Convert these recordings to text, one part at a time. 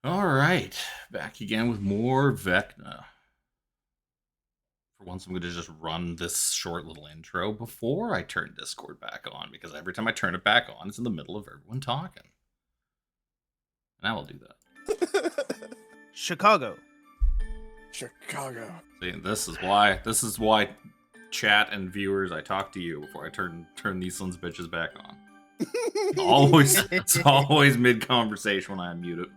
Alright, back again with more Vecna. For once, I'm going to just run this short little intro before I turn Discord back on, because every time I turn it back on, it's in the middle of everyone talking. And I will do that. Chicago. See, this is why chat and viewers, I talk to you before I turn these sons of bitches back on. It's always mid-conversation when I unmute it.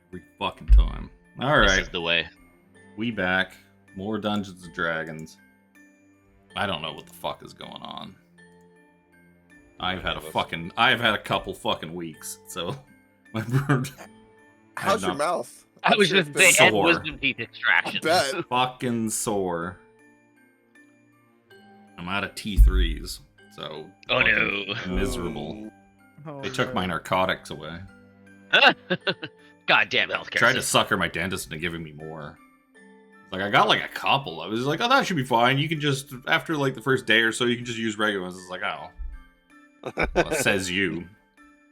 Every fucking time. Alright. This is the way. We back. More Dungeons and Dragons. I don't know what the fuck is going on. I've had a couple fucking weeks, so my bird. How's your mouth? I was just been saying sore. wisdom teeth extraction. I bet. Fucking sore. I'm out of T3s, so Oh fucking no. miserable. Oh, They took my narcotics away. Goddamn healthcare. Tried to system. sucker my dentist into giving me more. Like, I got like a couple. I was like, oh, that should be fine. You can just, after like the first day or so, you can just use regular ones. It's like, oh. Well, it says you.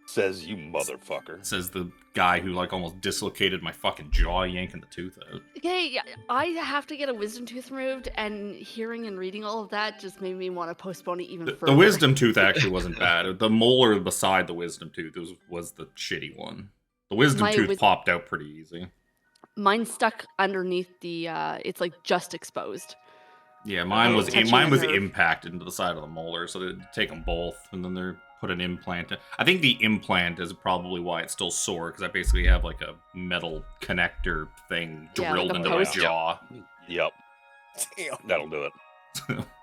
Says you motherfucker. It says the guy who like almost dislocated my fucking jaw yanking the tooth out. Okay, I have to get a wisdom tooth removed, and hearing and reading all of that just made me want to postpone it even further. The wisdom tooth actually wasn't bad. The molar beside the wisdom tooth was the shitty one. The wisdom tooth popped out pretty easy. Mine's stuck underneath the, it's like just exposed. Yeah, mine was Touching the nerve. impacted into the side of the molar, so they take them both, and then they're put an implant in. I think the implant is probably why it's still sore, because I basically have like a metal connector thing Yeah, drilled like a into my post. jaw. Yep, Damn. that'll do it.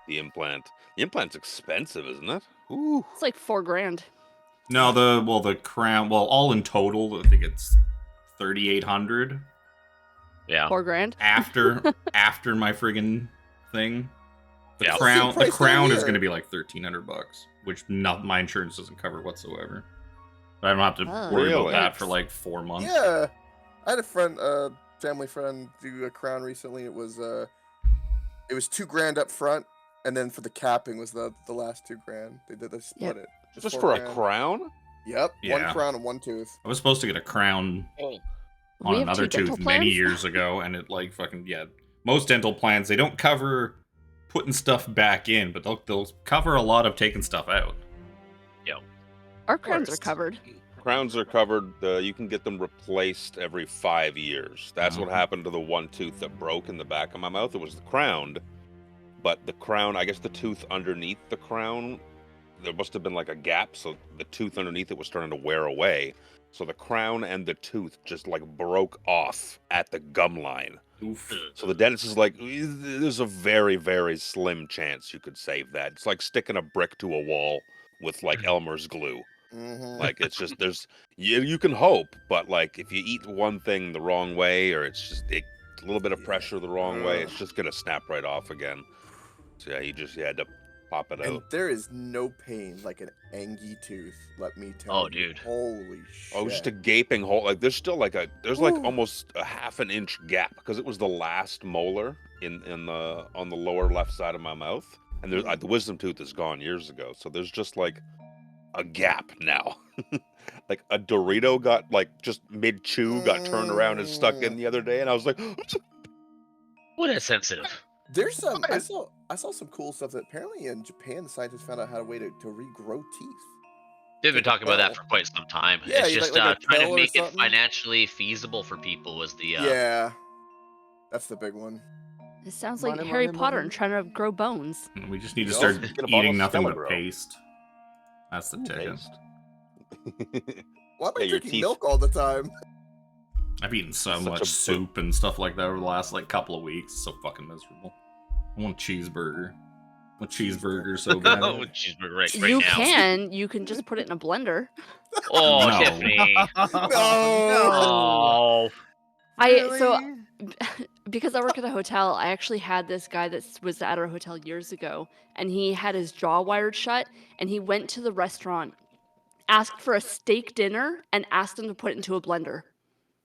The implant. The implant's expensive, isn't it? Ooh. It's like $4,000. No, the crown. Well, all in total, I think it's 3,800 Yeah. $4,000. after my friggin' thing. The Yeah. crown What's the price is here? going to be like $1,300, which my insurance doesn't cover whatsoever. But I don't have to Oh. worry about Really? that for like 4 months. Yeah. I had a friend, family friend, do a crown recently. It was $2,000 up front, and then for the capping was the last $2,000. They split it. Just for a $4,000. crown? Yep. Yeah. One crown and one tooth. I was supposed to get a crown Oh. on We have another two dental tooth many plans? years ago, and it like fucking most dental plans, they don't cover putting stuff back in, but they'll cover a lot of taking stuff out. Our crowns are course. covered. Crowns are covered. You can get them replaced every 5 years. That's what Mhm. happened to the one tooth that broke in the back of my mouth. It was the crown, but the crown, I guess the tooth underneath the crown, there must have been like a gap, so the tooth underneath it was starting to wear away. So the crown and the tooth just like broke off at the gum line. Oof. So the dentist is like, there's a very, very slim chance you could save that. It's like sticking a brick to a wall with like Elmer's glue. Mm-hmm. Like it's just you can hope, but like if you eat one thing the wrong way, or it's just a little bit of pressure the wrong way, it's just gonna snap right off again. So yeah, you had to pop it And out. there is no pain like an angy tooth. Let me tell Oh, you. dude. Holy shit. Oh, just a gaping hole. Like there's still like there's Ooh. almost a half an inch gap because it was the last molar on the lower left side of my mouth, and there's the wisdom tooth is gone years ago. So there's just like a gap now. Like a Dorito got like just mid chew got turned around and stuck in the other day, and I was like, What is sensitive? There's some. I saw some cool stuff that apparently in Japan the scientists found out how a way to regrow teeth. They've been talking about that for quite some time. Yeah, It's you just like a trying pill to or make it something? financially feasible for people was the Yeah, that's the big one. It sounds like Money, Harry money, Potter money. and trying to grow bones. We just need to You start also get a bottle eating of nothing but Skelegrow. paste. That's the ticket. taste. Why am I Yeah, your drinking teeth. milk all the time? I've eaten so Such much a- soup and stuff like that over the last like couple of weeks. It's so fucking miserable. I want a cheeseburger. A cheeseburger so bad. oh, cheeseburger right you now. you can just put it in a blender. Oh, No. Tiffany. Oh. Oh. So because I work at a hotel, I actually had this guy that was at our hotel years ago, and he had his jaw wired shut, and he went to the restaurant, asked for a steak dinner, and asked them to put it into a blender.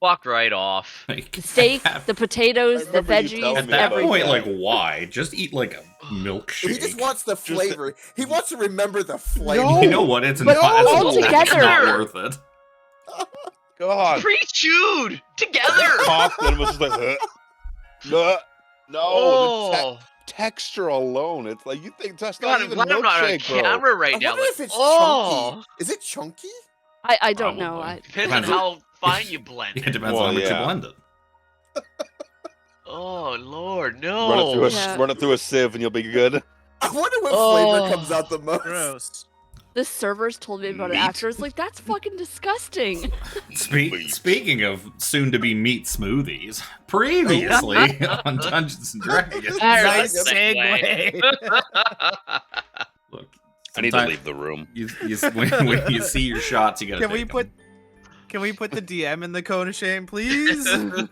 Walked right off. Like, The steak, at the potatoes, the remember you telling veggies, me that about everything. point, like, why? Just eat like a milkshake. He just wants the flavor. He wants to remember the flavor. You know what? It's But not. It's altogether- not worth it. God. Pre-chewed together. Coughed and was just like, no, Oh, texture alone. It's like, you think that's God, not I'm even glad I'm not on milkshake, bro. camera I right now. wonder Like, if it's oh, chunky. Is it chunky? I don't know. Probably. depends on Depends how fine you blend Yeah, it it. depends Well, on how much yeah. you blend it. Oh Lord, Run it through no. a Yeah. run it through a sieve and you'll be good. I wonder what flavor comes Oh. out the most. Gross. The servers told me about it Meat. after. It's like, that's fucking disgusting. Meat. Speaking of soon-to-be meat smoothies, previously on Dungeons and Dragons. Nice That's a segue. Look, I need to sometimes leave the room. when you see your shots, you gotta Can we take put 'em. Can we put the DM in the cone of shame, please? No,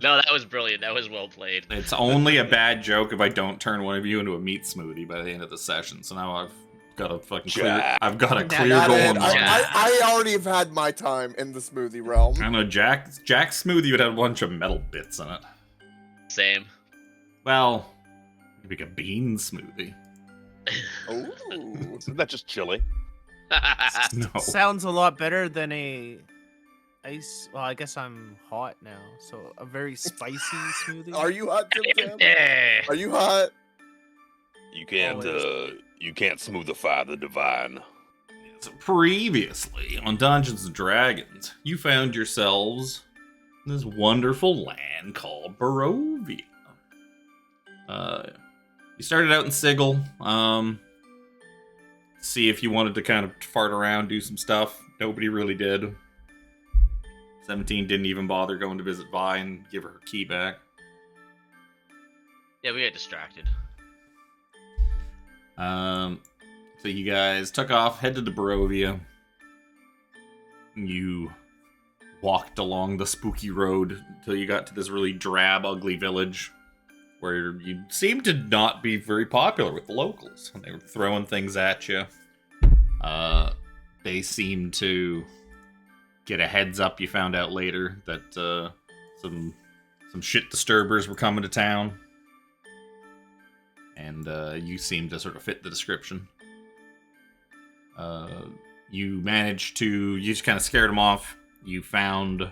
that was brilliant. That was well played. It's only a bad joke if I don't turn one of you into a meat smoothie by the end of the session. So now I've got a fucking clear. Jack. I've got a Not clear bad. goal Man, in mind. I already have had my time in the smoothie realm. I don't know, Jack's smoothie would have a bunch of metal bits in it. Same. Well, maybe like a bean smoothie. Ooh. Isn't that just chili? No. Sounds a lot better than a ice. Well, I guess I'm hot now, so a very spicy smoothie. Are you hot, Tim Tam? Eh. Are you hot? You can't Always. you can't smoothify the divine. So previously on Dungeons and Dragons, you found yourselves in this wonderful land called Barovia. You started out in Sigil, see if you wanted to kind of fart around, do some stuff. Nobody really did. 17 didn't even bother going to visit Vi and give her her key back. Yeah, we got distracted. So you guys took off, headed to Barovia. You walked along the spooky road until you got to this really drab, ugly village where you seemed to not be very popular with the locals. They were throwing things at you. They seemed to get a heads up. You found out later that some shit disturbers were coming to town. And you seem to sort of fit the description. You managed to, you just kind of scared them off. You found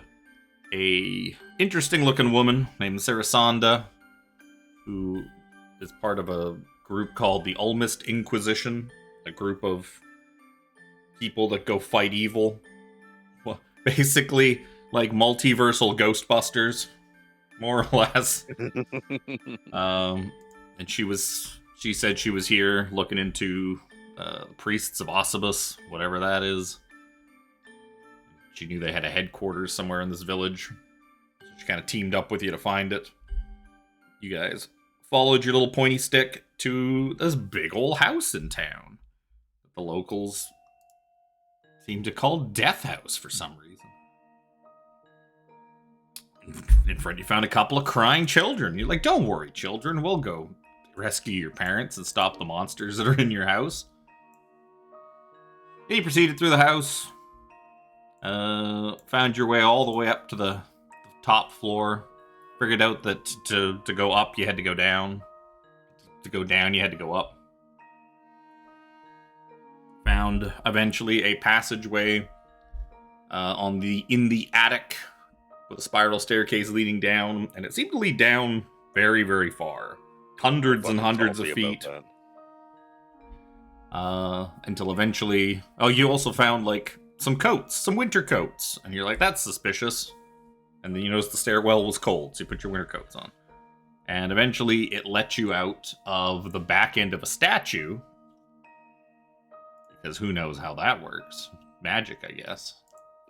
a interesting looking woman named Seraphina, who is part of a group called the Ulmist Inquisition, a group of people that go fight evil. Well, basically like multiversal Ghostbusters, more or less. And she said she was here looking into the priests of Ossibus, whatever that is. She knew they had a headquarters somewhere in this village. So she kind of teamed up with you to find it. You guys followed your little pointy stick to this big old house in town that the locals seem to call Death House for some reason. In front, you found a couple of crying children. You're like, don't worry, children. We'll go rescue your parents and stop the monsters that are in your house. And you proceeded through the house. Found your way all the way up to the top floor. Figured out that to go up, you had to go down. To go down, you had to go up. Found, eventually, a passageway in the attic with a spiral staircase leading down, and it seemed to lead down very, very far. Hundreds and hundreds of feet. Until eventually... Oh, you also found, like, some coats, some winter coats. And you're like, that's suspicious. And then you notice the stairwell was cold, so you put your winter coats on. And eventually it let you out of the back end of a statue. Because who knows how that works. Magic, I guess.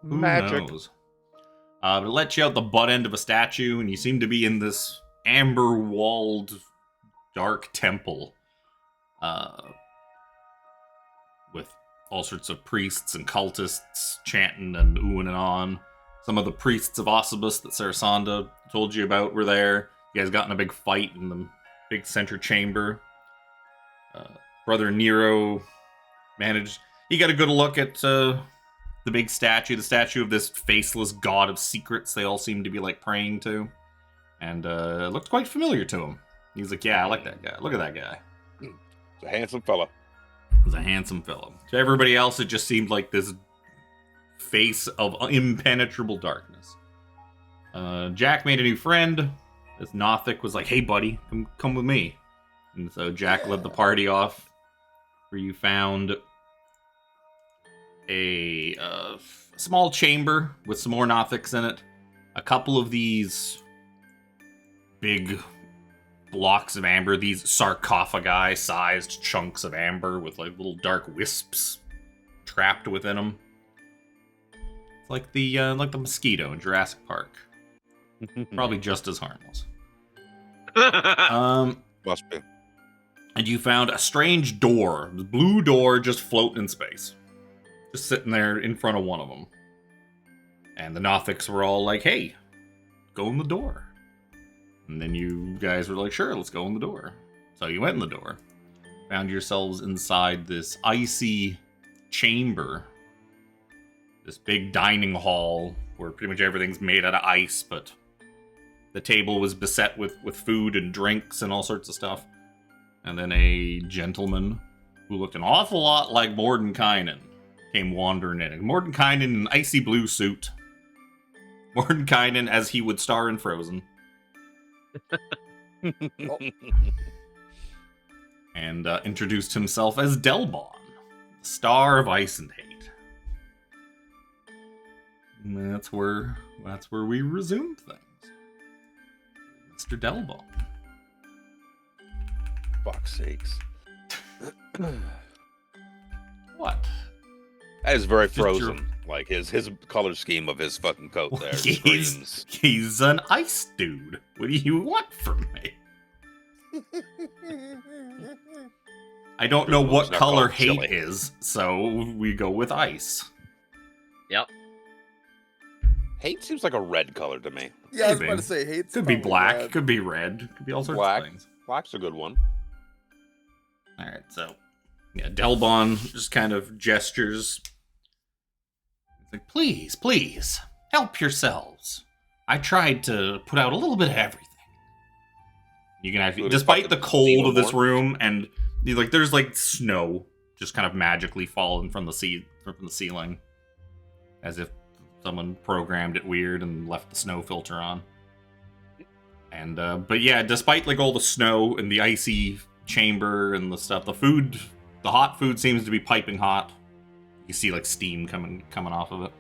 Who Magic. knows? But it lets you out the butt end of a statue, and you seem to be in this amber-walled, dark temple. With all sorts of priests and cultists chanting and oohing and on. Some of the priests of Ossibus that Seraphina told you about were there. You guys got in a big fight in the big center chamber. Brother Nero managed... He got a good look at the big statue. The statue of this faceless god of secrets they all seem to be, like, praying to. And it looked quite familiar to him. He's like, yeah, I like that guy. Look at that guy. It's a handsome fella. Was a handsome fellow. To everybody else, it just seemed like this face of impenetrable darkness. Jack made a new friend. This Nothic was like, "Hey, buddy, come with me." And so Jack led the party off, where you found a small chamber with some more Nothics in it. A couple of these big blocks of amber, these sarcophagi-sized chunks of amber with like little dark wisps trapped within them. It's like the mosquito in Jurassic Park. Probably just as harmless. Must be. And you found a strange door, the blue door, just floating in space, just sitting there in front of one of them. And the Nothics were all like, "Hey, go in the door." And then you guys were like, "Sure, let's go in the door." So you went in the door, found yourselves inside this icy chamber, this big dining hall where pretty much everything's made out of ice, but the table was beset with food and drinks and all sorts of stuff. And then a gentleman who looked an awful lot like Mordenkainen came wandering in. Mordenkainen in an icy blue suit. Mordenkainen as he would star in Frozen. And introduced himself as Delbon, the star of Ice and Hate. And that's where we resumed things. Mr. Delbon. Fuck's sakes. What? That is very Just your- Frozen. Like his color scheme of his fucking coat there screams. He's an ice dude. What do you want from me? I don't know what It's not color called hate chili. is, so we go with ice. Yep. Hate seems like a red color to me. Yeah, I was Maybe. about to say hate's Could be probably black, red. could be red, could be all sorts Black. of things. Black's a good one. Alright, so yeah, Delbon just kind of gestures. He's like, please, help yourselves. I tried to put out a little bit of everything. You can actually, Including despite the fucking cold of this xenomorphs? room, and there's like snow just kind of magically falling from the ceiling, as if someone programmed it weird and left the snow filter on. And but yeah, despite like all the snow and the icy chamber and the stuff, the hot food seems to be piping hot. You see like steam coming off of it.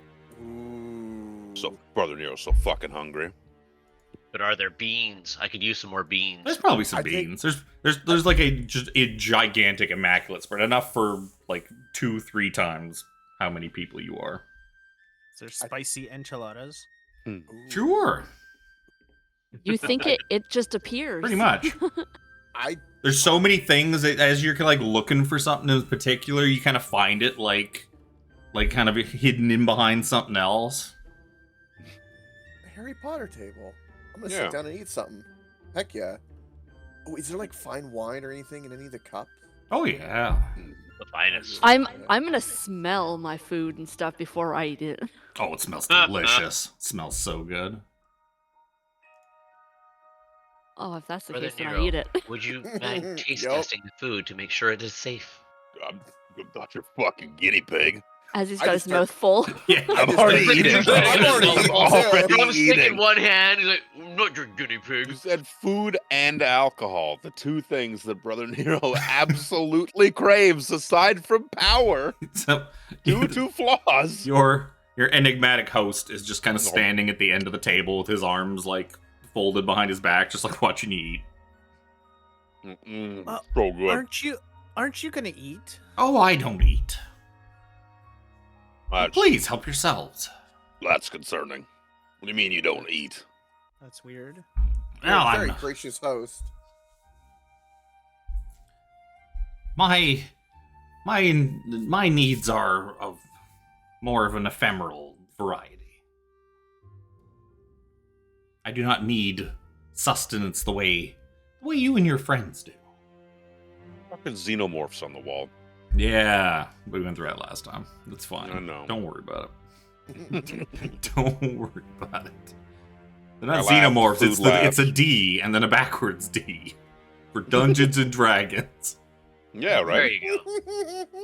Ooh. So Brother Nero's so fucking hungry. But are there beans? I could use some more beans. There's probably some I think- beans. There's like a gigantic immaculate spread, enough for like 2-3 times how many people you are. Is there spicy enchiladas? Ooh. Sure, You think it just appears. pretty much. I There's so many things that as you're like looking for something in particular, you kind of find it like kind of hidden in behind something else. a Harry Potter table. I'm gonna Yeah. sit down and eat something. Heck yeah. Oh, is there like fine wine or anything in any of the cups? Oh yeah. The finest. I'm gonna smell my food and stuff before I eat it. Oh, it smells delicious. It smells so good. Oh, if that's the Brother case, then I Nero, eat it. Would you mind taste Yup. testing the food to make sure it is safe? I'm not your fucking guinea pig. As he's I got just his mouth full. Yeah. I'm just already started- eating. I'm already I'm eating. already Drumstick in eating. one hand. He's like, "I'm not your guinea You pig." said food and alcohol, the two things that Brother Nero absolutely craves, aside from power, So, due to flaws. your enigmatic host is just kind of standing at the end of the table with his arms like folded behind his back, just like watching you eat. So good. Aren't you gonna eat? Oh, I don't eat. That's, Please help yourselves. that's concerning. What do you mean you don't eat? That's weird. You're Well, a very I'm gracious host. my needs are of more of an ephemeral variety. I do not need sustenance the way you and your friends do. Fucking xenomorphs on the wall. Yeah, we went through that last time. That's fine. I know. Don't worry about it. Don't worry about it. They're not Our lab, xenomorphs. food lab. It's a D and then a backwards D for Dungeons and Dragons. Yeah, There right. you go.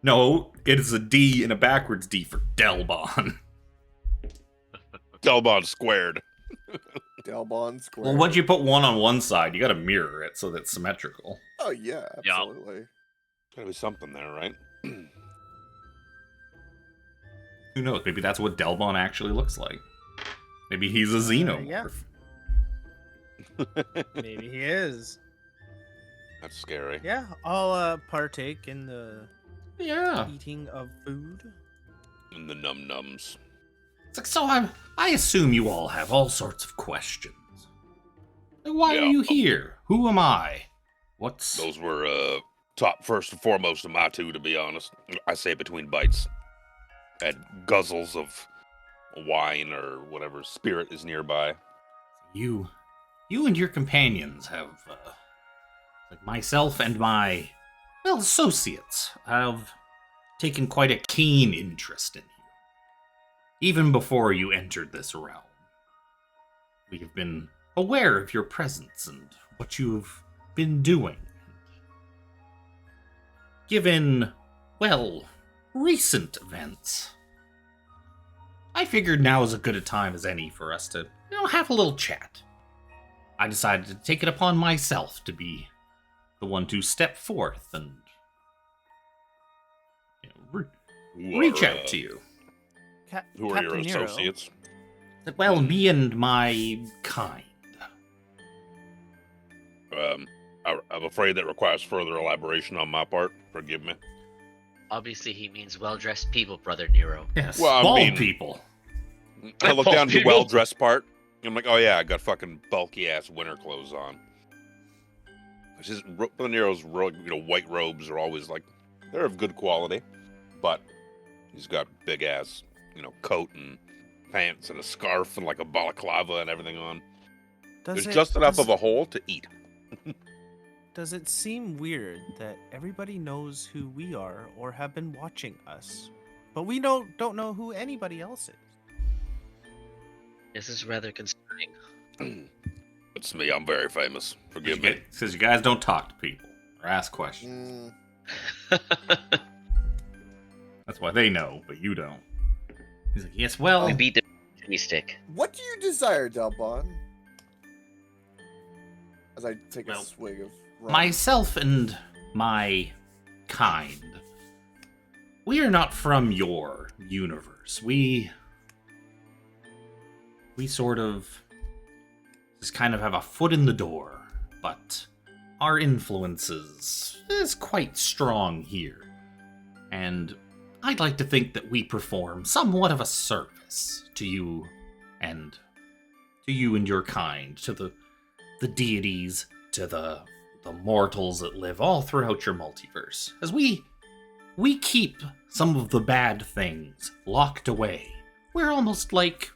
No, it is a D and a backwards D for Delbon. Delbon squared. Delbon Square. Well, once you put one on one side, you got to mirror it so that's symmetrical. Oh yeah, Yeah. absolutely. Gotta be something there, right? Who knows? Maybe that's what Delbon actually looks like. Maybe he's a xenomorph. yeah. Maybe he is. That's scary. Yeah, I'll partake in the Yeah. eating of food. And the num-nums. It's like, so I assume you all have all sorts of questions. Like, why are Yeah. you here? Who am I? What's... Those were top first and foremost of my two, to be honest. I say between bites. Had guzzles of wine or whatever spirit is nearby. You and your companions have, like myself and my, well, associates have taken quite a keen interest in you. Even before you entered this realm. We have been aware of your presence and what you've been doing. Given, well, recent events, I figured now is as good a time as any for us to, have a little chat. I decided to take it upon myself to be the one to step forth and reach out to you. Who are your Captain Nero, associates? Well, me and my kind. I'm afraid that requires further elaboration on my part. Forgive me. Obviously, he means well-dressed people, Brother Nero. Yes, Well, I bald mean- people. I look Bald down to the people. well-dressed part. I'm like, oh yeah, I got fucking bulky-ass winter clothes on. It's just, De Niro's white robes are always like, they're of good quality. But he's got big-ass, coat and pants and a scarf and like a balaclava and everything on. There's just enough of a hole to eat. Does it seem weird that everybody knows who we are or have been watching us, but we don't know who anybody else is? This is rather concerning. It's me, I'm very famous. Forgive me. Says you guys don't talk to people or ask questions. That's why they know, but you don't. He's like, yes, well, We beat the Tiffany stick. What do you desire, Delbon? As I take Well, a swig of rum. myself and my kind, we are not from your universe. We sort of just kind of have a foot in the door, but our influences is quite strong here. And I'd like to think that we perform somewhat of a service to you and your kind, to the deities, to the mortals that live all throughout your multiverse. As we keep some of the bad things locked away. We're almost like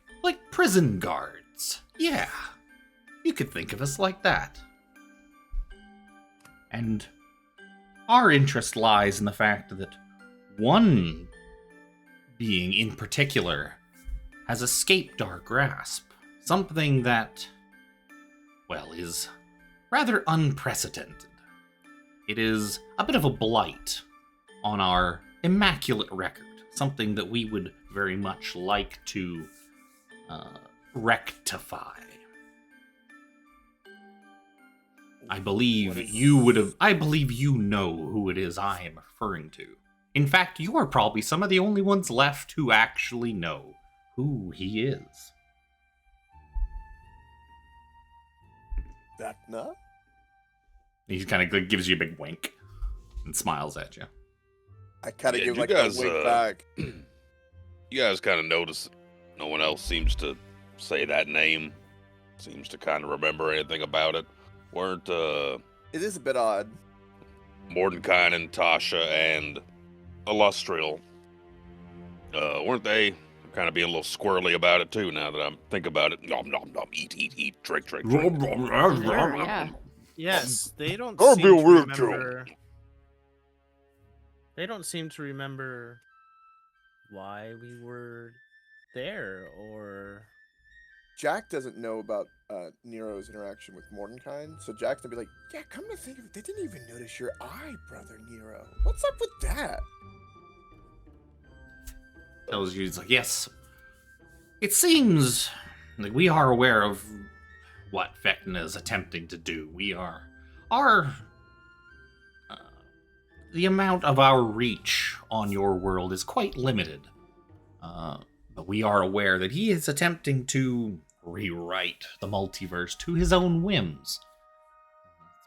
prison guards. Yeah. You could think of us like that. And our interest lies in the fact that one being in particular has escaped our grasp. Something that, well, is rather unprecedented. It is a bit of a blight on our immaculate record. Something that we would very much like to rectify. I believe you know who it is I am referring to. In fact, you are probably some of the only ones left who actually know who he is. Vecna? He kind of gives you a big wink and smiles at you. I kind of Yeah, give you like guys, a wink back. You guys kind of notice no one else seems to say that name. Seems to kind of remember anything about it. Weren't It is a bit odd. Mordenkainen and Tasha and Illustrial, weren't they kind of being a little squirrely about it too, now that I'm thinking about it? Nom nom nom, eat, drink. Yeah. Yes, they don't That'd seem be a to weird joke. remember. They don't seem to remember why we were there, or Jack doesn't know about Nero's interaction with Mordenkainen, so Jack's gonna be like, yeah, come to think of it, they didn't even notice your eye, Brother Nero. What's up with that? tells you, he's like, yes, it seems like we are aware of what Vecna is attempting to do. Our the amount of our reach on your world is quite limited. But we are aware that he is attempting to rewrite the multiverse to his own whims.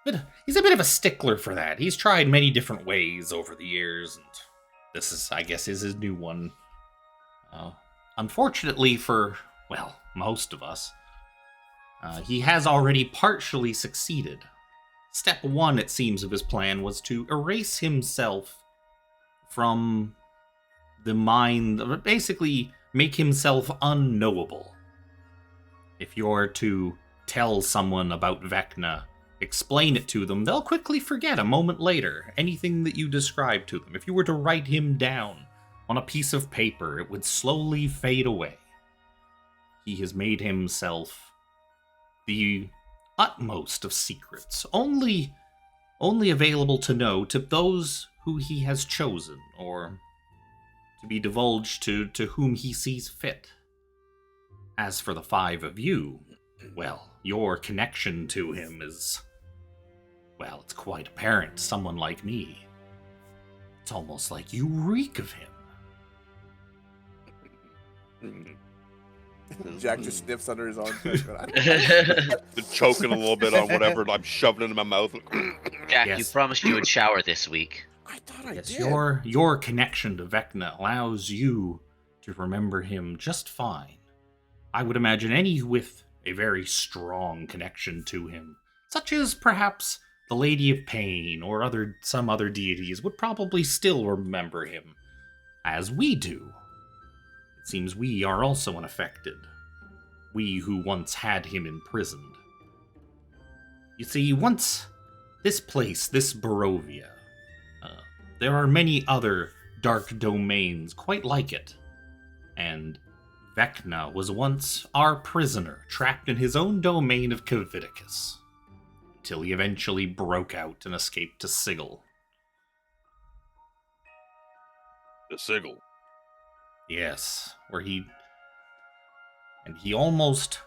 But he's a bit of a stickler for that. He's tried many different ways over the years, and this is, I guess, is his new one. Unfortunately for, well, most of us, he has already partially succeeded. Step one, it seems, of his plan was to erase himself from the mind, basically make himself unknowable. If you're to tell someone about Vecna, explain it to them, they'll quickly forget a moment later anything that you describe to them. If you were to write him down on a piece of paper, it would slowly fade away. He has made himself the utmost of secrets, only available to know to those who he has chosen, or to be divulged to whom he sees fit. As for the five of you, well, your connection to him is, well, it's quite apparent to someone like me. It's almost like you reek of him. Jack just sniffs under his arm. Choking a little bit on whatever I'm shoving into my mouth. Jack, Yes. you promised you would shower this week. I thought I Yes, did. your connection to Vecna allows you to remember him just fine. I would imagine any with a very strong connection to him, such as perhaps the Lady of Pain or some other deities, would probably still remember him, as we do. It seems we are also unaffected. We who once had him imprisoned. You see, once this place, this Barovia, there are many other dark domains quite like it. And Vecna was once our prisoner, trapped in his own domain of Kaviticus, till he eventually broke out and escaped to Sigil. The Sigil. Yes, where he almost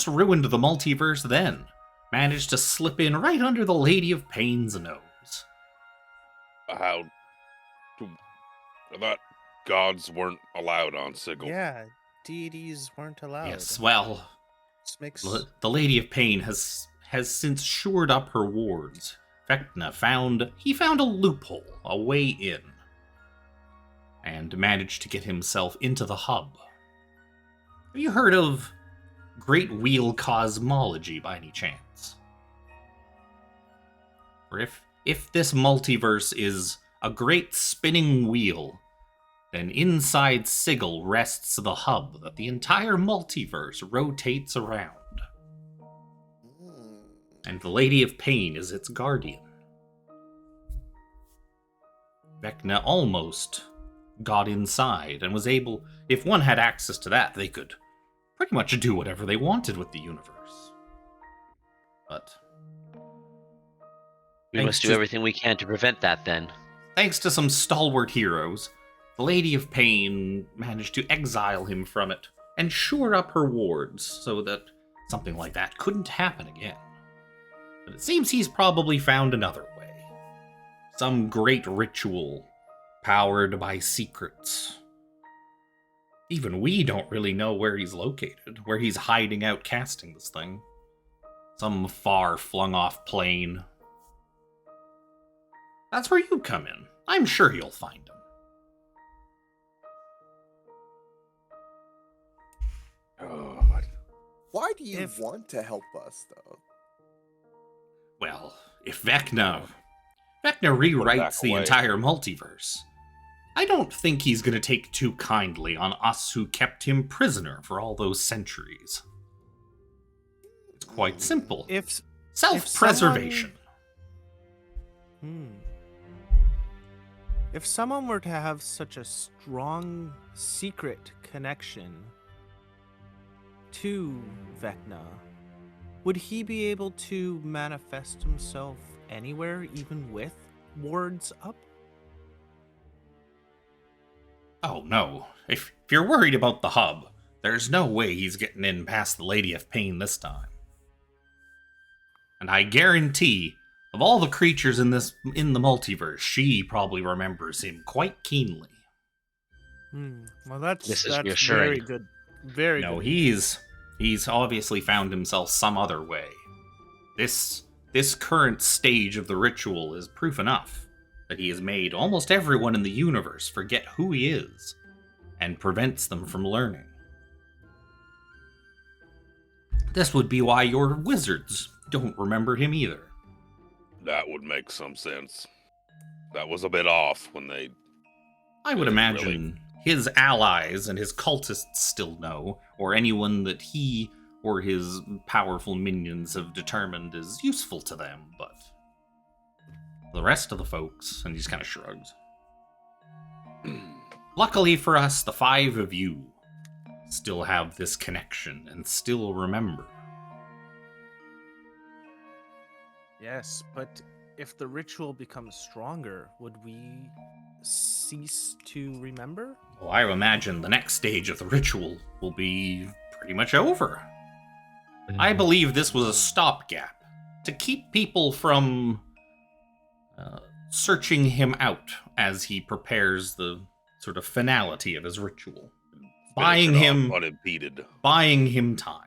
ruined the multiverse then. Managed to slip in right under the Lady of Pain's nose. How? I thought gods weren't allowed on Sigil. Yeah, deities weren't allowed. Yes, well, This makes the Lady of Pain has since shored up her wards. Vecna found a loophole, a way in, and managed to get himself into the hub. Have you heard of Great Wheel Cosmology by any chance? Or if this multiverse is a great spinning wheel, then inside Sigil rests the hub that the entire multiverse rotates around. And the Lady of Pain is its guardian. Vecna almost got inside and was able, if one had access to that, they could pretty much do whatever they wanted with the universe. But We Thanks must do to- everything we can to prevent that then. thanks to some stalwart heroes, the Lady of Pain managed to exile him from it and shore up her wards so that something like that couldn't happen again. But it seems he's probably found another way. Some great ritual powered by secrets. Even we don't really know where he's located, where he's hiding out casting this thing. Some far flung off plane. That's where you come in. I'm sure you'll find him. God. Why do you If- want to help us, though? Well, if Vecna rewrites the away. entire multiverse, I don't think he's going to take too kindly on us who kept him prisoner for all those centuries. It's quite simple. if Self-preservation. If someone were to have such a strong secret connection to Vecna, would he be able to manifest himself anywhere, even with wards up? Oh, no. If you're worried about the hub, there's no way he's getting in past the Lady of Pain this time. And I guarantee, of all the creatures in the multiverse, she probably remembers him quite keenly. Well, that's This is very reassuring. good. Very No, good. he's obviously found himself some other way. This current stage of the ritual is proof enough that he has made almost everyone in the universe forget who he is and prevents them from learning. This would be why your wizards don't remember him either. That would make some sense. That was a bit off when they... I would Really? imagine his allies and his cultists still know, or anyone that he or his powerful minions have determined is useful to them, but the rest of the folks, and he just kind of shrugs. Luckily for us, the 5 of you still have this connection and still remember. Yes, but if the ritual becomes stronger, would we cease to remember? Well, I imagine the next stage of the ritual will be pretty much over. I believe this was a stopgap to keep people from searching him out as he prepares the sort of finality of his ritual. Buying finish it him off unimpeded. buying him time.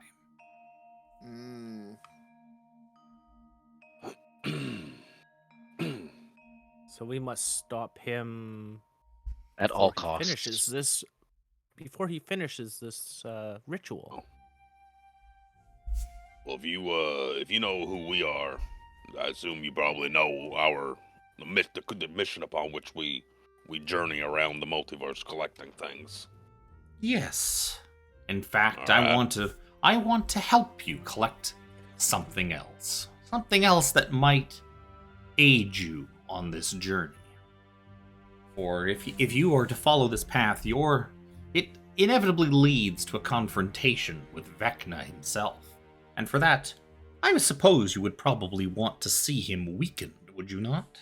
So we must stop him At all before he costs. before he finishes this ritual. Well, if you know who we are, I assume you probably know the mission upon which we journey around the multiverse collecting things. Yes. In fact, All right. I want to help you collect something else. Something else that might aid you on this journey. For if you are to follow this path, it inevitably leads to a confrontation with Vecna himself. And for that, I suppose you would probably want to see him weakened, would you not?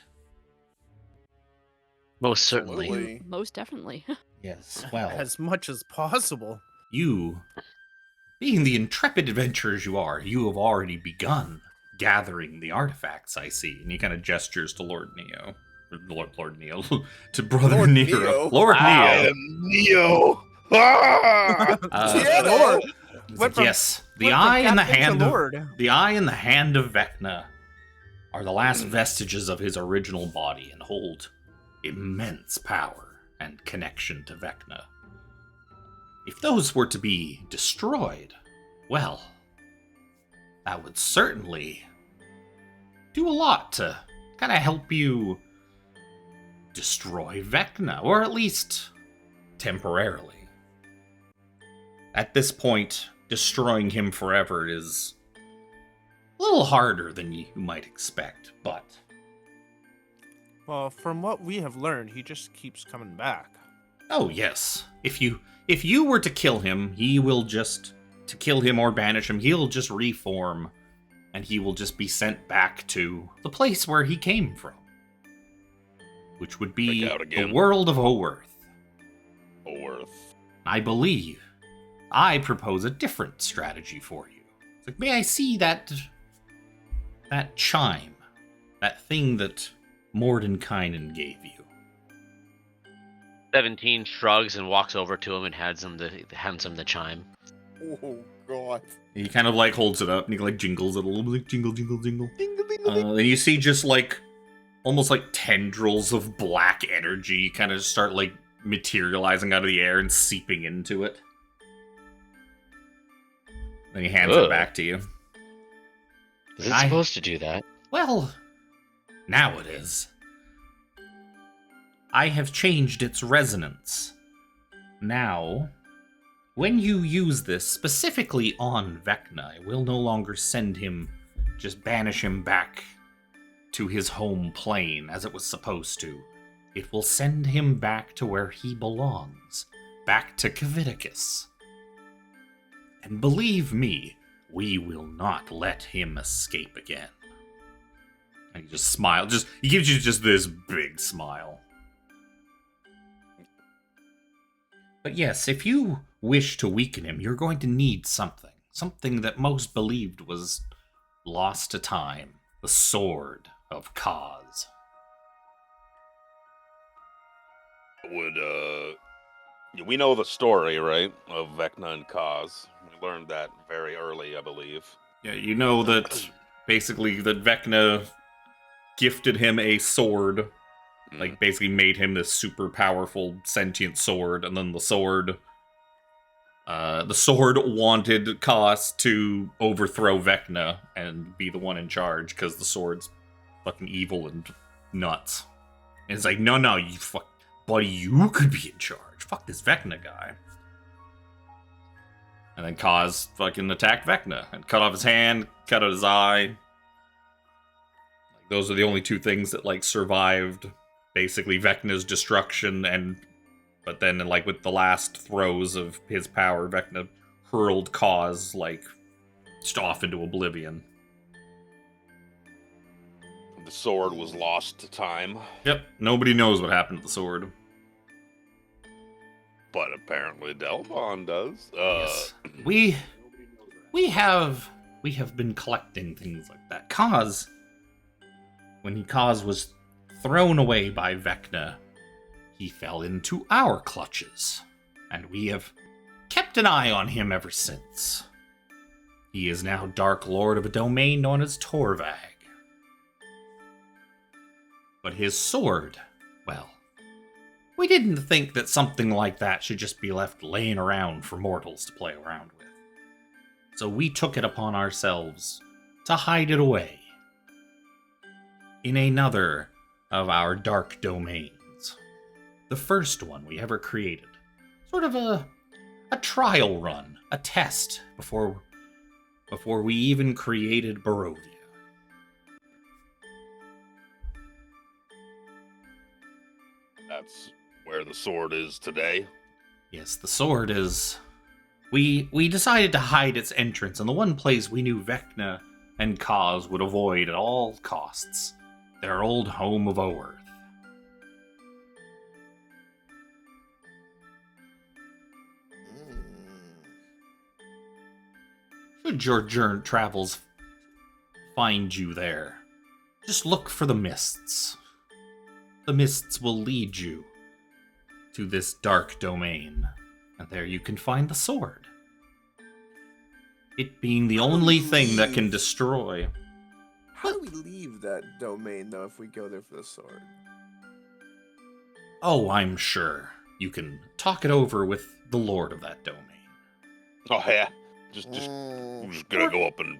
Most certainly. Absolutely. Most definitely. Yes, well, As much as possible. you, being the intrepid adventurers you are, you have already begun gathering the artifacts, I see. And he kind of gestures to Lord Neo. Lord Neo. To Brother Lord Nero. Neo? Lord I Neo. am Neo. Ah! Tiano! He's Went like, from- yes, the went from eye and the captain to hand of lord. the eye and the hand of Vecna are the last vestiges of his original body and hold immense power and connection to Vecna. If those were to be destroyed, well, that would certainly do a lot to kind of help you destroy Vecna, or at least temporarily. At this point, destroying him forever is a little harder than you might expect, but Well, from what we have learned, he just keeps coming back. oh yes, if you were to kill him, to kill him or banish him, he'll just reform, and he will just be sent back to the place where he came from, which would be Break out the again. world of Oworth. Worth. I believe I propose a different strategy for you. It's like, may I see that chime, that thing that Mordenkainen gave you? 17 shrugs and walks over to him and hands him the chime. Oh god. He kind of like holds it up and he like jingles it a little bit, like jingle, jingle, jingle. And you see just like almost like tendrils of black energy kind of start like materializing out of the air and seeping into it. Then he hands it Ugh. back to you. Is it I- supposed to do that? Well, now it is. I have changed its resonance. Now, when you use this specifically on Vecna, it will no longer just banish him back to his home plane as it was supposed to. It will send him back to where he belongs, back to Kviticus. And believe me, we will not let him escape again. And he just smiles. He gives you just this big smile. But yes, if you wish to weaken him, you're going to need something. Something that most believed was lost to time. The Sword of Kaz. We know the story, right, of Vecna and Kaz. We learned that very early, I believe. Yeah, you know that basically that Vecna gifted him a sword, like basically made him this super powerful sentient sword, and then the sword wanted Kaz to overthrow Vecna and be the one in charge because the sword's fucking evil and nuts. And it's like, no, you fuck, buddy, you could be in charge. Fuck this Vecna guy. And then Kaz fucking attacked Vecna and cut off his hand, cut out his eye. Like, those are the only two things that like survived basically Vecna's destruction, but then like with the last throes of his power, Vecna hurled Kaz like just off into oblivion. The sword was lost to time. Yep, nobody knows what happened to the sword. But apparently Delbon does. Yes. We have been collecting things like that. Kaz, when Kaz was thrown away by Vecna, he fell into our clutches, and we have kept an eye on him ever since. He is now Dark Lord of a domain known as Torvag. But his sword, well, we didn't think that something like that should just be left laying around for mortals to play around with. So we took it upon ourselves to hide it away in another of our dark domains. The first one we ever created. Sort of a trial run, a test before we even created Barovia. That's where the sword is today. Yes, the sword is... We decided to hide its entrance in the one place we knew Vecna and Kaz would avoid at all costs. Their old home of Oerth. Should your travels find you there, just look for the mists. The mists will lead you to this dark domain, and there you can find the sword. It being the only thing that can destroy. How do we leave that domain, though, if we go there for the sword? Oh, I'm sure you can talk it over with the lord of that domain. Oh yeah, I'm just gonna go up and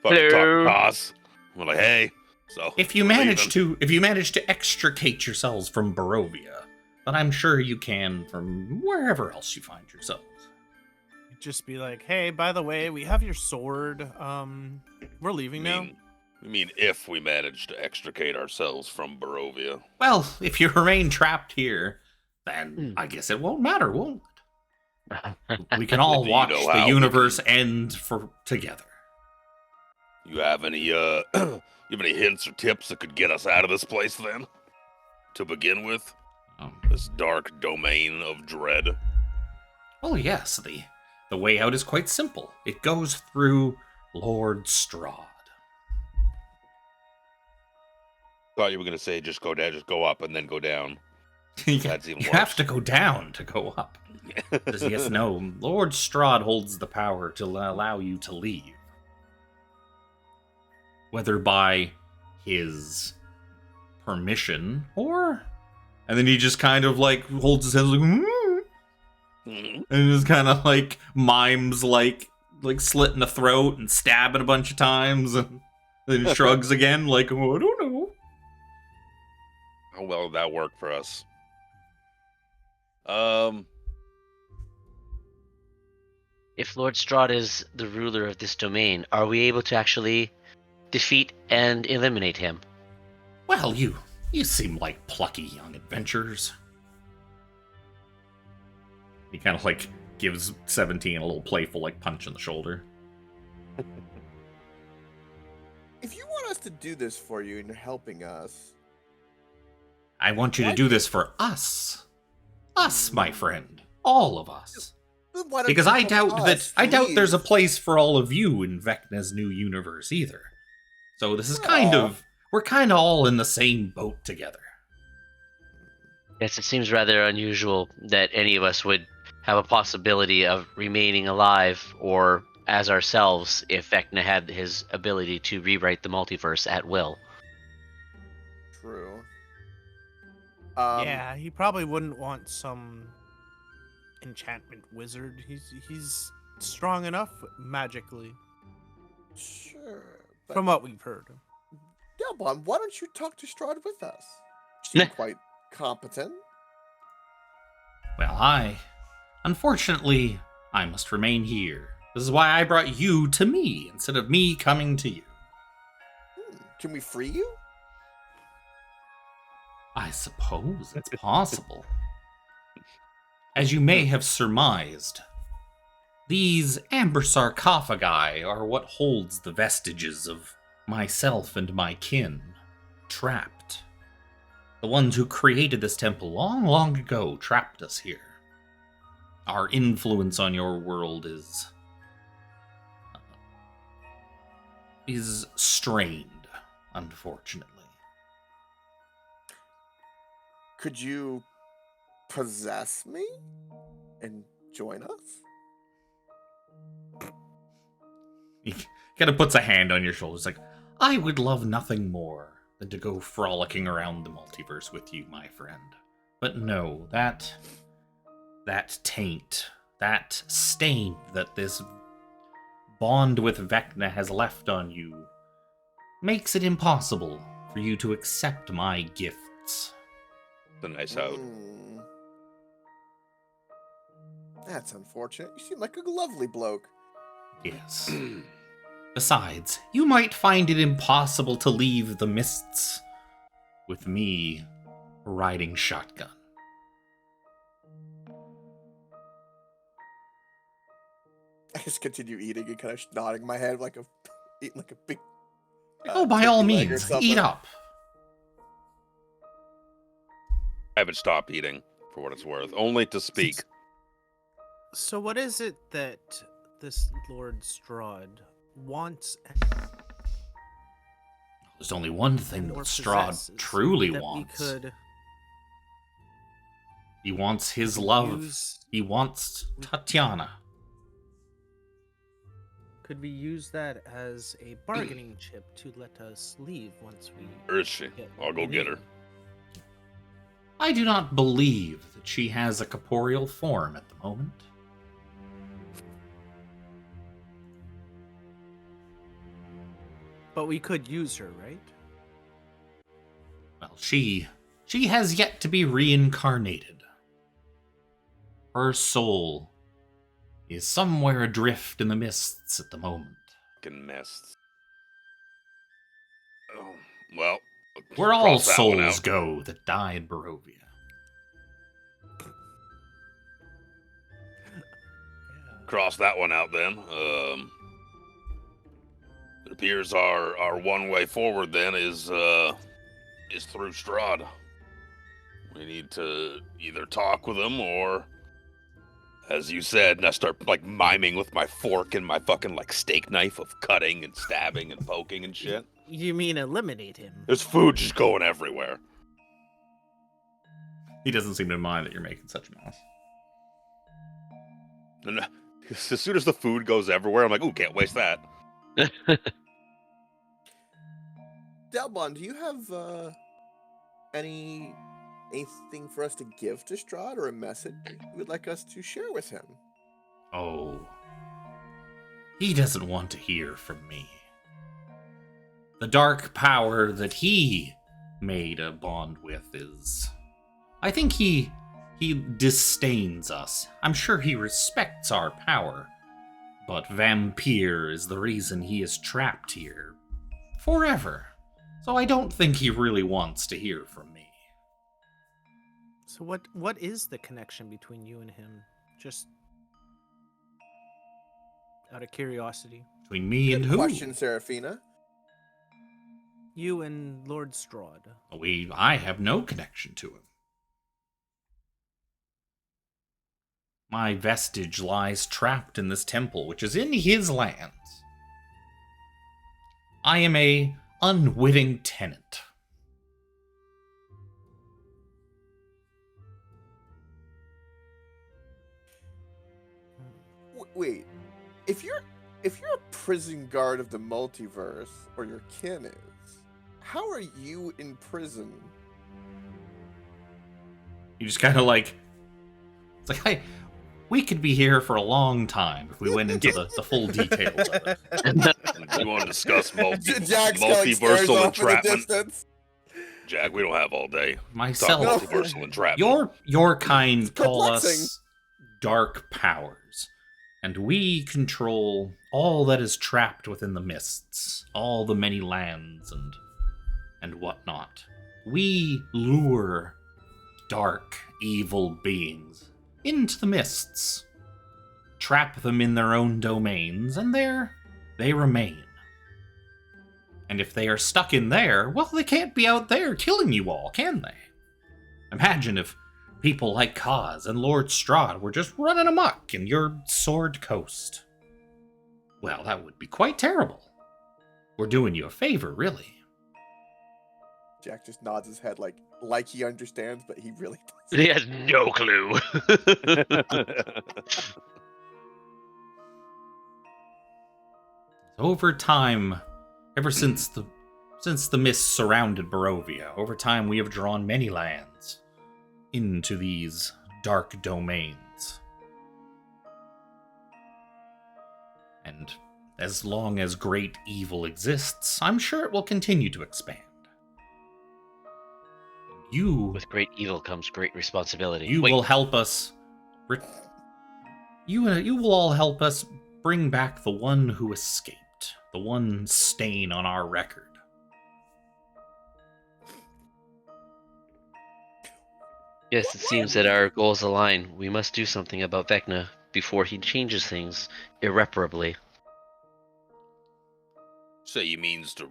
Hello. fucking talk to Kaz. I'm like, hey. So If you we're manage leaving. to extricate yourselves from Barovia, then I'm sure you can from wherever else you find yourselves. Just be like, hey, by the way, we have your sword. We're leaving now. I mean, if we manage to extricate ourselves from Barovia. Well, if you remain trapped here, then I guess it won't matter, won't it? We can all Do you watch know the how we universe end together. You have any you have any hints or tips that could get us out of this place then? To begin with? This dark domain of dread. Oh yes, the way out is quite simple. It goes through Lord Strahd. Thought you were gonna say just go down, just go up and then go down. That's even You worse. have to go down to go up. Yes, no. Lord Strahd holds the power to allow you to leave. Whether by his permission or... And then he just kind of like holds his hands like... And just kind of like mimes like slitting the throat and stabbing a bunch of times. And then he shrugs again like, oh, I don't know. How well did that work for us? If Lord Strahd is the ruler of this domain, are we able to actually defeat and eliminate him? Well, you seem like plucky young adventurers. He kind of like gives 17 a little playful like punch in the shoulder. If you want us to do this for you and you're helping us, I want you to do this for us. Us, my friend. All of us. Then why don't Because you I help doubt us I doubt there's a leave? place for all of you in Vecna's new universe either. So this is Well- we're kind of all in the same boat together. Yes, it seems rather unusual that any of us would have a possibility of remaining alive or as ourselves if Vecna had his ability to rewrite the multiverse at will. True. Yeah, he probably wouldn't want some enchantment wizard. He's strong enough magically, Sure. But from what we've heard. Delbon, why don't you talk to Strahd with us? You seem quite competent. Well, unfortunately, I must remain here. This is why I brought you to me instead of me coming to you. Can we free you? I suppose it's possible. As you may have surmised, these amber sarcophagi are what holds the vestiges of myself and my kin trapped. The ones who created this temple long, long ago trapped us here. Our influence on your world is strained, unfortunately. Could you possess me and join us? He kind of puts a hand on your shoulder. It's like, I would love nothing more than to go frolicking around the multiverse with you, my friend. But no, that taint, that stain that this bond with Vecna has left on you makes it impossible for you to accept my gifts. The nice out. That's unfortunate. You seem like a lovely bloke. Yes. Besides, you might find it impossible to leave the mists with me riding shotgun. I just continue eating and kind of nodding my head like eating like a big. Oh, by all turkey leg or means, something. eat up. I haven't stopped eating, for what it's worth. Only to speak. So what is it that this Lord Strahd wants There's only one thing or that Strahd possesses truly that wants. we could He wants his love. use? He wants Tatiana. Could we use that as a bargaining chip to let us leave once we Where is she? get I'll go get her. I do not believe that she has a corporeal form at the moment. But we could use her, right? Well, she has yet to be reincarnated. Her soul is somewhere adrift in the mists at the moment. Fucking mists. Oh, well. Where all cross that one souls out. go that die in Barovia. Cross that one out then. It appears our one way forward then is through Strahd. We need to either talk with him or, as you said, and I start like miming with my fork and my fucking like steak knife of cutting and stabbing and poking and shit. You mean eliminate him? There's food just going everywhere. He doesn't seem to mind that you're making such a mess. And as soon as the food goes everywhere, I'm like, ooh, can't waste that. Delbon, do you have anything for us to give to Strahd or a message you would like us to share with him? Oh. He doesn't want to hear from me. The dark power that he made a bond with is... I think he disdains us. I'm sure he respects our power. But Vampire is the reason he is trapped here. Forever. So I don't think he really wants to hear from me. So what is the connection between you and him? Just out of curiosity. Between me and Good who? question, Seraphina. You and Lord Strahd. I have no connection to him. My vestige lies trapped in this temple, which is in his lands. I am a unwitting tenant. Wait, if you're a prison guard of the multiverse, or your kin is, how are you in prison? You just kind of like, it's like, hey, we could be here for a long time if we went into the full details of it. You want to discuss Jack's like stares multiversal off in the entrapment? distance. Jack, we don't have all day. Talk Myself, No. multiversal entrapment. your kind call perplexing. us dark powers, and we control all that is trapped within the mists, all the many lands and whatnot. We lure dark, evil beings into the mists, trap them in their own domains, and there they remain. And if they are stuck in there, well, they can't be out there killing you all, can they? Imagine if people like Kaz and Lord Strahd were just running amok in your Sword Coast. Well, that would be quite terrible. We're doing you a favor, really. Jack just nods his head like he understands, but he really doesn't. He has no clue. Over time, ever since the mists surrounded Barovia, over time we have drawn many lands into these dark domains. And as long as great evil exists, I'm sure it will continue to expand. You With great evil comes great responsibility. You Wait, will help us. You will all help us bring back the one who escaped, the one stain on our record. yes, it seems that our goals align. We must do something about Vecna before he changes things irreparably. Say he means to.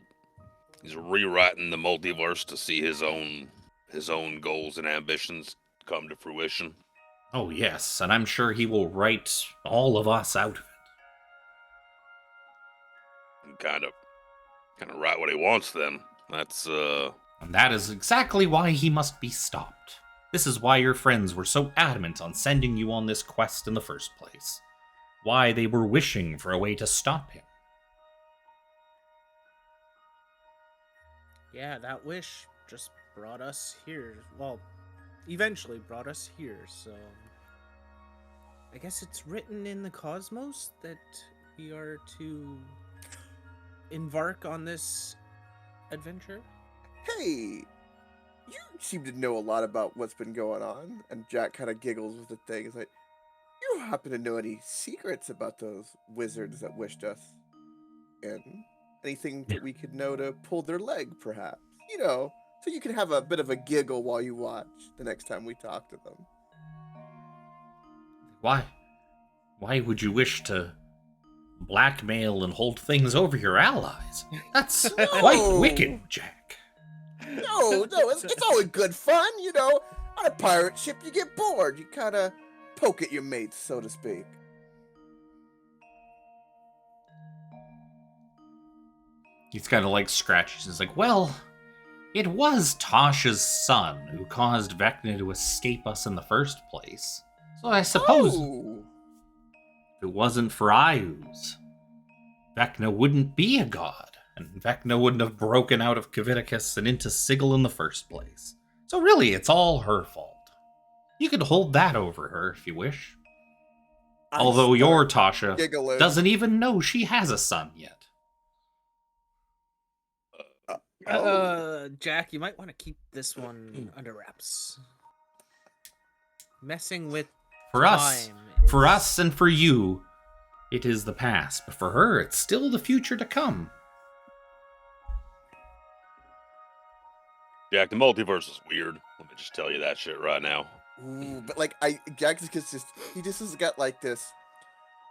He's rewriting the multiverse to see his own goals and ambitions come to fruition. Oh yes, and I'm sure he will write all of us out of it. And kind of write what he wants. Then that's And that is exactly why he must be stopped. This is why your friends were so adamant on sending you on this quest in the first place. Why they were wishing for a way to stop him. Yeah, that wish just brought us here. Well, eventually brought us here, so I guess it's written in the cosmos that we are to embark on this adventure. Hey, you seem to know a lot about what's been going on. And Jack kind of giggles with the thing. It's like, you happen to know any secrets about those wizards that wished us in? Anything that we could know to pull their leg, perhaps? You know, so you can have a bit of a giggle while you watch the next time we talk to them. Why? Why would you wish to blackmail and hold things over your allies? That's quite wicked, Jack. No, it's always good fun, you know. On a pirate ship, you get bored. You kind of poke at your mates, so to speak. He's kind of like scratches. He's like, well, it was Tasha's son who caused Vecna to escape us in the first place. So I suppose Oh. if it wasn't for Ayuz, Vecna wouldn't be a god, and Vecna wouldn't have broken out of Kaviticus and into Sigil in the first place. So really, it's all her fault. You could hold that over her if you wish. Although your Tasha Giggling. doesn't even know she has a son yet. Jack, you might want to keep this one under wraps. Messing with For us, time for is- us and for you, it is the past, but for her, it's still the future to come. Jack. The multiverse is weird. Let me just tell you that shit right now. Ooh, but like Jack just he just has got like this,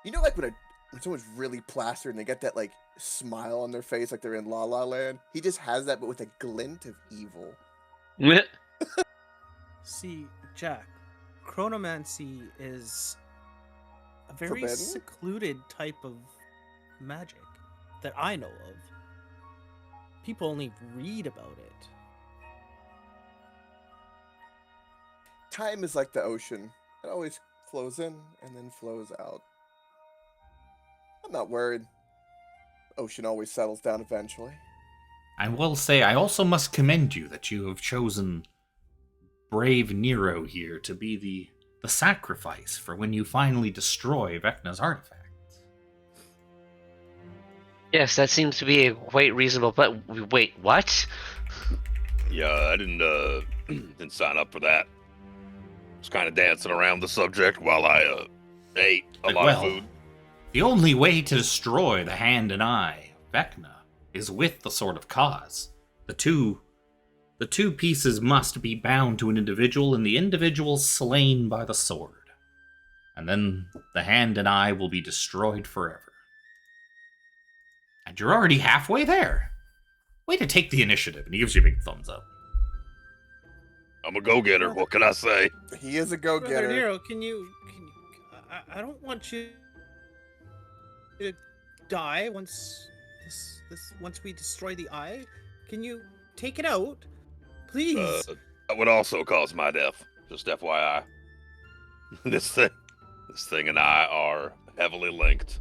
you know, like when someone's really plastered and they get that like smile on their face like they're in La La Land. He just has that, but with a glint of evil. See, Jack, chronomancy is a very Forbidden? secluded type of magic that I know of. People only read about it. Time is like the ocean. It always flows in and then flows out. I'm not worried. Ocean always settles down eventually. I will say, I also must commend you that you have chosen brave Nero here to be the sacrifice for when you finally destroy Vecna's artifacts. Yes, that seems to be a quite reasonable. But wait, what? Yeah, I didn't didn't sign up for that. Was kind of dancing around the subject while I ate a Like, lot well, of food. The only way to destroy the hand and eye, Vecna, is with the Sword of Cause. The two pieces must be bound to an individual, and the individual slain by the sword. And then the hand and eye will be destroyed forever. And you're already halfway there. Way to take the initiative, and he gives you a big thumbs up. I'm a go-getter. What can I say? He is a Brother go-getter. Nero, can you I don't want you to die once once we destroy the eye. Can you take it out? Please. That would also cause my death. Just FYI. This thing and I are heavily linked.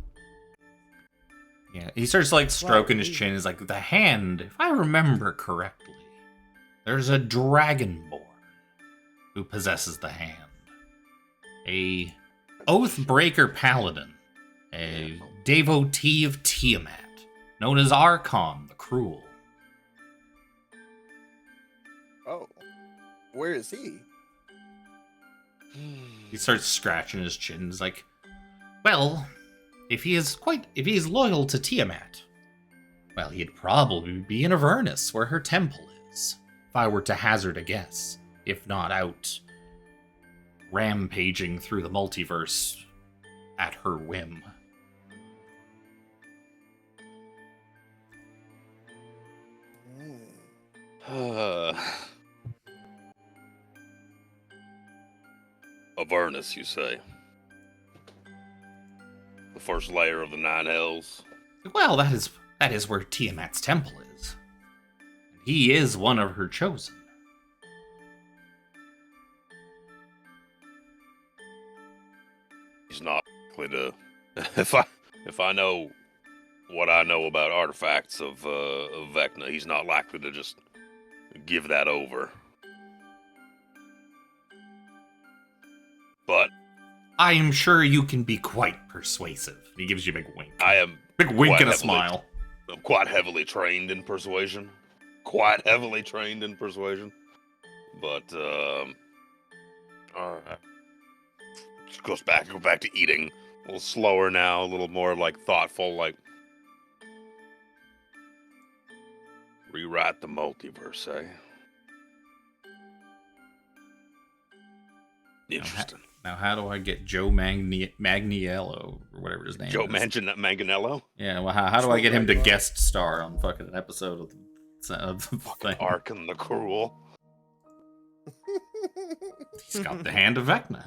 Yeah, he starts like stroking his he- chin. He's like, the hand, if I remember correctly, there's a dragonborn who possesses the hand. A Oathbreaker paladin, a devotee of Tiamat, known as Archon the Cruel. Oh. Where is he? He starts scratching his chin. He's like, well, if he is loyal to Tiamat, well, he'd probably be in Avernus, where her temple is, if I were to hazard a guess, if not out rampaging through the multiverse at her whim. Avernus, you say? The first layer of the Nine Hells. Well, that is where Tiamat's temple is. He is one of her chosen. He's not likely to. If I know what I know about artifacts of Vecna, he's not likely to just give that over. But I am sure you can be quite persuasive. He gives you a big wink. I am Big wink quite and a heavily- smile. I'm quite heavily trained in persuasion. Quite heavily trained in persuasion. But alright. Just go back to eating. A little slower now, a little more like thoughtful, like rewrite the multiverse, eh? Interesting. Now, how do I get Joe Magniello, or whatever his name Joe is? Manganiello? Yeah, well, how do I get him to Joe Magniello. guest star on fucking an episode of the thing? Arkin the Cruel. He's got the hand of Vecna.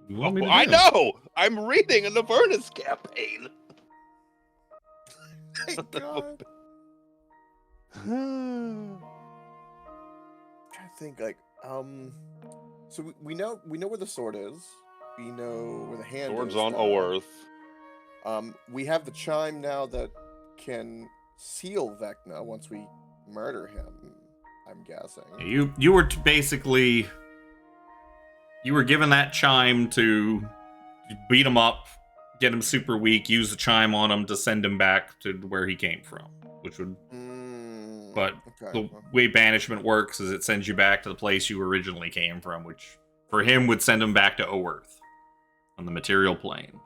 You want me to I do? know! I'm reading an Avernus campaign. My God. I'm trying to think, like, so we know where the sword is. We know where the hand Sword's is. on now. Oerth. We have the chime now that can seal Vecna once we murder him. I'm guessing. You were basically you were given that chime to beat him up, get him super weak, use the chime on him to send him back to where he came from, which would. But Okay. the way banishment works is it sends you back to the place you originally came from, which for him would send him back to Oerth on the material plane.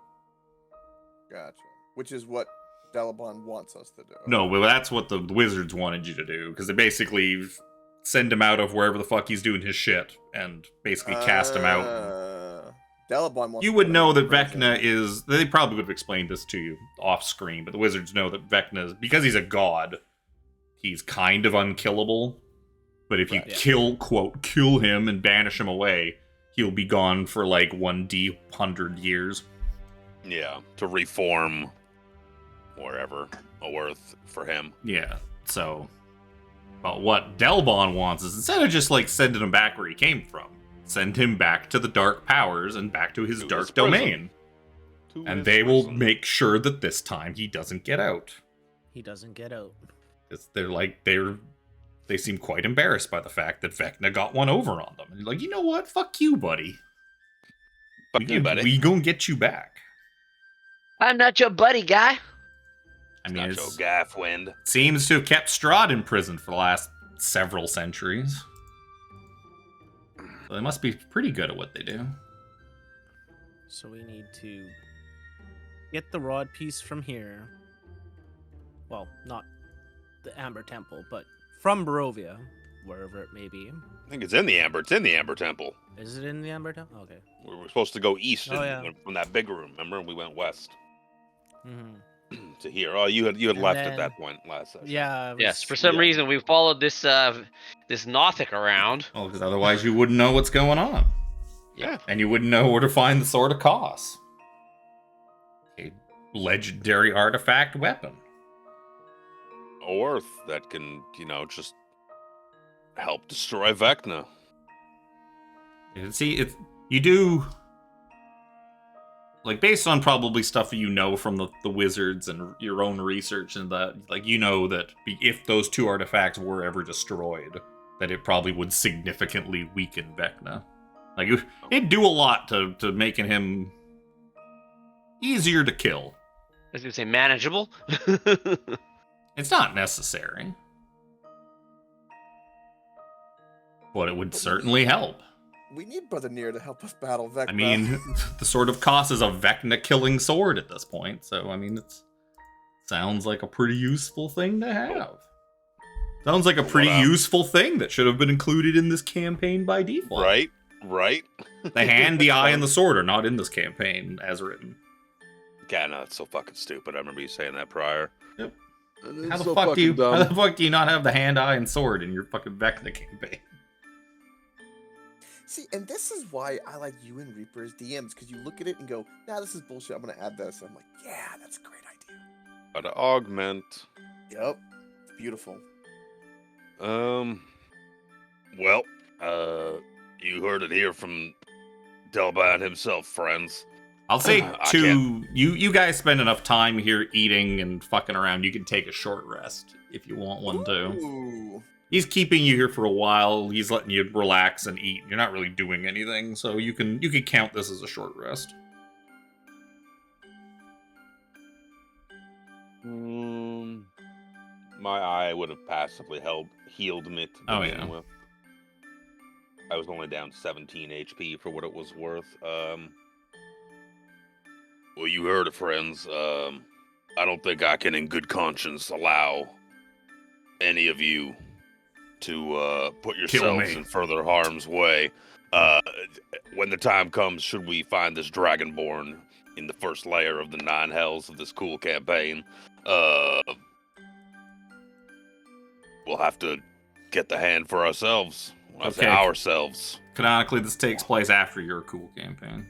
Gotcha. Which is what Delabon wants us to do. No, but that's what the wizards wanted you to do, because they basically send him out of wherever the fuck he's doing his shit and basically cast him out. Delabon wants You to would put him know in that prison. Vecna is. They probably would have explained this to you off screen, but the wizards know that Vecna is. Because he's a god, he's kind of unkillable. But if you Right. kill him and banish him away, he'll be gone for like 1D 100 years. Yeah, to reform wherever a Earth for him. Yeah. So, but what Delbon wants is instead of just like sending him back where he came from, send him back to the dark powers and back to his To dark his prison. domain. To And his they will prison. make sure that this time he doesn't get out. He doesn't get out. They seem quite embarrassed by the fact that Vecna got one over on them. And you're like, you know what? Fuck you, buddy. Fuck you, buddy. We gonna get you back. I'm not your buddy, guy. I mean, Not your it gaff wind. seems to have kept Strahd in prison for the last several centuries. So they must be pretty good at what they do. So we need to get the rod piece from here. Well, not the Amber Temple, but from Barovia, wherever it may be. I think it's in the Amber. It's in the Amber Temple. Is it in the Amber Temple? Okay. We were supposed to go east Oh, yeah. from that big room. Remember, we went west Mm-hmm. to here. Oh, you had And left at then- that point last session. Yeah. I Yes, was- for some yeah. reason we followed this this Nothic around. Well, because otherwise you wouldn't know what's going on. Yeah. And you wouldn't know where to find the Sword of Kos. A legendary artifact weapon. A Earth that can, just help destroy Vecna. And see, you do, like, based on probably stuff you know from the wizards and your own research and that, like, you know that if those two artifacts were ever destroyed, that it probably would significantly weaken Vecna. Like, it'd do a lot to making him easier to kill. I was gonna say manageable. It's not necessary. But it would certainly help. We need Brother Nier to help us battle Vecna. I mean, the Sword of Kos is a Vecna-killing sword at this point, so, I mean, it sounds like a pretty useful thing to have. Sounds like a pretty useful thing that should have been included in this campaign by default. Right. The hand, the eye, and the sword are not in this campaign, as written. God, no, that's so fucking stupid. I remember you saying that prior. Yep. It's How the so fuck do you? fucking dumb. How the fuck do you not have the hand, eye, and sword in your fucking Vecna campaign? See, and this is why I like you and Reaper as DMs, because you look at it and go, nah, this is bullshit, I'm gonna add this. I'm like, yeah, that's a great idea. How to augment. Yep. It's beautiful. Well, you heard it here from Delban himself, friends. I'll say I you guys spend enough time here eating and fucking around. You can take a short rest if you want one to. Ooh. He's keeping you here for a while. He's letting you relax and eat. You're not really doing anything, so you can count this as a short rest. My eye would have passively healed me to Oh, begin yeah. with. I was only down 17 HP for what it was worth. Well, you heard it, friends. I don't think I can, in good conscience, allow any of you to put yourselves me. in further harm's way. When the time comes, should we find this Dragonborn in the first layer of the 9 hells of this cool campaign, we'll have to get the hand for ourselves. When I say Okay. ourselves. Canonically, this takes place after your cool campaign.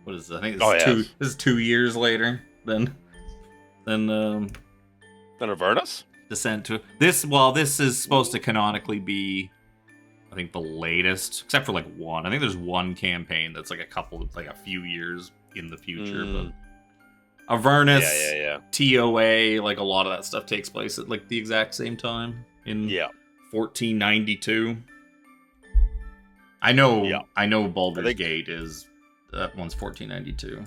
What is it? I think Oh, this is 2 years later than Then Avernus? Descent to this. Well, this is supposed to canonically be, I think, the latest, except for like one. I think there's one campaign that's like a few years in the future. But Avernus, Yeah. TOA, like a lot of that stuff takes place at like the exact same time in Yeah. 1492. I know. Yeah. I know. Baldur's I think- Gate is that one's 1492.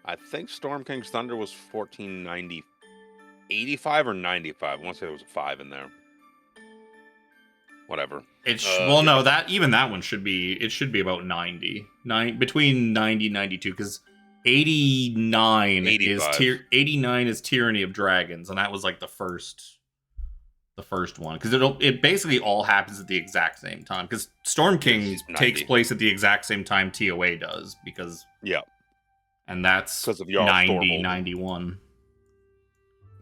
I think Storm King's Thunder was 1490, 85 or 95. I want to say there was a 5 in there. Whatever. Well, no, that one should be about 90. Between 90 and 92, because 89 85. 89 is Tyranny of Dragons, and that was like the first one, because it basically all happens at the exact same time, because Storm King It's 90. takes place at the exact same time TOA does, Yeah. and that's Because of Jarl 90, Thorvald. 91.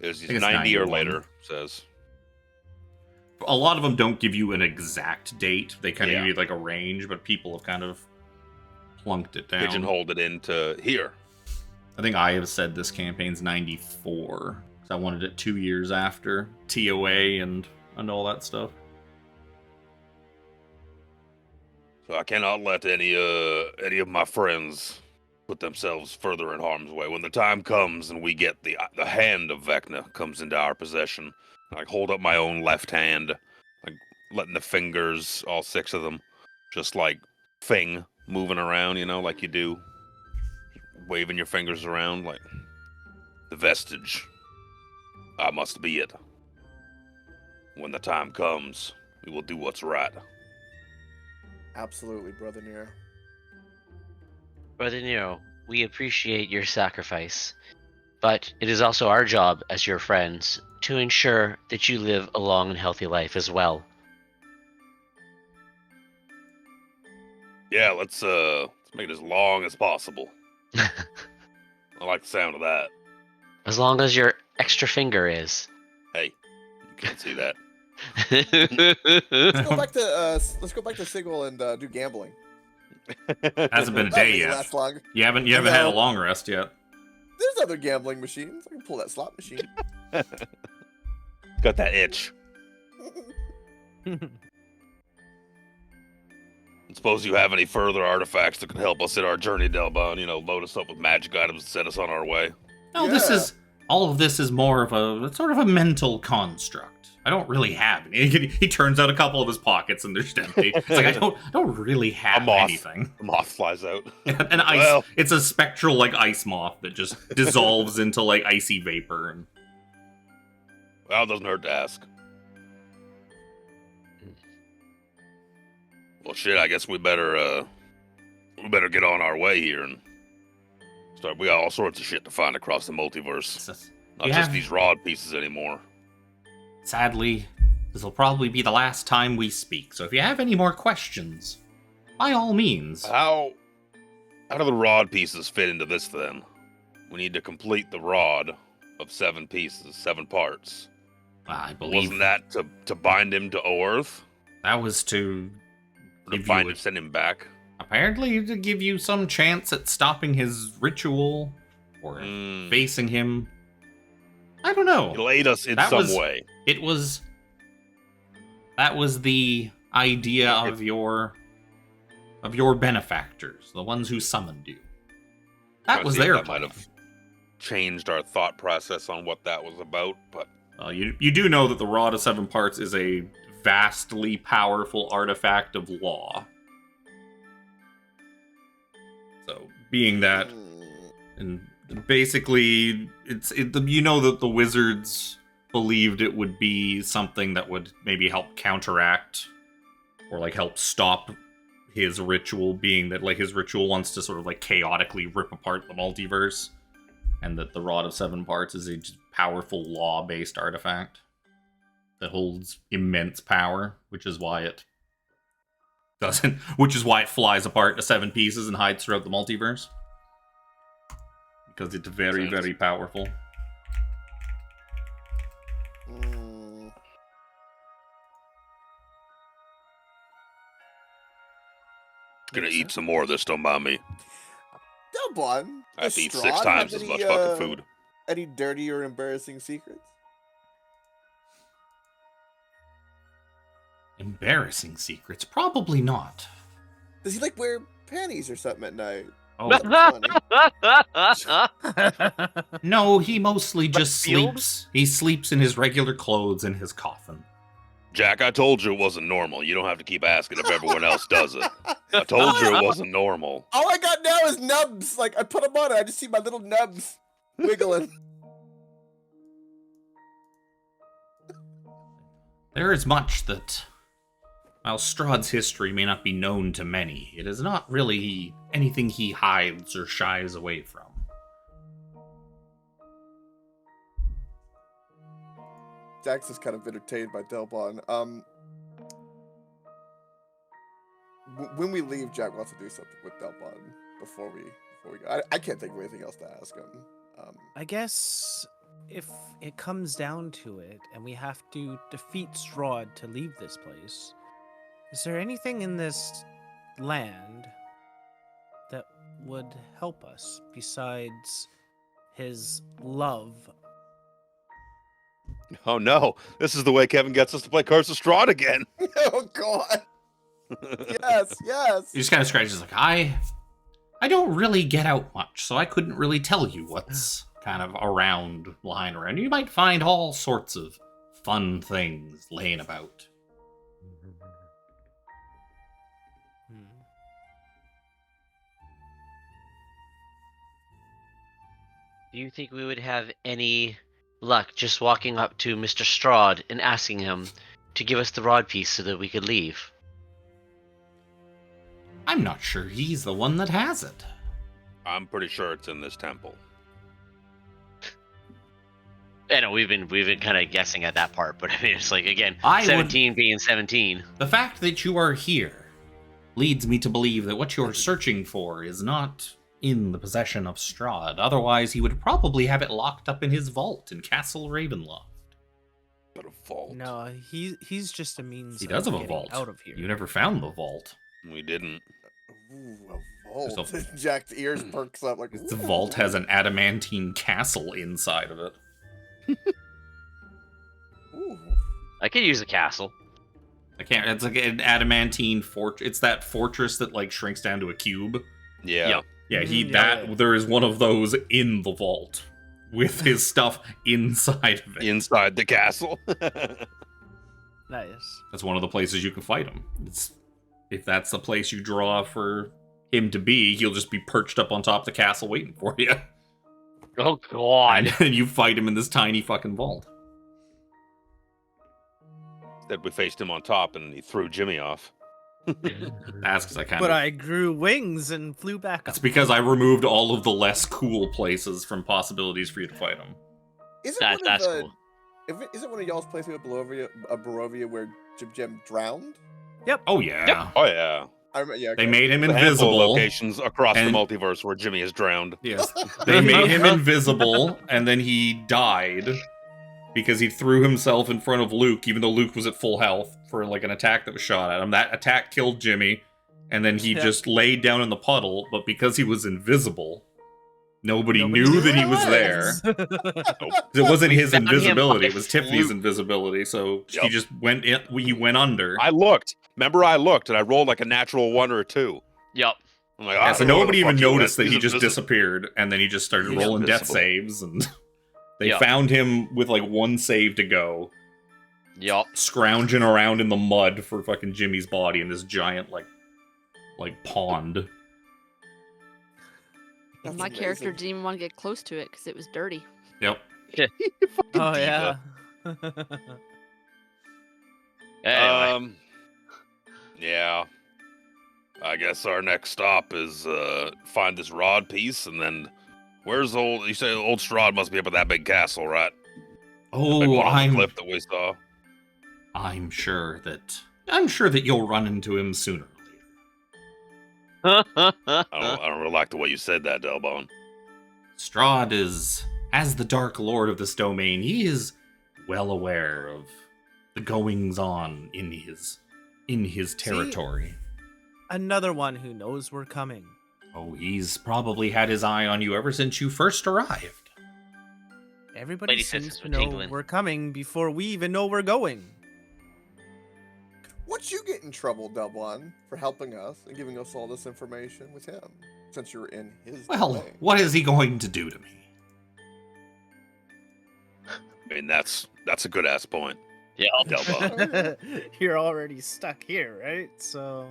It's think it's 90 or 91. later, says. A lot of them don't give you an exact date. They kind of Yeah. give you like a range, but people have kind of plunked it down. pigeonholed it into here. I think I have said this campaign's 94. Because I wanted it 2 years after TOA and all that stuff. So I cannot let any of my friends put themselves further in harm's way. When the time comes and we get the hand of Vecna comes into our possession, I hold up my own left hand, like letting the fingers, all 6 of them, just like Fing moving around, like you do, waving your fingers around, like the vestige. I must be it. When the time comes, we will do what's right. Absolutely, Brother Nero. Brother Nero, we appreciate your sacrifice, but it is also our job as your friends to ensure that you live a long and healthy life as well. Yeah, let's make it as long as possible. I like the sound of that. As long as your extra finger is. Hey, you can't see that. Let's go back to Sigil and do gambling. Hasn't been a That'll day make it yet. last long. You haven't I had a know. long rest yet. There's other gambling machines. I can pull that slot machine. Got that itch. Suppose you have any further artifacts that can help us in our journey, Delbon. Load us up with magic items and set us on our way. No, Yeah. all of this is more of a sort of a mental construct. I don't really have any. He turns out a couple of his pockets and they're just empty. It's like I don't really have moth. anything. The moth flies out. An ice. Well. It's a spectral like ice moth that just dissolves into like icy vapor. And Well, it doesn't hurt to ask. Well, shit. I guess we better get on our way here and start. We got all sorts of shit to find across the multiverse. Not just these rod pieces anymore. Sadly, this will probably be the last time we speak. So if you have any more questions, by all means. How do the rod pieces fit into this then? We need to complete the rod of 7 pieces, 7 parts. I believe Wasn't that to bind him to Earth? that was to Or to send him back? apparently to give you some chance at stopping his ritual or facing him. I don't know. He laid us in That some was- way. That was the idea of your benefactors, the ones who summoned you. That was their That plan. might have changed our thought process on what that was about, but You do know that the Rod of 7 Parts is a vastly powerful artifact of law. So, being that, and basically, you know that the wizards believed it would be something that would maybe help counteract or like help stop his ritual, being that like his ritual wants to sort of like chaotically rip apart the multiverse, and that the Rod of 7 Parts is a just powerful law-based artifact that holds immense power, which is why it flies apart into 7 pieces and hides throughout the multiverse. Because it's very, very powerful. gonna eat some more of this, don't mind me. Delbon, I have to eat does 6 Strahd times have as any, much fucking food. Any dirty or embarrassing secrets? Embarrassing secrets? Probably not. Does he like wear panties or something at night? Oh, Funny. no, he mostly just field? sleeps. He sleeps in his regular clothes in his coffin. Jack, I told you it wasn't normal. You don't have to keep asking if everyone else does it. I told you it wasn't normal. All I got now is nubs. Like I put them on, and I just see my little nubs wiggling. There is much that, while Strahd's history may not be known to many, it is not really anything he hides or shies away from. Jax is kind of entertained by Delbon. When we leave, Jack wants to do something with Delbon before we go. I can't think of anything else to ask him. I guess if it comes down to it, and we have to defeat Strahd to leave this place, is there anything in this land that would help us besides his love? Oh no, this is the way Kevin gets us to play Curse of Strahd again. Oh God. Yes, yes. He just kind of scratches like, I don't really get out much, so I couldn't really tell you what's kind of around, lying around. You might find all sorts of fun things laying about. Do you think we would have any luck just walking up to Mr. Strahd and asking him to give us the rod piece so that we could leave? I'm not sure he's the one that has it. I'm pretty sure it's in this temple. I know we've been kind of guessing at that part, but I mean it's like again, I would- 17 being 17. The fact that you are here leads me to believe that what you're searching for is not in the possession of Strahd. Otherwise, he would probably have it locked up in his vault in Castle Ravenloft. But a vault. No, he's just a means. He does of have a getting vault. out of here. You never found the vault. We didn't. Ooh, a vault. There's Jack's ears perks up like. The "Ooh." vault has an adamantine castle inside of it. Ooh. I could use a castle. I can't. It's like an adamantine fortress. It's that fortress that like shrinks down to a cube. Yeah. Yep. Yeah, Yeah. there is one of those in the vault with his stuff inside of it. Inside the castle. Nice. That's one of the places you can fight him. If that's the place you draw for him to be, he'll just be perched up on top of the castle waiting for you. Oh god. And then you fight him in this tiny fucking vault. That we faced him on top and he threw Jimmy off. That's because I kind But of... I grew wings and flew back That's up. because I removed all of the less cool places from possibilities for you to fight him. Isn't That, one that's of the, cool. Isn't one of y'all's places at Barovia where Jim Jim drowned? Oh, yeah. Oh yeah. I remember, yeah. They okay. made him A handful of invisible. locations across the and- multiverse where Jimmy is drowned. Yes. They made him invisible, and then he died because he threw himself in front of Luke, even though Luke was at full health, for like an attack that was shot at him. That attack killed Jimmy, and then he Yeah. just laid down in the puddle, but because he was invisible, nobody Nobody knew knew that he who was it there. Nope. 'Cause it wasn't his found him invisibility, by it was Tiffany's fluke. invisibility, so he Yep. just went in, he went under. I looked. Remember, I looked and I rolled like a natural 1 or a 2. Yup. I'm like, Yeah, I so don't know where nobody the even fuck he went. noticed that He's he just invisible. disappeared, and then he just started He's rolling death invisible. saves, and they Yeah. found him with like one save to go, Yup. scrounging around in the mud for fucking Jimmy's body in this giant like pond. That's My character amazing. didn't even want to get close to it because it was dirty. Yep. Oh diva. yeah. Anyway. Yeah. I guess our next stop is find this rod piece, and then where's old? You say old Strahd must be up at that big castle, right? Big Oh, one on the I'm cliff that we saw. sure that you'll run into him sooner or later. I don't really like the way you said that, Delbone. Strahd is, as the Dark Lord of this domain, he is well aware of the goings on in his territory. Another one who knows we're coming. Oh, he's probably had his eye on you ever since you first arrived. Everybody Lady seems sisters to were know tingling. we're coming before we even know we're going. What'd you get in trouble, Dublon, for helping us and giving us all this information with him, since you were in his Well, domain? what is he going to do to me? I mean, that's a good ass point. Yup. Delbone. You're already stuck here, right? So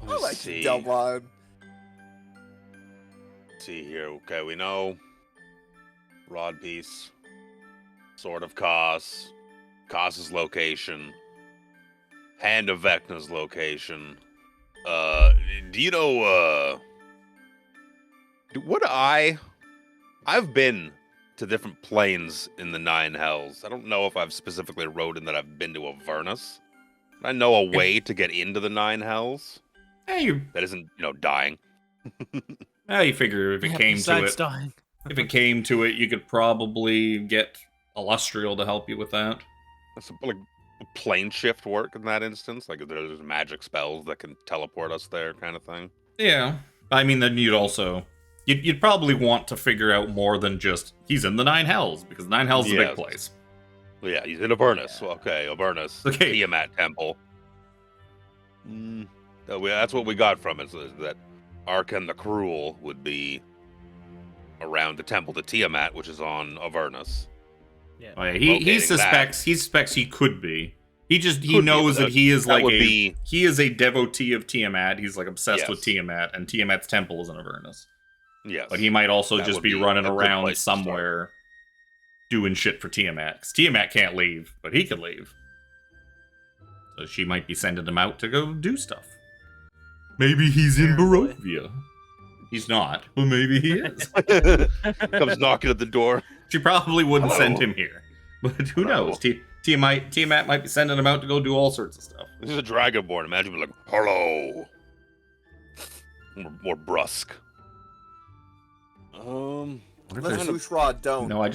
I like see. you, Dublon. See here. Okay, we know rod piece, sword of Kos, Kos's location, hand of Vecna's location. Do you know? I've been to different planes in the Nine Hells. I don't know if I've specifically wrote in that I've been to Avernus. I know a way to get into the Nine Hells Hey, that isn't, dying. you figure if it yeah, came to besides it, dying. if it came to it, you could probably get Illustrial to help you with that. That's like plane shift work in that instance? Like, there's magic spells that can teleport us there, kind of thing. Yeah. I mean, then you'd probably want to figure out more than just he's in the Nine Hells, because the Nine Hells is a big Yes. place. Yeah, he's in Avernus. Yeah. Okay, Avernus. Okay. Tiamat Temple. That's what we got from it, is that Arkan the Cruel would be around the temple to Tiamat, which is on Avernus. Yeah. Oh, yeah, he Locating suspects he could be. He Could be, knows but that he is that like would be- he is a devotee of Tiamat. He's like obsessed with Yes. Tiamat, and Tiamat's temple is in Avernus. Yes. But he might also That just would be be running a good around place to start. somewhere doing shit for Tiamat. 'Cause Tiamat can't leave, but he can leave. So she might be sending him out to go do stuff. Maybe he's in Apparently. Barovia. He's not, but maybe he is. Comes knocking at the door. She probably wouldn't Hello. send him here. But who Hello. knows? Tiamat might be sending him out to go do all sorts of stuff. This is a dragonborn. Imagine being like, hello. More brusque. Let's Ushra don't. No, I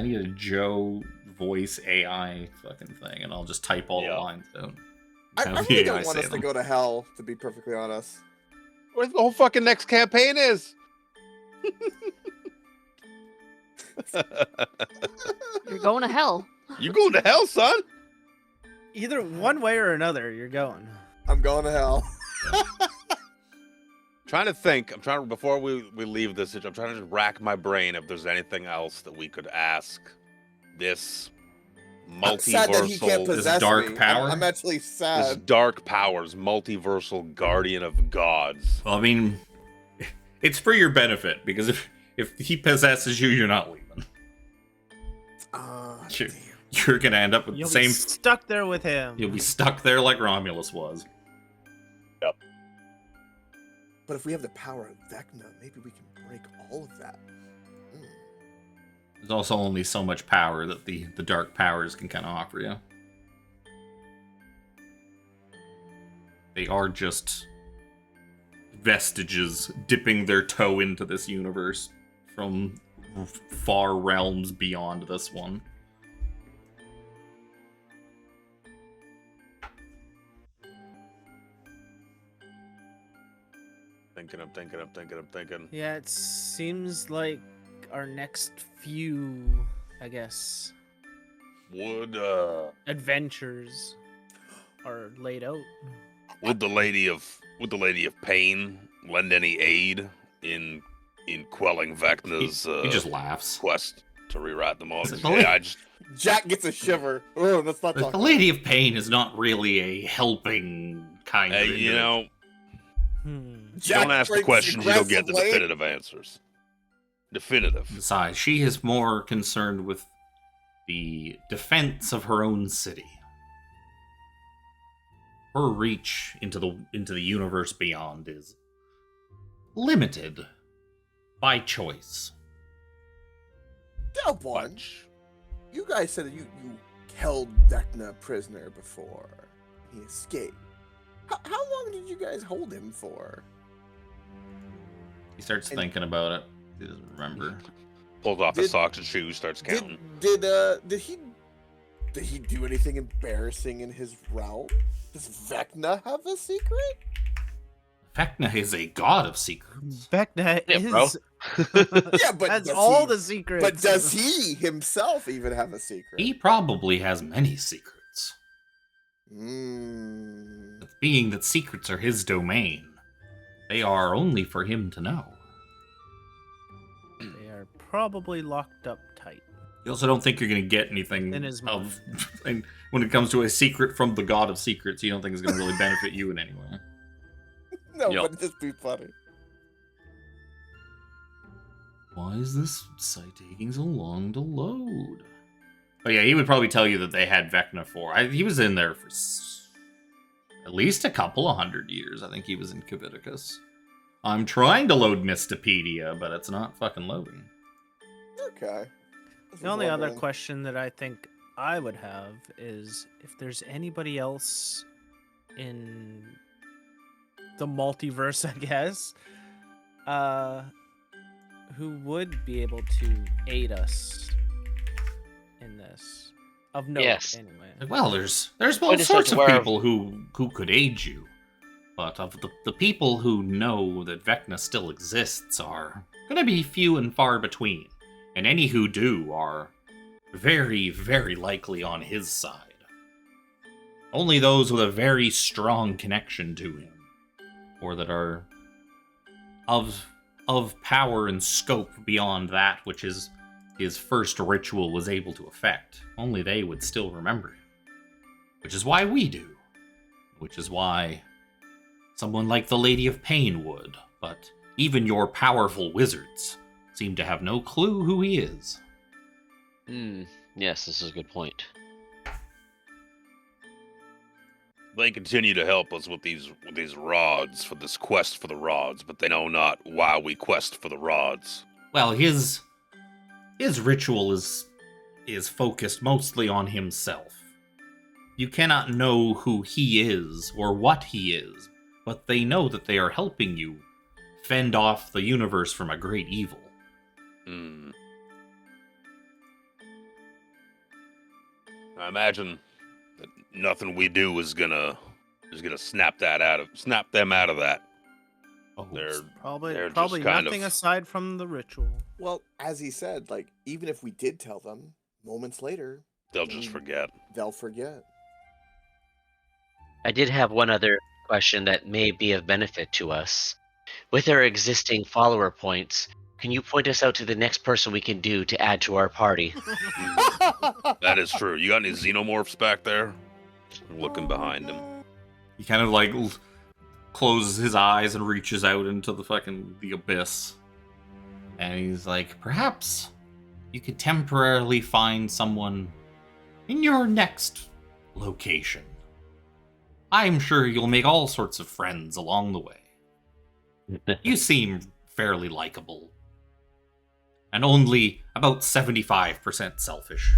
need a Joe voice AI fucking thing, and I'll just type all the Yeah. lines down. I Have really the AI don't want say us to them. go to hell, to be perfectly honest. Where the whole fucking next campaign is. You're going to hell. You going to hell, son? Either one way or another, you're going. I'm going to hell. Trying to think. I'm trying to, before we leave this, I'm trying to just rack my brain if there's anything else that we could ask this I'm sad that he can't multiversal, possess dark me. power? I'm actually this sad. dark powers, multiversal guardian of gods. Well, I mean, it's for your benefit, because if he possesses you, you're not leaving. Damn. You're gonna end up with You'll the same. be stuck there with him. You'll be stuck there like Romulus was. But if we have the power of Vecna, maybe we can break all of that. There's also only so much power that the dark powers can kind of offer you. They are just vestiges dipping their toe into this universe from far realms beyond this one. I'm thinking. Yeah, it seems like our next few, I guess, Would adventures are laid out. the lady of pain lend any aid in quelling Vecna's He just laughs. quest to rewrite them all? Is it the lady- Yeah, I just Jack gets a shiver. Oh, let's not talk. The Lady of Pain is not really a helping kind of. you know, Jack don't ask the drinks questions, you don't get the aggressively. definitive answers. Definitive. Besides, she is more concerned with the defense of her own city. Her reach into the universe beyond is limited by choice. Delborn, Bunch. you guys said that you held Vecna prisoner before. He escaped. How long did you guys hold him for? He starts And- thinking about it. He doesn't remember. Pulls off his Did- socks and shoes, starts counting. Did he do anything embarrassing in his realm? Does Vecna have a secret? Vecna is a god of secrets. Vecna Yeah, is bro. Yeah, but has does all he, the secrets. But does he himself even have a secret? He probably has many secrets. Mm. But being that secrets are his domain, they are only for him to know. They are probably locked up tight. You also don't think you're going to get anything In his of, and when it comes to a secret from the god of secrets, you don't think it's going to really benefit you in any way. No, Yup. but it'd just be funny. Why is this site taking so long to load? Oh yeah, he would probably tell you that they had Vecna for. He was in there for at least a couple of 100 years. I think he was in Caviticus. I'm trying to load Mystopedia, but it's not fucking loading. Okay. This The is only other wondering. question that I think I would have is if there's anybody else in the multiverse, I guess, who would be able to aid us in this. Of note, Yes. anyway. Well, there's all Point us sorts out of to where- people who could aid you. But of the people who know that Vecna still exists are gonna be few and far between. And any who do are very, very likely on his side. Only those with a very strong connection to him, or that are of power and scope beyond that which his first ritual was able to affect. Only they would still remember him. Which is why we do. Which is why someone like the Lady of Pain would, but even your powerful wizards seem to have no clue who he is. Yes, this is a good point. They continue to help us with these rods, for this quest for the rods, but they know not why we quest for the rods. Well, his ritual is focused mostly on himself. You cannot know who he is or what he is, but they know that they are helping you fend off the universe from a great evil. I imagine that nothing we do is gonna snap them out of that. Oh, They're Probably just kind nothing of- aside from the ritual. Well, as he said, like, even if we did tell them, moments later, they'll just forget. they'll forget. I did have one other question that may be of benefit to us. With our existing follower points, can you point us out to the next person we can do to add to our party? That is true. You got any xenomorphs back there? I'm looking behind him. he kind of like closes his eyes and reaches out into the abyss. And he's like, perhaps you could temporarily find someone in your next location. I'm sure you'll make all sorts of friends along the way. You seem fairly likable. And only about 75% selfish.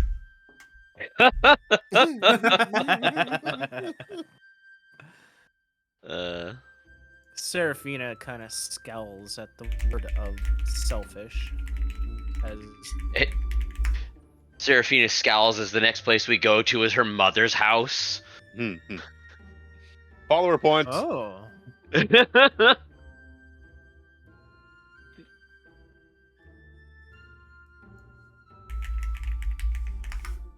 Seraphina kind of scowls at the word of selfish. As Seraphina scowls as the next place we go to is her mother's house. Follower points. oh,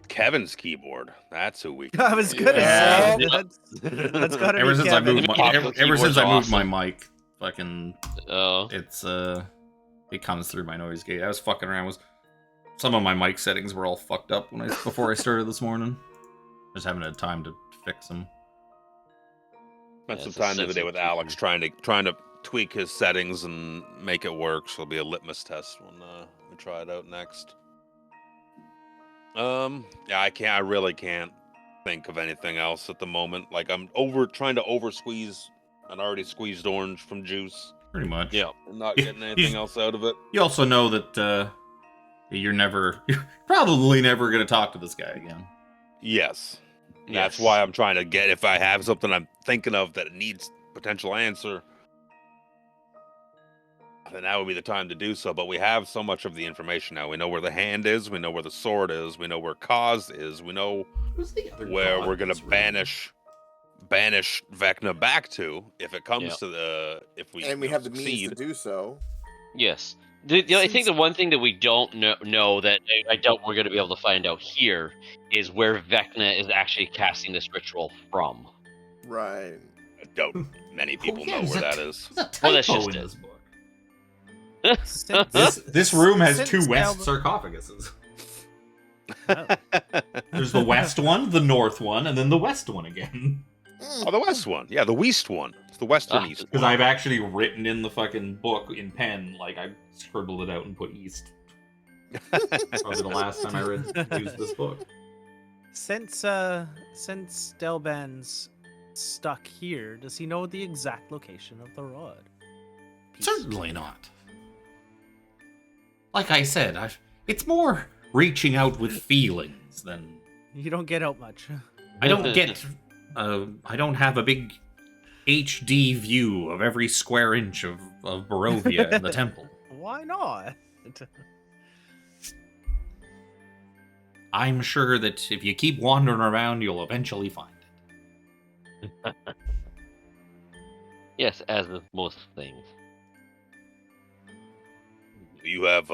Kevin's keyboard. That's who we. I was gonna Yeah. say that's gotta Ever be since Kevin. ever since I moved Keyboard's my mic, fucking Oh. it comes through my noise gate. I was fucking around. Some of my mic settings were all fucked up before I started this morning. Just haven't had time to fix them. Spent Yeah, some it's a time the other day sensitive with key. Alex trying to tweak his settings and make it work. So it'll be a litmus test when we try it out next. Yeah, I really can't think of anything else at the moment. Like I'm trying to over squeeze an already squeezed orange from juice. Pretty much. Yeah, and not You- getting you anything just- else out of it. You also know that you're probably never gonna talk to this guy again. Yes. That's Yes. why I'm trying to get, if I have something I'm thinking of that needs potential answer, then that would be the time to do so. But we have so much of the information now. We know where the hand is, we know where the sword is, we know where Cause is, we know Who's the other where god we're in gonna this room? banish Vecna back to if it comes Yeah. to the if we And we you know, have the means succeed. to do so. Yes. I think the one thing that we don't know that I doubt we're going to be able to find out here is where Vecna is actually casting this ritual from. Right. I doubt many people know where that is. There's a typo Well, that's just in it. this book. Since, This room has since two west Gal- sarcophaguses. Oh. There's the west one, the north one, and then the west one again. Oh, the west one. Yeah, the west one. It's the western Ah, east Because one. I've actually written in the fucking book in pen, like I scribbled it out and put east. Probably the last time I used this book. Since Delban's stuck here, does he know the exact location of the rod? Certainly not. Like I said, it's more reaching out with feelings than You don't get out much. I don't get. I don't have a big HD view of every square inch of Barovia and the temple. Why not? I'm sure that if you keep wandering around, you'll eventually find it. Yes, as with most things. You have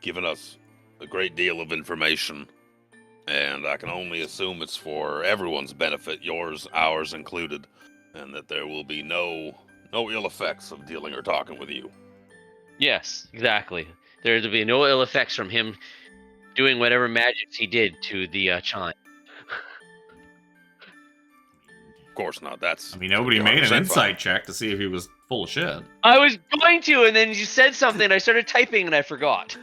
given us a great deal of information, and I can only assume it's for everyone's benefit, yours, ours included, and that there will be no ill effects of dealing or talking with you. Yes, exactly. There to be no ill effects from him doing whatever magics he did to the chime. Of course not. That's I mean, nobody gonna be made an 100% insight fine. check to see if he was full of shit. I was going to, and then you said something, and I started typing, and I forgot.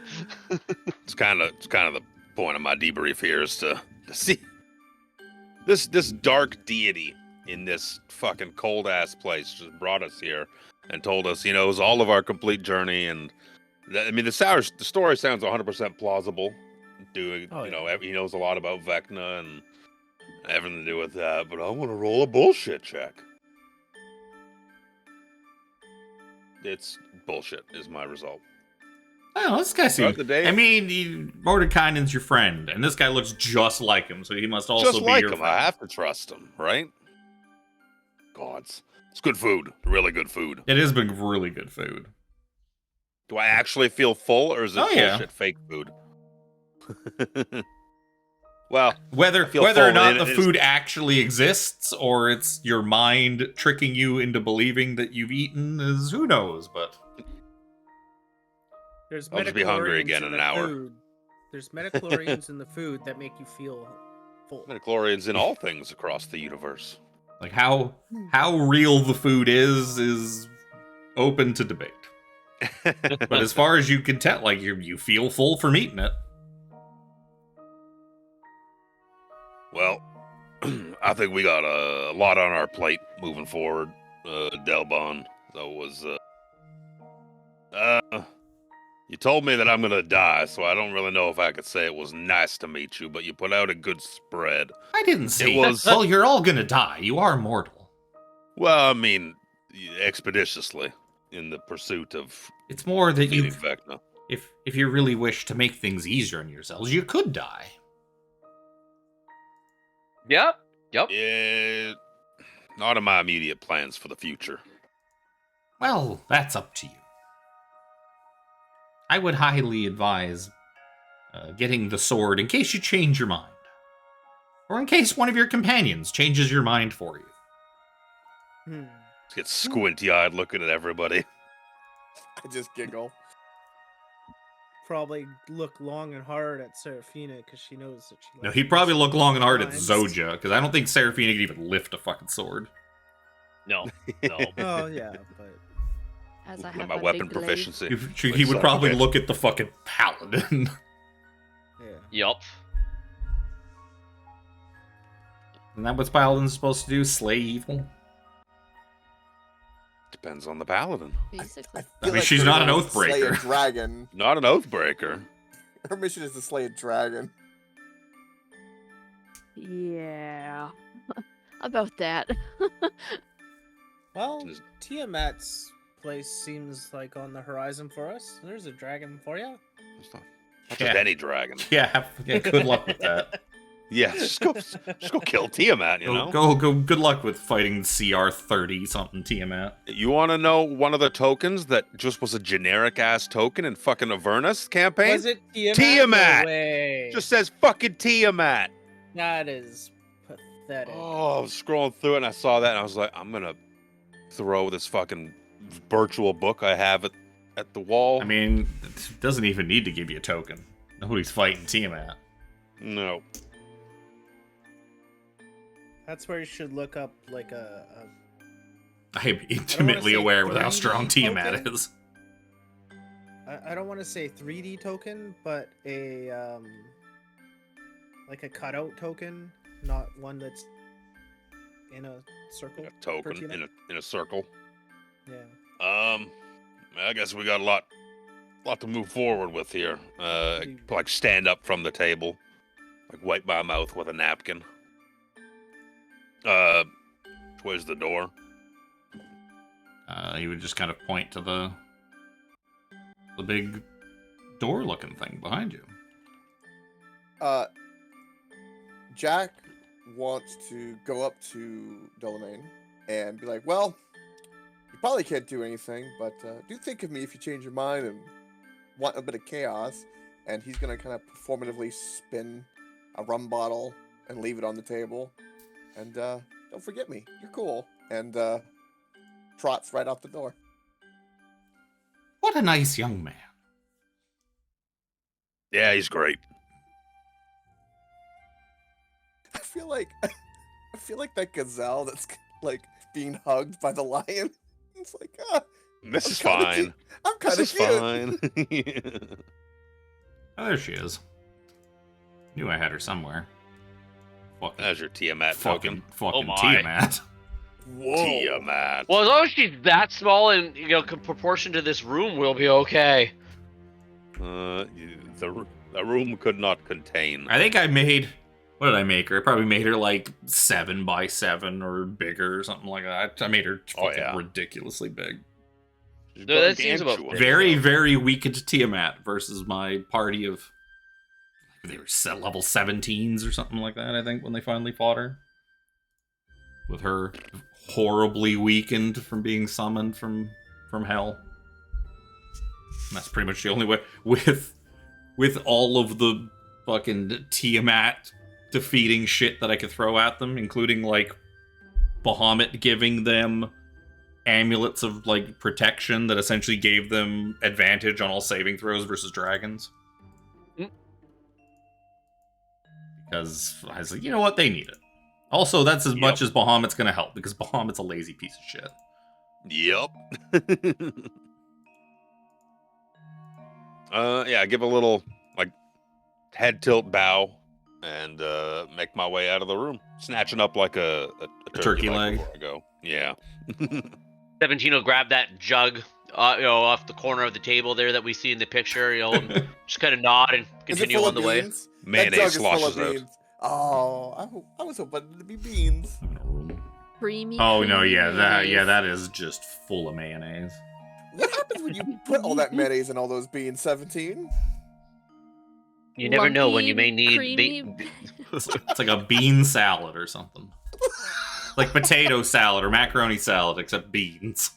It's kind of the point of my debrief here is to see this dark deity in this fucking cold ass place just brought us here and told us, it was all of our complete journey, and the story sounds 100% plausible. Oh, He yeah. knows a lot about Vecna and everything to do with that, but I want to roll a bullshit check. It's bullshit is my result. Oh, this guy seems. Throughout the day- I mean, Mordekainen's your friend, and this guy looks just like him, so he must also Just be like your him, friend. I have to trust him, right? Gods, it's good food, really good food. It has been really good food. Do I actually feel full, or is it Oh, yeah. bullshit fake food? Well, Whether I feel or full, not it the is- food actually exists, or it's your mind tricking you into believing that you've eaten, is who knows. But There's I'll just be hungry metachlorians again in in the an hour. food. There's metachlorians in the food that make you feel full. Midichlorians in all things across the universe. like how real the food is open to debate. But as far as you can tell, like you feel full from eating it. Well, I think we got a lot on our plate moving forward, Delbon. That was, you told me that I'm gonna die, so I don't really know if I could say it was nice to meet you, but you put out a good spread. I didn't say It was- Well, you're all gonna die. You are mortal. Well, I mean, expeditiously, in the pursuit of It's more that defeating you, Vecna. if you really wish to make things easier on yourselves, you could die. Yep. Yeah, not in my immediate plans for the future. Well, that's up to you. I would highly advise getting the sword in case you change your mind. Or in case one of your companions changes your mind for you. Get squinty-eyed looking at everybody. I just giggle. Probably look long and hard at Seraphina because she knows that she. No, likes he'd probably this look long and hard at times. Zojja, because I don't think Seraphina could even lift a fucking sword. No. Oh yeah, but As I Look at have my my weapon big glaive. proficiency. He would probably Okay. look at the fucking paladin. yeah. Yup. Isn't that what paladin's supposed to do? Slay evil? Depends on the paladin. Basically. feel mean, she's her not an goal is to slay a oathbreaker. dragon. Not an oathbreaker. Her mission is to slay a dragon. Yeah. About that. Well, Just- Tiamat's place seems like on the horizon for us. There's a dragon for you. It's not just Yeah. any dragon. Yeah, good luck with that. Yeah, just go kill Tiamat, you know? Go, good luck with fighting CR30 something Tiamat. You want to know one of the tokens that just was a generic-ass token in fucking Avernus campaign? Was it Tiamat? Tiamat! No way. Just says fucking Tiamat. That is pathetic. Oh, I was scrolling through it and I saw that and I was like, I'm gonna throw this fucking virtual book I have at the wall. I mean, it doesn't even need to give you a token. Nobody's fighting Tiamat. No. That's where you should look up like a I am intimately say aware with how 3D strong Tiamat token. is. I don't want to say 3D token, but a like a cutout token, not one that's in a circle. A token Tiamat. in a circle. Yeah. I guess we got a lot to move forward with here. Like stand up from the table, like wipe my mouth with a napkin. Where's the door? He would just kind of point to the big door-looking thing behind you. Jack wants to go up to Delamain and be like, well, you probably can't do anything, but do think of me if you change your mind and want a bit of chaos. And he's going to kind of performatively spin a rum bottle and leave it on the table. And don't forget me. You're cool. And trots right out the door. What a nice young man. Yeah, he's great. I feel like that gazelle that's like being hugged by the lion. It's like, This is kinda fine. cute. I'm kind This of is cute. fine. Oh, there she is. Knew I had her somewhere. Fucking, There's your Tiamat token. fucking my. Tiamat. Whoa. Tiamat. Well, as long as she's that small and proportion to this room, we'll be okay. The room could not contain. I think I made. What did I make her? I probably made her like 7 by 7 or bigger or something like that. I made her fucking ridiculously big. She's No, that seems about gargantuan. Very, very weakened Tiamat versus my party of. They were level 17s or something like that, I think, when they finally fought her. With her horribly weakened from being summoned from hell. And that's pretty much the only way. With all of the fucking Tiamat defeating shit that I could throw at them, including, like, Bahamut giving them amulets of, like, protection that essentially gave them advantage on all saving throws versus dragons. Because I was like, you know what? They need it. Also, that's as much as Bahamut's going to help, because Bahamut's a lazy piece of shit. Yep. Yeah, give a little, like, head tilt bow and make my way out of the room. Snatching up like a turkey leg. before I go. Yeah. 17 will grab that jug, off the corner of the table there that we see in the picture, and just kind of nod and Is it continue full on of the way. beans? That Mayonnaise jug is full of sloshes out. beans. Oh, I was hoping it to be beans. Creamy. Oh no, yeah, mayonnaise. that is just full of mayonnaise. What happens when you put all that mayonnaise in all those beans, 17? You never know when you may Lumpy, need. creamy. It's like a bean salad or something. Like potato salad or macaroni salad, except beans.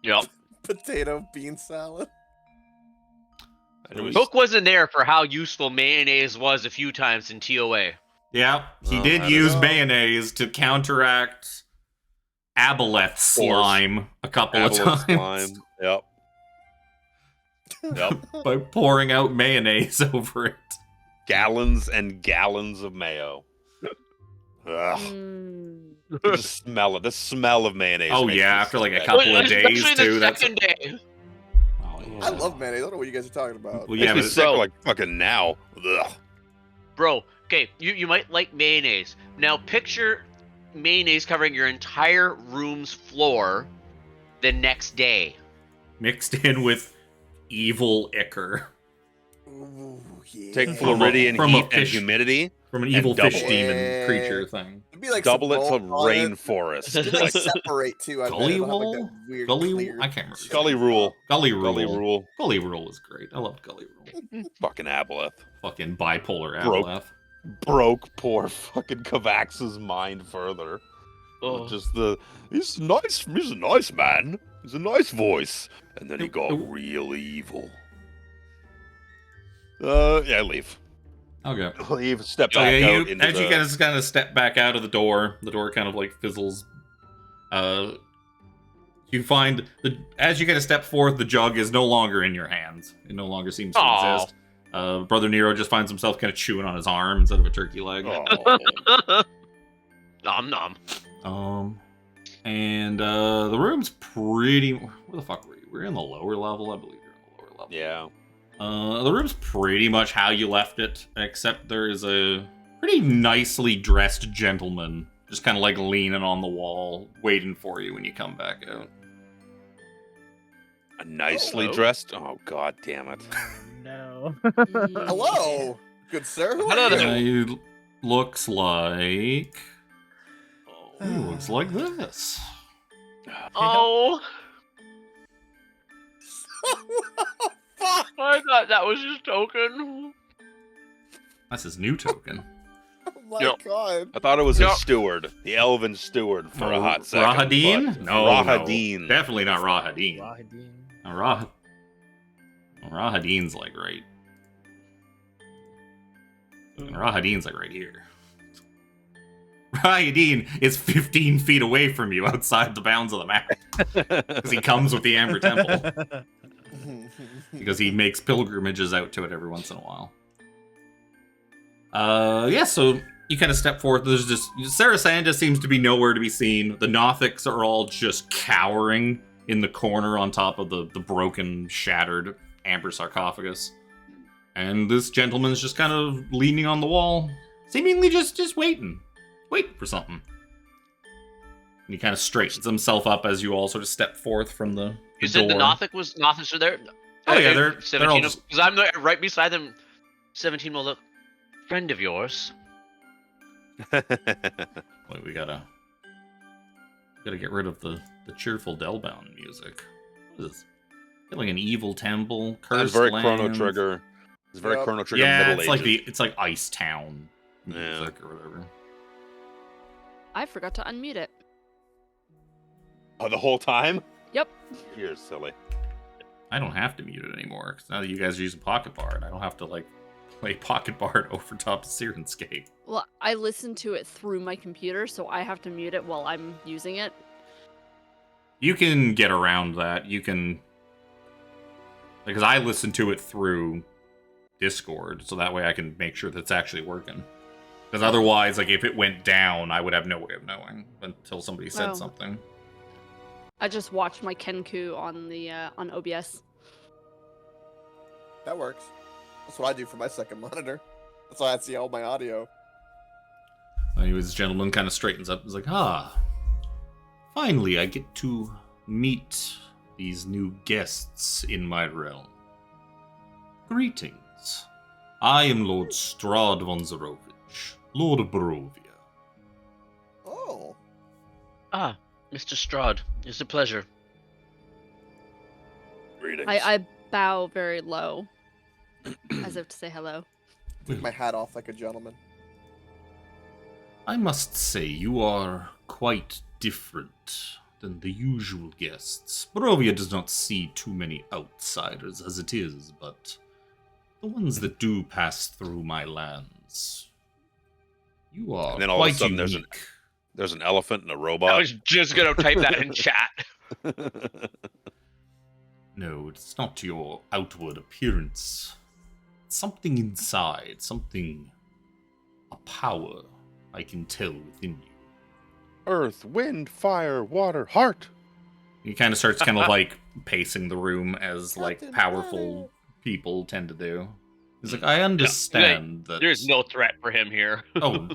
Yep. Potato bean salad. Hook wasn't there for how useful mayonnaise was a few times in TOA. Yeah, he Oh, did I use don't know. mayonnaise to counteract Aboleth slime a couple of Aboleth times slime. Yep. Yep. by pouring out mayonnaise over it. Gallons and gallons of mayo. Ugh. Mm. The smell of mayonnaise. Oh, makes yeah, me after, like, a sick. couple of Especially days, the too, that's- second day. Oh, yeah. I love mayonnaise. I don't know what you guys are talking about. Well, Makes yeah, me but sick so- like fucking now. Ugh. Bro, okay, you might like mayonnaise. Now picture mayonnaise covering your entire room's floor the next day. mixed in with evil ichor Ooh, yeah. Take From a- Floridian from a heat and fish- humidity, from an And evil double fish it. demon Yeah. creature thing. It'd be like double it to some mold on it. rainforest. It'd like separate too. I bet. Gully It'll have, like, Roll? that weird Gully clear I can't remember. shit. Gully Rule. Gully Rule. Gully Rule. Gully Rule was great. I loved Gully Rule. Fucking Aboleth. Fucking bipolar Broke. Aboleth. Broke poor fucking Kavax's mind further. Oh. Just he's nice. He's a nice man. He's a nice voice. And then he got real evil. Yeah, leave. Okay. Leave. Step So back yeah, out you, into as the... you guys kind of step back out of the door kind of like fizzles. You find as you kind of step forth, the jug is no longer in your hands. It no longer seems to Aw. exist. Brother Nero just finds himself kind of chewing on his arm instead of a turkey leg. Oh. Nom nom. And the room's pretty. Where the fuck were you? We're in the lower level, I believe you're in the lower level. Yeah. The room's pretty much how you left it, except there is a pretty nicely dressed gentleman just kind of like leaning on the wall, waiting for you when you come back out. Nicely Hello. dressed? Oh, god damn it. No. Hello, good sir. Who Hello are there. you? It looks like. Looks like this. Oh, Fuck. I thought that was his token. That's his new token. Oh my Yep. god. I thought it was Yep. his steward, the elven steward, for a hot second. Rahadin? but- No, Rahadin. no. Definitely not Rahadin. Rahadin. Rahadin's like right. Rahadin's like right here. Rahadin is 15 feet away from you outside the bounds of the map. Because he comes with the Amber Temple. Because he makes pilgrimages out to it every once in a while. Yeah, so you kind of step forth. There's just Seraphina seems to be nowhere to be seen. The Nothics are all just cowering in the corner on top of the broken, shattered amber sarcophagus. And this gentleman's just kind of leaning on the wall, seemingly just waiting for something. And he kind of straightens himself up as you all sort of step forth from the You said the door. Nothics are there? Oh, yeah, they're all 17, just- because I'm right beside them. 17 will look. Friend of yours. Wait, we gotta get rid of the cheerful Delbound music. What is this? Get like an evil temple, It's cursed very lands. Chrono Trigger. It's very Yep. Chrono Trigger Yeah, Middle it's like Ages. it's like Ice Town Yeah. music or whatever. I forgot to unmute it. Oh, the whole time? Yep. You're silly. I don't have to mute it anymore because now that you guys are using Pocket Bard, I don't have to like play Pocket Bard over top of Sirenscape. Well, I listen to it through my computer, so I have to mute it while I'm using it. You can get around that. You can, because I listen to it through Discord, so that way I can make sure that it's actually working. Because otherwise, like if it went down, I would have no way of knowing until somebody said Oh. something. I just watched my Kenku on the on OBS. That works. That's what I do for my second monitor. That's why I see all my audio. Anyways, this gentleman kind of straightens up. He's like, finally I get to meet these new guests in my realm. Greetings. I am Lord Strahd von Zerovich, Lord of Barovia. Oh. Ah, Mr. Strahd, it's a pleasure. Greetings. I bow very low, as if to say hello. Take my hat off like a gentleman. I must say, you are quite different than the usual guests. Barovia does not see too many outsiders as it is, but the ones that do pass through my lands, you are And then all of a quite sudden unique. there's an elephant and a I robot. was just gonna type that in chat. No, it's not your outward appearance. It's something inside, a power I can tell within you. Earth, wind, fire, water, heart. He kind of starts kind of like pacing the room as like Captain powerful Planet. people tend to do. He's like, I understand that. There's no threat for him here. Oh,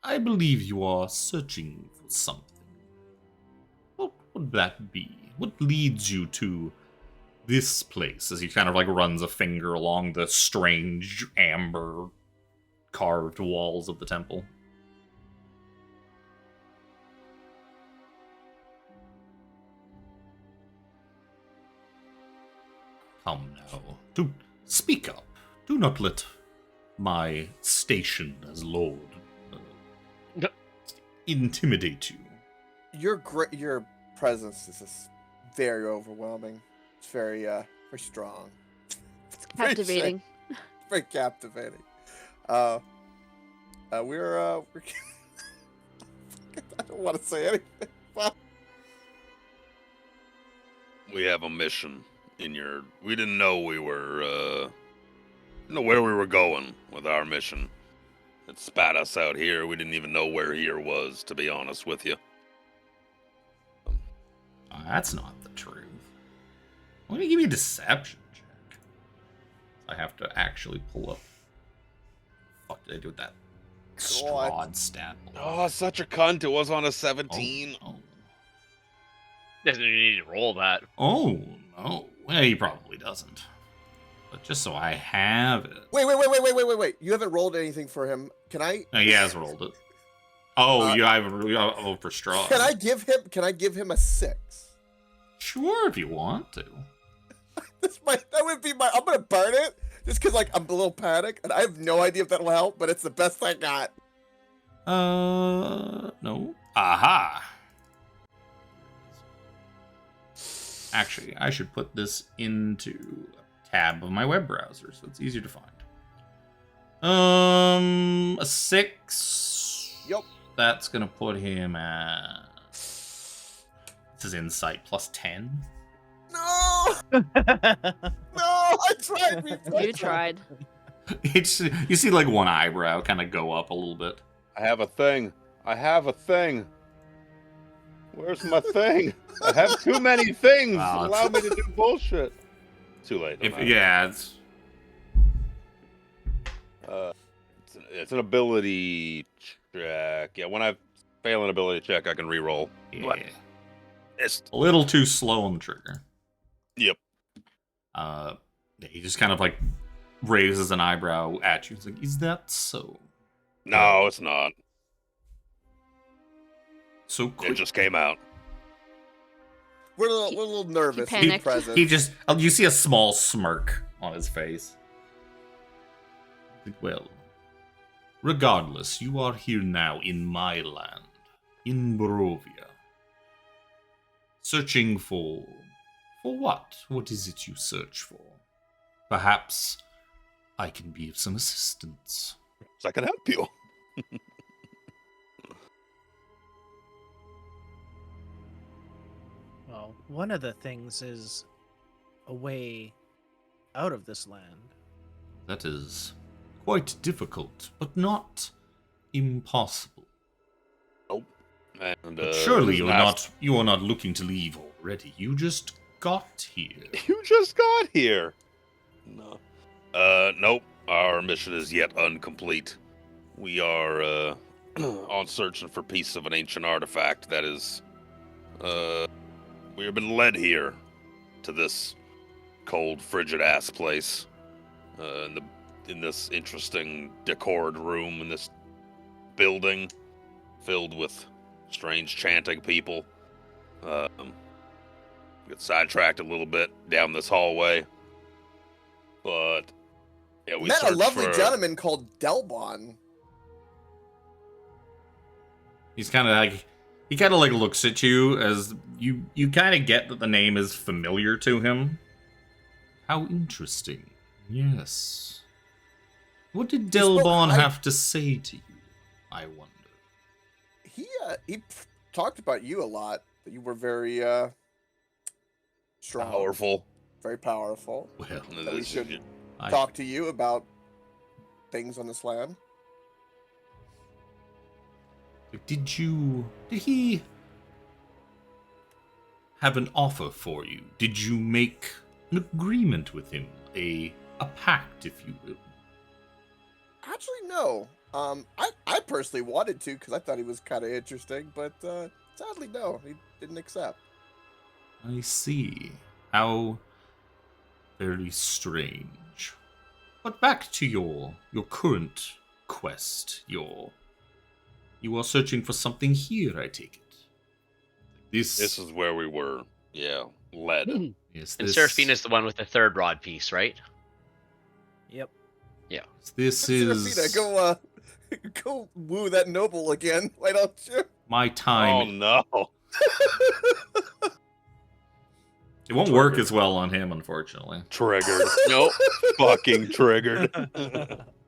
I believe you are searching for something. What would that be? What leads you to this place? As he kind of like runs a finger along the strange amber carved walls of the temple. Come now, do speak up. Do not let my station as Lord No. intimidate you. Your presence is just very overwhelming. It's very very strong. It's Very captivating. Very captivating. We're I don't want to say anything. We have a mission in your. We didn't know we were. Didn't know where we were going with our mission. It spat us out here. We didn't even know where here was, to be honest with you. That's not the truth. Why don't you give me a deception check? I have to actually pull up. What the fuck did I do with that? God. Strahd stat. Oh, such a cunt! It was on a 17. Oh, Doesn't even need to roll that. oh no. Well, he probably doesn't. But just so I have it. Wait. You haven't rolled anything for him. Can I? No, he has rolled it. Oh, Uh, you haven't. Oh, for Strahd. Can I give him a 6? Sure, if you want to. That would be my. I'm gonna burn it Just because, like, I'm a little panicked, and I have no idea if that'll help, but it's the best I got. No. Aha. Actually, I should put this into a tab of my web browser so it's easier to find. A 6. Yep. That's gonna put him at. This is insight plus 10. No! No! I tried. You tried. It's you see like one eyebrow kind of go up a little bit. I have a thing. Where's my thing? I have too many things. Wow, Allow me to do bullshit. Too late. Yeah, It's an ability check. Yeah, when I fail an ability check, I can re-roll. yeah. It's A little too slow on the trigger. Yep. He just kind of like raises an eyebrow at you. He's like, "Is that so? No, it's not. So quick?" It just came out. We're a little nervous. He panicked. Present. He just you see a small smirk on his face. Well, regardless, you are here now in my land, in Barovia. Searching for what? What is it you search for? Perhaps I can be of some assistance. So I can help you. Well, one of the things is a way out of this land. That is quite difficult, but not impossible. And, But surely there's you are not looking to leave already. You just got here. You just got here. No. Nope. Our mission is yet incomplete. We are on searching for piece of an ancient artifact that is we have been led here to this cold, frigid ass place. In this interesting decored room in this building filled with strange chanting people. Get sidetracked a little bit down this hallway. But yeah, we met a searched lovely for... gentleman called Delbon. He's kind of like he kind of like looks at you as you kind of get that the name is familiar to him. How interesting. Yes. What did Delbon have to say to you? I wonder. He talked about you a lot. That you were very strong, Powerful. very powerful. Well, That we should I- talk to you about things on this land. Did he have an offer for you? Did you make an agreement with him? A pact, if you will? Actually, no. I personally wanted to because I thought he was kind of interesting, but sadly, no, he didn't accept. I see. How very strange. But back to your current quest. You are searching for something here, I take it. This This is where we were, led. is And this, Seraphina's the one with the third rod piece, right? Yep. This is Seraphina, go woo that noble again. Why don't you? my Oh time. no. It won't work as well on him, unfortunately. Triggered. Nope. Fucking triggered.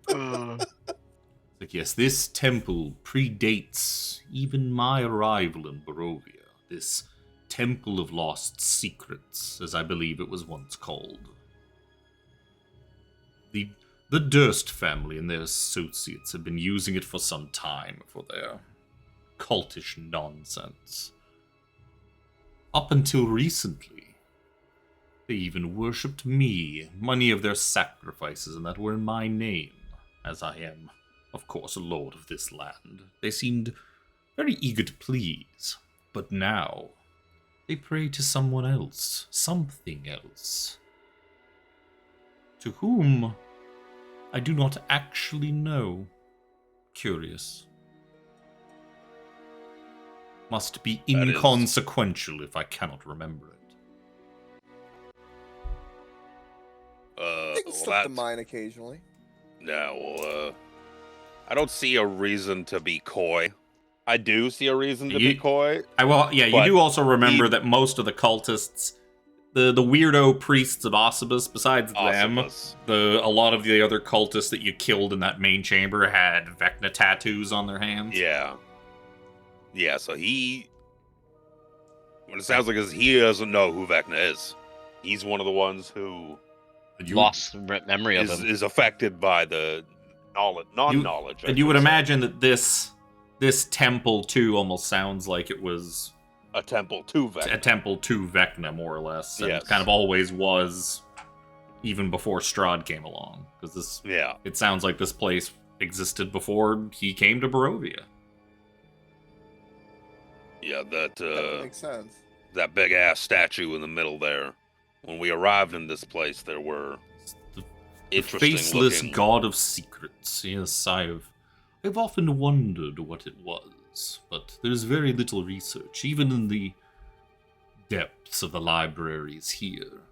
Like, yes, this temple predates even my arrival in Barovia. This Temple of Lost Secrets, as I believe it was once called. The Durst family and their associates have been using it for some time for their cultish nonsense. Up until recently, they even worshipped me, many of their sacrifices, and that were in my name, as I am, of course, a lord of this land. They seemed very eager to please, but now they pray to someone else, something else. To whom, I do not actually know. Curious. Must be That is- inconsequential if I cannot remember it. Things well, slip the mind occasionally. No, I don't see a reason to be coy. I do see a reason to be coy. You but do also remember he- that most of the cultists, the weirdo priests of Osibus, besides Osibus. them, a lot of the other cultists that you killed in that main chamber had Vecna tattoos on their hands. Yeah. Yeah, so what it sounds like is he doesn't know who Vecna is. He's one of the ones who Lost memory of him. is affected by the non-knowledge. And you would imagine that this temple too almost sounds like it was a temple to Vecna. A temple to Vecna, more or less. And Yes. it kind of always was, even before Strahd came along. Because it sounds like this place existed before he came to Barovia. Yeah, That makes sense. That big ass statue in the middle there. When we arrived in this place, there were The interesting faceless looking... god of secrets. Yes, I've often wondered what it was, but there's very little research, even in the depths of the libraries here.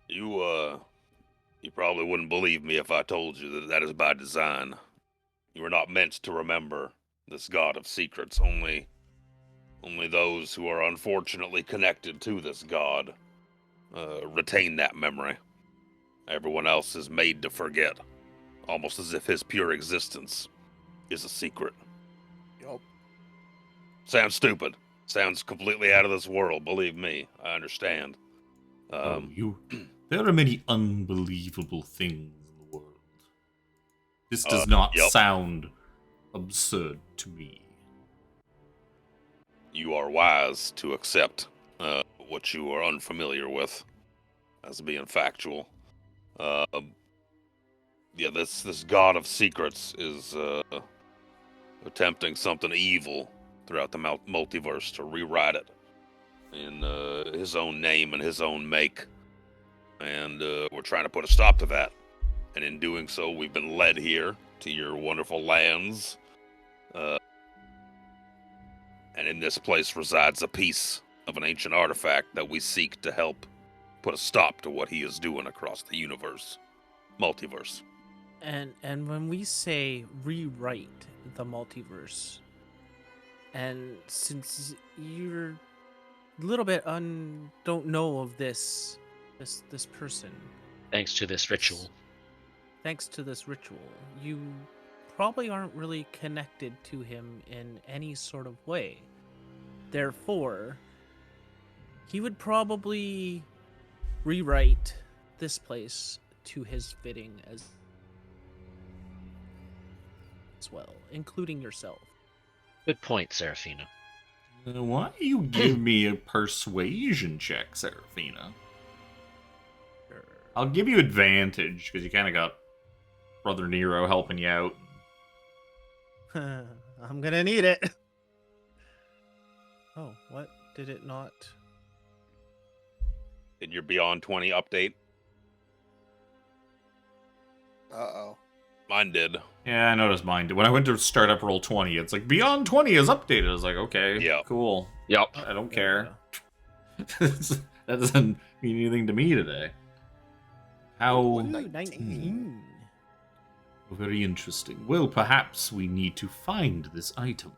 You probably wouldn't believe me if I told you that that is by design. You were not meant to remember this god of secrets. Only those who are unfortunately connected to this god retain that memory. Everyone else is made to forget, almost as if his pure existence is a secret. Yup. Sounds stupid. Sounds completely out of this world, believe me. I understand. There are many unbelievable things in the world. This does not sound absurd to me. You are wise to accept what you are unfamiliar with as being factual. This god of secrets is attempting something evil throughout the multiverse to rewrite it in his own name and his own make. And we're trying to put a stop to that. And in doing so, we've been led here to your wonderful lands. And in this place resides a piece of an ancient artifact that we seek to help put a stop to what he is doing across the multiverse. And when we say rewrite the multiverse, and since you're a little bit don't know of this person, Thanks to this ritual. You probably aren't really connected to him in any sort of way. Therefore, he would probably rewrite this place to his fitting as well, including yourself. Good point, Seraphina. Why do you give me a persuasion check, Seraphina? Sure. I'll give you advantage, because you kind of got Brother Nero helping you out. I'm gonna need it. Oh, what? Did it not? In your Beyond 20 update? Uh-oh. Mine did. Yeah, I noticed mine did. When I went to start up roll 20, it's like, Beyond 20 is updated. I was like, okay, cool. Yep. I don't care. That doesn't mean anything to me today. How... 19. Very interesting. Well, perhaps we need to find this item.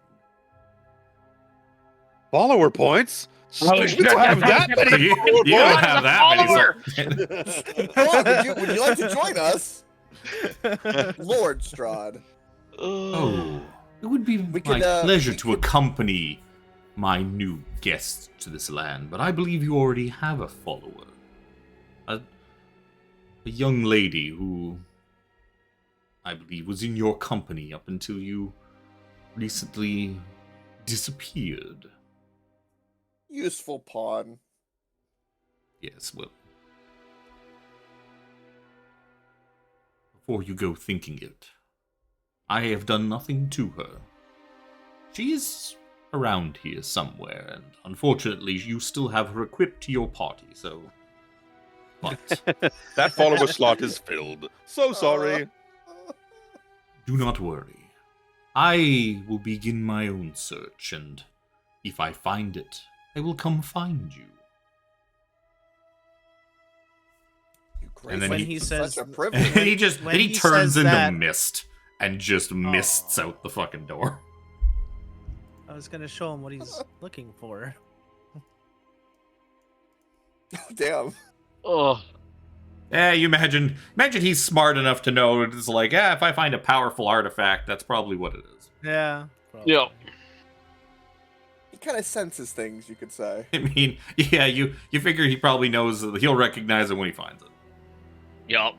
Follower points? We don't have that many You don't have that many. Would you like to join us? Lord Strahd. Oh, it would be my pleasure to accompany my new guests to this land, but I believe you already have a follower. A young lady who I believe was in your company up until you recently disappeared. Useful pawn. Yes, well, before you go thinking it, I have done nothing to her. She is around here somewhere, and unfortunately you still have her equipped to your party, so... But... That follower slot is filled. So sorry. Do not worry. I will begin my own search, and if I find it, I will come find you. And then when he- he It's says such a privilege. he just when then he he turns says into that- mist and just mists Aw. out the fucking door. I was gonna show him what he's looking for. Damn. Oh, Yeah, you imagine he's smart enough to know it's like, if I find a powerful artifact, that's probably what it is. Yeah. yeah. He kind of senses things, you could say. I mean, yeah, you figure he probably knows that he'll recognize it when he finds it. Yup.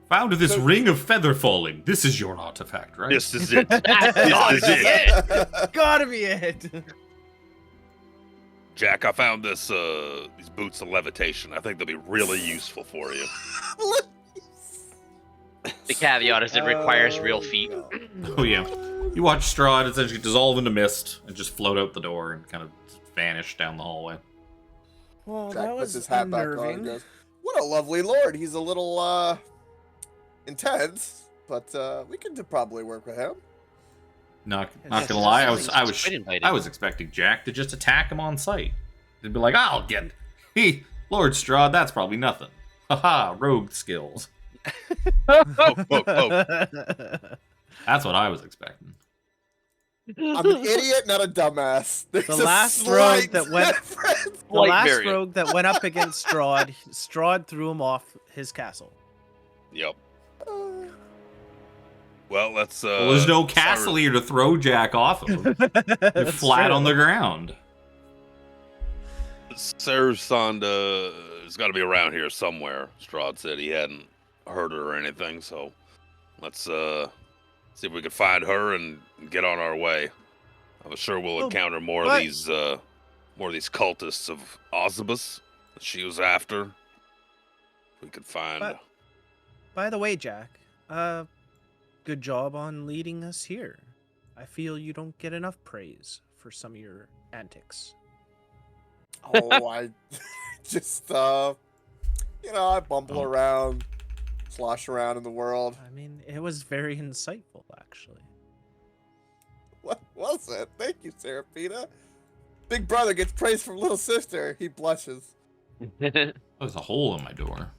Found this So- ring of feather falling. This is your artifact, right? This is it. That's This is it. Gotta be it. Jack, I found this these boots of levitation. I think they'll be really useful for you. The caveat is it requires real feet. no. Oh yeah. You watch Strahd essentially dissolve into mist and just float out the door and kind of vanish down the hallway. Well, Jack that puts was his hat back on and unnerving. goes, "What a lovely lord. He's a little intense, but we can probably work with him." Not Yes, gonna lie, yes, I was expecting Jack to just attack him on sight. They'd be like, "I'll get he Lord Strahd. That's probably nothing. Haha, rogue skills." Poke, poke, poke. That's what I was expecting. I'm an idiot, not a dumbass. There's The a last slight rogue that went- difference. The Light last variant. rogue that went up against Strahd, Strahd threw him off his castle. Yep. Well, let's. Well, there's no castle here to throw Jack off of. They're flat on the ground. Seraphina has got to be around here somewhere. Strahd said he hadn't heard her or anything, so let's see if we can find her and get on our way. I'm sure we'll Oh, encounter more but- of these cultists of Ozibus that she was after. If we could find. But- By the way, Jack, good job on leading us here. I feel you don't get enough praise for some of your antics. Oh, I just I bumble around, slosh around in the world. I mean, it was very insightful, actually. What was it? Thank you, Seraphina. Big brother gets praise from little sister. He blushes. There's a hole in my door.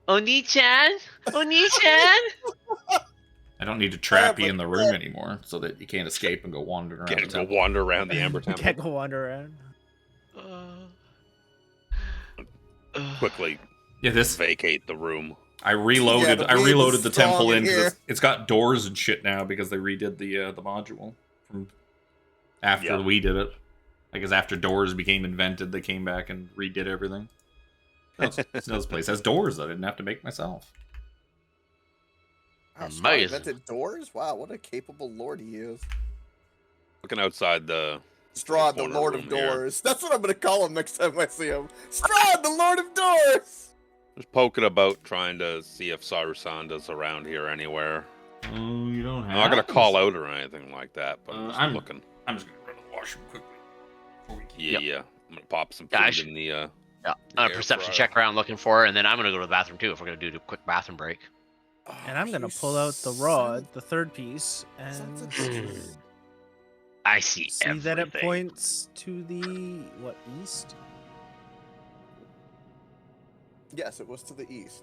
Oni-chan? Oni-chan? I don't need to trap Yeah, you in but- the room anymore so that you can't escape and go wandering around. Can't the go temple. wander around the Amber Temple. Can't go wander around. Quickly Yeah, this vacate the room. I reloaded. Yeah, the I wind is reloaded the temple strong in in because here. it's got doors and shit now because they redid the module from after Yeah. we did it. I guess after doors became invented, they came back and redid everything. This place has doors I didn't have to make myself. Wow, Strahd Amazing. invented doors? Wow, what a capable lord he is. Looking outside the Strahd, the corner Lord of room here. Doors. That's what I'm gonna call him next time I see him. Strahd, the Lord of Doors! Just poking about, trying to see if Sarusanda's around here anywhere. Oh, you don't have. I'm not gonna call out or anything like that, but I'm just I'm- looking. I'm just gonna run to the washroom quickly. before we keep- Yeah, Yep. yeah. I'm gonna pop some Yeah, I food should- in the. Yeah, Yeah, a perception fryer. check around looking for her, and then I'm gonna go to the bathroom too if we're gonna do a quick bathroom break. And I'm gonna You pull out the son- rod, the third piece, sons of and bitches. I see, see everything. that it points to the east? Yes, it was to the east.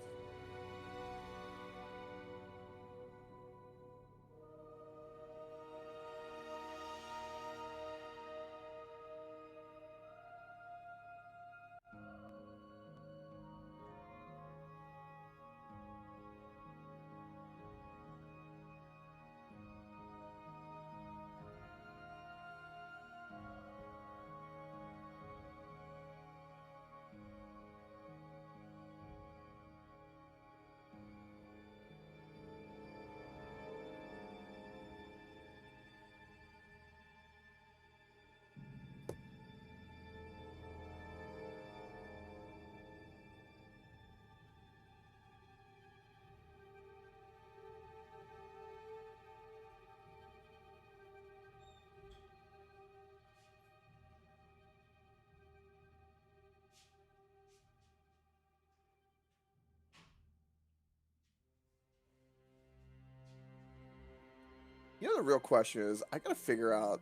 You know, the real question is, I gotta figure out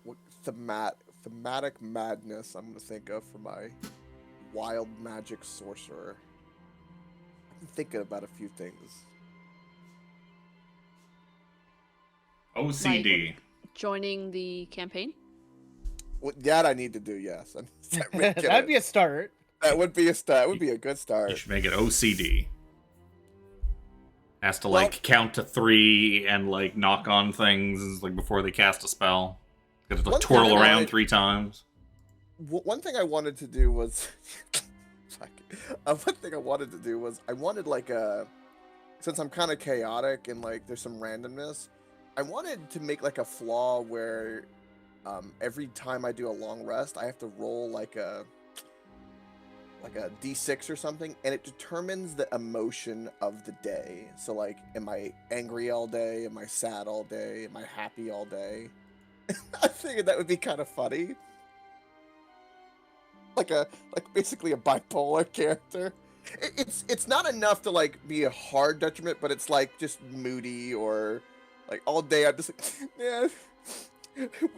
what thematic madness I'm gonna think of for my wild magic sorcerer. I'm thinking about a few things. OCD. Joining the campaign? That I need to do, yes. That'd be a start. That would be a start. That would be a good You start. should make it OCD. Has to Well- like count to 3 and like knock on things like before they cast a spell. Got to One like thing twirl I around wanted- 3 times. One thing I wanted to do was, one thing I wanted to do was I wanted like a, since I'm kind of chaotic and like there's some randomness, I wanted to make like a flaw where every time I do a long rest, I have to roll like a d6 or something, and it determines the emotion of the day. So like, am I angry all day? Am I sad all day? Am I happy all day? I figured that would be kind of funny. Like basically a bipolar character. It's not enough to like be a hard detriment, but it's like just moody or like all day I'm just like, yeah.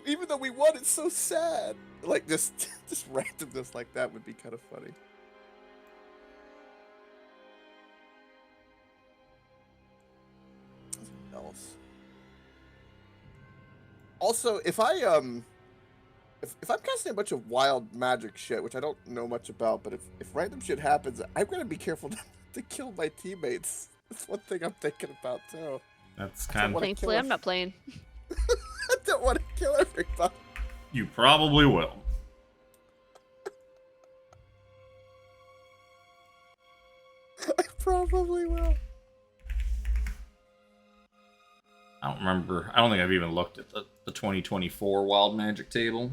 Even though we won, it's so sad. Like just randomness like that would be kind of funny. What else? Also, if I if I'm casting a bunch of wild magic shit, which I don't know much about, but if random shit happens, I'm gonna be careful to kill my teammates. That's one thing I'm thinking about too. That's kind of... Thankfully, I'm not playing. I don't want to kill everybody. You probably will. I probably will. I don't remember. I don't think I've even looked at the 2024 Wild Magic table.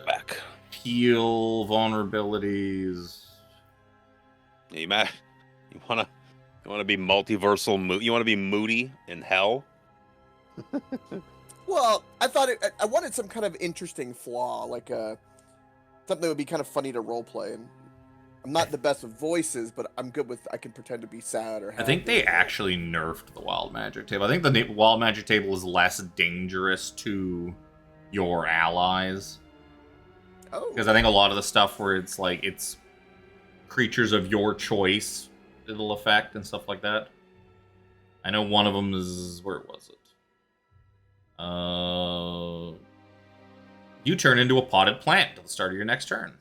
Back. Heal, vulnerabilities. You wanna be multiversal. You wanna be moody in hell. Well, I thought I wanted some kind of interesting flaw, like something that would be kind of funny to roleplay. And I'm not the best with voices, but I'm good with. I can pretend to be sad or happy. I think they actually nerfed the Wild Magic table. I think the Wild Magic table is less dangerous to your allies. Oh, Because I think a lot of the stuff where it's like, it's creatures of your choice it'll affect and stuff like that. I know one of them is... Where was it? You turn into a potted plant at the start of your next turn.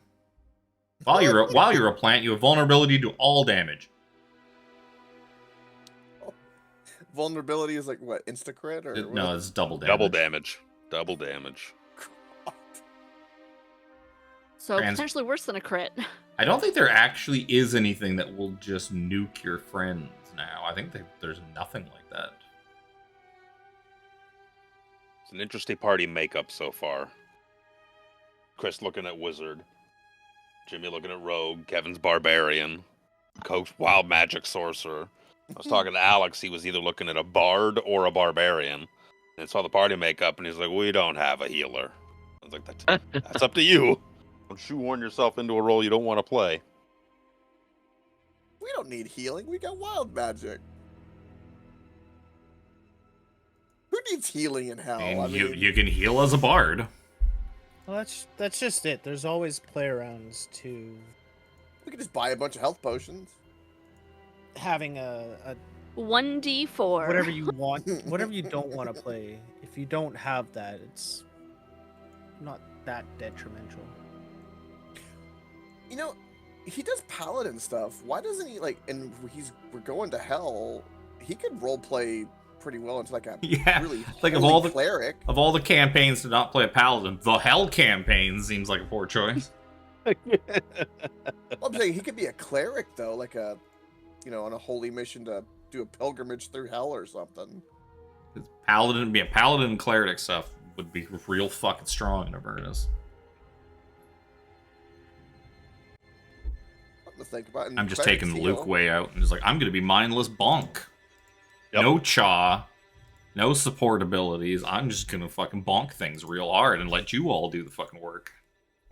While you're a plant, you have vulnerability to all damage. vulnerability is like what, insta crit or what? No, it's double damage. Double damage. So potentially worse than a crit. I don't think there actually is anything that will just nuke your friends now. I think there's nothing like that. It's an interesting party makeup so far. Chris looking at Wizard. Jimmy looking at Rogue. Kevin's Barbarian. Coach Wild Magic Sorcerer. I was talking to Alex. He was either looking at a Bard or a Barbarian. And saw the party makeup, and he's like, we don't have a healer. I was like, that's up to you. Don't shoehorn yourself into a role you don't want to play. We don't need healing. We got wild magic. Who needs healing in hell? And you can heal as a bard. Well, that's just it. There's always play arounds to we could just buy a bunch of health potions. having a 1d4. whatever you want, whatever you don't want to play. If you don't have that, it's not that detrimental. You know, he does paladin stuff. Why doesn't he like? And we're going to hell. He could role play pretty well into like a Yeah, really like of holy all the cleric. Of all the campaigns to not play a paladin, the Hell campaign seems like a poor choice. Well, I'm saying he could be a cleric though, like a, on a holy mission to do a pilgrimage through hell or something. Paladin and cleric stuff would be real fucking strong in Avernus. Something to think about. And I'm just clerics taking the heal. Luke way out and just like, I'm gonna be mindless bonk. Yep. No cha, no support abilities. I'm just gonna fucking bonk things real hard and let you all do the fucking work.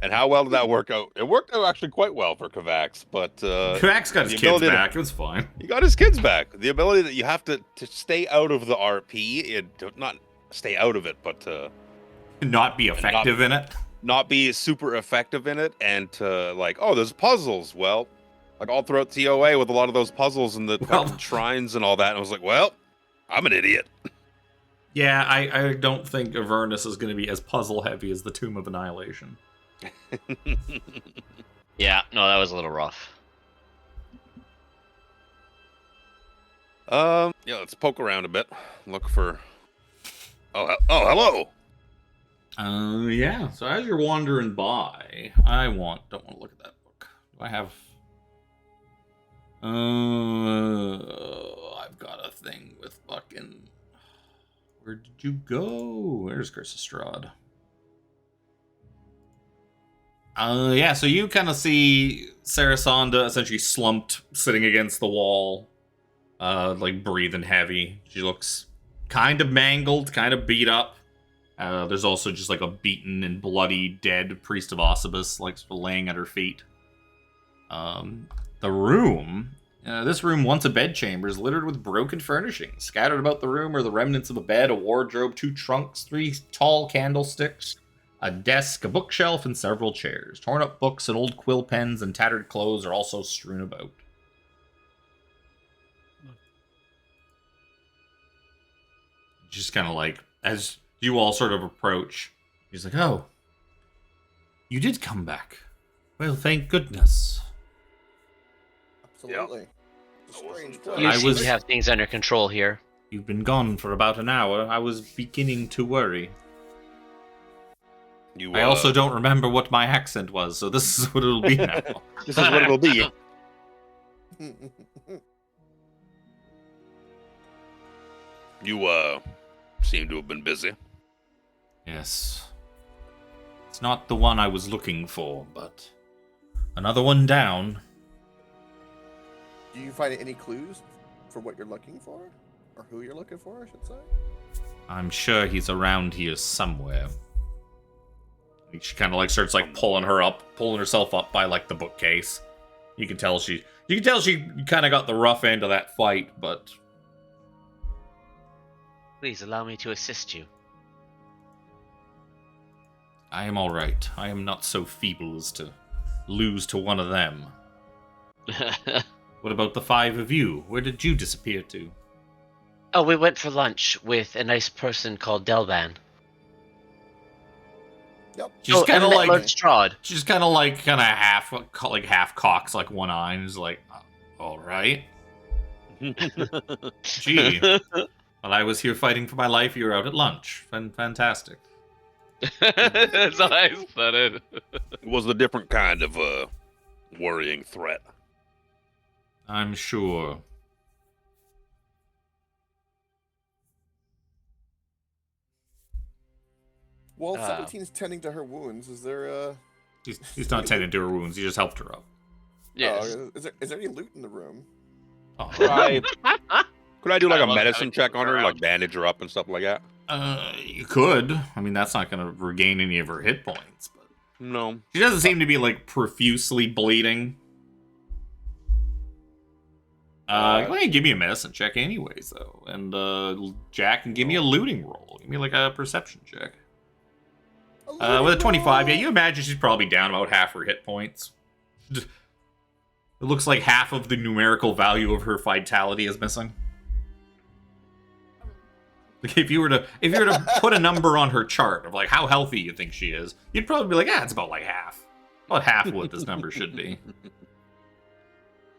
And how well did that work out? It worked out actually quite well for Kovacs, but Kovacs got his the kids ability to- back. It was fine. he got his kids back. The ability that you have to stay out of the RP, not stay out of it, but to Not be effective in it. not be super effective in it, and to like, oh, there's puzzles. Well, like all throughout TOA with a lot of those puzzles and the Well- fucking shrines and all that, and I was like, well, I'm an idiot. Yeah, I don't think Avernus is going to be as puzzle heavy as the Tomb of Annihilation. Yeah, no, that was a little rough. Yeah, let's poke around a bit. Look for. Oh, hello. Yeah. So as you're wandering by, don't want to look at that book. Do I have? I've got a thing with fucking. Where did you go? Where's Curse of Strahd? Yeah, so you kind of see Sarasonda essentially slumped, sitting against the wall, like breathing heavy. She looks kind of mangled, kind of beat up. There's also just like a beaten and bloody dead priest of Osibus, like sort of laying at her feet. The room, this room, once a bedchamber, is littered with broken furnishings. Scattered about the room are the remnants of a bed, a wardrobe, 2 trunks, 3 tall candlesticks, a desk, a bookshelf, and several chairs. Torn up books and old quill pens and tattered clothes are also strewn about. Just kind of like, as you all sort of approach, he's like, oh, you did come back. Well, thank goodness. Absolutely. It's a strange You place. You I seem was- to have things under control here. You've been gone for about an hour. I was beginning to worry. You, I also don't remember what my accent was, so this is what it'll be now. This is what it'll be. You seem to have been busy. Yes. It's not the one I was looking for, but another one down. Do you find any clues for what you're looking for? Or who you're looking for, I should say? I'm sure he's around here somewhere. She kind of like starts like pulling herself up by like the bookcase. You can tell she kind of got the rough end of that fight, but Please allow me to assist you. I am all right. I am not so feeble as to lose to one of them. What about the 5 of you? Where did you disappear to? Oh, we went for lunch with a nice person called Delvan. Yep. She's kind of like Strahd. she's kind of half cocks like one eye and is like, all right. Gee. While I was here fighting for my life, you were out at lunch. Fantastic. That's how I said it. It was a different kind of worrying threat. I'm sure. While 17's tending to her wounds, is there He's not tending to her wounds. He just helped her up. Yes. is there any loot in the room? Oh, Could I do like I a love medicine having check people on her, around. like bandage her up and stuff like that? you could. I mean, that's not going to regain any of her hit points. But No. she doesn't seem to be like profusely bleeding. Go ahead and give me a medicine check, anyways, though. And Jack can give me a looting roll. Give me like a perception check. With a 25, yeah, you imagine she's probably down about half her hit points. It looks like half of the numerical value of her vitality is missing. Like if you were to put a number on her chart of like how healthy you think she is, you'd probably be like, it's about like half. About half of what this number should be.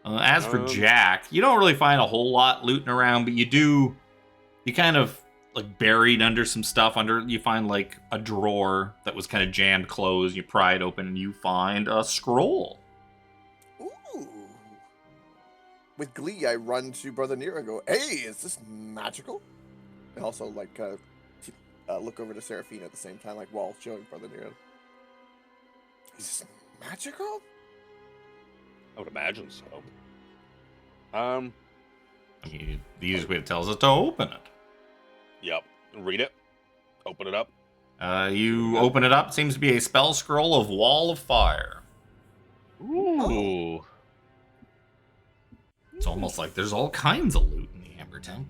As for Jack, you don't really find a whole lot looting around, but you kind of like buried under some stuff. You find like a drawer that was kind of jammed closed. You pry it open and you find a scroll. Ooh. With glee, I run to Brother Nero and go, hey, is this magical? And also, like, look over to Seraphina at the same time, like, while showing Brother Nero. Is this magical? I would imagine so. I mean, the easiest way to tell us is to open it. Yep. Read it. Open it up. You open it up. Seems to be a spell scroll of Wall of Fire. Ooh. It's almost like there's all kinds of loot in the Amber Temple.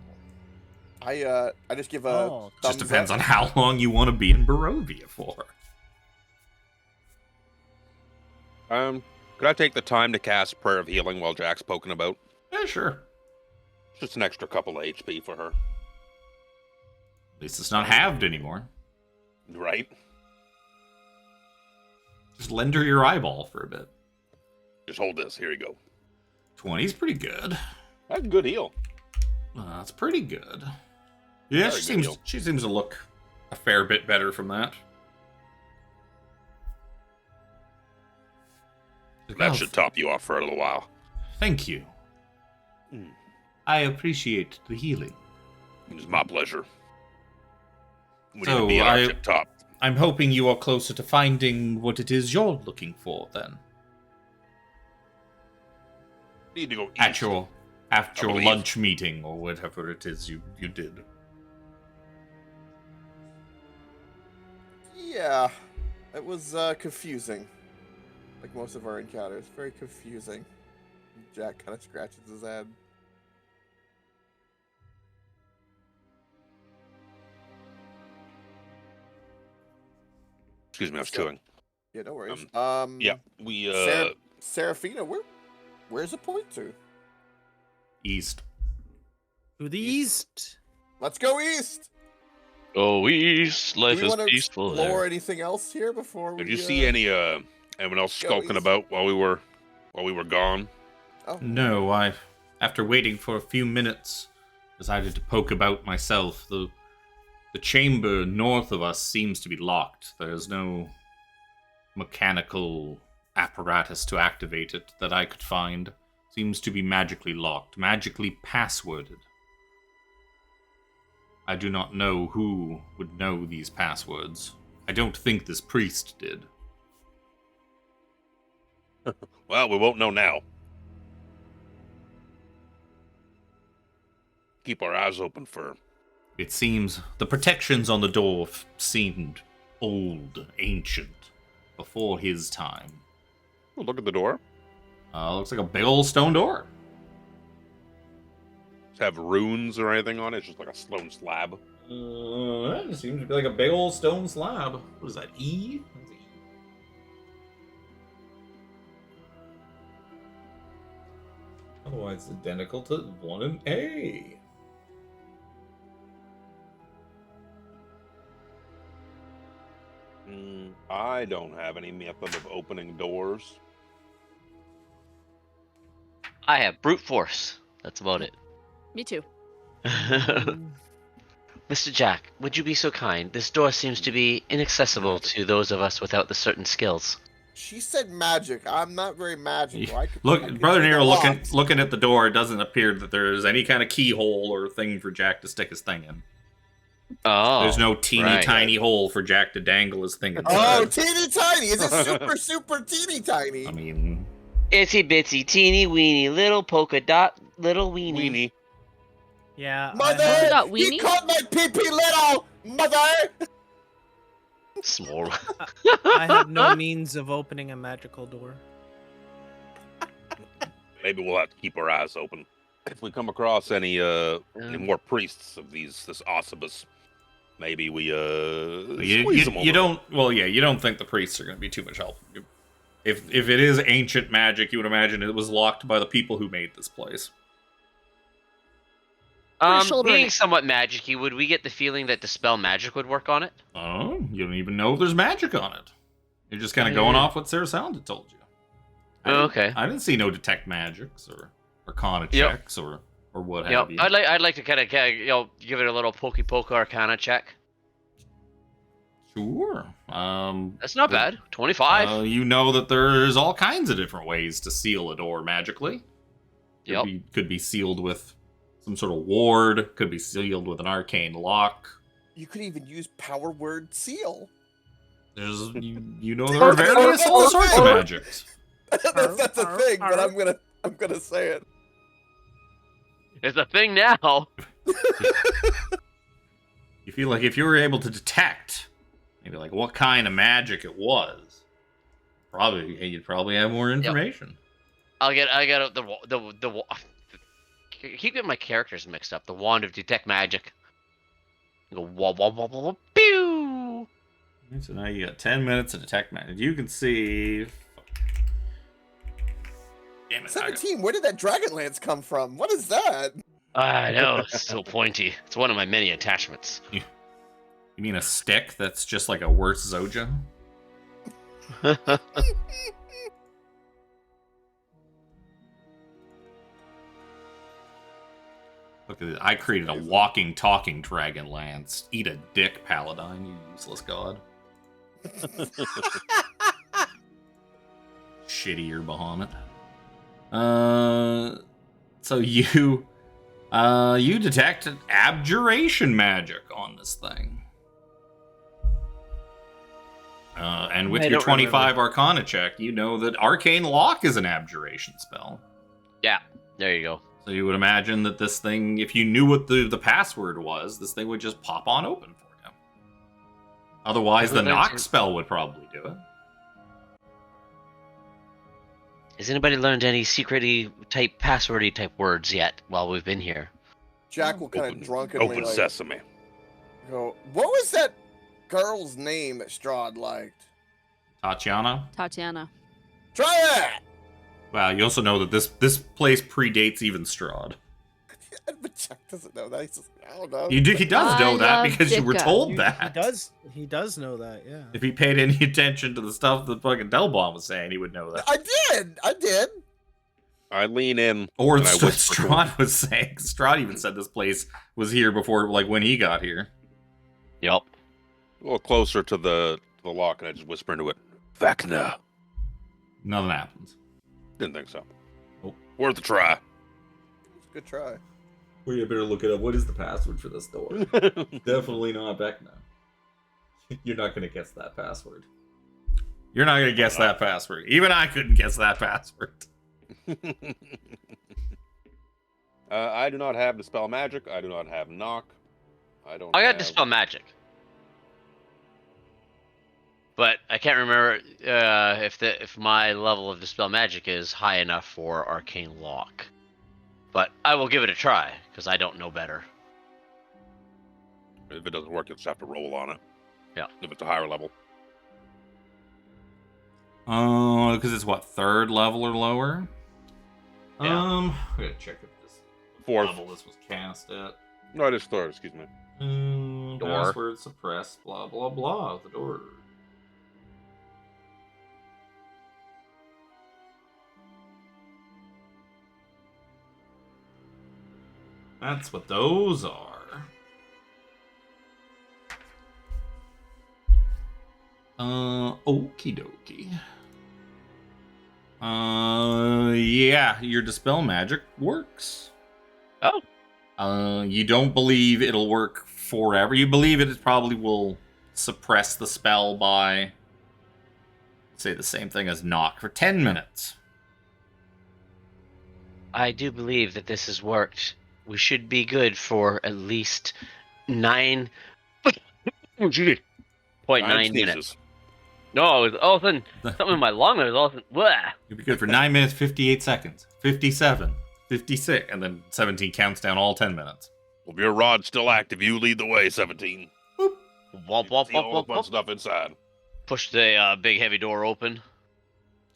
I just give a Oh, thumbs Just depends up. on how long you want to be in Barovia for. Could I take the time to cast Prayer of Healing while Jack's poking about? Yeah, sure. Just an extra couple of HP for her. At least it's not halved anymore. Right? Just lend her your eyeball for a bit. Just hold this. Here you go. 20's pretty good. That's a good heal. That's pretty good. Yeah, Very she good seems heal. she seems to look a fair bit better from that. That should top you off for a little while. Thank you. Mm. I appreciate the healing. It's my pleasure. We need So, to be at our tip top. I'm hoping you are closer to finding what it is you're looking for, then. Need to go east. At your believe. lunch meeting, or whatever it is you did. Yeah, it was confusing. Like most of our encounters, very confusing. Jack kind of scratches his head. Excuse me, I was So- chewing. Yeah, no worries. Yeah, we Seraphina, where's it point to? East. To the east. Let's go east. Oh, east, Do life we is want to peaceful. explore There. anything else here before we? Did you see anyone else go skulking east? about while we were gone? Oh, No, after waiting for a few minutes, decided to poke about myself. The chamber north of us seems to be locked. There's no mechanical apparatus to activate it that I could find. Seems to be magically locked, magically passworded. I do not know who would know these passwords. I don't think this priest did. Well, we won't know now. Keep our eyes open for. It seems the protections on the door seemed old, ancient, before his time. Oh, look at the door. Looks like a big old stone door. Does it have runes or anything on it? It's just like a stone slab. It seems to be like a big old stone slab. What is that, E? That's E. Otherwise, it's identical to one in A. I don't have any method of opening doors. I have brute force. That's about it. Me too. Mr. Jack, would you be so kind? This door seems to be inaccessible to those of us without the certain skills. she said magic. I'm not very magical. I Look, could Brother see the Nero locks. looking at the door, it doesn't appear that there is any kind of keyhole or thing for Jack to stick his thing in. Oh. There's no teeny right. tiny hole for Jack to dangle his thing Oh, inside. teeny tiny! Is it super teeny tiny? I mean, Itsy bitsy teeny weeny little polka dot little weenie. Weenie. Yeah. Mother, Dot he weenie? called my pee-pee little! Mother! Small. I have no means of opening a magical door. Maybe we'll have to keep our eyes open. If we come across any more priests of this Osibus, maybe we squeeze them over. you don't think the priests are going to be too much help. If it is ancient magic, you would imagine it was locked by the people who made this place. shoulder Being it. somewhat magic-y, would we get the feeling that Dispel Magic would work on it? Oh, you don't even know if there's magic on it. You're just kind of Oh, going yeah. off what Sarah Sound told you. Oh, okay. I didn't see no detect magics or Arcana Yep. checks or what Yep. have you. I'd like to kind of give it a little pokey poke Arcana check. Sure. That's not bad. 25. You know that there's all kinds of different ways to seal a door magically. Yep. Could be sealed with some sort of ward. Could be sealed with an arcane lock. You could even use power word seal. There's you know there are various all sorts of magics. That's a thing, but I'm gonna say it. It's a thing now. You feel like if you were able to detect Maybe like what kind of magic it was. You'd probably have more information. I get the keep getting my characters mixed up. The wand of detect magic. Go wah wah wah wah wah pew. So now you got 10 minutes to detect magic. You can see. Damn it! 17. Where did that dragon lance come from? What is that? I know, it's so pointy. It's one of my many attachments. You mean a stick that's just like a worse Zojja? Look at it. I created a walking, talking dragon lance. Eat a dick, Paladine, you useless god. Shittier Bahamut. So you detect an abjuration magic on this thing. And with I your don't 25 Arcana check, you know that Arcane Lock is an abjuration spell. Yeah, there you go. So you would imagine that this thing, if you knew what the password was, this thing would just pop on open for you. Otherwise, the knock spell would probably do it. Has anybody learned any secret-y type, passwordy type words yet while we've been here? Jack will kind of drunkenly Open like, sesame. go, what was that girl's name that Strahd liked? Tatiana? Tatiana. Try that! Wow, you also know that this place predates even Strahd. But Jack doesn't know that. He's just, I don't know. He does know I that love because you were Dicka. told He that. He does know that, yeah. If he paid any attention to the stuff that fucking Delbon was saying, he would know that. I did. I lean in. Or and I whisper to him. Strahd was saying. Strahd even said this place was here before, like, when he got here. Yep. A little closer to the lock, and I just whisper into it. Vecna. Nothing happens. Didn't think so. Nope. Worth a try. It's a good try. Well, you better look it up. What is the password for this door? Definitely not Vecna. You're not going to guess that password. You're not going to guess that password. Even I couldn't guess that password. I do not have Dispel Magic. I do not have Knock. I don't. I got have... Dispel Magic. But I can't remember if my level of Dispel Magic is high enough for Arcane Lock. But I will give it a try, because I don't know better. If it doesn't work, you'll just have to roll on it. Yeah. If it's a higher level. Oh, because it's what, 3rd level or lower? Yeah. I gotta check if this 4th. level this was cast at. No, it is 3rd, excuse me. Door. Password suppressed, blah, blah, blah. The door. That's what those are. Okie dokie. Yeah, your Dispel Magic works. Oh. You don't believe it'll work forever. You believe it probably will suppress the spell by, say, the same thing as Knock for 10 minutes. I do believe that this has worked. We should be good for at least 9. Oh, gee. 0.9 minutes. No, it was all of a sudden, something in my lung was all of a sudden, blah. You'll be good for 9 minutes, 58 seconds, 57, 56, and then 17 counts down all 10 mintle Well, if your rod's still active, you lead the way, 17. Womp, womp, See all womp, the womp, fun womp. stuff inside. Push the big heavy door open.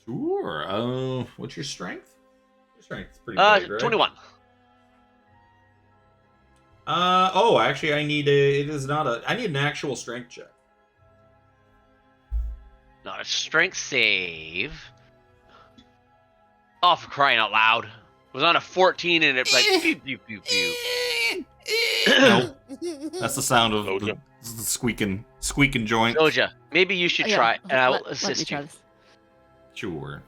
Sure. What's your strength? Your strength's pretty big, right? 21. Actually, I need an actual strength check. Not a strength save. Oh, for crying out loud. It was on a 14 and it like pew pew pew pew. Nope. That's the sound of the Zojja. squeaking joint. Zojja, maybe you should Yeah, try, and I will let me assist try you. this. Sure.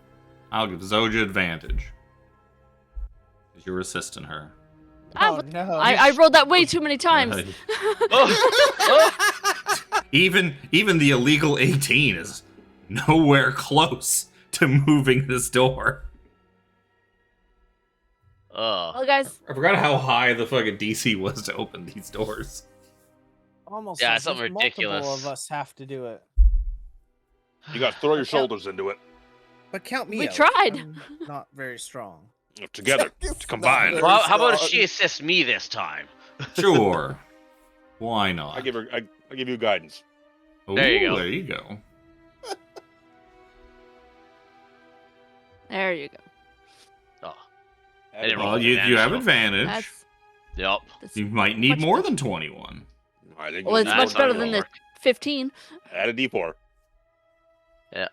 I'll give Zojja advantage. Because you're assisting her. Ah, no. I rolled that way too many times. Even the illegal 18 is nowhere close to moving this door. Oh, Well, guys, I forgot how high the fucking DC was to open these doors. Almost Yeah, as something if multiple ridiculous. of us have to do it. You got to throw your Okay. shoulders into it. But count me We out. tried. I'm not very strong. Together, It's not combined. very Well, how about strong. she assists me this time? Sure. Why not? I give you guidance. Ooh, There you go. There you go. There you go. Oh, I didn't roll Well, with you advantage, have though. advantage. Yep. That's You might need much more better. than 21. I think Well, it's you'll That's much need more better not than gonna the 15. Add a D4. Yeah.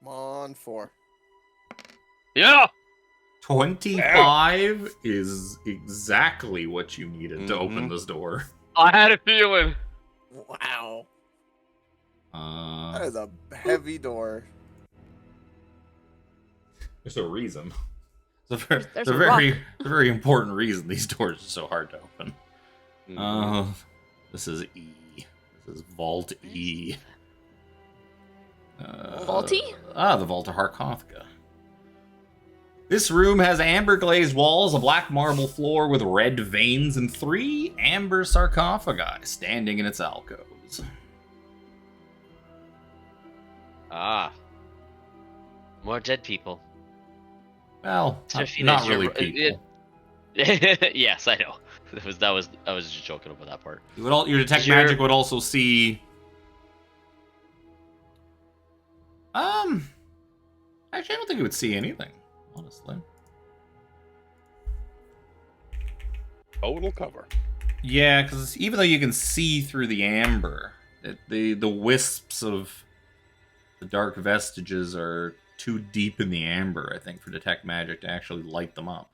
Come on, 4. Yeah. 25 is exactly what you needed to open Mhm. this door. I had a feeling. Wow. That is a heavy door. There's a reason. It's There's a a rock. very important reason these doors are so hard to open. Mhm. This is E. This is Vault E. Vaulty? The Vault of Harkothka. This room has amber glazed walls, a black marble floor with red veins, and 3 amber sarcophagi standing in its alcoves. Ah. More dead people. Well, Seraphina, not is your- really people. Yes, I know. I was just joking about that part. Your detect Is your- magic would also see. Actually, I don't think it would see anything. Honestly. Total cover. Yeah, because even though you can see through the amber, the wisps of the dark vestiges are too deep in the amber, I think, for detect magic to actually light them up.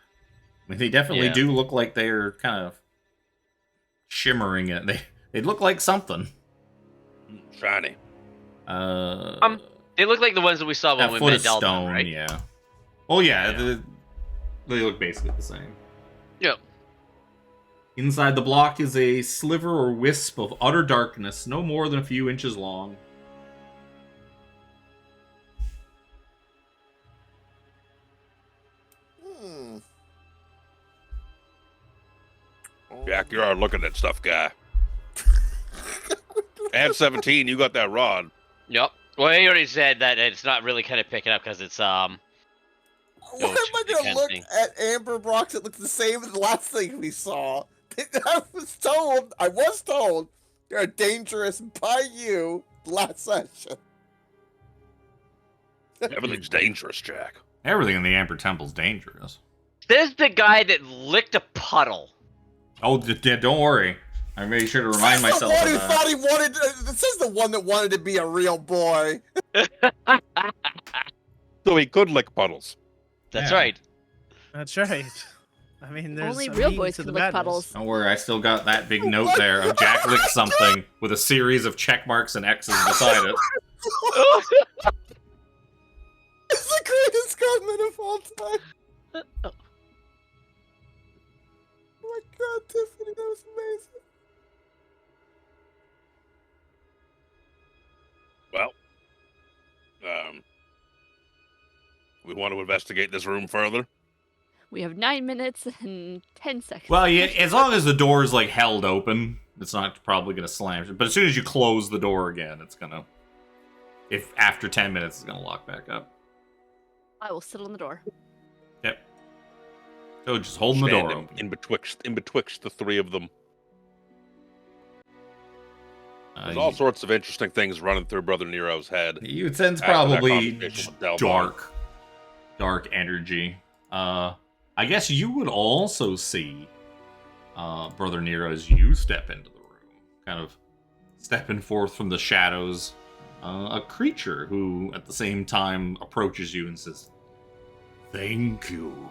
I mean, they definitely Yeah. do look like they're kind of shimmering it. They look like something. Shiny. They look like the ones that we saw when That we foot met of Delta, stone, right? yeah. Oh yeah, Yeah. they look basically the same. Yep. Inside the block is a sliver or wisp of utter darkness, no more than a few inches long. Hmm. Jack, you're a look at that stuff guy. And 17, you got that rod. Yep. Well, he already said that it's not really kind of picking up because it's Why am I too gonna look tempting. at amber rocks that look the same as the last thing we saw? I was told, they're dangerous by you last session. Everything's dangerous, Jack. Everything in the Amber Temple's dangerous. There's the guy that licked a puddle. Oh, don't worry. I made sure to remind Says myself the one of who that. thought he wanted. This is the one that wanted to be a real boy. So he could lick puddles. That's Yeah. right. That's right. I mean, there's Only a real mean boys to can the lick madness. puddles. Don't worry, I still got that big note there of Jack licked something with a series of check marks and X's beside it. It's the greatest comment of all time. Oh my god, Tiffany, that was amazing. Well, we want to investigate this room further. We have 9 minutes and 10 seconds. Well, yeah, as long as the door is like held open, it's not probably gonna slam. But as soon as you close the door again, it's gonna. If after 10 minutes, it's gonna lock back up. I will sit on the door. Yep. So just holding the door Stand open. in betwixt the three of them. There's all sorts of interesting things running through Brother Nero's head. You would sense after that probably conversation with Delmar. dark energy. I guess you would also see Brother Nero as you step into the room, kind of stepping forth from the shadows. A creature who, at the same time, approaches you and says, "Thank you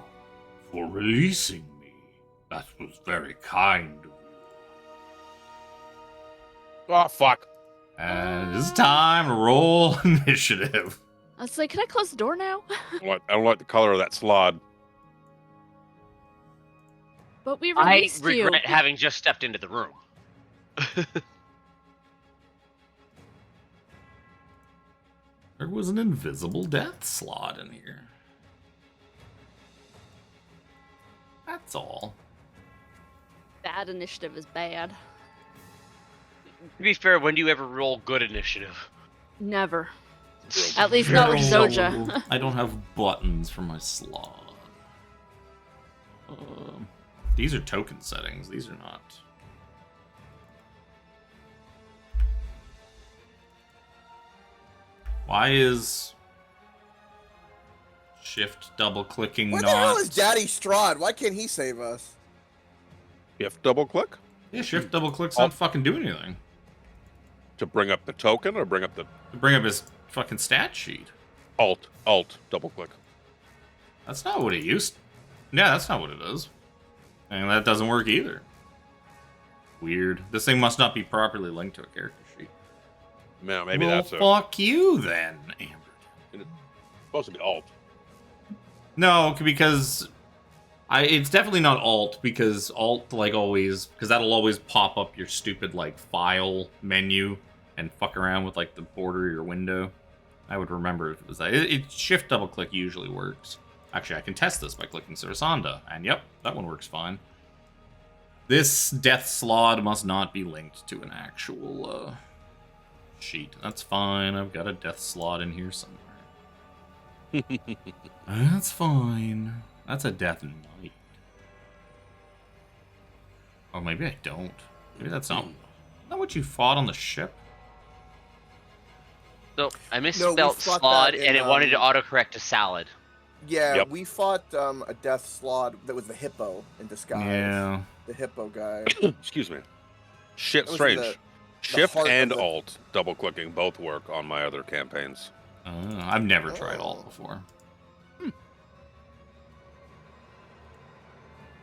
for releasing me. That was very kind of you. Oh, fuck. And it's time to roll initiative." I was like, can I close the door now? I don't like the color of that slod. But we I released you. regret having just stepped into the room. There was an invisible death slot in here. That's all. bad initiative is bad. To be fair, when do you ever roll good initiative? Never. At least not with Zojja. I don't have buttons for my slot. These are token settings. These are not. Why is shift double clicking Where not? the hell is Daddy Strahd? Why can't he save us? Shift double click Yeah, shift double click's not fucking doing anything. to bring up the token or bring up the To bring up his fucking stat sheet. alt double click. That's not what it used. Yeah, that's not what it is. And that doesn't work either. Weird. This thing must not be properly linked to a character sheet. Yeah, maybe well, that's fuck you then, Amber. it's supposed to be alt. No, because it's definitely not alt, because alt, like always, because that'll always pop up your stupid, like, file menu and fuck around with, like, the border of your window. I would remember if it was that. Shift double click usually works. Actually, I can test this by clicking Seraphina, and yep, that one works fine. This death slot must not be linked to an actual sheet. That's fine. I've got a death slot in here somewhere. That's fine. That's a death knight. Or maybe I don't. Maybe that's not what you fought on the ship. So I misspelled fought slod, that in, and it wanted to autocorrect to salad. Yeah, Yep. we fought a death slot that was the hippo in disguise. Yeah. The hippo guy. Excuse me. Shit, That was strange. the Shift heart of and the- alt double clicking both work on my other campaigns. I've never tried alt before.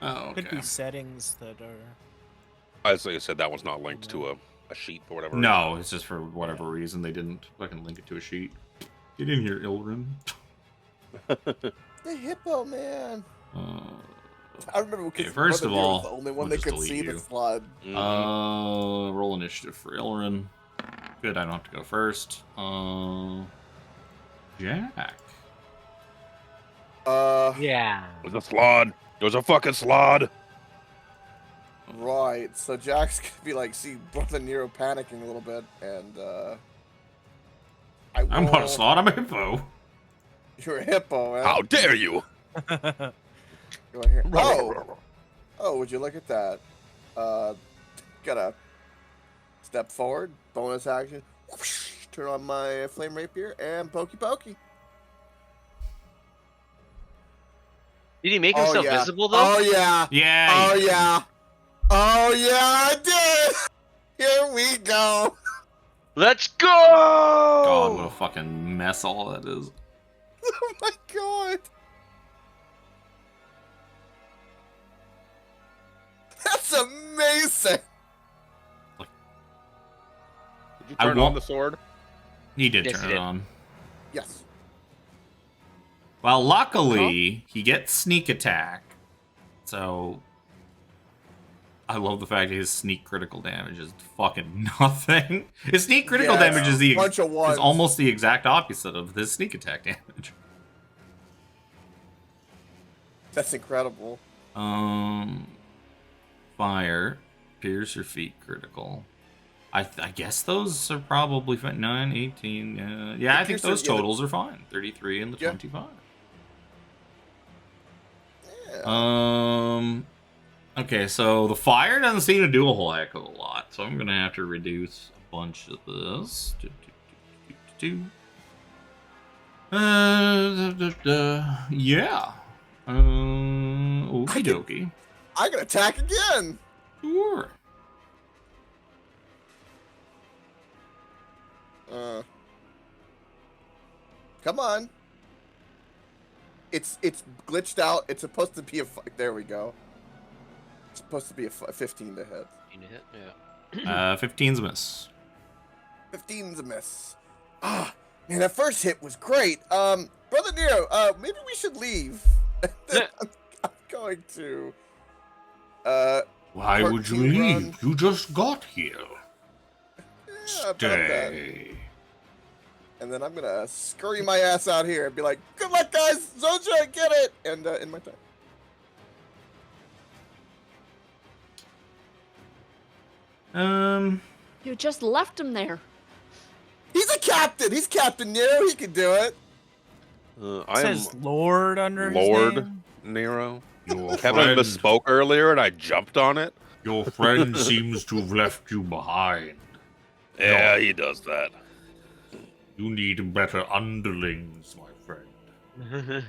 Oh, Could okay. be settings that are. As I said, that one's not linked to a sheet for whatever No, it's just for whatever reason they didn't fucking link it to a sheet. Get in here, Ilrin. The hippo, man. I remember Okay, because first of all, was the only we'll one that just could delete see you. the slot. reason. Roll initiative for Ilrin. Good, I don't have to go first. Jack. Yeah. It was a slod. It was a fucking slod. Right. So Jack's gonna be like, see Brother Nero panicking a little bit, and I'm not a slot, I'm a hippo. You're a hippo, man. How dare you? Go in here. Oh, would you look at that? Gotta step forward, bonus action, whoosh, turn on my flame rapier, and pokey pokey. Did he make Oh, himself yeah. visible though? Oh yeah. Yeah. Oh yeah. Oh yeah, I did. Here we go. Let's go! God, what a fucking mess all that is. Oh my god. That's amazing. Did you I turn won't- on the sword? He did Yes, turn he it did. on. Yes. Well, luckily, he gets sneak attack. So, I love the fact that his sneak critical damage is fucking nothing. His sneak critical Yeah, damage is bunch of ones. is almost the exact opposite of his sneak attack damage. That's incredible. Fire, pierce your feet critical. I guess those are probably fine. 9, 18, yeah, I think piercer- those yeah, the- totals are fine. 33 and the Yeah. 25. Yeah. Okay, so the fire doesn't seem to do a whole heck of a lot, so I'm gonna have to reduce a bunch of this. Yeah. Okie dokie. I can attack again. Sure. Come on. It's glitched out. It's supposed to be there we go. It's supposed to be a 15 to hit. You hit? Yeah. 15's a miss. 15's a miss. Ah, man, that first hit was great. Brother Nero, maybe we should leave. I'm going to. Why Part would you 2 leave? run. You just got here. Yeah, about that. Stay. And then I'm gonna scurry my ass out here and be like, "Good luck, guys! Zojja, get it!" And in my time. You just left him there. He's a captain. He's Captain Nero. He can do it. I am Says Lord under Lord his name. Nero. Your Kevin friend, misspoke earlier, and I jumped on it. your friend seems to have left you behind. Yeah, No. he does that. You need better underlings, my friend.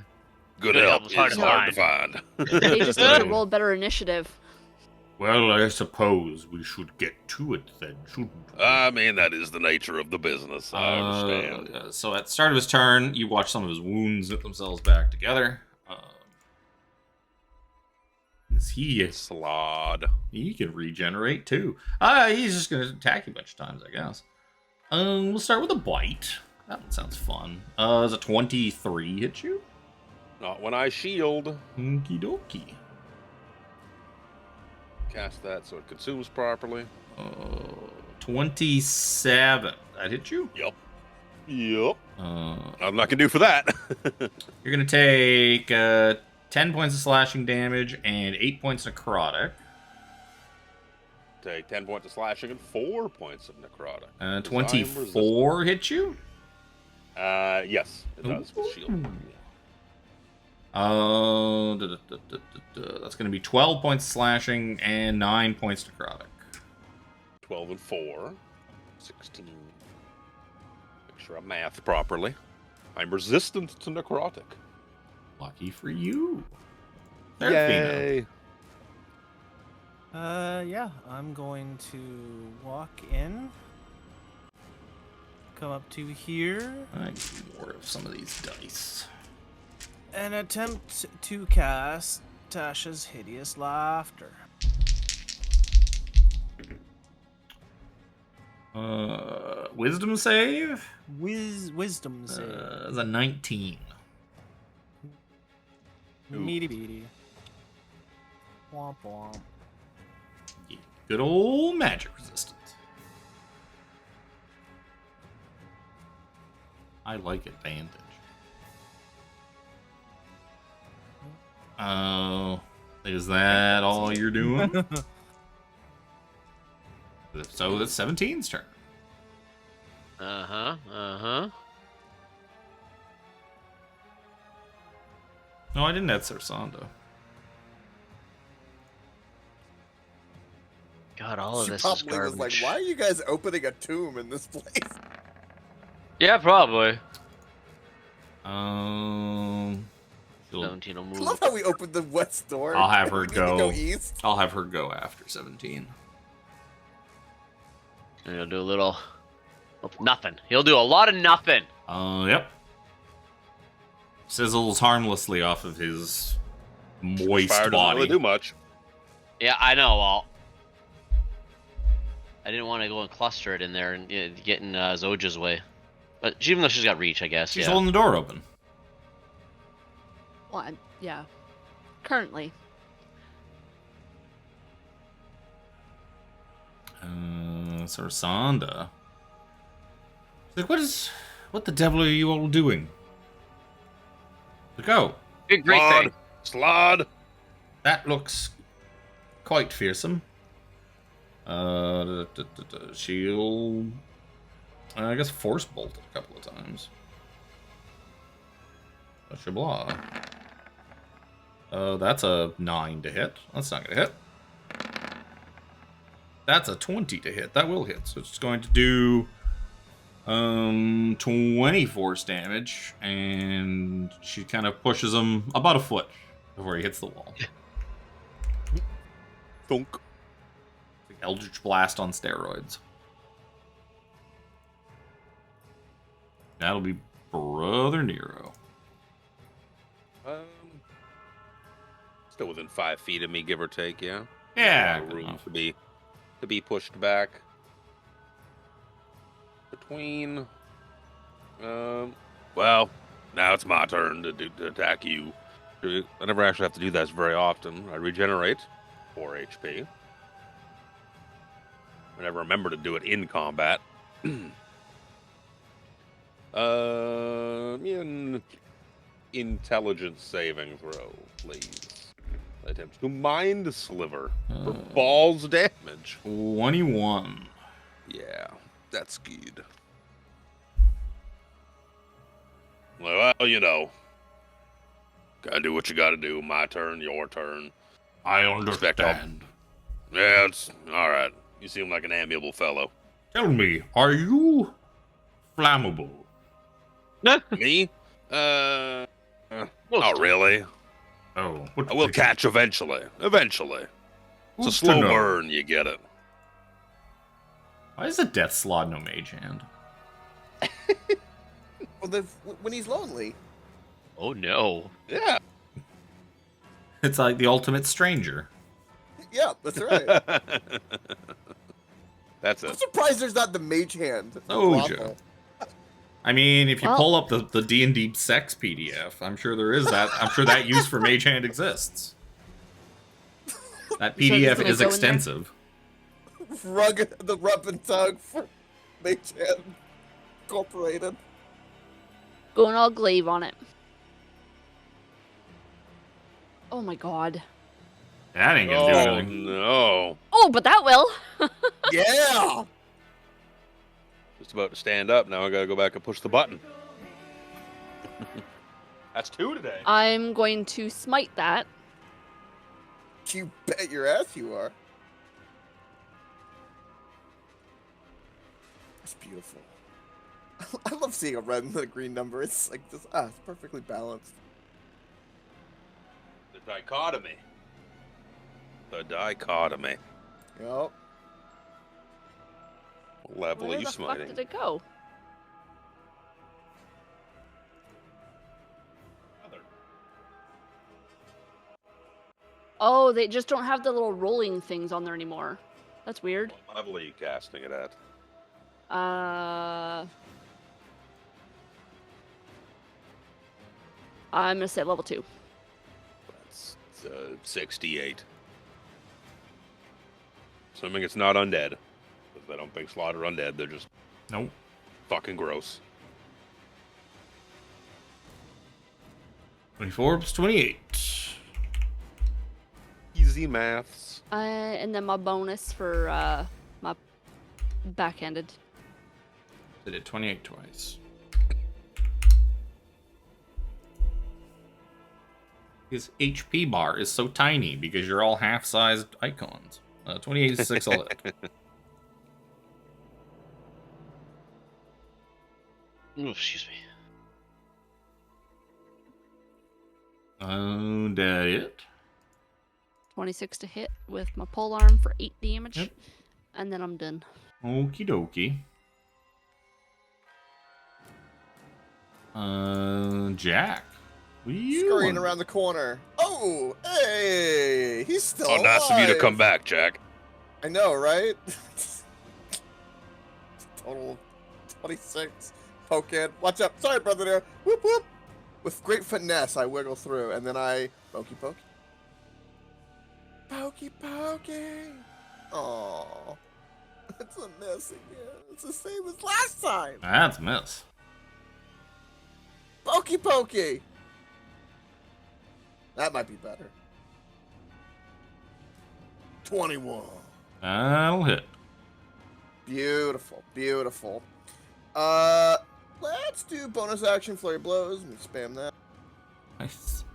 Good Good help help is is hard to hard to find. They just need to roll better initiative. Well, I suppose we should get to it then, shouldn't we? I mean, that is the nature of the business. I understand. So at the start of his turn, you watch some of his wounds knit themselves back together. Is he Slod. He can regenerate too. He's just gonna attack you a bunch of times, I guess. We'll start with a bite. That one sounds fun. Does a 23 hit you? Not when I shield. Okie dokie. Cast that so it consumes properly. 27. That hit you? Yep. Yep. Uh, I'm not gonna do for that. you're gonna take 10 points of slashing damage and 8 points necrotic. Take 10 points of slashing and 4 points of necrotic. 24 hit you? Yes, it does. With shield. That's gonna be 12 points slashing and 9 points necrotic. 12 and 4. 16. Make sure I math properly. I'm resistant to necrotic. Lucky for you. Seraphina. Yay. Yeah, I'm going to walk in. Come up to here I need more of some of these dice. and attempt to cast Tasha's Hideous Laughter. Wisdom save? Wisdom save. Is a 19. Meaty beady. Womp womp. Yeah, good old magic resistance. I like advantage. Oh, is that all you're doing? So it's 17's turn. Uh-huh. No, I didn't add Sersando. God, all of She this is probably garbage. was like, "Why are you guys opening a tomb in this place?" Yeah, probably. she'll- 17 will I move. love how we opened the west door. I'll have her We need to go. east. I'll have her go after 17. And he'll do a little... nothing. He'll do a lot of nothing. Yep. Sizzles harmlessly off of his moist Fire doesn't body. really do much. Yeah, I know. Well, I didn't want to go and cluster it in there and get in Zojja's way. But even though she's got reach, I guess. She's Yeah. holding the door open. Well, yeah. Currently. Sarsanda. She's like, what the devil are you all doing? Go. Big great thing. Slod. That looks quite fearsome. She'll, I guess, force bolt it a couple of times. Blah. That's a 9 to hit. That's not gonna hit. That's a 20 to hit. That will hit. So it's going to do 20 force damage, and she kind of pushes him about a foot before he hits the wall. Thunk. Eldritch Blast on steroids. That'll be Brother Nero. Still within 5 feet of me, give or take. Yeah. Yeah, No good room enough. to be pushed back. Between. Well, now it's my turn to attack you. I never actually have to do that very often. I regenerate 4 HP. I never remember to do it in combat. Intelligence saving throw, please. Attempts to mind sliver for Uh, balls damage. 21. Yeah, that's good. Well, you know, gotta do what you gotta do. My turn, your turn. I Expect all. understand. Yeah, it's all right. You seem like an amiable fellow. Tell me, are you flammable? Me? Well, Not really. Oh, what I will catch eventually. Eventually. It's a Who's to slow know? burn, you get it. Why is a death slot no mage hand? Well, when he's lonely. oh no. Yeah. It's like the ultimate stranger. Yeah, that's right. That's I'm it. surprised there's not the mage hand. The Zojja. brothel. I mean, if you Well- pull up the D&D sex PDF, I'm sure there is that. I'm sure that use for mage hand exists. That You sure there's PDF gonna is go in there? extensive. The rub and tug for mage hand incorporated. Going all glaive on it. Oh my god. That ain't gonna do Oh anything. no. Oh, but that will. Yeah. Just about to stand up. Now I gotta go back and push the button. That's 2 today. I'm going to smite that. You bet your ass you are. That's beautiful. I love seeing a red and a green number. It's like this. It's perfectly balanced. The dichotomy. The dichotomy. Yep. What level Where are you the fuck smiting? did it go? Oh, they just don't have the little rolling things on there anymore. That's weird. What level are you casting it at? I'm gonna say level 2. That's 68. Assuming it's not undead. Because I don't think slaughter undead. They're just Nope. fucking gross. 24 plus 28. Easy maths. And then my bonus for my backhanded. I did 28 twice. His HP bar is so tiny because you're all half-sized icons. 28 is 6 all hit. Ooh, excuse me. Oh, that it? 26 to hit with my pole arm for 8 damage. Yep. And then I'm done. Okie dokie. Jack. What are you Scurrying doing? around the corner. Oh, hey, he's still Oh, nice of you to alive. come back, Jack. I know, right? Total 26. Poke in. Watch out. Sorry, brother there. Whoop, whoop. With great finesse, I wiggle through, and then I... Pokey, pokey. Pokey, pokey. Aww. It's a miss again. It's the same as last time. That's a miss. Pokey, pokey. That might be better. 21. That'll hit. Beautiful, beautiful. Let's do bonus action flurry blows. Let me spam that. Nice.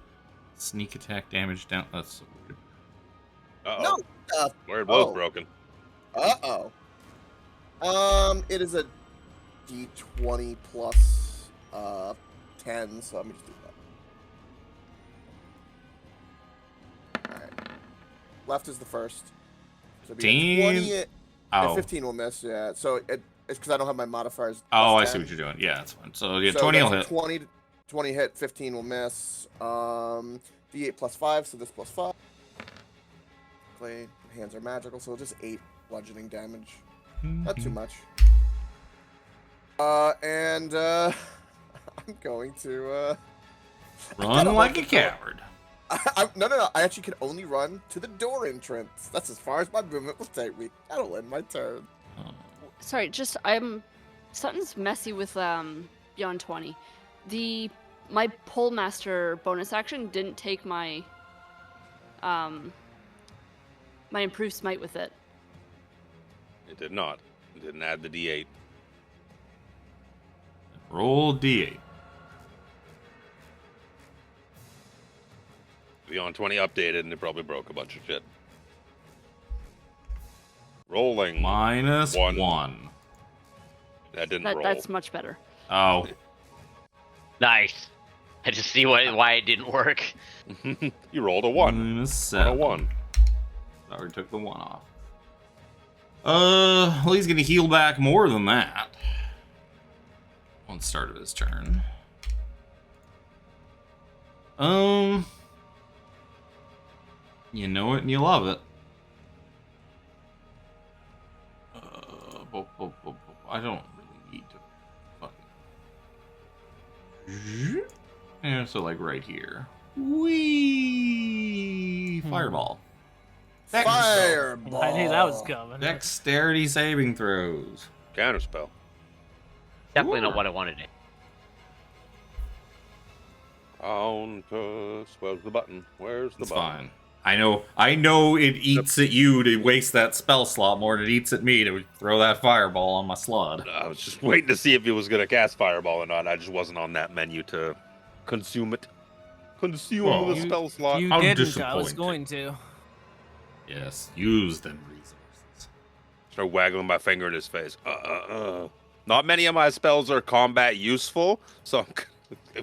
Sneak attack damage down. That's so weird. Uh-oh. No. Word blow's oh. broken. Uh-oh. It is a D20 plus 10, so let me just do that. Alright. Left is the first. So it'd be a 20 and Oh. 15 will miss, yeah. So it's because I don't have my modifiers. Oh, I plus see 10. what you're doing. Yeah, that's fine. So, yeah, So 20 will that's hit. a 20 hit, 15 will miss. D8 plus 5, so this plus 5. Clay, hands are magical, so just 8 bludgeoning damage. Not too much. I'm going to, Run like a coward. No. I actually can only run to the door entrance. That's as far as my movement will take me. That'll end my turn. Oh. Sorry, just something's messy with Beyond 20. My pole master bonus action didn't take my my improved smite with it. It did not. It didn't add the D8. Roll D8. Beyond 20 updated, and it probably broke a bunch of shit. Rolling. Minus One. 1. That didn't roll. That's much better. Oh. Nice. I just see why it didn't work. You rolled a 1. Minus 7. On a 1. I already took the 1 off. Well, he's gonna heal back more than that. On the start of his turn. You know it and you love it. I don't really need to fucking. Yeah, so like right here. Whee! Fireball. Fireball. I knew that was coming. Dexterity saving throws. Counterspell. Definitely not Sure. what I wanted it. Countess. Where's the button? Where's the It's button? fine. I know it eats at you to waste that spell slot more than it eats at me to throw that fireball on my slot. I was just waiting to see if he was going to cast Fireball or not. I just wasn't on that menu to consume it. Consume Well, the spell slot. You How didn't. I was disappointing. going to. Yes, use them resources. Start waggling my finger in his face. Not many of my spells are combat useful, so I'm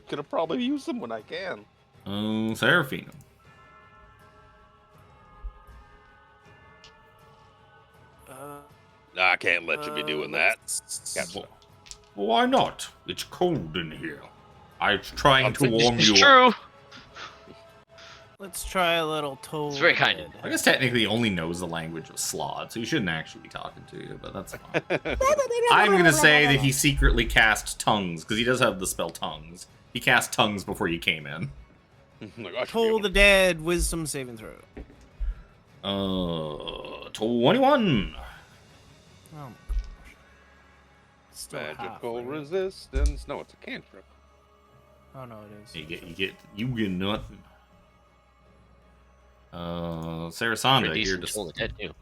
gonna probably use them when I can. Seraphina. I can't let you be doing that. Well, why not? It's cold in here. I was trying to warm It's you up. true. Let's try a little toll. It's very kind of I guess technically he only knows the language of slod, so he shouldn't actually be talking to you, but that's fine. I'm gonna say that he secretly cast tongues, because he does have the spell tongues. He cast tongues before you came in. Like, I should be Toll able the to- dead. Wisdom saving throw. 21. Oh my gosh. Still Magical halfway. resistance. No, it's a cantrip. Oh no, it is. You get nothing. Sarasanda, Pretty you're decent just Toll the Dead, too.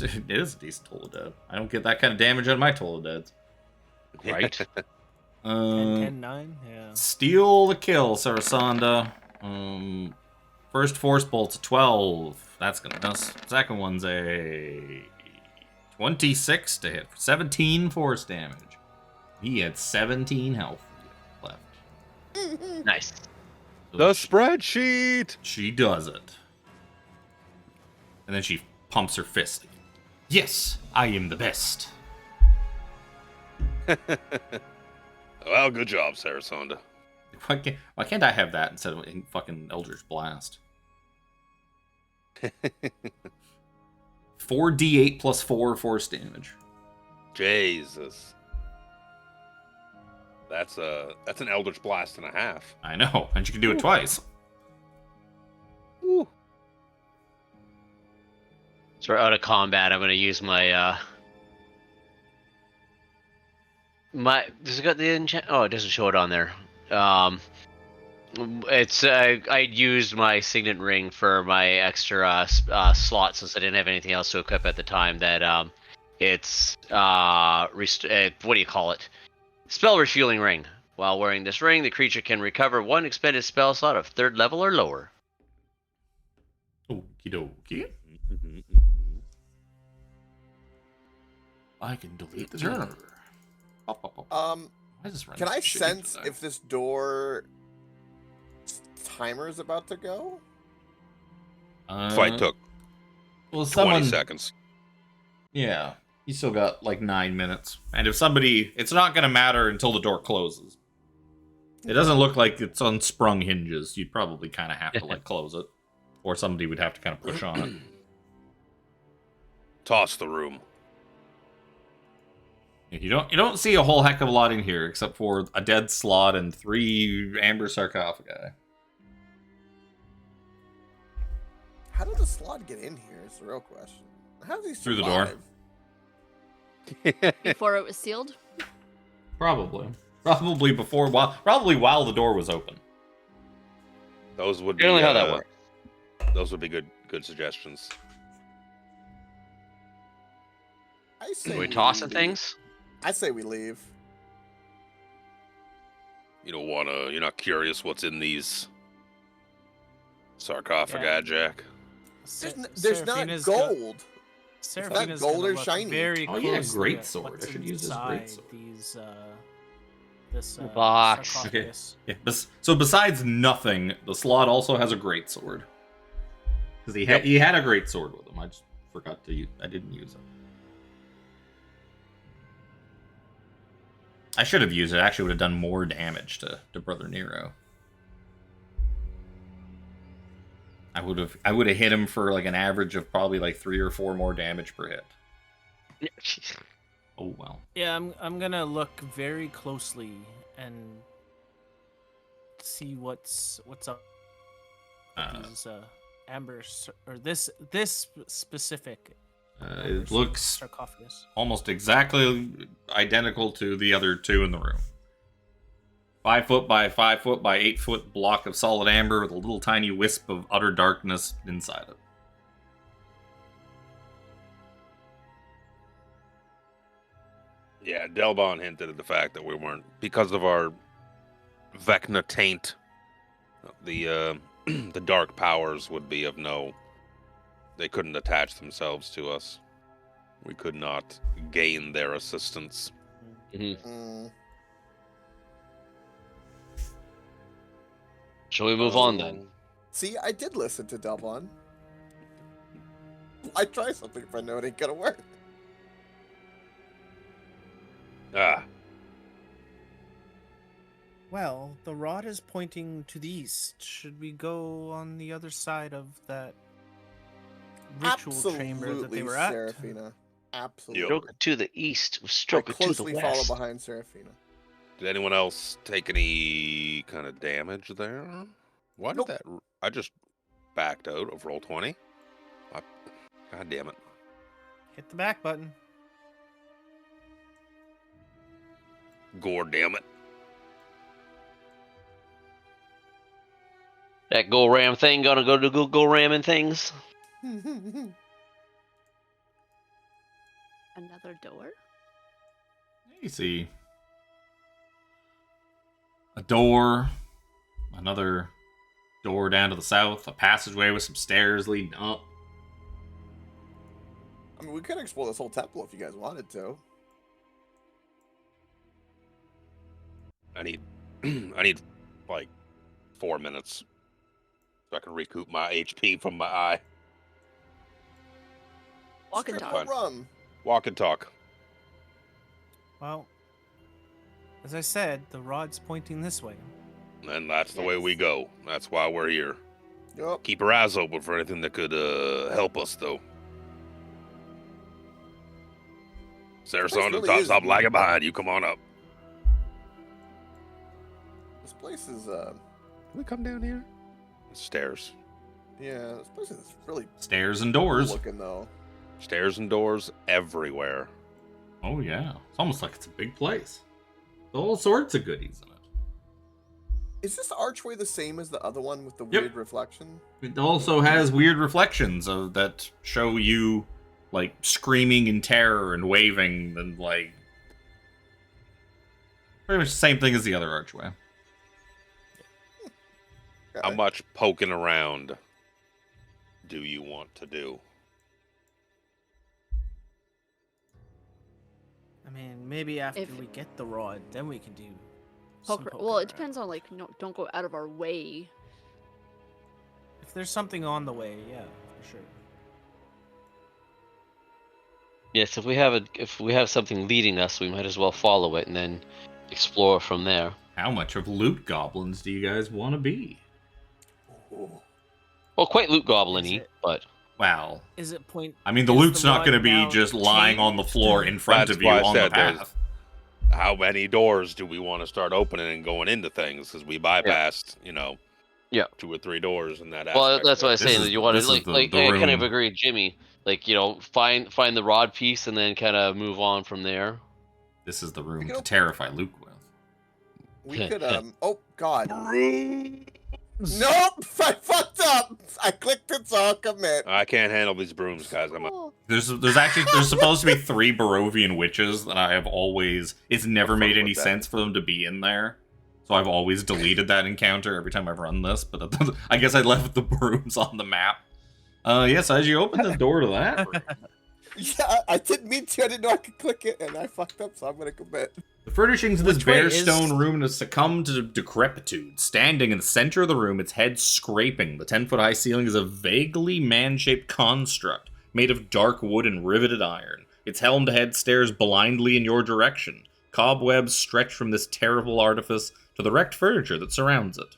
it is a decent Toll of Dead. I don't get that kind of damage out of my Toll of Deads. Right? 10, 10, 9? Yeah. Steal the kill, Sarasanda. First force bolt's a 12. That's gonna miss. Second one's a 26 to hit for 17 force damage. He had 17 health left. Nice. So The spreadsheet. she does it. And then she pumps her fist. Yes, I am the best. Well, good job, Sarasonda. Why can't I have that instead of fucking Eldritch Blast? 4d8 plus 4 force damage. Jesus. That's an Eldritch Blast and a half. I know, and you can do it twice. Woo. So we're out of combat. I'm gonna use my does it got the enchant? Oh, it doesn't show it on there. It's I used my signet ring for my extra slot since I didn't have anything else to equip at the time. That it's what do you call it? Spell refueling ring. While wearing this ring, the creature can recover one expended spell slot of 3rd level or lower. Okie dokie. I can delete the turn. Why is this Can I random shit sense today? if this door timer is about to go? Fight took well, 20 someone, seconds. Yeah, you still got like 9 minutes, and if somebody, it's not gonna matter until the door closes. It doesn't look like it's on sprung hinges. You'd probably kind of have to like close it, or somebody would have to kind of push on it. Toss the room. You don't see a whole heck of a lot in here except for a dead slot and 3 amber sarcophagi. How did the slot get in here? Is the real question. How does he Through the door. survive? Before it was sealed? Probably while the door was open. Those would be Generally how that works. Those would be good good suggestions. I say Are we we tossing leave. things? I say we leave. You don't wanna. You're not curious what's in these sarcophagi, Yeah. Jack. There's not Seraphina's gold. Seraphina's gold gonna or look shiny. very Oh, yeah, closely great at sword. what's I should use this inside great sword. these this Box. Okay. sarcophagus. Yeah. So besides nothing, the slot also has a great sword. Because he had a great sword with him. I just forgot to use. I didn't use it. I should have used it. Actually, would have done more damage to Brother Nero. I would have hit him for like an average of probably like 3 or 4 more damage per hit. Oh well. Yeah, I'm gonna look very closely and see what's up with these amber or this specific It looks sarcophagus. almost exactly identical to the other two in the room. 5 foot by 5 foot by 8 foot block of solid amber with a little tiny wisp of utter darkness inside it. Yeah, Delbon hinted at the fact that we weren't, because of our Vecna taint, the the dark powers would be of no. They couldn't attach themselves to us. We could not gain their assistance. Mm. Shall we move on then? See, I did listen to Delbon. I try something if I know it ain't gonna work. Ah, Well, the rod is pointing to the east. Should we go on the other side of that ritual chamber that they were at? Seraphina. Absolutely. Stroke it to the east, I stroke it to the closely follow west. behind Seraphina. did anyone else take any kind of damage there? Why did Nope. that? I just backed out of roll 20. God damn it! Hit the back button. Gore, damn it! That go ram thing gonna go to go ramming things? Another door? You see a door, another door down to the south, a passageway with some stairs leading up. I mean, we could explore this whole temple if you guys wanted to. I need like 4 minutes so I can recoup my HP from my eye. Walk and Strip talk. or run. Walk and talk. Well, as I said, the rod's pointing this way. And that's the way we go. That's why we're here. Yup. Keep our eyes open for anything that could help us, though. Sarah's on the really top, is stop weird. lagging behind you. Come on up. This place is, Can we come down here? Stairs. yeah, this place is really Stairs and cool doors. looking, though. Stairs and doors everywhere. Oh yeah, it's almost like it's a big place. All sorts of goodies in it. Is this archway the same as the other one with the Yep. weird reflection? It also has weird reflections of that show you like screaming in terror and waving and like pretty much the same thing as the other archway. Okay. How much poking around do you want to do? I mean, maybe after If- we get the rod, then we can do. some Poker. poking Well, it around. depends on like no, don't go out of our way. If there's something on the way, yeah, for sure. Yes, if we have something leading us, we might as well follow it and then explore from there. How much of loot goblins do you guys want to be? Ooh. Well, quite loot Is goblin-y, it- but Well, Is it point? I mean, the is loot's not rod going to be now just lying on the changed? floor in front That's of you why I on the said there's- path. How many doors do we want to start opening and going into things? Because we bypassed, Yeah. 2 or 3 doors in that well, aspect. that's what I was This saying. is- That you want this to is the I kind of room. agree, with Jimmy. Like find the rod piece and then kind of move on from there. This is the room You to know- terrify Luke with. We could, oh, God. Nope, I fucked up. I clicked it, so I'll commit. I can't handle these brooms, guys. I'm Oh, There's supposed to be 3 Barovian witches that I have always. It's never Have fun made any with that. sense for them to be in there, so I've always deleted that encounter every time I've run this. But I guess I left the brooms on the map. Yes, as you open the door to that room, Yeah, I didn't mean to. I didn't know I could click it, and I fucked up, so I'm gonna commit. the furnishings of this Which way bare is- stone room have succumbed to decrepitude. Standing in the center of the room, its head scraping, the 10-foot-high ceiling is a vaguely man-shaped construct made of dark wood and riveted iron. Its helmed head stares blindly in your direction. Cobwebs stretch from this terrible artifice to the wrecked furniture that surrounds it.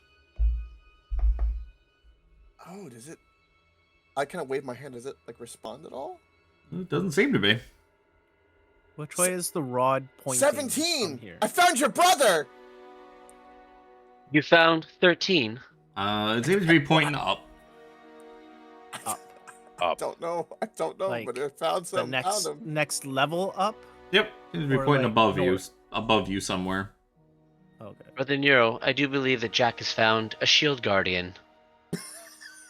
Oh, does it? I kind of wave my hand. Does it like respond at all? It doesn't seem to be. Which way is the rod pointing? 17. From here? I found your brother. You found 13. It seems to be pointing up. Up. I don't know, Like, but I found The some. next Found him. next level up. Yep, seems to be Or, pointing like, above you somewhere. Okay. Brother Nero, I do believe that Jack has found a shield guardian.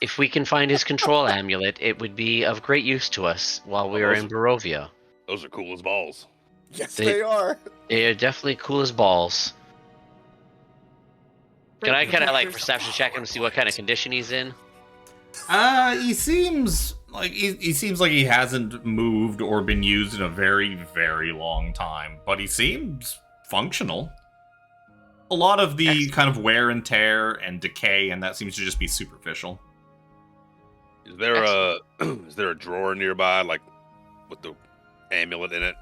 If we can find his control amulet, it would be of great use to us while we are in Barovia. Those are cool as balls. Yes, They- they are. They are definitely cool as balls. Can I kind of like There's a perception check him to see what kind of condition he's in? He seems like he seems like he hasn't moved or been used in a very, very long time, but he seems functional. A lot of the Excellent. kind of wear and tear and decay, and that seems to just be superficial. Is there is there a drawer nearby, like with the amulet in it?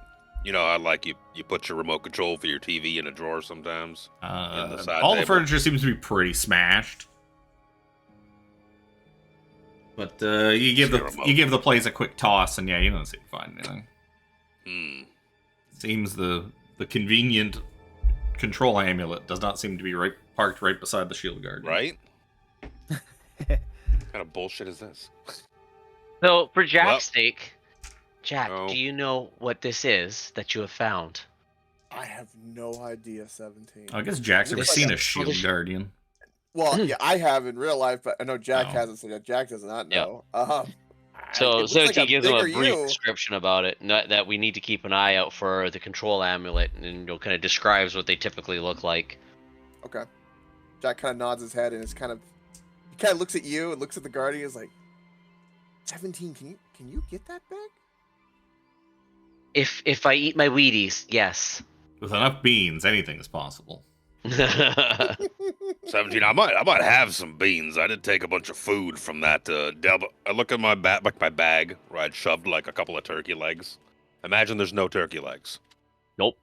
You know how like you put your remote control for your TV in a drawer sometimes. In the side All the table. furniture seems to be pretty smashed. But you give the place a quick toss, and yeah, you don't seem to find anything. Seems the convenient control amulet does not seem to be parked right beside the shield guard. Right? What kind of bullshit is this? So, for Jack's Well- sake, Jack, No. do you know what this is that you have found? I have no idea. 17. I guess Jack's ever This- seen a this- shield guardian. Well, yeah, I have in real life, but I know Jack Oh. hasn't seen it. Jack does not Yeah. know. So, it looks 17 like gives him a bigger brief you. description about it, that we need to keep an eye out for the control amulet, and kind of describes what they typically look like. Okay. Jack kind of nods his head and he kind of looks at you and looks at the guardian. Is like, 17. Can you get that big? If I eat my Wheaties, yes. With enough beans, anything is possible. 17. I might have some beans. I did take a bunch of food from that Delta. I look at my bag where I'd shoved like a couple of turkey legs. Imagine there's no turkey legs. Nope.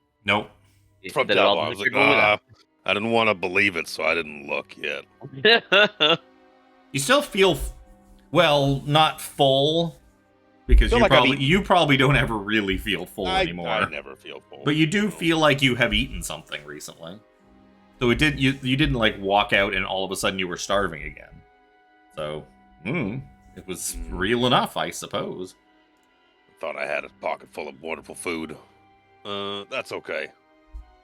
From Then it all Delta. I was like, disappeared without. I didn't want to believe it, so I didn't look yet. You still feel, well, not full, because Feel like I've you probably don't ever really feel full anymore. I never feel full. But you do feel like you have eaten something recently. So you didn't like walk out and all of a sudden you were starving again. So, it was real enough, I suppose. Thought I had a pocket full of wonderful food. That's okay.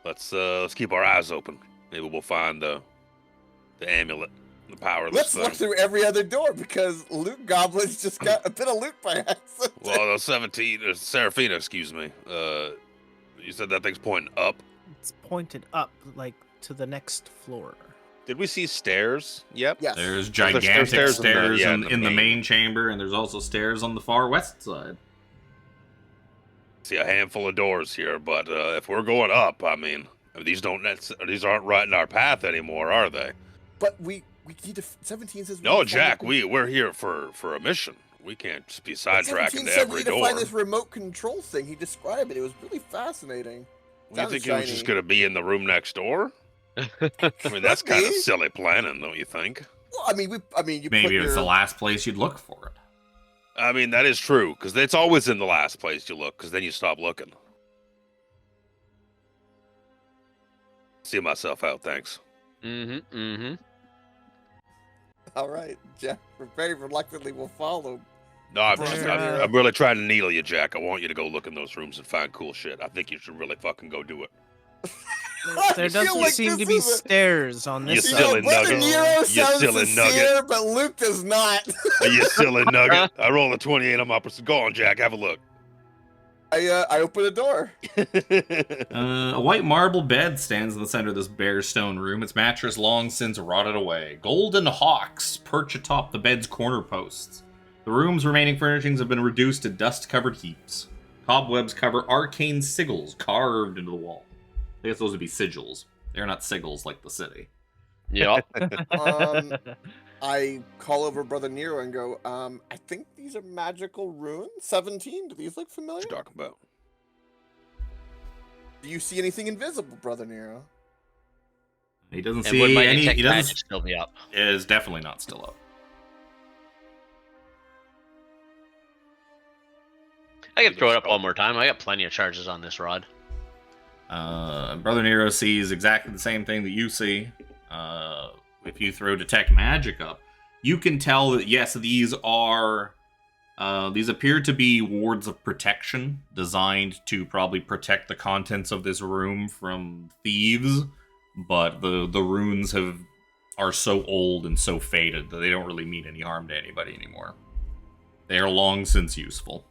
Let's keep our eyes open. Maybe we'll find the amulet, the power of Let's this look thing. through every other door because loot goblins just got a bit of loot by accident. Well, 17, Seraphina, excuse me. You said that thing's pointing up. It's pointed up, like to the next floor. Did we see stairs? Yep. Yes. There's There's gigantic stairs stairs in the in the main- main chamber, and there's also stairs on the far west side. See a handful of doors here, but if we're going up, I mean, these aren't right in our path anymore, are they? But we need to. 17 says. No, need to find Jack, the- we're here for a mission. We can't just be 17 sidetracking to said we every need to door. find this remote control thing. He described it. It was really fascinating. You Sounded think it was just shiny. going to be in the room next door? I mean, that's Could kind of be. silly planning, don't you think? Well, I mean, you put Maybe it's your, the last place you'd look for it. I mean, that is true, because it's always in the last place you look, because then you stop looking. See myself out, thanks. All right, Jack. Very reluctantly will follow. No, I'm There- I'm really trying to needle you, Jack. I want you to go look in those rooms and find cool shit. I think you should really fucking go do it. There I feel doesn't like seem this to be is a- stairs on You this You side. know, silly Brother nugget. Nero You sounds silly sincere, nugget. but Luke does not. You silly nugget. I rolled a 28 on my percent. Go on, Jack. Have a look. I open a door. A white marble bed stands in the center of this bare stone room, its mattress long since rotted away. Golden hawks perch atop the bed's corner posts. The room's remaining furnishings have been reduced to dust-covered heaps. Cobwebs cover arcane sigils carved into the wall. I guess those would be sigils. They're not sigils like the city. Yep. I call over Brother Nero and go, I think these are magical runes. 17. Do these look familiar? What you talking about? Do you see anything invisible, Brother Nero? He doesn't And would see my any. detect He magic doesn't. still be up? It is definitely not still up. I can throw it up one more time. I got plenty of charges on this rod. Brother Nero sees exactly the same thing that you see. If you throw detect magic up, you can tell that yes, these are these appear to be wards of protection designed to probably protect the contents of this room from thieves. But the runes are so old and so faded that they don't really mean any harm to anybody anymore. They are long since useful.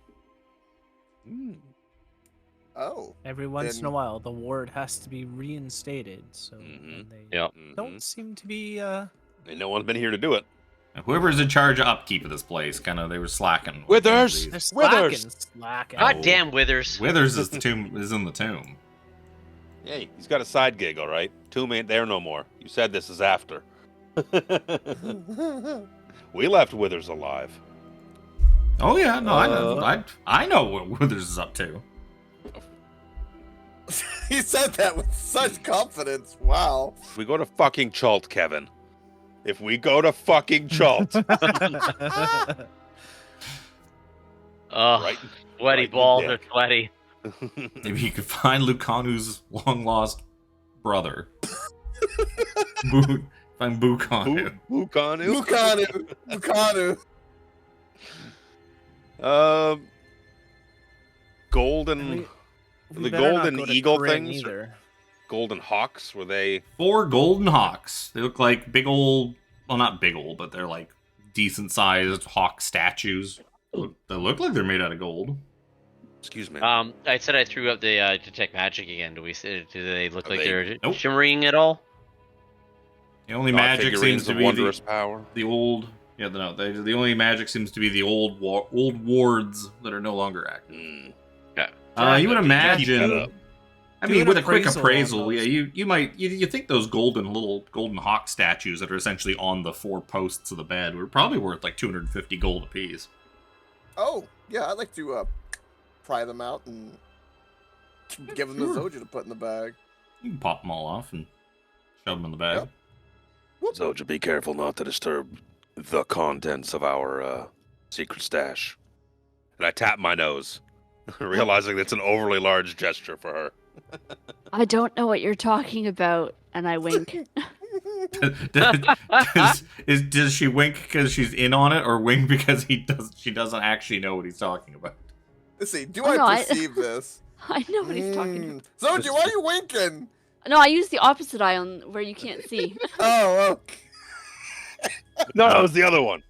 Oh. Every once in a Then- while, the ward has to be reinstated, so when they Yep. don't seem to be. And no one's been here to do it. Now, whoever's in charge of upkeep of this place, they were slacking. Withers! They're Withers! slacking. Oh. God damn Withers. Withers is in the tomb. Hey, he's got a side gig, all right. Tomb ain't there no more. You said this is after. We left Withers alive. Oh yeah, no, I know what Withers is up to. He said that with such confidence. Wow. If we go to fucking Chult, Kevin. If we go to fucking Chult. Oh, Right? sweaty right in the balls are dick. sweaty. Maybe you could find Lucanu's long lost brother. Find Bukanu. Bukanu? Lucanu. Golden... We The better not golden go to eagle Corinne things? either. Golden hawks? Were they... 4 golden hawks. They look like big old, well, not big old, but they're like decent sized hawk statues. They look like they're made out of gold. Excuse me. I said I threw up the detect magic again. Do they look Are like they- they're Nope. shimmering at all? The only God magic figurines seems to of be wondrous power. the old. Yeah, no. The only magic seems to be the old wards that are no longer active. You would Shut imagine. up. I Do mean, an with a quick appraisal on appraisal, those. yeah, you might you think those little golden hawk statues that are essentially on the 4 posts of the bed were probably worth like 250 gold apiece. Oh, yeah, I'd like to pry them out and give them to Zojja to put in the bag. You can pop them all off and shove them in the bag. Yep. Zojja, be careful not to disturb the contents of our secret stash. And I tap my nose, realizing it's an overly large gesture for her. I don't know what you're talking about, and I wink. Does she wink because she's in on it, or wink because she doesn't actually know what he's talking about? Let's see, do Oh, no, I perceive this? I know what he's talking about. Zojja, why are you winking? No, I use the opposite eye on where you can't see. Oh, okay. No, that was the other one.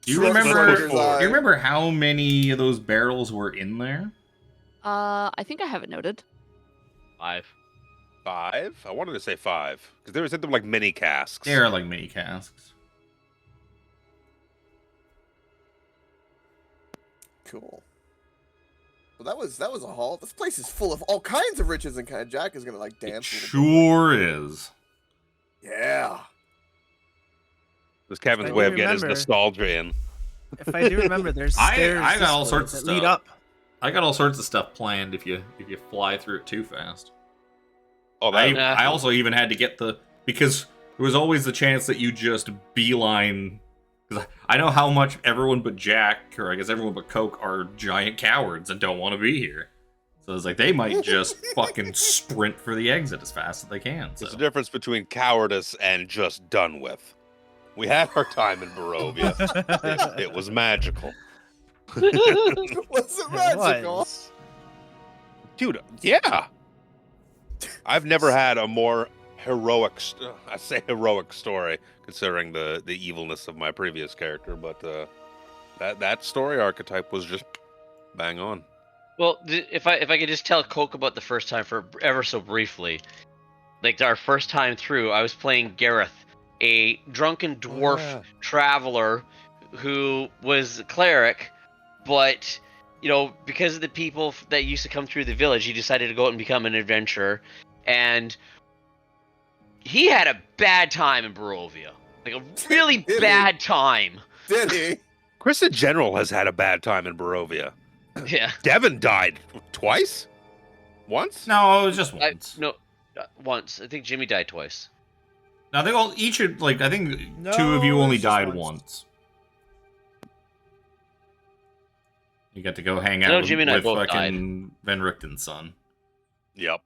Do you Shrug remember? Zojja's Do eye. you remember how many of those barrels were in there? I think I have it noted. 5. 5? I wanted to say 5 because they were said them like mini casks. They are like mini casks. Cool. Well, that was a haul. This place is full of all kinds of riches, and kind of Jack is gonna like It dance. a little sure is. bit. Yeah. This Kevin's I way do of getting his remember. nostalgia in. If I do remember, there's I stairs. got this all way sorts of that lead stuff. up. I got all sorts of stuff planned if you fly through it too fast. Oh, I that, also even had to get because there was always the chance that you just beeline. Because I know how much everyone but Jack, or I guess everyone but Coke, are giant cowards and don't want to be here. So it's like they might just fucking sprint for the exit as fast as they can. So. there's a difference between cowardice and just done with. We had our time in Barovia. It was magical. Was it It magical? was. Dude, yeah. I've never had a more heroic, I say heroic story, considering the evilness of my previous character, but that story archetype was just bang on. Well, if I could just tell Coke about the first time for ever so briefly, like our first time through, I was playing Gareth, a drunken dwarf traveler who was a cleric, but because of the people that used to come through the village, he decided to go out and become an adventurer, and he had a bad time in Barovia, like a really bad time. Did he? Chris in general has had a bad time in Barovia. Yeah. Devin died twice? Once? No, it was just once. Once. I think Jimmy died twice. No, they all each are, like, I think No, two of you it only was just died once. once. You got to go hang No, out Jimmy and I with both fucking Van Richten's son Yep.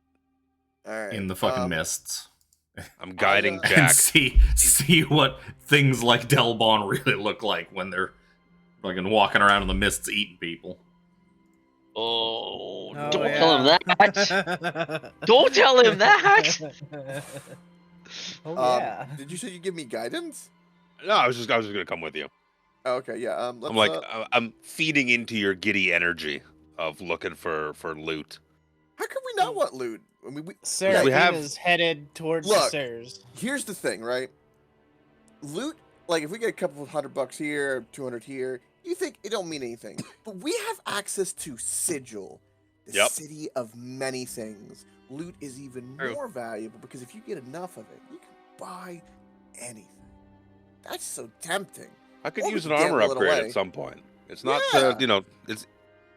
All right. in the fucking mists. I'm guiding I, And Jack. see what things like Delbon really look like when they're fucking walking around in the mists eating people. Oh, Oh, don't tell him that. Don't tell him that. Oh yeah. Did you say you give me guidance? No, I was just gonna come with you. Oh, okay, yeah. Let's, I'm like, I'm feeding into your giddy energy of looking for loot. how could we not want loot? I mean, Seraphina's headed towards the Look. stairs. here's the thing, right? Loot, like if we get a couple of $100 here, 200 here, you think it don't mean anything. But we have access to Sigil, the Yep. city of many things. Loot is even True. more valuable because if you get enough of it, you can buy anything. That's so tempting. I could Or we use an could gamble armor it upgrade away. at some point. It's not, Yeah.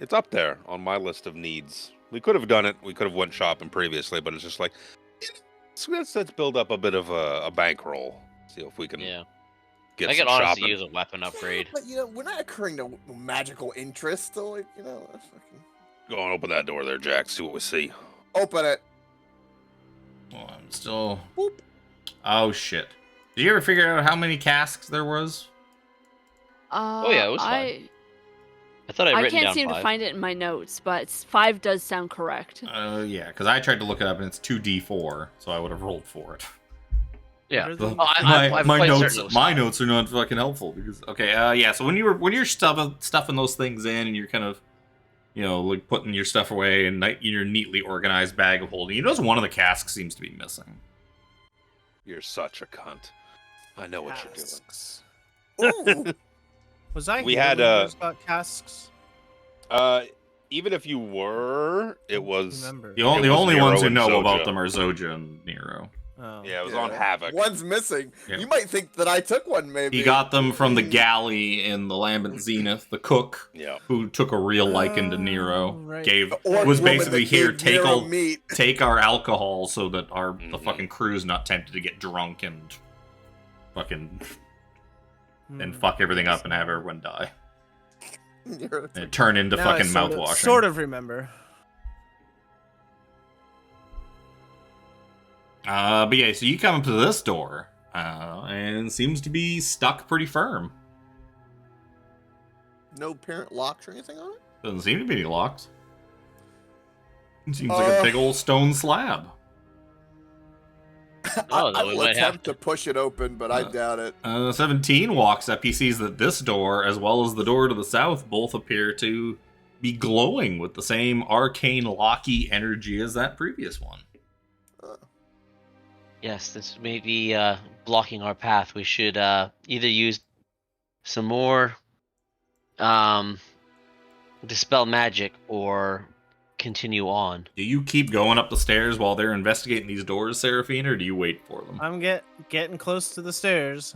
it's up there on my list of needs. We could have done it. We could have went shopping previously, but it's just like, let's build up a bit of a bankroll. See if we can Yeah. get I some could honestly shopping. use a weapon upgrade. Yeah, but we're not occurring to magical interest, so like, let's fucking Go and open that door there, Jack. See what we see. open it. Well, I'm still. Boop. Oh shit! Did you ever figure out how many casks there was? Oh, yeah, it was fine. I thought I'd I written can't down seem 5. to find it in my notes, but 5 does sound correct. Yeah, because I tried to look it up and it's 2d4, so I would have rolled for it. Yeah. What are the- I'm my quite notes, certain it was my 5. notes are not fucking helpful because yeah. So when you're stuffing those things in and you're kind of, like putting your stuff away in your neatly organized bag of holding, you notice one of the casks seems to be missing. You're such a cunt. I know what you're doing. Casks. Ooh. Was I We here had, when yours got casks? Even if you were, it was. Remember. The It only was ones Nero who and know about Zojja. them are Zojja and Nero. Oh. Yeah, it was on Havoc. One's missing. Yeah. You might think that I took one, maybe. He got them from the galley in the Lambent Zenith, the cook, Yeah. who took a real liking to Nero. right. Gave The orc was woman basically that here, gave take Nero meat. take our alcohol so that the Mhm. fucking crew's not tempted to get drunk and fucking and Hmm. fuck everything up and have everyone die. Nero And turn into Now I fucking sort of- mouthwashing. Sort of remember. But yeah, so you come up to this door, and it seems to be stuck pretty firm. No parent locks or anything on it? Doesn't seem to be any locks. It seems like a big old stone slab. Oh, I then we will might have attempt to push it open, but I doubt it. 17 walks up. He sees that this door, as well as the door to the south, both appear to be glowing with the same arcane, locky energy as that previous one. Yes, this may be blocking our path. We should either use some more dispel magic or continue on. Do you keep going up the stairs while they're investigating these doors, Seraphina, or do you wait for them? I'm getting close to the stairs.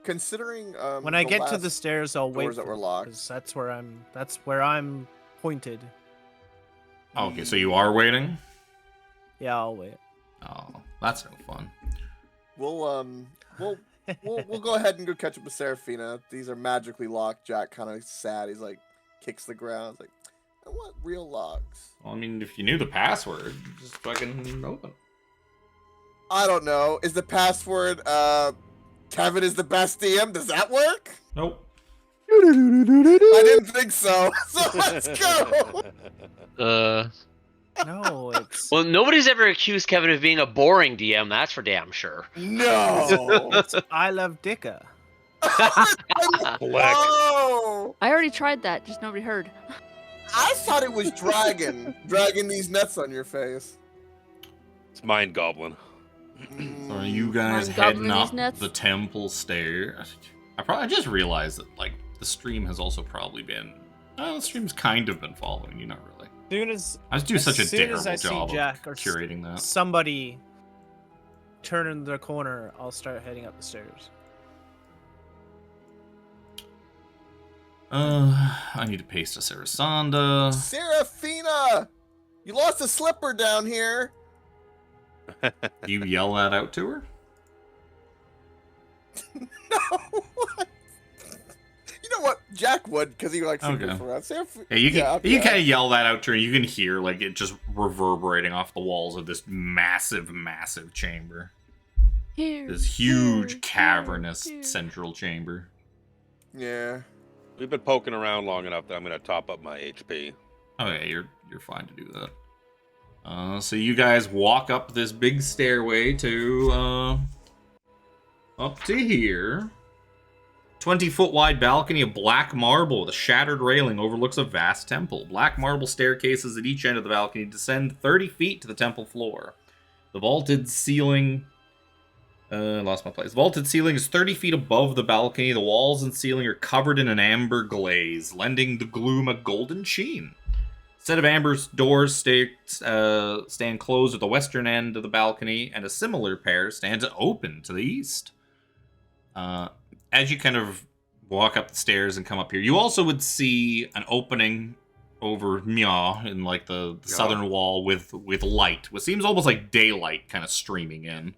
Considering When I the get to last the stairs, I'll wait. doors that were locked. 'cause that's where I'm pointed. Okay, so you are waiting? Yeah, I'll wait. Oh, that's no fun. We'll go ahead and go catch up with Seraphina. These are magically locked. Jack kind of sad. He's like kicks the ground. He's like, I want real locks. Well, I mean, if you knew the password, just fucking open. I don't know. Is the password Kevin is the best DM? Does that work? Nope. I didn't think so. So let's go. No, it's Well, nobody's ever accused Kevin of being a boring DM. That's for damn sure. No. it's I love Dicka. Flex. Oh, I already tried that, just nobody heard. I thought it was dragging these nuts on your face. It's Mind Goblin. So are you guys Mind heading gobbling these up nuts? the temple stairs? I just realized that like the stream has also probably been. The stream's kind of been following you, not really. Soon as I just do as such a soon as terrible I see job Jack of or curating that. somebody turning the corner, I'll start heading up the stairs. I need to paste a Sarasanda. Seraphina, you lost a slipper down here. Do you yell that out to her? No. You know what? Jack would, because he likes to Okay. goof around. Yeah, you can Yeah, you yeah. kind of yell that out to her. You can hear like it just reverberating off the walls of this massive, massive chamber. Here. This huge here, cavernous here. central chamber. Yeah. We've been poking around long enough that I'm going to top up my HP. Oh yeah, you're fine to do that. So you guys walk up this big stairway to up to here. 20-foot wide balcony of black marble with a shattered railing overlooks a vast temple. Black marble staircases at each end of the balcony descend 30 feet to the temple floor. The vaulted ceiling... lost my place. The vaulted ceiling is 30 feet above the balcony. The walls and ceiling are covered in an amber glaze, lending the gloom a golden sheen. A set of amber doors stand closed at the western end of the balcony, and a similar pair stands open to the east. As you kind of walk up the stairs and come up here, you also would see an opening over Mia in like the southern wall with light, what seems almost like daylight kind of streaming in.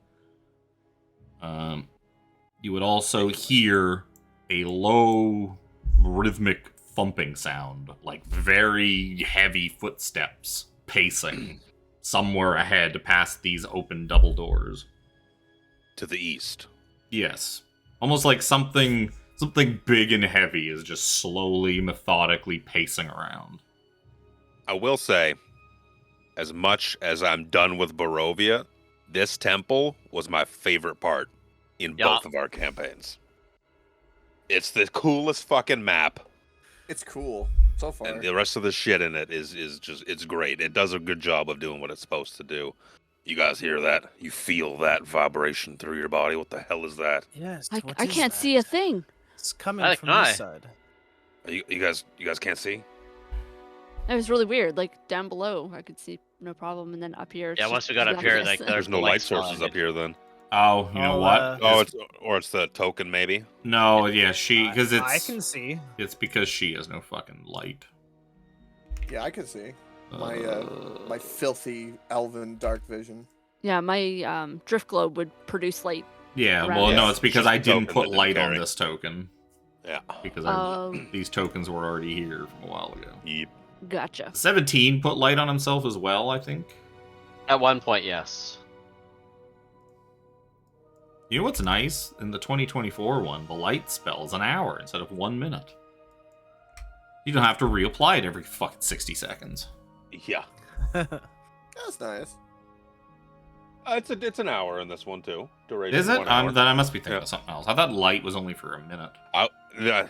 You would also hear a low rhythmic thumping sound, like very heavy footsteps pacing somewhere ahead past these open double doors. To the east. Yes. Almost like something big and heavy is just slowly, methodically pacing around. I will say, as much as I'm done with Barovia, this temple was my favorite part in both of our campaigns. It's the coolest fucking map, It's cool so far. and the rest of the shit in it is just, it's great. It does a good job of doing what it's supposed to do. You guys hear that? You feel that vibration through your body? What the hell is that? Yes. I what is can't that? see a thing. It's coming Neither from can I. this side. You guys can't see? It was really weird. Like down below, I could see no problem, and then up here. Yeah, once we got up here, like There's no light sources up here then. Oh, you know I'll, what? Oh, it's the token maybe. No, yeah, because I can see. it's because she has no fucking light. Yeah, I can see. My filthy elven dark vision. Yeah, my drift globe would produce light. Yeah, around well, it. no, it's because Just I the didn't token put that didn't light on carry. this token. Yeah. Because these tokens were already here from a while ago. Yep. Gotcha. 17 put light on himself as well, I think. At one point, yes. You know what's nice? In the 2024 one, the light spell is an hour instead of 1 minute. You don't have to reapply it every fucking 60 seconds. Yeah. That's nice. It's an hour in this one too. Duration Is it? 1 hour. Then I must be thinking Yeah. of something else. I thought light was only for a minute. Yeah,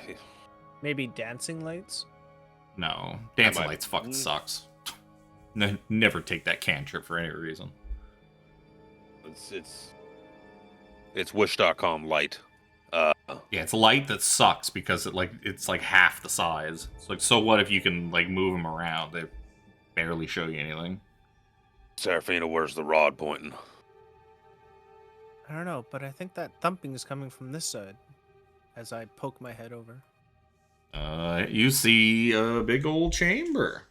Maybe dancing lights. No, dancing might- lights fucking sucks. Never take that cantrip for any reason. it's wish.com light. Yeah, it's light that sucks because it's like half the size. It's like, so what if you can like move them around? They barely show you anything. Seraphina, where's the rod pointing? I don't know, but I think that thumping is coming from this side. As I poke my head over. You see a big old chamber.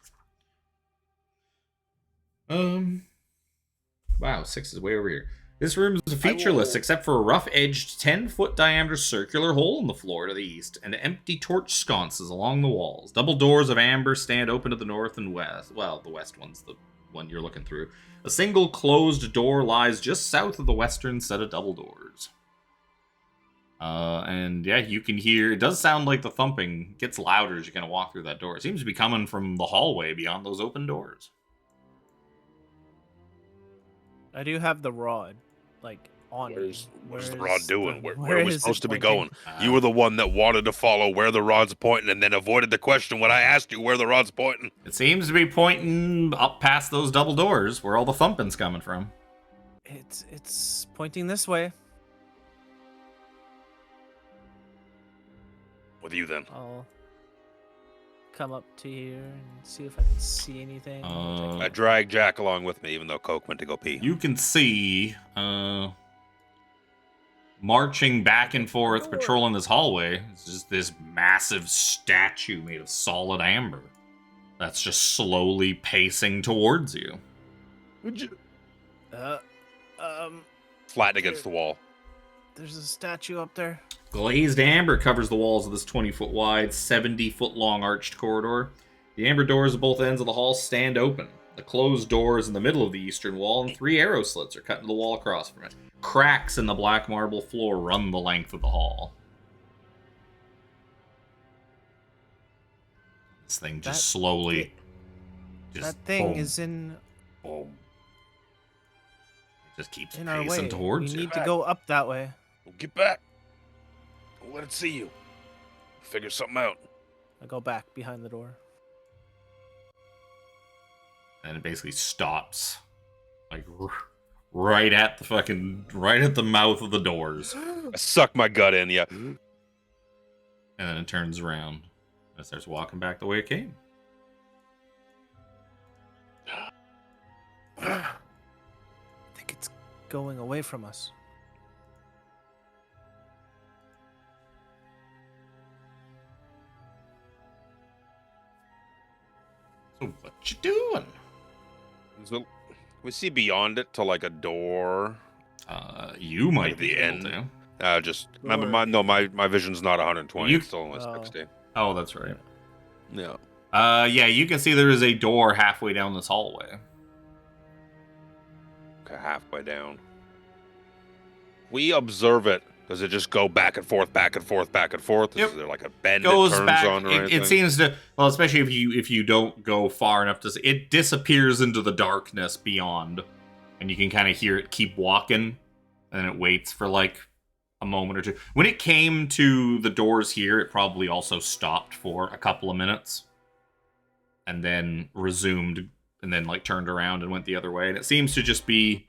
Wow, 6 is way over here. This room is featureless except for a rough-edged 10-foot diameter circular hole in the floor to the east and empty torch sconces along the walls. Double doors of amber stand open to the north and west. Well, the west one's the one you're looking through. A single closed door lies just south of the western set of double doors. And yeah, you can hear, it does sound like the thumping gets louder as you kind of walk through that door. It seems to be coming from the hallway beyond those open doors. I do have the rod, like on me. Where's the Where rod is doing? the- Where are we is it supposed to be pointing? going? You were the one that wanted to follow where the rod's pointing and then avoided the question when I asked you where the rod's pointing. It seems to be pointing up past those double doors where all the thumping's coming from. It's pointing this way. With you then. I'll come up to here and see if I can see anything. I drag Jack along with me, even though Coke went to go pee. You can see marching back and forth, patrolling this hallway. It's just this massive statue made of solid amber that's just slowly pacing towards you. Flattened against the wall. There's a statue up there. Glazed amber covers the walls of this 20-foot wide, 70-foot long arched corridor. The amber doors at both ends of the hall stand open. The closed door is in the middle of the eastern wall, and 3 arrow slits are cut into the wall across from it. Cracks in the black marble floor run the length of the hall. This thing just slowly... That thing boom, is in boom. It just keeps our way. pacing towards We you. need to go up that way. Well, get back. Don't let it see you. Figure something out. I go back behind the door. And it basically stops. Like, right at the mouth of the doors. I suck my gut in, yeah. And then it turns around and starts walking back the way it came. I think it's going away from us. So what you doing? So, we see beyond it to like a door. You might Like be the able end? to. Just remember, my vision's not 120. You- It's still only 60. Oh, that's right. Yeah. Yeah, you can see there is a door halfway down this hallway. Okay, halfway down. We observe it. Does it just go back and forth, back and forth, back and forth? Yep. Is there like a bend Goes it turns back. on or anything? It seems to. Well, especially if you don't go far enough to see, it disappears into the darkness beyond, and you can kind of hear it keep walking, and it waits for like a moment or two. When it came to the doors here, it probably also stopped for a couple of minutes, and then resumed, and then like turned around and went the other way. And it seems to just be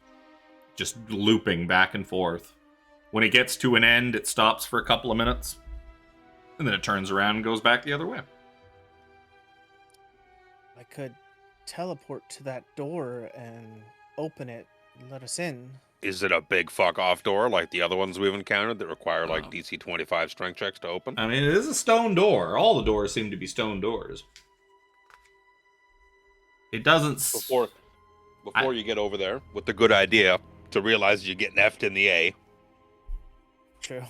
looping back and forth. When it gets to an end, it stops for a couple of minutes, and then it turns around and goes back the other way. I could teleport to that door and open it and let us in. Is it a big fuck off door like the other ones we've encountered that require like Oh. DC 25 strength checks to open? I mean, it is a stone door. All the doors seem to be stone doors. It doesn't... Before you get over there, with the good idea to realize you're getting effed in the A. True.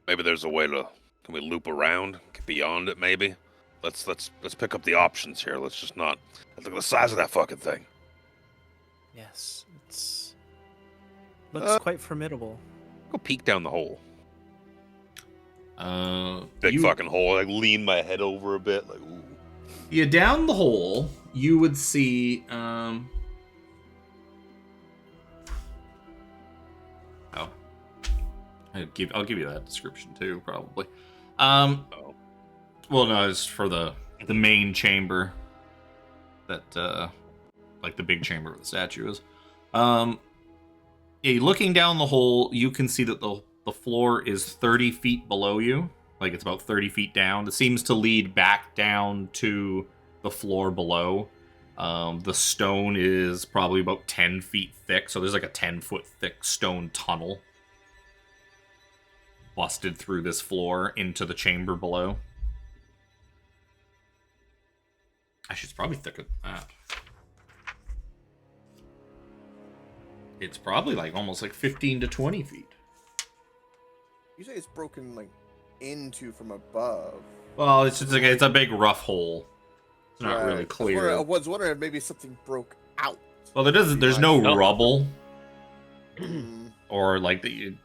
Maybe there's a way to. Can we loop around? Get beyond it, maybe? Let's pick up the options here. Let's just not. Look at the size of that fucking thing. Yes, it's looks quite formidable. Go peek down the hole. Big you- fucking hole. Like lean my head over a bit. Like ooh. Yeah, down the hole, you would see, oh. I'll give you that description too, probably. Oh. Well, no, it's for the main chamber that, like the big chamber where the statue is. Yeah, looking down the hole, you can see that the floor is 30 feet below you. Like, it's about 30 feet down. It seems to lead back down to the floor below. The stone is probably about 10 feet thick, so there's like a 10-foot thick stone tunnel busted through this floor into the chamber below. Actually, it's probably thicker than that. It's probably like almost like 15 to 20 feet. You say it's broken like into from above. Well, it's just like it's a big rough hole. It's not really clear. I was wondering if maybe something broke out. Well, there's no Nope. rubble Mm, or like the,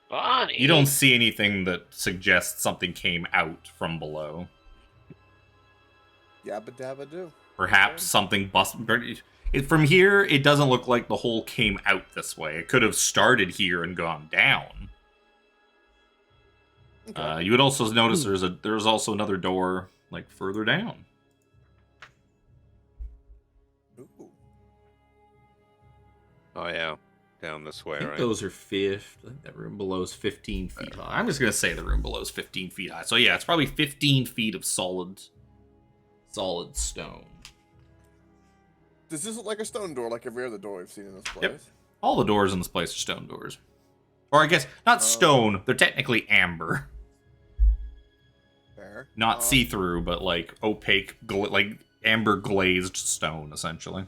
Bonnie. you don't see anything that suggests something came out from below. Yabba dabba do. Perhaps something from here, it doesn't look like the hole came out this way. It could have started here and gone down. Okay. You would also notice there's also another door like further down. Ooh. Oh yeah, down this way, I think right? those are I think that room below is 15 feet high. I'm just gonna say the room below is 15 feet high. So yeah, it's probably 15 feet of solid stone. Does this look like a stone door, like every other door we've seen in this place? Yep. All the doors in this place are stone doors. Or I guess, not stone, they're technically amber. Fair. Not see-through, but like opaque, like amber glazed stone, essentially.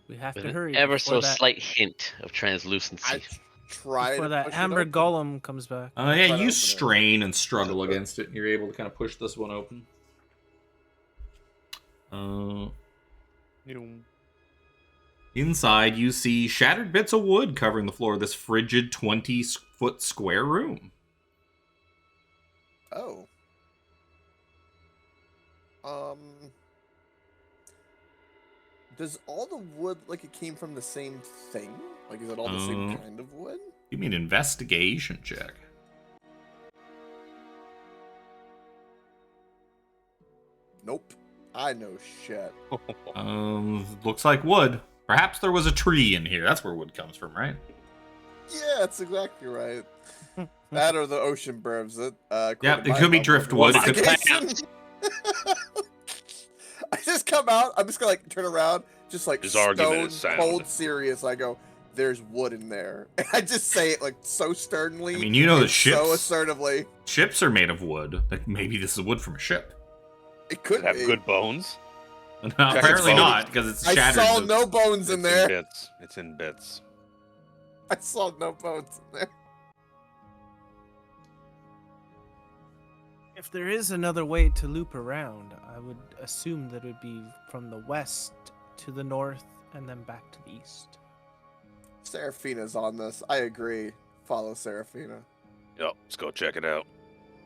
We have With to an hurry. ever before so that, slight hint of translucency. I tried before that amber golem comes back. Yeah, Try to open you it. strain and struggle against it, and you're able to kind of push this one open. Inside, you see shattered bits of wood covering the floor of this frigid 20-foot square room. Oh. Does all the wood like it came from the same thing? Like, is it all the same kind of wood? You mean investigation check? Nope. I know shit. Looks like wood. Perhaps there was a tree in here. That's where wood comes from, right? Yeah, that's exactly right. That or the ocean burns it. Yep, it could be driftwood. It could I just come out. I'm just gonna like turn around, just like His argument stone is sound. cold serious. I go, "There's wood in there." And I just say it like so sternly. I mean, you know the and ships. so assertively. Ships are made of wood. Like maybe this is wood from a ship. It could have be. good bones. No, apparently bones. not, because it's I shattered. saw no bones in It's there. in bits. It's in bits. I saw no bones in there. If there is another way to loop around, I would assume that it would be from the west to the north and then back to the east. Seraphina's on this. I agree. Follow Seraphina. Yep, let's go check it out.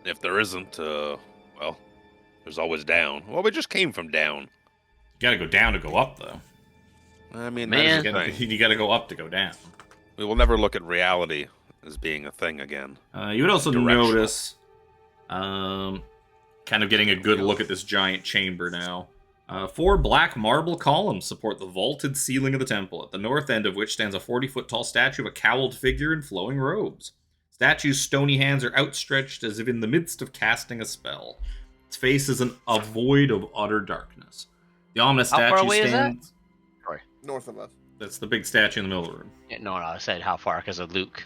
If there isn't, well, there's always down. Well, we just came from down. You gotta go down to go up, though. I mean, Man. that's the thing. You gotta go up to go down. We will never look at reality as being a thing again. You would also Directional. notice, kind of getting a good look at this giant chamber now. 4 black marble columns support the vaulted ceiling of the temple, at the north end of which stands a 40-foot tall statue of a cowled figure in flowing robes. Statue's stony hands are outstretched as if in the midst of casting a spell. Its face is a void of utter darkness. The ominous How far statue away is that? stands... North of us. That's the big statue in the middle of the room. Yeah, no, I said how far because of Luke.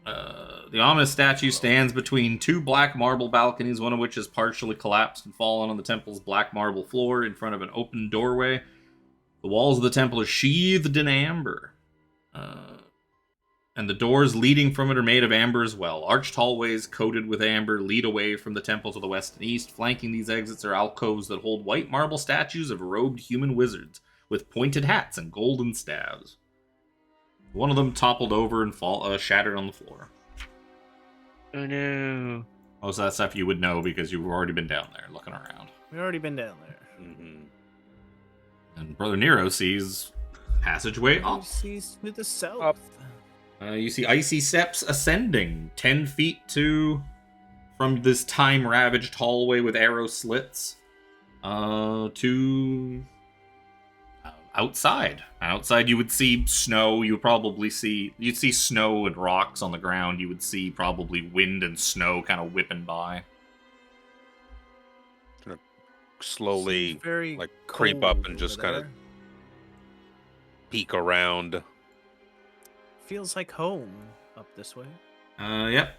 The ominous statue stands between 2 black marble balconies, one of which is partially collapsed and fallen on the temple's black marble floor in front of an open doorway. The walls of the temple are sheathed in amber. And the doors leading from it are made of amber as well. Arched hallways coated with amber lead away from the temple to the west and east. Flanking these exits are alcoves that hold white marble statues of robed human wizards with pointed hats and golden staves. One of them toppled over and shattered on the floor. Oh no. Most of that stuff you would know because you've already been down there looking around. We've already been down there. Mm-hmm. And Brother Nero sees passageway Oh, up. sees to the south. Up. You see icy steps ascending 10 feet from this time-ravaged hallway with arrow slits to outside. Outside you would see snow. You'd see snow and rocks on the ground. You would see probably wind and snow kind of whipping by. Slowly, Seems very like, creep up and cold just over kinda- there. peek around. Feels like home up this way. Yep.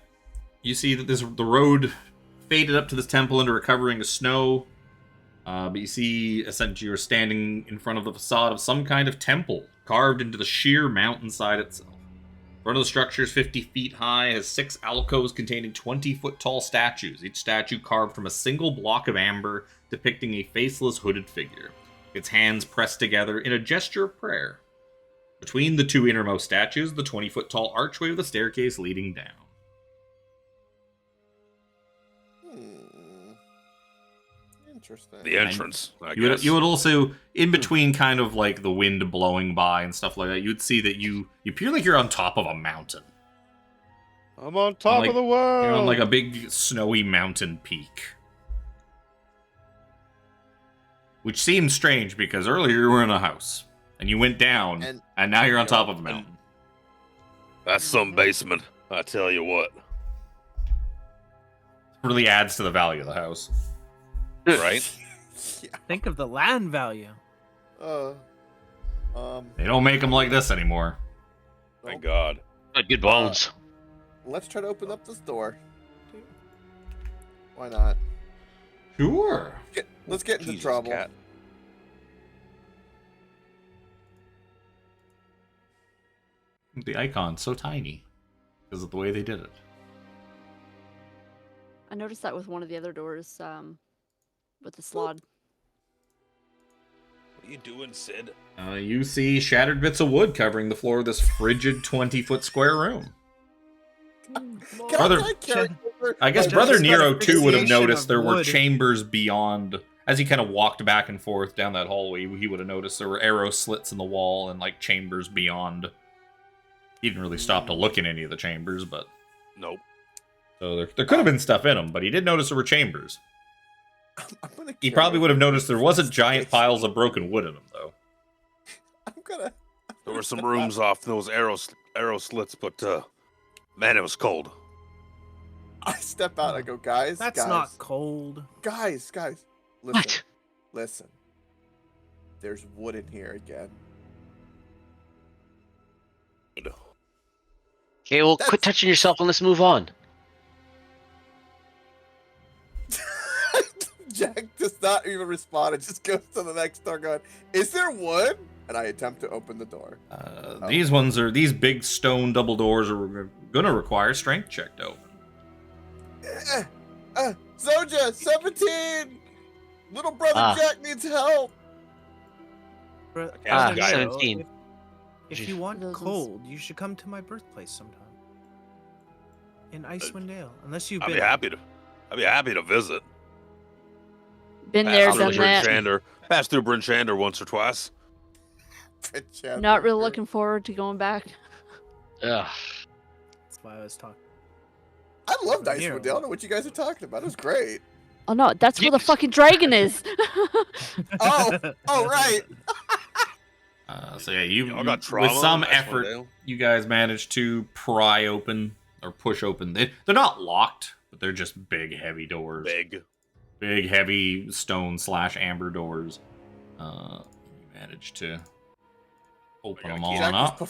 You see that the road faded up to this temple into a covering of snow. But you see, essentially, you're standing in front of the facade of some kind of temple, carved into the sheer mountainside itself. Front of the structure is 50 feet high, has 6 alcoves containing 20-foot tall statues, each statue carved from a single block of amber, depicting a faceless hooded figure, its hands pressed together in a gesture of prayer. Between the 2 innermost statues, the 20-foot tall archway with a staircase leading down. Interesting. The entrance, I You guess. would also, in between kind of like the wind blowing by and stuff like that, you'd see that you appear like you're on top of a mountain. I'm on top Like, of the world. You're on like a big snowy mountain peak. Which seems strange because earlier you were in a house and you went down and now you're on top of a mountain. That's some basement, I tell you what. Really adds to the value of the house. Right? Yeah. Think of the land value. They don't make them like this anymore. Thank God. Good bones. Let's try to open up this door. Why not? Sure. Let's get into Jesus, trouble. cat. The icon's so tiny because of the way they did it. I noticed that with one of the other doors, with the slot. What are you doing, Sid? You see shattered bits of wood covering the floor of this frigid 20-foot square room. Brother- I guess Just Brother got a Nero too would have fixation noticed of there were wood. chambers beyond. As he kind of walked back and forth down that hallway, he would have noticed there were arrow slits in the wall and like chambers beyond. He didn't really stop to look in any of the chambers, but Nope. so there could have been stuff in them. But he did notice there were chambers. I'm gonna He carry probably would have over noticed there this wasn't giant fixation. piles of broken wood in them, though. I'm gonna. There were some rooms off those arrow slits, but man, it was cold. I step out. I go, guys. That's guys, not cold. Guys. Listen. What? Listen. There's wood in here again. Okay, well, That's- quit touching yourself and let's move on. Jack does not even respond. It just goes to the next door going, is there wood? And I attempt to open the door. These big stone double doors are gonna require strength check to open. Zojja, 17! Little brother Jack needs help! Bro- Ah, Brother Nero, 17. If you want Those ones- cold, you should come to my birthplace sometime. In Icewind Dale, unless you've I'd been. be happy to visit. Been there, Pass through done that. Pass through Bryn Shander once or twice. Not really looking forward to going back. Ugh. That's why I was talking. I loved Brother Nero. Icewind Dale. I don't know what you guys are talking about. It was great. Oh no, that's where the fucking dragon is. Oh, right. So yeah, you Y'all got trauma with some in Icewind effort, Dale? you guys managed to pry open or push open. They're not locked, but they're just big, heavy doors. Big, heavy stone / amber doors. You managed to open them all up.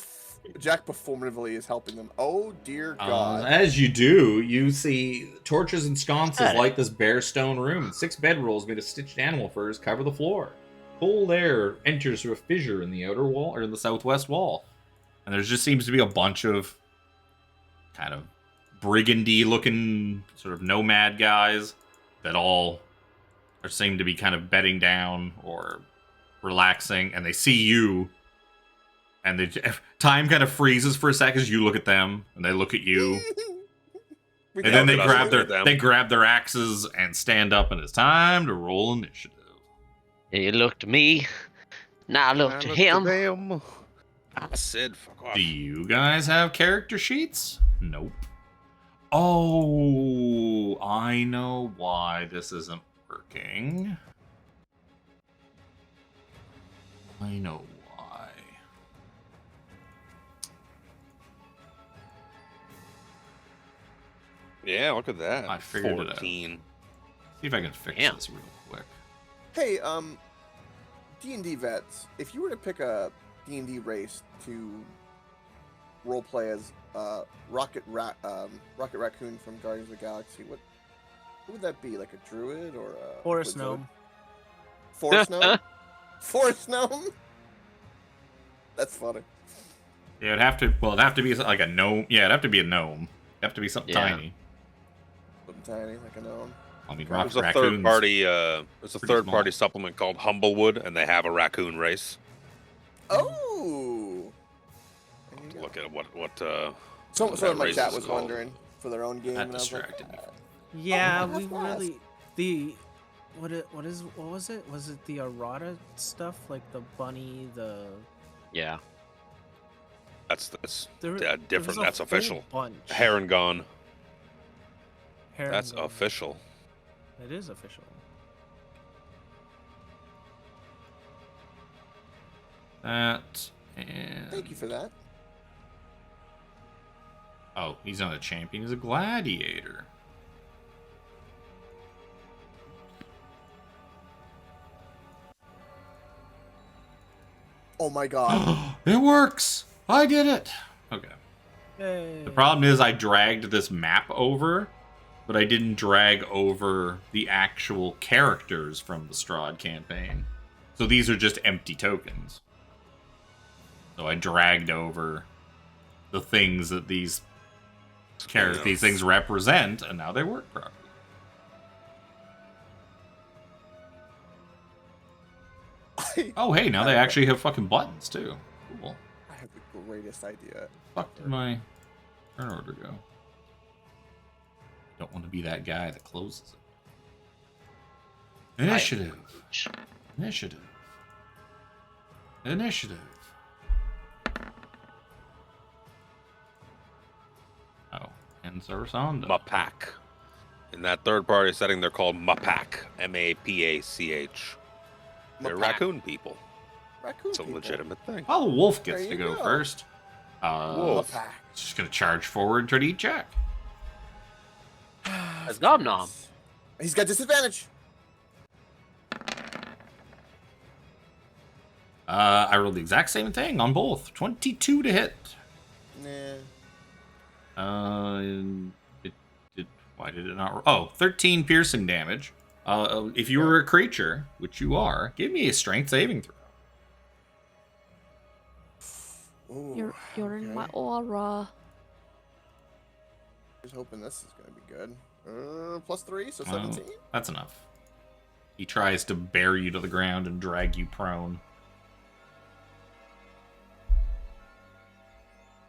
Jack performatively is helping them. Oh dear God! As you do, you see torches and sconces light this bare stone room. 6 bedrolls made of stitched animal furs cover the floor. Cold air enters through a fissure in the outer wall or in the southwest wall, and there just seems to be a bunch of kind of brigandy-looking sort of nomad guys that all seem to be kind of bedding down or relaxing, and they see you. And time kind of freezes for a second as you look at them, and they look at you, and then they grab their axes and stand up, and it's time to roll initiative. You looked at me. Now look at him. I said, fuck off. Do you guys have character sheets? Nope. Oh, I know why this isn't working. I know why. Yeah, look at that. I figured it out. 14. See if I can fix Damn. this real quick. Hey, D&D vets, if you were to pick a D&D race to roleplay as Rocket Raccoon from Guardians of the Galaxy, what would that be? Like a druid or a Forest wizard? gnome. Forest gnome? Forest gnome? That's funny. Yeah, it'd have to be like a gnome. Yeah, it'd have to be a gnome. It'd have to be something Yeah. tiny. Something tiny, like a gnome. I mean, There's a raccoons. third party. There's a pretty third party small. supplement called Humblewood, and they have a raccoon race. Oh! There you go. Look at what Someone that in my race chat is was called. wondering for their own game, That and I was like, distracted me. Yeah, Oh, we that's nice. really what was it? Was it the errata stuff like the bunny, the Yeah. That's there was different. a That's whole official. bunch. Heron gone. Heron That's gone. official. It is official. That and Thank you for that. oh, he's not a champion. He's a gladiator. Oh my god. It works. I did it. Okay. Yay. The problem is I dragged this map over, but I didn't drag over the actual characters from the Strahd campaign. So these are just empty tokens. So I dragged over the things that these things represent, and now they work properly. Oh, hey, now they actually have fucking buttons, too. Cool. I have the greatest idea. Fuck did my turn order go? Don't want to be that guy that closes it. Initiative. Initiative. Initiative. Oh, and Sarasanda. Mapach. In that third-party setting, they're called Mapach. M-A-P-A-C-H. They're Mapach. raccoon people. Raccoon It's a people. legitimate thing. Oh, the wolf gets There to you go go. first. Wolf. Mapach. Just gonna charge forward and try to eat Jack. As Nom Nom. He's got disadvantage. I rolled the exact same thing on both. 22 to hit. Nah. Why did it not roll? Oh, 13 piercing damage. If you were a creature, which you are, give me a strength saving throw. Ooh, You're in my okay. aura. Just hoping this is gonna be good. +3, so Well, 17. that's enough. He tries to bear you to the ground and drag you prone.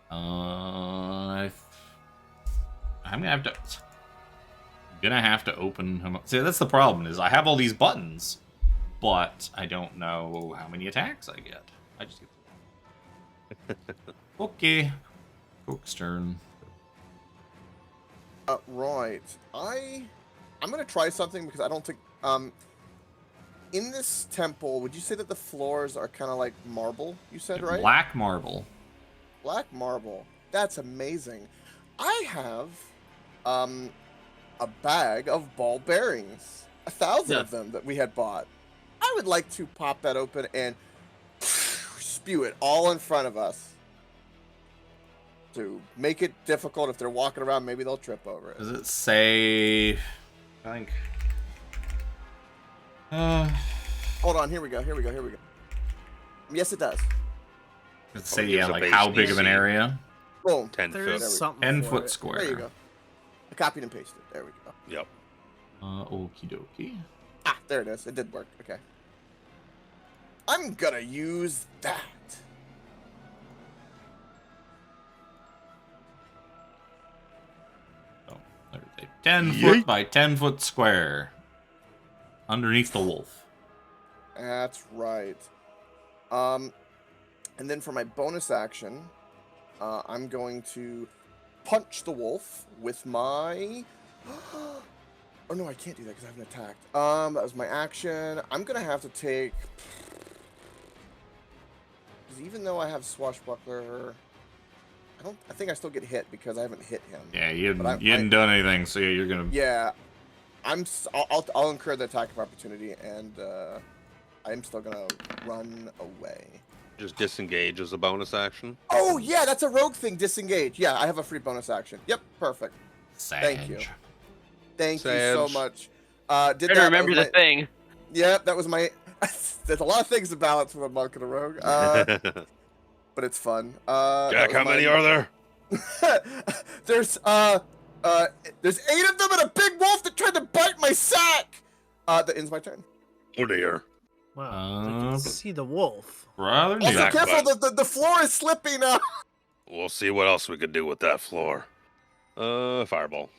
I'm gonna have to open him up. See, that's the problem, is I have all these buttons, but I don't know how many attacks I get. I just get okay. Cook's turn. Right. I'm gonna try something because I don't think in this temple, would you say that the floors are kind of like marble? You said right? Black marble. Black marble. That's amazing. I have a bag of ball bearings, 1,000 of them that we had bought. I would like to pop that open and spew it all in front of us to make it difficult. If they're walking around, maybe they'll trip over it. Does it say? I think. Hold on. Here we go. Yes, it does. Let's say, it yeah, gives a like base how big of an DC. area? Boom. 10 There's foot. something 10 for foot it. square. There you go. I copied and pasted. There we go. Yep. Okie dokie. Ah, there it is. It did work. Okay. I'm gonna use that. So, there's a 10 foot by 10 foot square underneath the wolf. That's right. And then for my bonus action, I'm going to punch the wolf with my. Oh no, I can't do that because I haven't attacked. That was my action. I'm gonna have to take. Because even though I have swashbuckler, I think I still get hit because I haven't hit him. Yeah, you But hadn't done anything, so yeah, you're gonna. Yeah, I'll incur the attack of opportunity, and I'm still gonna run away. Just disengage as a bonus action. Oh yeah, that's a rogue thing. Disengage. Yeah, I have a free bonus action. Yep, perfect. Sag. Thank you. Thank you so Sag. much. Did Better that. remember the thing. Yeah, that was my. There's a lot of things to balance with a monk and a rogue, but it's fun. Jack, how many are there? There's 8 of them and a big wolf that tried to bite my sack. That ends my turn. Oh dear. Wow. I can see the wolf. Rather Also, neat. Jack, careful, the floor is slipping. We'll see what else we could do with that floor. Fireball.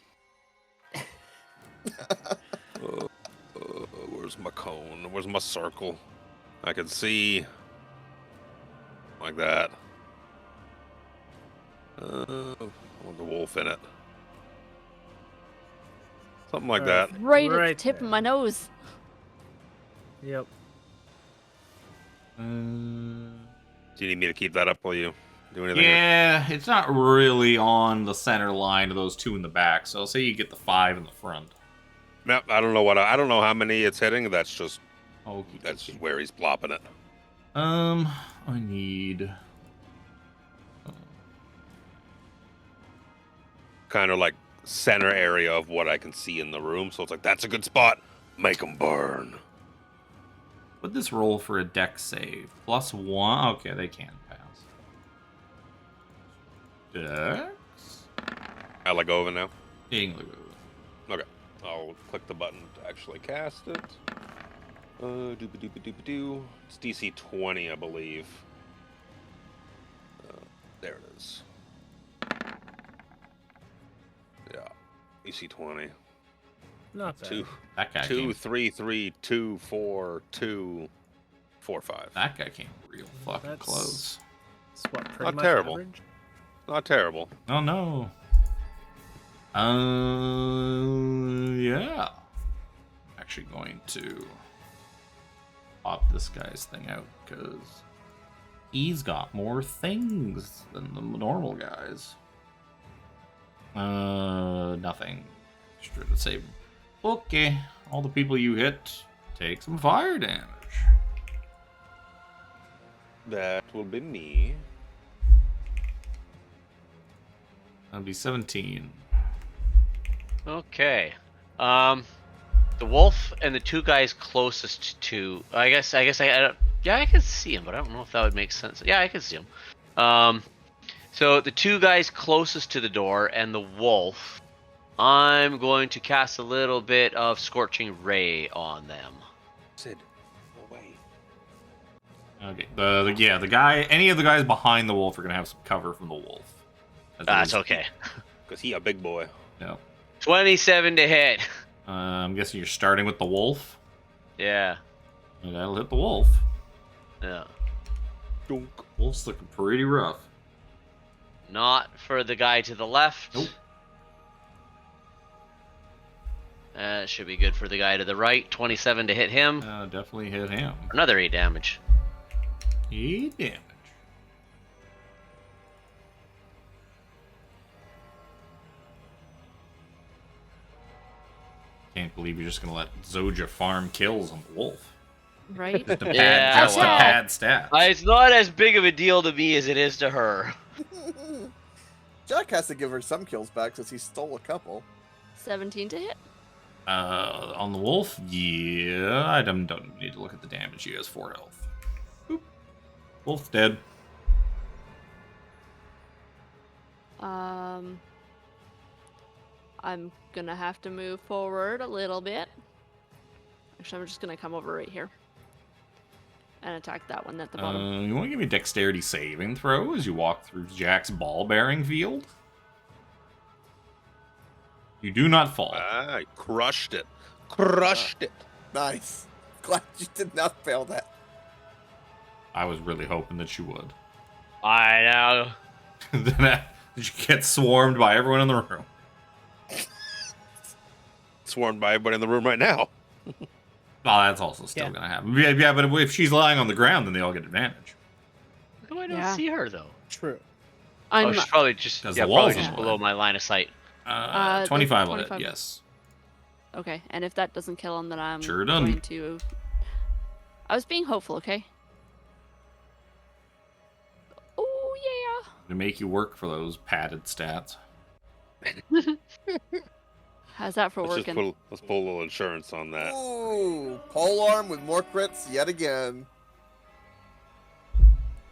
Where's Where's my cone? Where's my circle? I can see like that. I want the wolf in it. Something like Alright. that. Right, at the Right tip of there. my nose. Yep. Do you need me to keep that up while you do anything? Yeah, it's not really on the center line of those two in the back. So say you get the 5 in the front. No, I don't know I don't know how many it's hitting. That's just Okay. where he's plopping it. I need. Kind of like center area of what I can see in the room. So it's like that's a good spot. Make them burn. Would this roll for a dex save? +1. Okay, they can pass. Dex. I let go of it now. English. Okay, I'll click the button to actually cast it. Doop-a-doop-a-doop-a-doo. It's DC 20, I believe. There it is. Yeah, DC 20. Not bad. 2, That guy 2, came. 3, 3, 2, 4, 2, 4, 5. That guy came real fucking That's- close. It's what, pretty Not much terrible. average? Not terrible. Oh no. Yeah. I'm actually going to pop this guy's thing out because he's got more things than the normal guys. Nothing. Extra to save. Okay, all the people you hit take some fire damage. That will be me. That'd be 17. Okay. The wolf and the two guys closest to, I guess I don't, yeah, I can see him, but I don't know if that would make sense. Yeah, I can see him. So the two guys closest to the door and the wolf, I'm going to cast a little bit of Scorching Ray on them. Sid, no way. Okay. The guy, any of the guys behind the wolf are gonna have some cover from the wolf. That's okay. Because he a big boy. No. 27 to hit. I'm guessing you're starting with the wolf. Yeah. And that'll hit the wolf. Yeah. Dunk. Wolf's looking pretty rough. Not for the guy to the left. Nope. That should be good for the guy to the right. 27 to hit him. Definitely hit him. Another 8 damage. 8 damage. Can't believe you're just gonna let Zojja farm kills on the wolf. Right? Just to pad, Yeah, just to well. pad stats. It's not as big of a deal to me as it is to her. Jack has to give her some kills back since he stole a couple. 17 to hit. On the wolf, yeah, I don't need to look at the damage. He has 4 health. Boop. Wolf's dead. I'm gonna have to move forward a little bit. Actually, I'm just gonna come over right here and attack that one at the bottom. You want to give me a dexterity saving throw as you walk through Jack's ball-bearing field? You do not fall. I crushed it. Crushed it. Nice. Glad you did not fail that. I was really hoping that you would. I know. Then you get swarmed by everyone in the room. Swarmed by everybody in the room right now. Oh, that's also still Yeah. gonna happen. Yeah, but if she's lying on the ground, then they all get advantage. How come I don't Yeah. see her though? True. I'm Oh, she's probably just Because yeah, the walls probably just are below wide. my line of sight. 25 on it, 25. yes. okay, and if that doesn't kill him, then I'm Sure done. going to. I was being hopeful, okay? Oh To make you work for those padded stats. yeah. How's that for Let's working? let's pull a little insurance on that. Ooh, polearm with more crits yet again.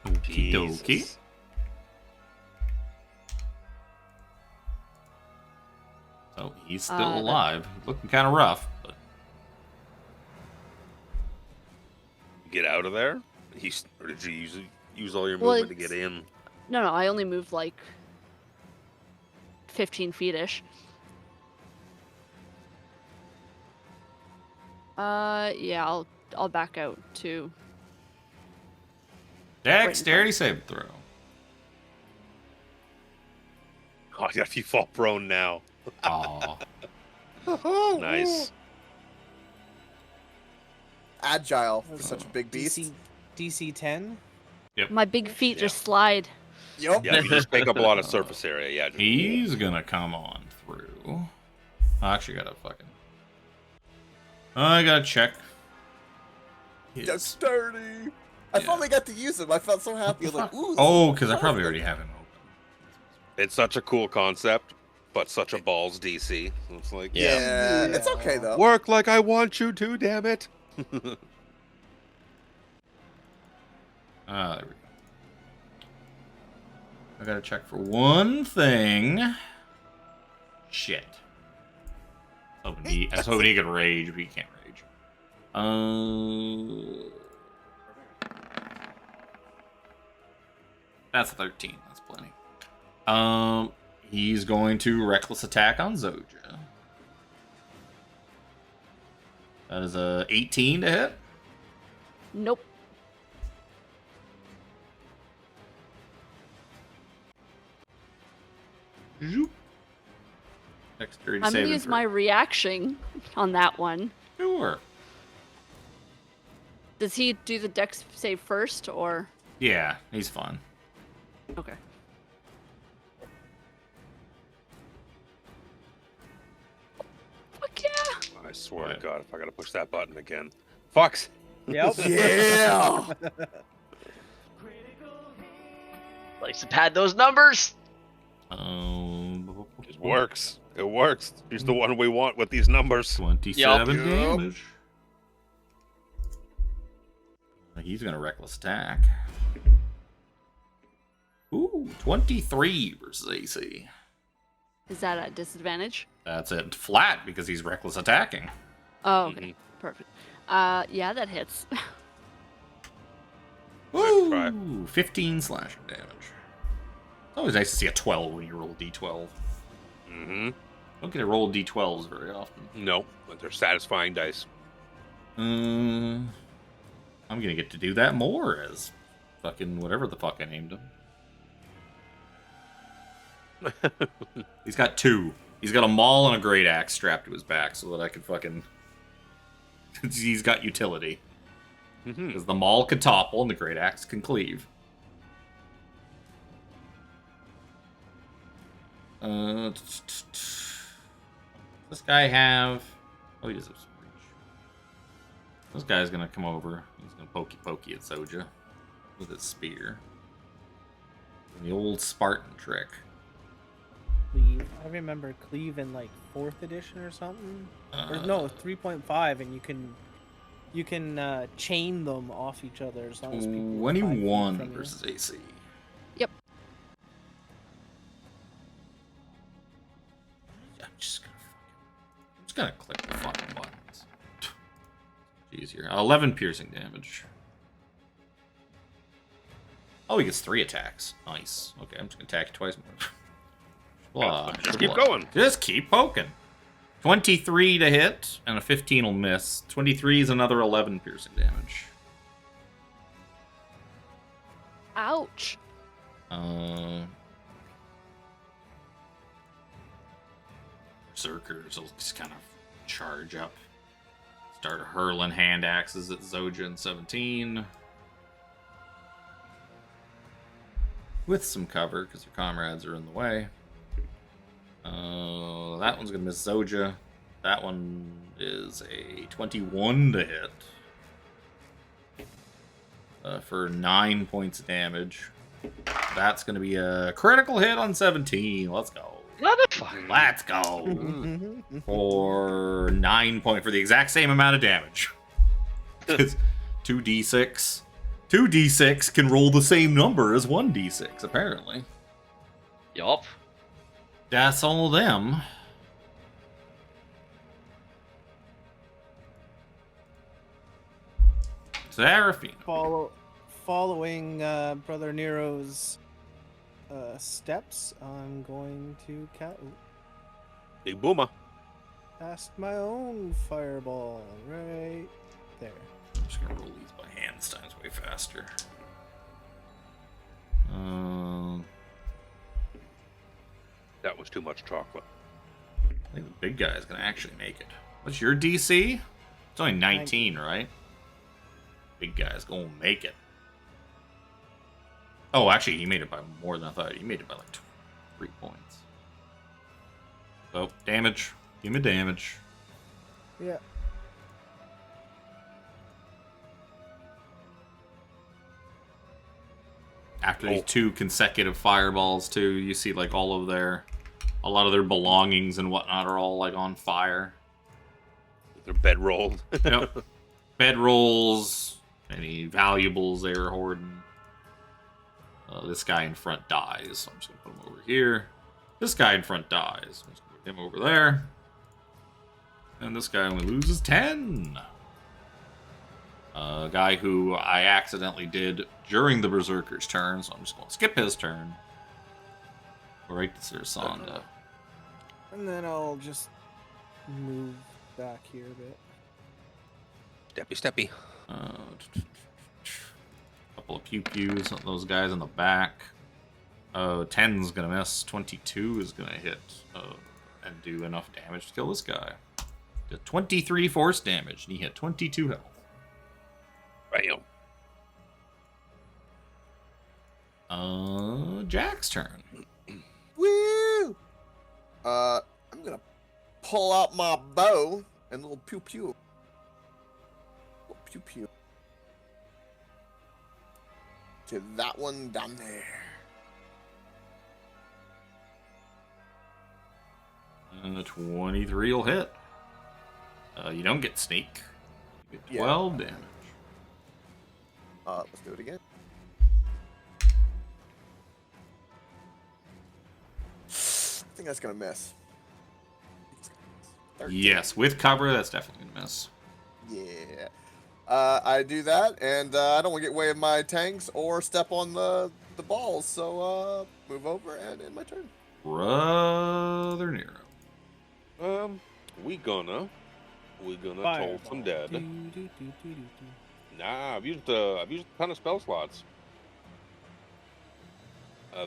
Okie dokie. Jesus. So he's still that- alive. Looking kind of rough, but Get out of there? Or did you use all your Well, movement to get it's- in? No, I only moved like 15 feet-ish. Yeah, I'll back out too. Dexterity save throw. Oh, yeah, if you fall prone now. Aw. Nice. Agile for such a big beast. DC 10. My big feet Yeah. just slide. Yup. Yeah, you just take up a lot of surface area. Yeah. Just, He's gonna come on through. I actually gotta fucking. I gotta check. his- Dexterity. I Yeah. finally got to use him. I felt so happy. I was like, ooh. this Oh, is because I probably perfect. already have him open. it's such a cool concept, but such a balls DC. It's like, Yeah, it's okay though. work like I want you to, damn it. There we go. I gotta check for one thing. Shit. I was hoping he could rage, but he can't rage. That's 13. That's plenty. He's going to reckless attack on Zojja. That is a 18 to hit. Nope. Dexterity I'm gonna saving use throw. my reaction on that one. Sure. Does he do the dex save first, or? Yeah, he's fine. Okay. Fuck yeah! I swear to God, if I gotta push that button again. Fucks. Yep. Yeah. Likes to pad those numbers. It works. It works. He's the one we want with these numbers. 27 Yup. damage. He's gonna reckless attack. Ooh, 23 versus AC. Is that at disadvantage? That's it. Flat because he's reckless attacking. Oh, okay. Perfect. Yeah, that hits. Good try. Ooh, 15 slashing damage. It's always nice to see a 12 when you roll a d12. Mm-hmm. Don't get to roll d12s very often. No, but they're satisfying dice. I'm gonna get to do that more as fucking whatever the fuck I named him. He's got two. He's got a maul and a great axe strapped to his back so that I can fucking. He's got utility. Mm-hmm. Because the maul can topple and the great axe can cleave. Does this guy have. Oh, he does have some reach. This guy's gonna come over. He's gonna pokey at Zojja with his spear. The old Spartan trick. Cleave. I remember Cleave in like 4th edition or something. Or no, 3.5, and you can chain them off each other as long as people. are 5 feet 21 from you. versus AC. Yep. I'm just gonna click the fucking buttons. Easier. 11 piercing damage. Oh, he gets 3 attacks. Nice. Okay, I'm just gonna attack you twice more. Blah, Just keep blah. going. Just keep poking. 23 to hit, and a 15 will miss. 23 is another 11 piercing damage. Ouch. Berserkers will just kind of charge up. Start hurling hand axes at Zojja in 17. With some cover, because your comrades are in the way. That one's going to miss Zojja. That one is a 21 to hit. For 9 points of damage. That's going to be a critical hit on 17. Let's go. Motherfucker. Let's go. For 9 points, for the exact same amount of damage. 'Cause 2d6. 2d6 can roll the same number as 1d6, apparently. Yup. That's all them. Seraphina. Following Brother Nero's steps, I'm going to Big Booma. cast my own fireball right there. I'm just gonna roll these by hand this time. It's way faster. That was too much chocolate. I think the big guy is gonna actually make it. What's your DC? It's only 19, right? Big guy's gonna make it. Oh, actually, he made it by more than I thought. He made it by like 3 points. So, damage. Give me damage. Yeah. After these 2 consecutive fireballs, too, you see like a lot of their belongings and whatnot are all like on fire. They're bedrolled. Yep. Bedrolls, any valuables they were hoarding. This guy in front dies, so I'm just gonna put him over here. This guy in front dies. I'm just gonna put him over there. And this guy only loses 10. A guy who I accidentally did during the Berserker's turn, so I'm just going to skip his turn. Go right to Seraphina. And then I'll just move back here a bit. Steppy. Couple of pew-pews on those guys in the back. 10's going to miss. 22 is going to hit and do enough damage to kill this guy. Did 23 force damage, and he hit 22 health. Bam. Jack's turn. Woo! I'm gonna pull out my bow and little pew pew. Little pew pew. To that one down there. And the 23 will hit. You don't get sneak. You get Yeah. 12 damage. Let's do it again. I think that's gonna miss. 13. Yes, with cover, that's definitely going to miss. Yeah. I do that, and I don't want to get way of my tanks or step on the balls, so move over and end my turn. Brother Nero. We gonna toll some dead. Nah, I've used a ton of spell slots. We're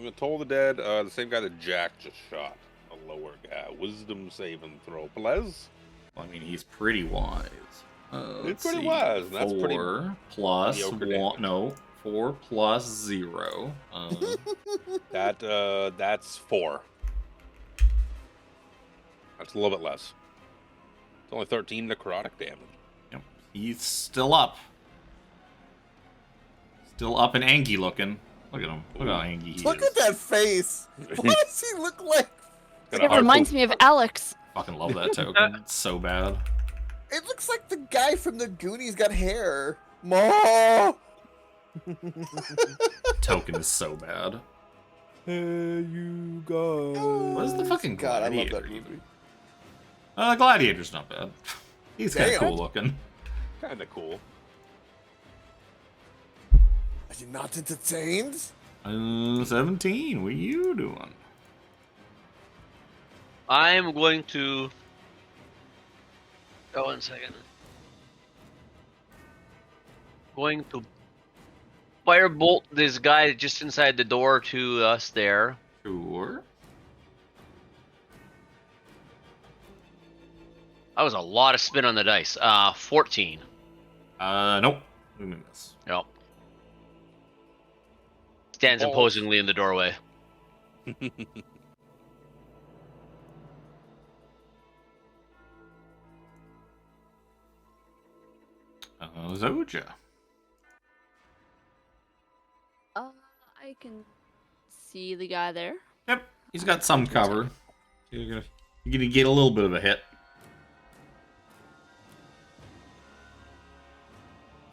gonna toll the dead. The same guy that Jack just shot. A lower guy. Wisdom saving throw, please. Well, I mean, he's pretty wise. He's pretty wise. And that's pretty 4 plus mediocre 1. damage. No, 4 plus 0. That's 4. That's a little bit less. It's only 13 necrotic damage. Yep. He's still up. Still up and angy looking. Look at him. Look how angy he Look is. at that face. What does he look like? Got a It hard reminds poop. me of Alex. Fucking love that token. It's so bad. It looks like the guy from the Goonies got hair. Ma. Token is so bad. Hey, you guys. What is the fucking God, I love gladiator that movie. even? Gladiator's not bad. He's kind of Damn. cool looking. Kinda cool. Are you not entertained? 17. What are you doing? I'm going to. Oh, 1 second. Going to firebolt this guy just inside the door to us there. Sure. That was a lot of spin on the dice. 14. Nope. We miss. Yep. Stands Balls. imposingly in the doorway. Zojja. I can see the guy there. Yep. He's got some cover. You're gonna get a little bit of a hit.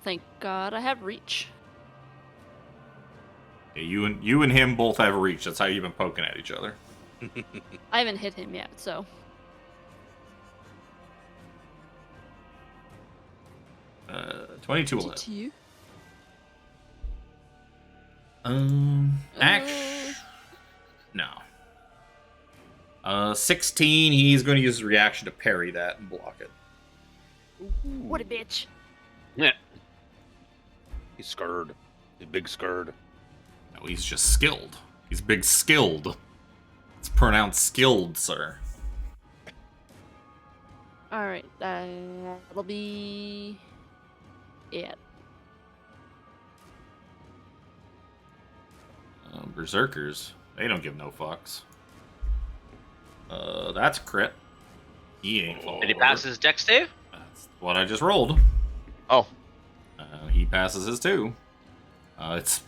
Thank God I have reach. Yeah, you and him both have reach. That's how you've been poking at each other. I haven't hit him yet, so. 22 will hit. To you. Action. No. 16. He's going to use his reaction to parry that and block it. What a bitch. Yeah. He's scared. He's big scared. No, he's just skilled. He's big skilled. It's pronounced skilled, sir. All right, that'll be it. Berserkers. They don't give no fucks. That's a crit. He ain't falling. Did he pass his dex save? That's what I just rolled. Oh. He passes his too. It's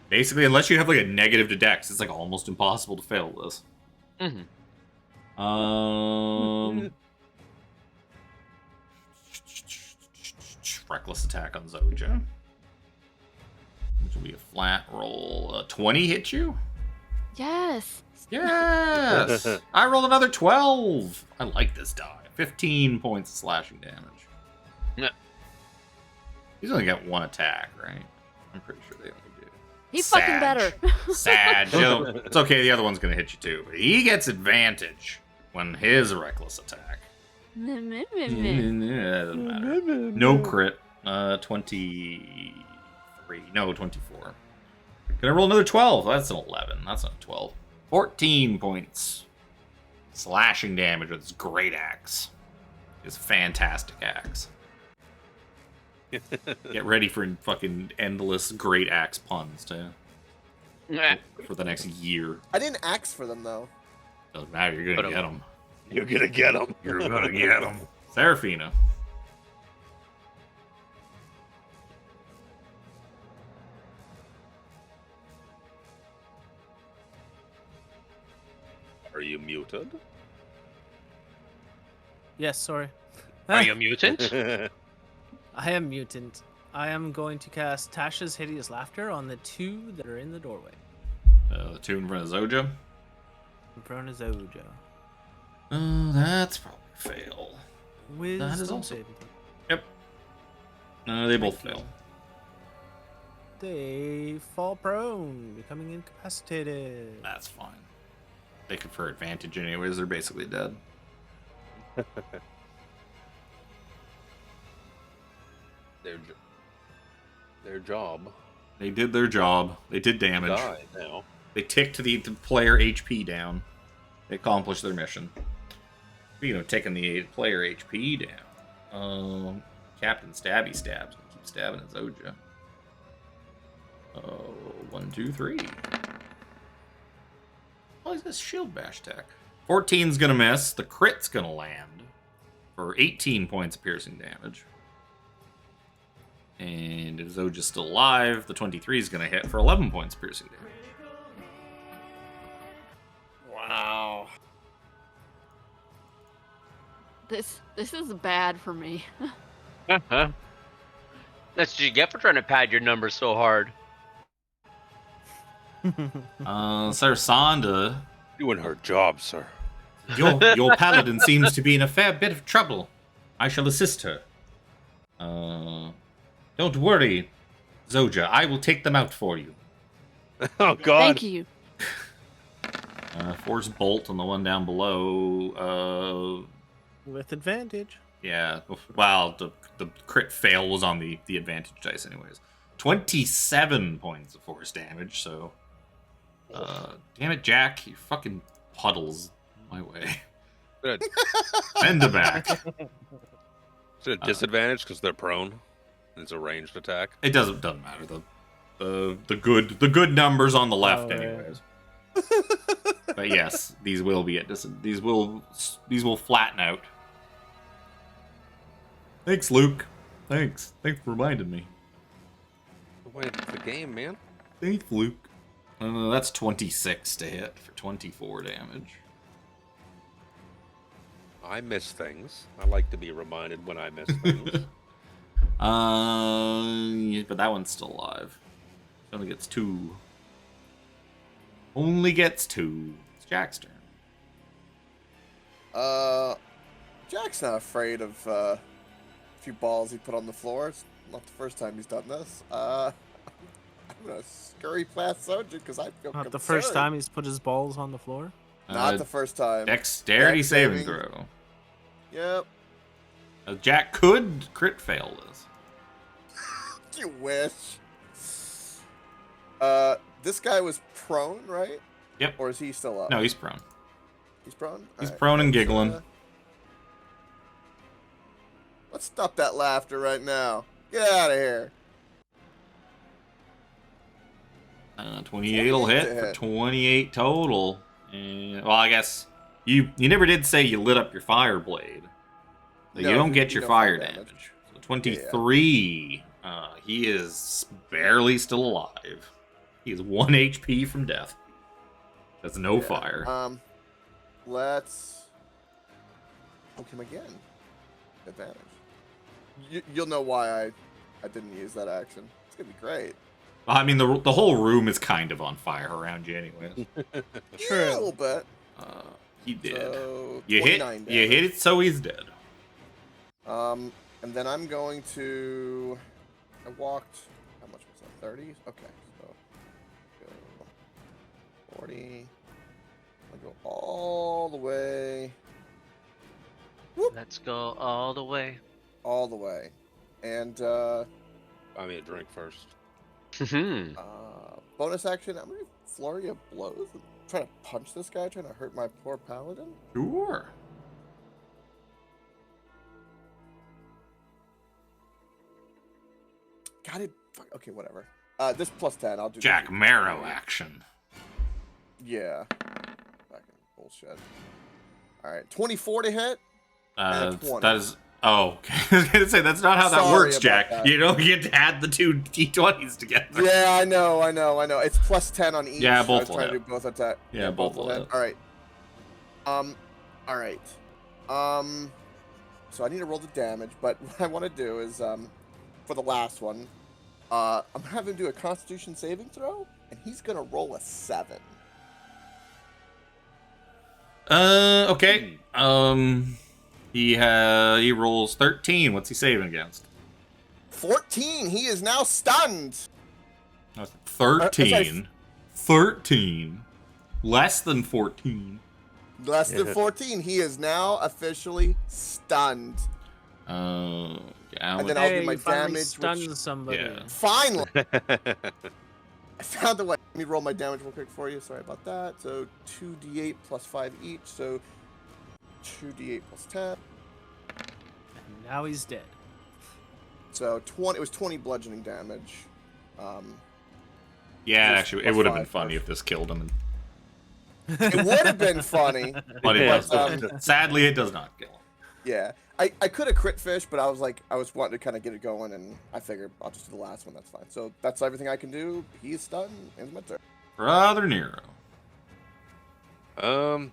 basically, unless you have like a negative to dex, it's like almost impossible to fail this. Reckless attack on Zojja. Which will be a flat roll. 20 hit you? Yes. Yes! I rolled another 12! I like this die. 15 points of slashing damage. Yeah. He's only got one attack, right? I'm pretty sure they only do. He's Sag. fucking better. Sad. It's okay, the other one's gonna hit you too. But he gets advantage when his reckless attack. Yeah, doesn't matter. No crit. 23. No, 24. Can I roll another 12? That's an 11. That's not 12. 14 points. Slashing damage with his great axe. His fantastic axe. Get ready for fucking endless great axe puns, too. For the next year. I didn't ask for them though. Doesn't matter, you're gonna get them. You're gonna get him. You're gonna get them. Seraphina. Are you muted? Yes, sorry. Are you a mutant? I am mutant. I am going to cast Tasha's Hideous Laughter on the two that are in the doorway. The two in front of Zojja. In front of Zojja. Oh, that's probably a fail. Wisdom is also- saving throw. Yep. They both Thank you. fail. They fall prone, becoming incapacitated. That's fine. They confer advantage anyways, they're basically dead. Their job. They did their job. They did damage. Die now. They ticked the player HP down. They accomplished their mission. Speaking of taking the player HP down, Captain Stabby stabs. Keep stabbing at Zojja. 1, 2, 3. Oh, he's got shield bash tech. 14's gonna miss. The crit's gonna land for 18 points of piercing damage. And if Zojja's still alive, the 23 is gonna hit for 11 points of piercing damage. Wow. This is bad for me. That's what you get for trying to pad your numbers so hard. Sarasanda, Doing her job, sir. your paladin seems to be in a fair bit of trouble. I shall assist her. Don't worry, Zojja. I will take them out for you. Oh God. Thank you. Force bolt on the one down below. With advantage. Yeah. Wow. The crit fail was on the advantage dice, anyways. 27 points of force damage. So, damn it, Jack! You fucking puddles my way. Is Bend the back. it a disadvantage because they're prone? It's a ranged attack. It doesn't matter. The good numbers on the left, Oh, yeah. anyways. But yes, these will be at these will flatten out. Thanks, Luke. Thanks for reminding me. The way it's the game, man. Thanks, Luke. That's 26 to hit for 24 damage. I miss things. I like to be reminded when I miss things. Yeah, but that one's still alive. It only gets 2. Only gets 2. It's Jack's turn. Jack's not afraid of a few balls he put on the floor. It's not the first time he's done this. I'm gonna scurry past Zojja because I feel Not the first time he's put his balls on the floor. Not the first time. Dexterity Dex saving saving. throw. Yep. Jack could crit fail this. You wish. This guy was prone, right? Yep. Or is he still up? No, he's prone. He's prone? He's Alright, prone and let's, giggling. Let's stop that laughter right now. Get out of here. 28 will hit for 28 total. And, well, I guess you never did say you lit up your fire blade. So No, you don't you- get you your don't fire take damage. damage. So 23. He is barely still alive. He is 1 HP from death. That's no Yeah, fire. Let's poke him again. Advantage. You'll know why I didn't use that action. It's gonna be great. I mean, the whole room is kind of on fire around you, anyways. True. A little bit. He did. So, You hit. 29 You hit it, so he's dead. And then I'm going to. I walked. How much was that? 30. Okay, so go 40. I'll go all the way. Whoop, Let's go all the way. all the way, and Buy me a drink first. bonus action. I'm gonna do flurry of blows. I'm trying to punch this guy, trying to hurt my poor paladin. Sure. Got it. Fuck, okay, whatever. This plus 10. I'll do. Jack the- Marrow action. Yeah. Fucking bullshit. All right, 24 to hit. And a 20. That is. Oh, okay. I was gonna say that's not how that Sorry works, about Jack. that. You don't get to add the two d20s together. Yeah, I know. It's plus 10 on each. Yeah, so I both was will trying to hit. do both attack. Yeah, both will hit. All right. All right. So I need to roll the damage, but what I want to do is, for the last one, I'm having him do a Constitution saving throw, and he's gonna roll a 7. Okay. He rolls 13. What's he saving against? 14. He is now stunned. No, 13. 13. Less than 14. Less than 14. He is now officially stunned. Yeah, And then I'll do Hey, my you finally damage, stunned which- somebody. Yeah. Finally, I found the way. Let me roll my damage real quick for you. Sorry about that. So 2d8 plus 5 each. So 2d8 plus 10. And now he's dead. So 20. It was 20 bludgeoning damage. Yeah, Just actually, it plus would have been 5 funny plus- if this killed him. It would have been funny. But it Yeah. does. Sadly, it does not kill him. Yeah. I could have crit fish, but I was wanting to kind of get it going, and I figured I'll just do the last one. That's fine. So that's everything I can do. He's stunned. Ends my turn. Brother Nero. I've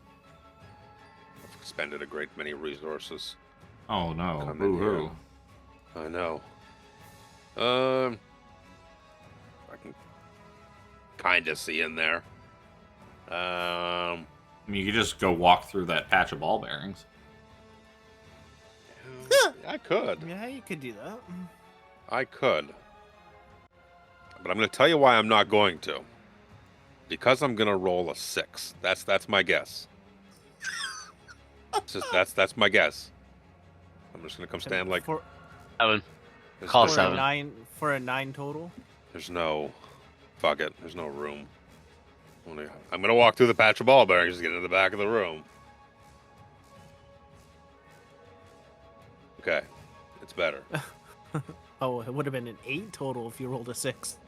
expended a great many resources. Oh no. Come in Boo-hoo. here. I know. I can kind of see in there. I mean, you could just go walk through that patch of ball bearings. I could. Yeah, you could do that. I could. But I'm going to tell you why I'm not going to. Because I'm going to roll a 6. That's my guess. That's my guess. I'm just going to come stand like for, Seven. this. Call for seven. a 9 total. There's no. Fuck it. There's no room. I'm going to walk through the patch of ball bearings to get into the back of the room. Okay. It's better. Oh, it would have been an 8 total if you rolled a 6.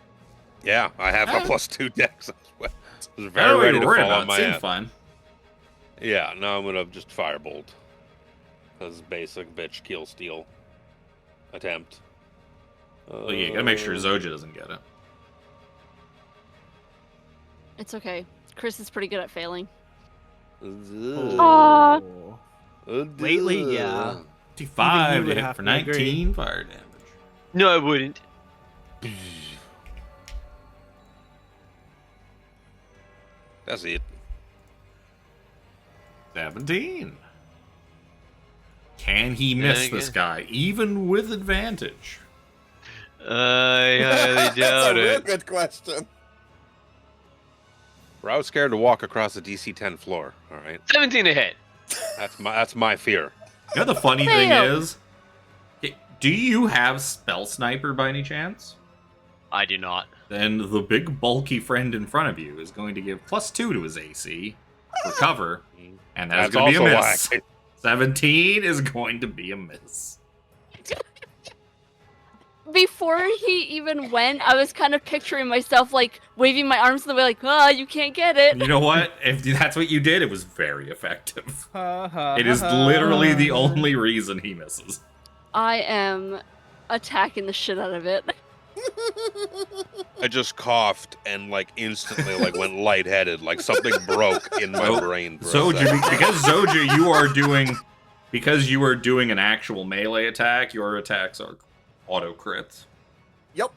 Yeah, I have a +2 dex. I was I very don't ready even to worry fall about on it. my Seemed ass. fine. Yeah, no, I'm gonna just firebolt. Because basic bitch kill steal attempt. Well, yeah, you gotta make sure Zojja doesn't get it. It's okay. Chris is pretty good at failing. Aw. Oh. Lately, yeah. 55 Even you to would hit have for to agree. 19 fire damage. No, I wouldn't. That's it. 17. Can he miss Yeah, this guy, even with advantage? I highly That's doubt a real it. good question. Where I was scared to walk across the DC 10 floor. All right, 17 to hit. that's my fear. You know the funny thing Fail. is, do you have Spell Sniper by any chance? I do not. Then the big bulky friend in front of you is going to give +2 to his AC for cover, and that's going to be a also miss. 17 is going to be a miss. Before he even went, I was kind of picturing myself like waving my arms in the way, like, you can't get it. You know what? If that's what you did, it was very effective. Ha, ha, It is ha, literally ha. the only reason he misses. I am attacking the shit out of it. I just coughed and like instantly like went lightheaded, like something broke in my brain. For a Zojja, second. because Zojja, you are doing an actual melee attack. Your attacks are auto crits. Yep.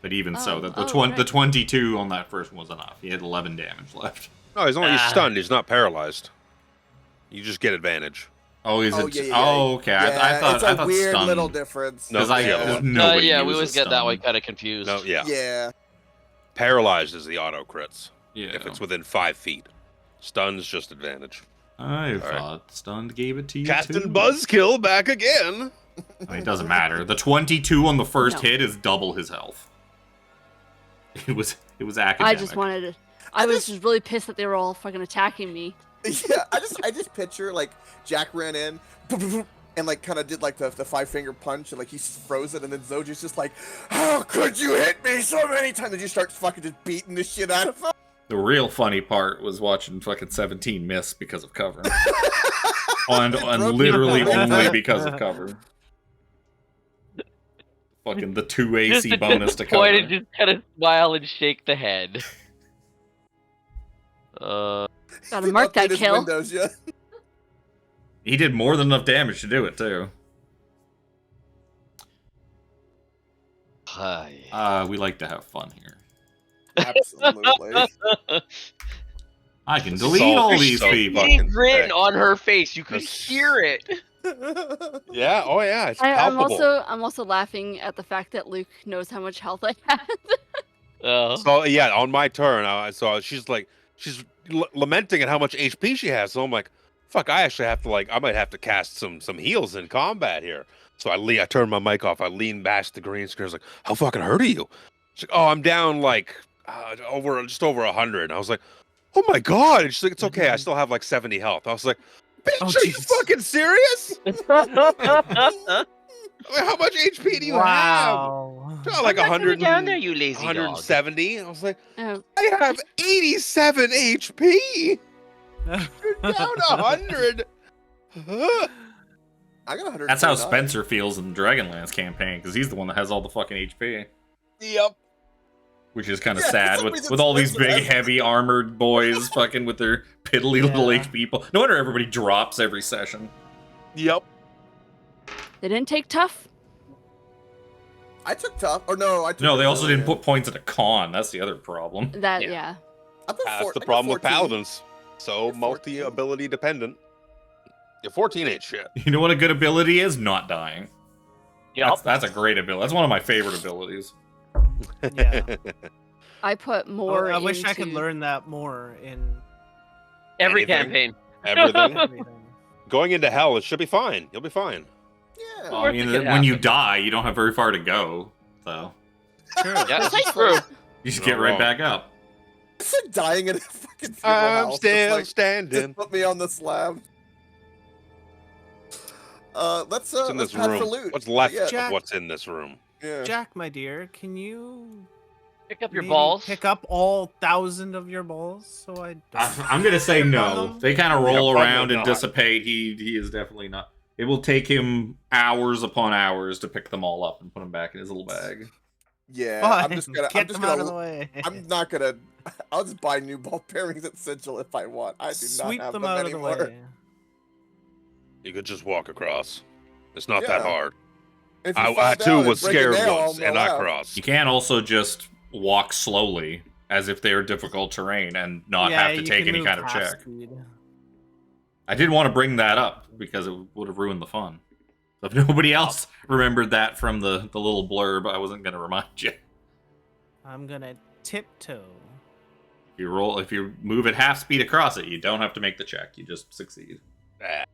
But even so, the right. 22 on that first one was enough. He had 11 damage left. No, he's only Ah. stunned. He's not paralyzed. You just get advantage. Oh, is Oh, it? yeah, yeah, Oh, okay. Yeah, I thought it's I a thought weird stunned. little difference. No, Because it's the other one. nobody yeah, we uses always get that way stun. kind of confused. No, yeah. Yeah. Paralyzed is the auto crits. Yeah. If it's within 5 feet. Stun's just advantage. I right. thought stunned gave it to you Captain too. Buzzkill back again. I mean, it doesn't matter. The 22 on the first No. hit is double his health. It was academic. I just wanted to. I was just really pissed that they were all fucking attacking me. Yeah, I just picture like Jack ran in and like kind of did like the 5-finger punch and like he's frozen and then Zojja's just like, how could you hit me so many times? And you start fucking just beating the shit out of him. The real funny part was watching fucking 17 miss because of cover. and literally only because of cover. Fucking the 2 AC Just bonus to point and cover. just kind of smile and shake the head. Gotta Didn't mark update that his kill. Windows yet. He did more than enough damage to do it, too. Hi. We like to have fun here. Absolutely. I can This delete is all so these people. fucking Grin thick. on her face. You could That's- hear it. Yeah, oh yeah, it's I'm palpable. also laughing at the fact that Luke knows how much health I have. Oh. So yeah, on my turn, so she's lamenting at how much HP she has. So I'm like, fuck, I actually have to I might have to cast some heals in combat here. So I turn my mic off. I lean past the green screen. I was like, how fucking hurt are you? She's like, oh, I'm down just over 100. And I was like, oh my god. And she's like, it's okay. I still have like 70 health. I was like, bitch, Oh, are you jeez. fucking serious? I mean, how much HP do you have? Wow. Oh, like I'm not gonna 100 be down there, you lazy dog. 170. I was like, Oh, I have 87 HP. You're down 100. I got 100. That's how Spencer feels in the Dragonlance campaign, because he's the one that has all the fucking HP. Yep. Which is kind of Yeah, for sad some with reason all these Spencer big, has- heavy, armored boys fucking with their piddly little Yeah. HP people. No wonder everybody drops every session. Yep. they didn't take tough. I took tough. Or no, I took No, they also didn't resilient. put points at a con. That's the other problem. That Yeah. yeah. I put That's four- the I got problem with 14. paladins. So You're 14. multi-ability dependent. Yeah, 14 ain't shit. You know what a good ability is? Not dying. Yup. That's a great ability. That's one of my favorite abilities. Yeah. I put Oh, more. I wish I could into- learn that more in Every Anything. campaign. Everything. everything. Going into hell, it should be fine. You'll be fine. Yeah. Well, I mean, It could when you happen. die, you don't have very far to go. So True. Yeah, this is Precisely. true. you just Not get right wrong. back up. It's like dying at a fucking funeral I'm house. still It's like, standing. just put me on the slab. Let's What's in let's this pad for room? loot. What's left Yeah. of Jack- what's in this room? Yeah. Jack, my dear, can you Pick up your maybe balls. pick up all 1,000 of your balls so I don't I'm gonna say no. Problem? They kind of Yeah, roll probably around and not. dissipate. He is definitely not. It will take him hours upon hours to pick them all up and put them back in his little bag. Yeah. Fine, I'm just gonna. get I'm just them out gonna. of the way. I'm not gonna. I'll just buy new ball bearings at Sigil if I want. I do Sweep not have them them out anymore. of the way. You could just walk across. It's not that Yeah. hard. If you I fall too down and was break a scared nail, once, I'll and I laugh. crossed. You can also just walk slowly, as if they are difficult terrain, and not Yeah, have to you take can any move kind of half check. speed. I did want to bring that up because it would have ruined the fun. So if nobody else remembered that from the little blurb, I wasn't gonna remind you. I'm gonna tiptoe. If you move at half speed across it, you don't have to make the check. You just succeed. Ah,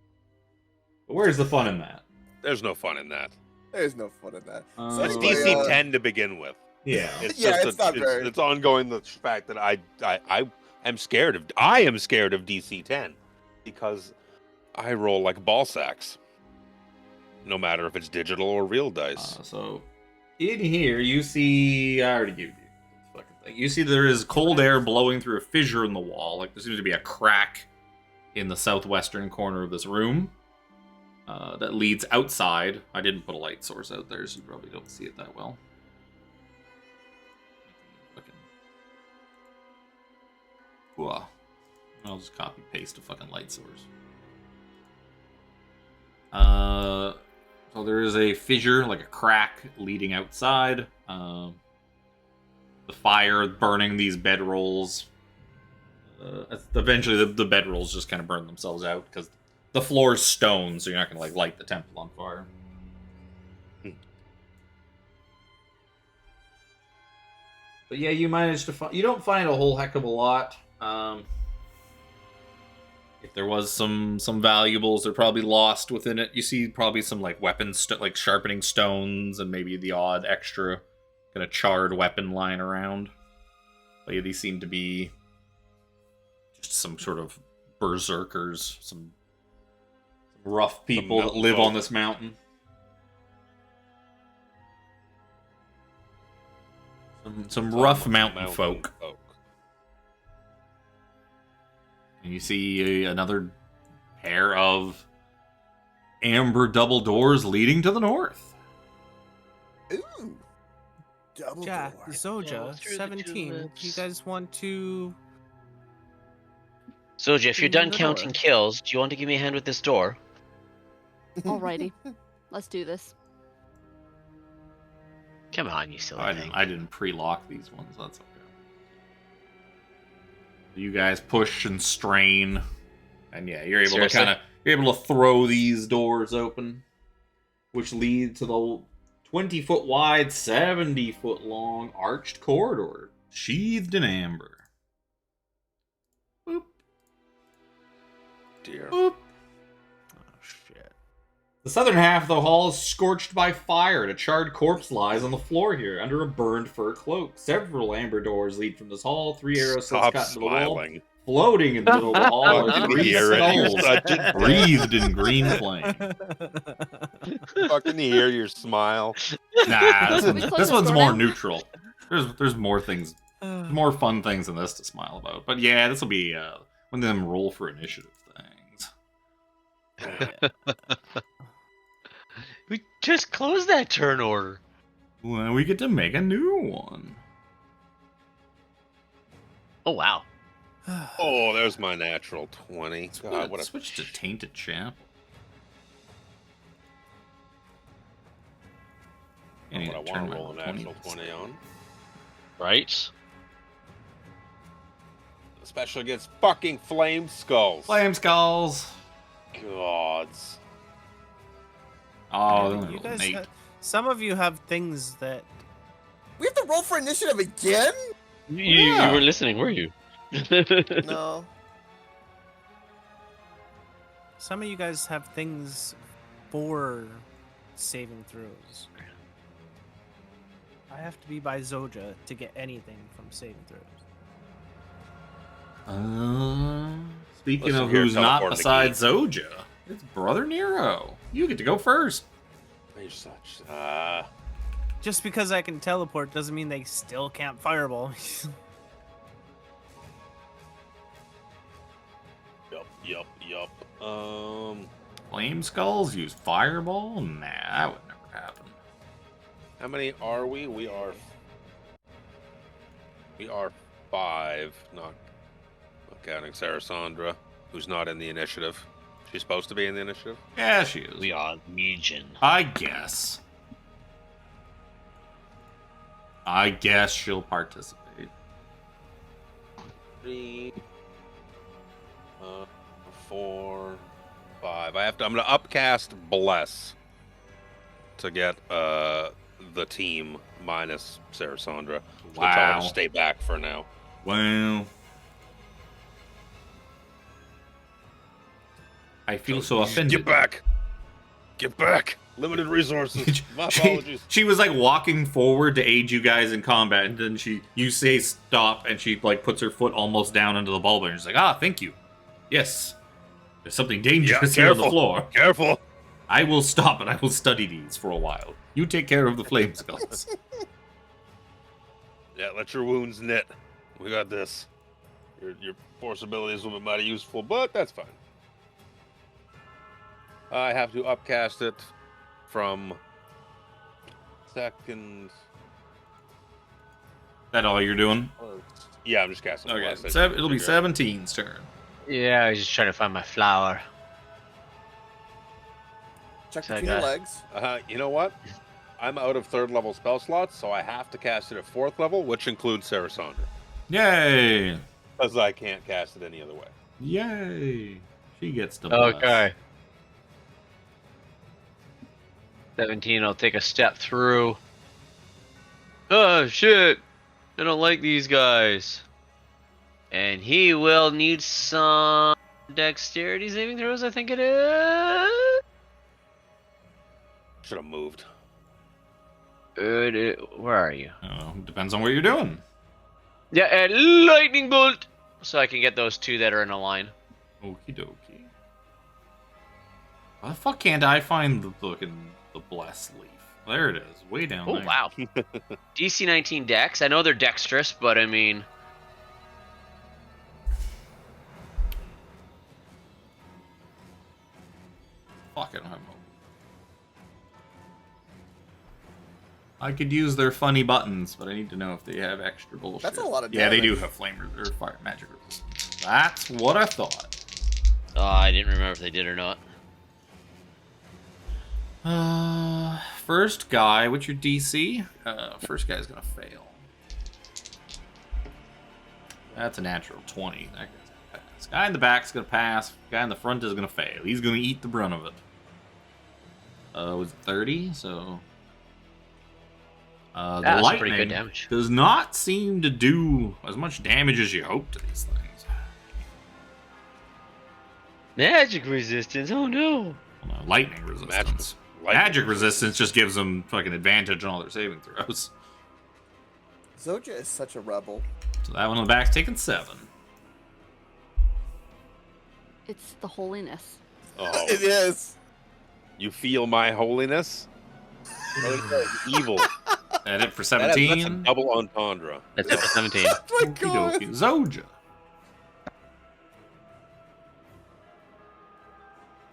But where's the fun in that? there's no fun in that. There's no fun in that. So It's anyway, DC 10 to begin with. Yeah. It's Yeah, just it's not very- it's ongoing the fact that I am scared of DC 10 because I roll like ball sacks. No matter if it's digital or real dice. So, in here, you see... I already gave you this fucking thing. You see there is cold air blowing through a fissure in the wall. Like, there seems to be a crack in the southwestern corner of this room that leads outside. I didn't put a light source out there, so you probably don't see it that well. Fucking... Whoa. I'll just copy-paste a fucking light source. So there is a fissure, like a crack, leading outside. The fire burning these bedrolls. Eventually, the bedrolls just kind of burn themselves out because the floor is stone, so you're not going to like light the temple on fire. But yeah, you managed to find. You don't find a whole heck of a lot. If there was some valuables, they're probably lost within it. You see probably some like weapons, like sharpening stones, and maybe the odd extra kind of charred weapon lying around. But yeah, these seem to be just some sort of berserkers, some rough people that live on this mountain. Some rough mountain folk. And you see another pair of amber double doors leading to the north. Ooh. Double Jack, door. Zojja, through the 17. Do you tulips. guys want to... Zojja, if you're Open done the counting door. kills, do you want to give me a hand with this door? Alrighty, let's do this. Come on, you silly thing. I didn't pre-lock these ones. That's okay. You guys push and strain, and yeah, you're able Seriously? to throw these doors open, which lead to the 20-foot wide, 70-foot long arched corridor, sheathed in amber. Boop, Dear. boop. Oh, shit. The southern half of the hall is scorched by fire, and a charred corpse lies on the floor here, under a burned fur cloak. Several amber doors lead from this hall, 3 arrow slits Stop cut into the wall. smiling. Floating in the middle of the hall are Fucking 3 hear it. You're skulls, such a breathed in green flame. Fucking hear your smile. Nah, Can we close this this one's door more now? neutral. There's more things, more fun things than this to smile about. But yeah, this will be one of them roll for initiative things. We just closed that turn order. Well, we get to make a new one. Oh, wow. Oh, there's my natural 20. God, what a Switch to Tainted Chapel. what I want to roll a natural 20 on. Right? Especially against fucking flame skulls. Flame skulls. Gods. Oh, Man, then you roll guys an 8. some of you have things that... We have to roll for initiative again? You were listening, were you? No. Some of you guys have things for saving throws. I have to be by Zojja to get anything from saving throws. Speaking Listen of here, who's not teleport the besides Zojja, it's Brother Nero. You get to go first. You're such. Just because I can teleport doesn't mean they still can't fireball me. Yup. Flame skulls use fireball? Nah, that would never happen. How many are we? We are 5, not counting Sarasandra, who's not in the initiative. She's supposed to be in the initiative. Yeah, she is. We are Legion. I guess she'll participate. 3, 4, 5. I'm gonna upcast Bless to get the team minus Seraphina. So Wow. tell her to stay back for now. Well, I feel so offended. Get back! Get back! Limited resources. My apologies. She was like walking forward to aid you guys in combat, and then you say stop, and she like puts her foot almost down into the bulb, and she's like, thank you. Yes, there's something dangerous here on the floor. Careful. I will stop and I will study these for a while. You take care of the flame skulls. Yeah, let your wounds knit. We got this. Your force abilities will be mighty useful, but that's fine. I have to upcast it from second. Is that all you're doing? Yeah, I'm just casting. Okay, Blast. it'll be 17's turn. Yeah, I was just trying to find my flower. Check So I between your got- legs. You know what? I'm out of 3rd level spell slots, so I have to cast it at 4th level, which includes Seraphina, Yay! because I can't cast it any other way. Yay! She gets to bless. Okay. 17, I'll take a step through. Oh, shit. I don't like these guys. And he will need some dexterity saving throws, I think it is. Should have moved. Where are you? Oh, depends on what you're doing. Yeah, and lightning bolt! So I can get those two that are in a line. Okie dokie. Why the fuck can't I find the blessed leaf? There it is, way down Oh, there. wow. DC 19 dex. I know they're dexterous, but I mean... Fuck, I don't have mobile. I could use their funny buttons, but I need to know if they have extra bullshit. That's a lot of Yeah, they do damage. have flame or fire magic resistance. That's what I thought. Oh, I didn't remember if they did or not. First guy, what's your DC? First guy's gonna fail. That's a natural 20. That guy's gonna pass. Guy in the back's gonna pass. Guy in the front is gonna fail. He's gonna eat the brunt of it. Was it 30? So the That's lightning pretty good damage. does not seem to do as much damage as you hope to these things. Magic resistance, oh no. Well, no, lightning resistance. Magic resistance just gives them fucking advantage on all their saving throws. Zojja is such a rebel. So that one on the back's taking 7. It's the holiness. Oh, It is. you feel my holiness? Evil. That it for That's a 17. double entendre. That's it for 17. Oh my Okie god. dokie. Zojja.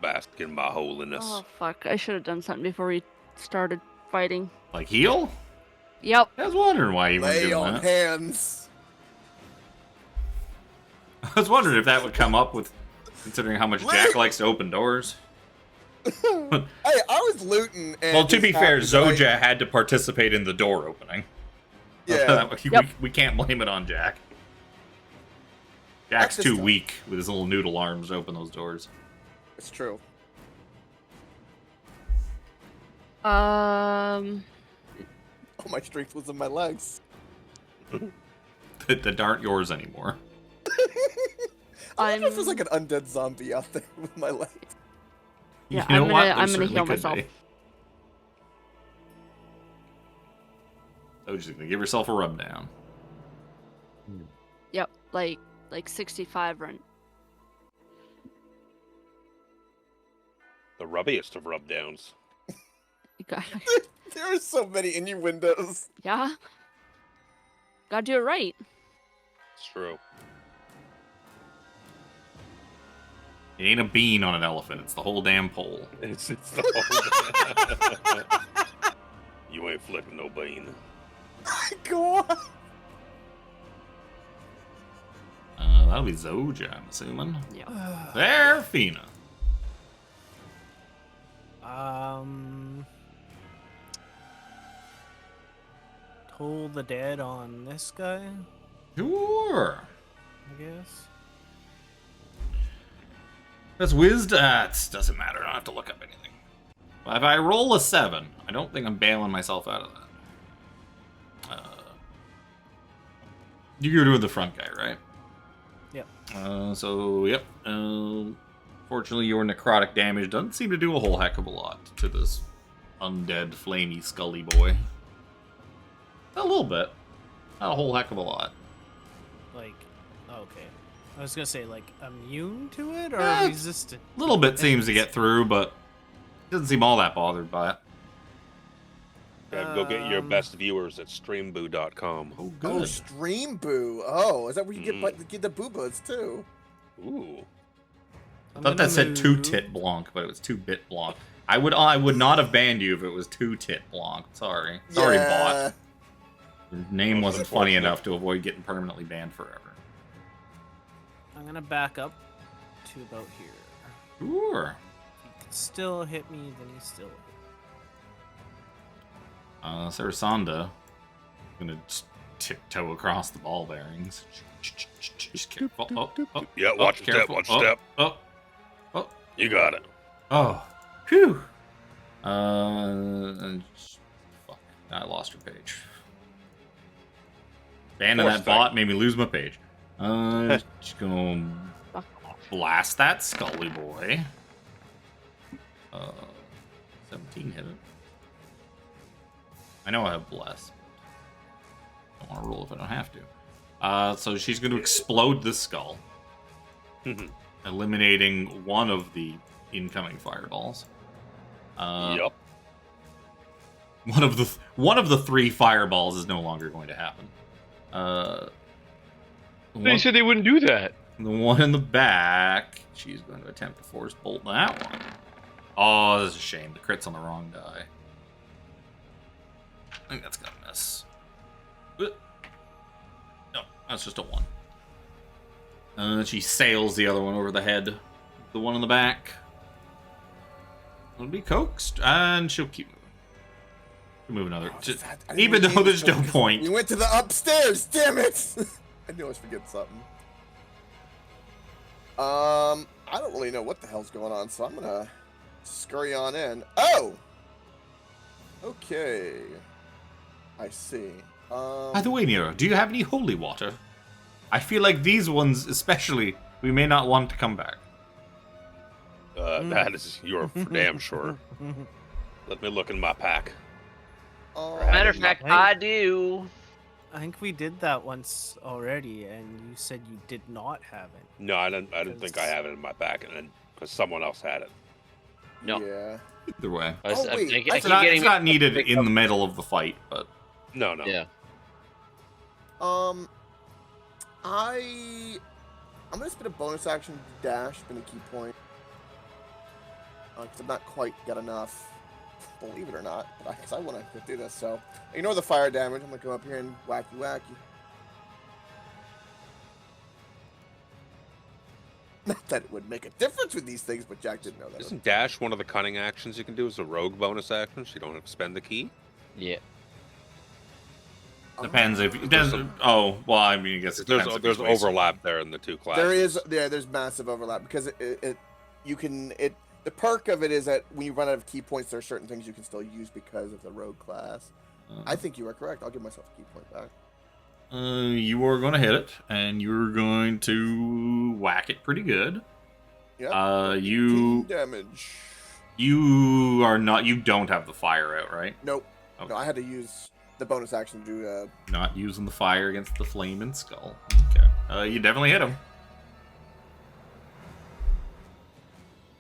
Bask in my holiness. Oh fuck! I should have done something before we started fighting. Like heal? Yep. I was wondering why you weren't Lay doing on that. hands. I was wondering if that would come up with, considering how much Jack likes to open doors. Hey, I was looting. And Well, to just be fair, happened to, like- Zojja had to participate in the door opening. Yeah. We can't blame it on Jack. Jack's That's too just- weak with his little noodle arms to open those doors. It's true. Um. All my strength was in my legs. That aren't yours anymore. I wonder if there's I'm- like an undead zombie out there with my legs. Yeah, You know I'm what? gonna- There I'm gonna certainly heal could myself. be. Zojja's gonna give herself a rub down. Yep. Like 65 run. The rubbiest of rub downs. You got. There are so many innuendos. Yeah. Gotta do it right. It's true. It ain't a bean on an elephant, it's the whole damn pole. It's the whole. You ain't flipping no bean. Go on. That'll be Zojja, I'm assuming. Yeah. Seraphina. Toll the dead on this guy, Sure. I guess. That's wisdom. Doesn't matter. I don't have to look up anything. If I roll a 7, I don't think I'm bailing myself out of that. You're doing the front guy, right? Yep. Yep. Fortunately, your necrotic damage doesn't seem to do a whole heck of a lot to this undead, flamey, scully boy. A little bit. Not a whole heck of a lot. Like, okay. I was gonna say, like, immune to it or Eh, resistant? A little bit seems to get through, but doesn't seem all that bothered by it. Go get your best viewers at streamboo.com. Oh, Oh, Stream Boo. Oh, is that where you get the boobas too? Ooh. I thought that said 2-tit Blanc, but it was 2-bit Blanc. I would not have banned you if it was 2-tit Blanc. Sorry. Sorry, bot. Your name wasn't funny enough to avoid getting permanently banned forever. I'm gonna back up to about here. Sure. If he can still hit me, then he's still. Sarasanda gonna just tiptoe across the ball bearings. Just careful. Yeah, watch your step, watch your step. Oh. You got it. Oh. Phew. Fuck. I lost her page. Banning that bot made me lose my page. Just gonna blast that Scully boy. 17 hit it. I know I have bless. Don't want to roll if I don't have to. So she's going to explode this skull, eliminating one of the incoming fireballs. Yup. One of the 3 fireballs is no longer going to happen. They said they wouldn't do that. The one in the back, she's going to attempt to force bolt that one. Oh, this is a shame. The crit's on the wrong die. I think that's gonna miss. No, that's just a 1. She sails the other one over the head. The one in the back will be coaxed, and she'll keep moving. She'll move another. Even though there's no point. You went to the upstairs. Damn it! I knew I was forgetting something. I don't really know what the hell's going on, so I'm gonna scurry on in. Oh. Okay. I see. By the way, Nero, do you have any holy water? I feel like these ones, especially, we may not want to come back. That is, you're for damn sure. Let me look in my pack. Matter of fact, I do. I think we did that once already, and you said you did not have it. No, I didn't think I have it in my pack, and because someone else had it. No. Yeah. Either way. I It's not needed in the middle of the fight, but... No. Yeah. I'm gonna spend a bonus action to dash, spend a key point. Because I've not quite got enough, believe it or not, because I want to do this, so... Ignore the fire damage, I'm gonna come up here and wacky. Not that it would make a difference with these things, but Jack didn't know that. Isn't dash one of the cunning actions you can do as a rogue bonus action, so you don't have to spend the key? Yeah. Depends if it doesn't. Oh, well, I mean, I guess it depends. There's overlap there in the 2 classes. There's massive overlap because the perk of it is that when you run out of key points, there are certain things you can still use because of the rogue class. I think you are correct. I'll give myself a key point back. You are going to hit it, and you're going to whack it pretty good. Yep. 15 damage. You are not. You don't have the fire out, right? Nope. Okay. No, I had to use the bonus action to do. Not using the fire against the flame and skull. Okay. You definitely hit him.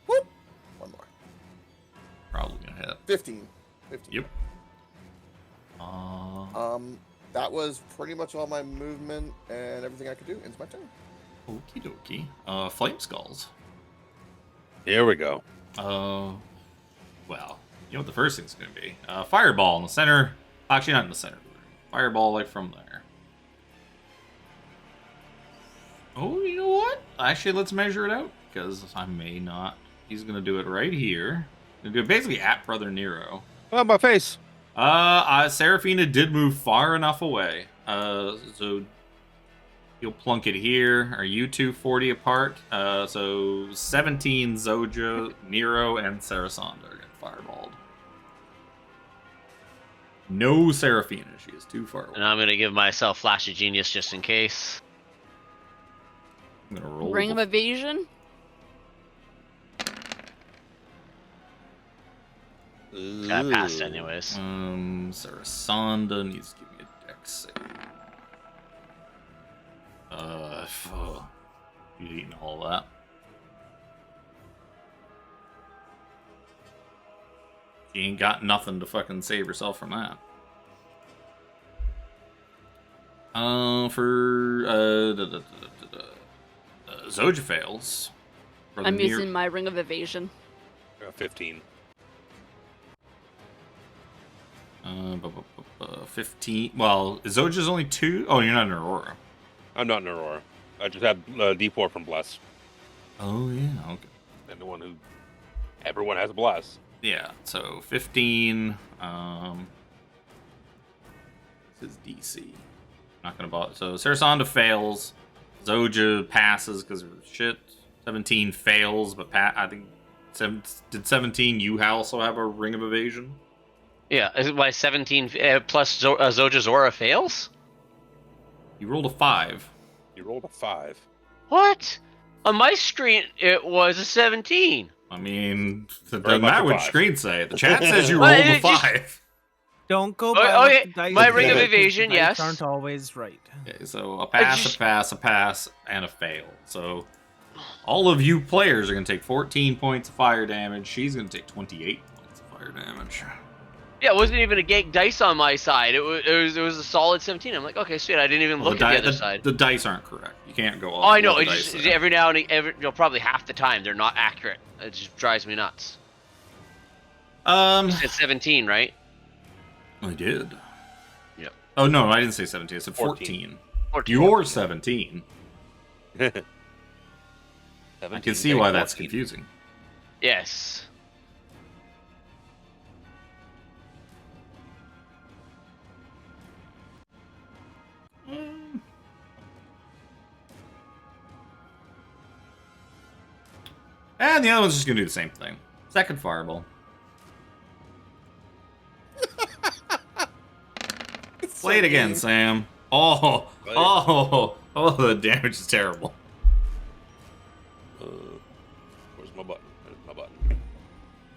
Whoop. One more. Probably gonna hit. 15. Yep. That was pretty much all my movement and everything I could do. Ends my turn. Okie dokie. Flame skulls. Here we go. Well, you know what the first thing's gonna be? Fireball in the center. Actually, not in the center. Fireball like from there. Oh, you know what? Actually, let's measure it out because I may not. He's gonna do it right here. Gonna do it basically at Brother Nero. Oh, my face. Seraphina did move far enough away. So you'll plunk it here. Are you two 40 apart? So 17 Zojja, Nero, and Sarasanda are getting fireballed. No Seraphina. She is too far away. And I'm gonna give myself Flash of Genius just in case. I'm gonna roll. Ring of Evasion? I passed anyways. Sarasanda needs to give me a dex save. You've eaten all that. She ain't got nothing to fucking save herself from that. Zojja fails. I'm using my Ring of Evasion. 15. 15. Well, Zojja's only 2. Oh, you're not an Aurora. I'm not an Aurora. I just have D4 from Bless. Oh, yeah, okay. And the one who... Everyone has Bless. Yeah, so 15. This is DC. Not gonna bother. So Sarasanda fails. Zojja passes because of shit. 17 fails, but I think... Did 17 you also have a Ring of Evasion? Yeah, is it why 17 plus Zojja's aura fails? You rolled a 5. You rolled a 5. What? On my screen, it was a 17. I mean, it Very doesn't much matter a what 5. screen say. The chat says you Well, rolled a it just- 5. Don't go Oh, by oh, what yeah, the dice my Ring of say, 'cause Evasion, the dice yes. aren't always right. Okay, so a pass, just- a pass, a pass, and a fail. So all of you players are going to take 14 points of fire damage. She's going to take 28 points of fire damage. Yeah, it wasn't even a gank dice on my side. It was a solid 17. I'm like, okay, sweet. I didn't even Well, look at the other side. The dice aren't correct. You can't go off. Oh, I know. what It's the just dice say. every now and probably half the time they're not accurate. It just drives me nuts. You said 17, right? I did. Yep. Oh, no, I didn't say 17. I said 14. 14. You're 17. 17 I can see why that's 14. confusing. Yes. And the other one's just going to do the same thing. Second fireball. Play it again, Sam. Oh, the damage is terrible. Where's my button? There's my button.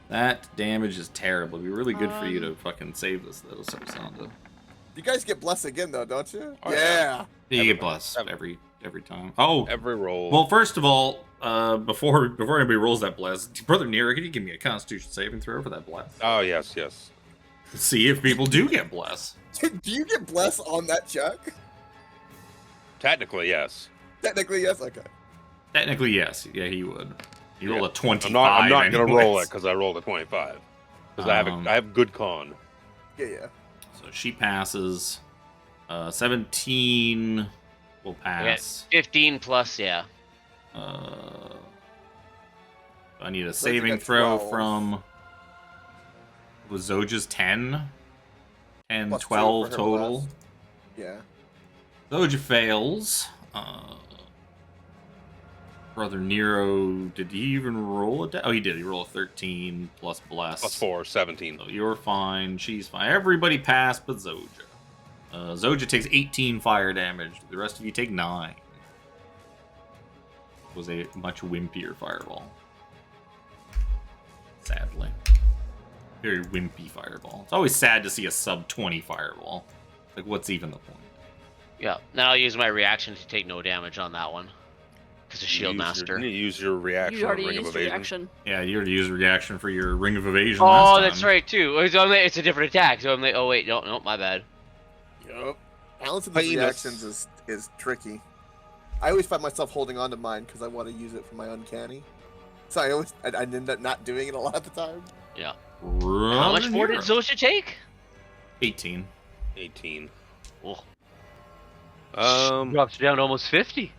That damage is terrible. It'd be really good for you to fucking save this, though, Sarasanda. You guys get blessed again, though, don't you? Oh, yeah. You get blessed every time. Oh, Every roll. well, first of all, before anybody rolls that bless, Brother Nero, can you give me a Constitution saving throw for that bless? Oh, yes. See if people do get blessed. Do you get blessed on that check? Technically, yes. Technically, yes. Okay. Technically, yes. Yeah, he would. You roll a 25. I'm not gonna roll anyways. it because I rolled a 25. Because I have good con. Yeah. So she passes. 17 will pass. 15 plus, yeah. I need a I saving got throw 12. from... Was Zojja's 10? 10, Plus 2 12 for her total. blessed. Yeah. Zojja fails. Brother Nero, did he even roll a... Oh, he did. He rolled a 13 plus bless. Plus 4, 17. So you're fine. She's fine. Everybody passed but Zojja. Zojja takes 18 fire damage. The rest of you take 9. It was a much wimpier fireball. Sadly. Very wimpy fireball. It's always sad to see a sub 20 fireball. Like, what's even the point? Yeah. Now I'll use my reaction to take no damage on that one. Because of Shield Master. You use your reaction You on already Ring of used your Evasion. reaction. Yeah, you already used a reaction for your Ring of Evasion Oh, last that's time. right, too. It's a different attack. So I'm like, oh, wait, no, my bad. Yep. Balancing Hyenas. these reactions is tricky. I always find myself holding on to mine because I want to use it for my uncanny. So I end up not doing it a lot of the time. Yeah. Brother How much more did Nero. Zojja take? 18. 18. Oh, Um, drops down to almost 50.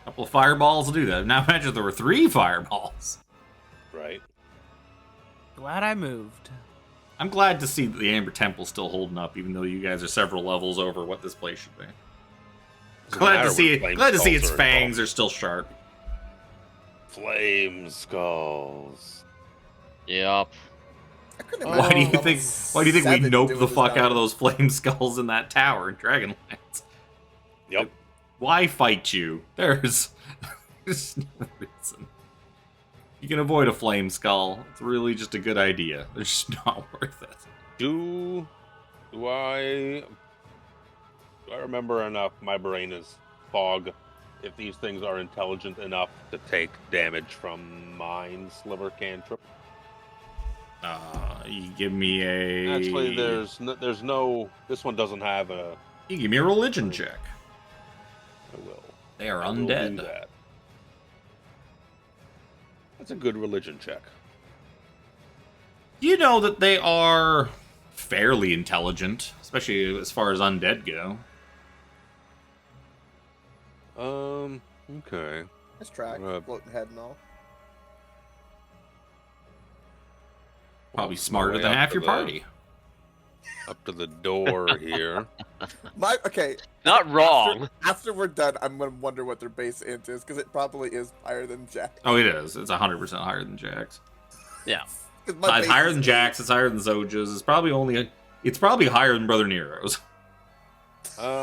A couple of fireballs will do that. Now imagine if there were 3 fireballs. right. Glad I moved. I'm glad to see that the Amber Temple's still holding up, even though you guys are several levels over what this place should be. Doesn't Glad matter to see when it. flame Glad to see skulls its are fangs involved. are still sharp. Flame skulls. Yup. I couldn't Why do imagine you level think? Why do you think we 7 nope doing the this fuck out of damage. those flame skulls in that tower in Dragonlance? Yep. Why fight you? There's no reason. You can avoid a flame skull. It's really just a good idea. They're just not worth it. Do I remember enough? My brain is fog. If these things are intelligent enough to take damage from Mind Sliver cantrip. You give me a. Actually, there's no. This one doesn't have a. You give me a religion check. I will. They are I will undead. do that. That's a good religion check. You know that they are fairly intelligent, especially as far as undead go. Okay. Nice track, floating head and all. Probably My smarter way than up half to your the- party. Up to the door here. Okay. Not wrong. After we're done, I'm gonna wonder what their base int is because it probably is higher than Jack. Oh, it is. It's 100% higher than Jack's. Yeah. 'Cause my It's base higher is than 8. Jack's. It's higher than Zojja's. It's probably higher than Brother Nero's.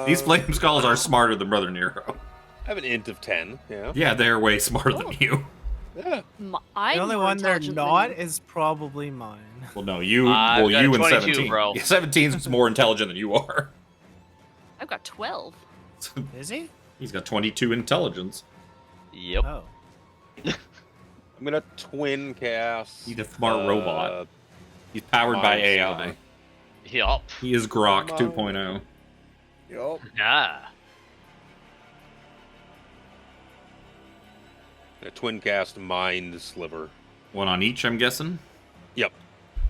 These flame skulls are smarter than Brother Nero. I have an int of 10. Yeah. Yeah, they're way smarter than you. Yeah. I'm The only more one they're intelligent than not you. is probably mine. Well, no, you. I've Well, got you and 22, 17. bro. Yeah, 17's more intelligent than you are. I've got 12. Is he? He's got 22 intelligence. Yep. Oh. I'm gonna twin cast. He's a smart robot. He's powered by Mind AI. Sliver. Yup. He is Grok Mind- 2.0. Yup. Ah. A twin cast Mind Sliver. One on each, I'm guessing. Yep.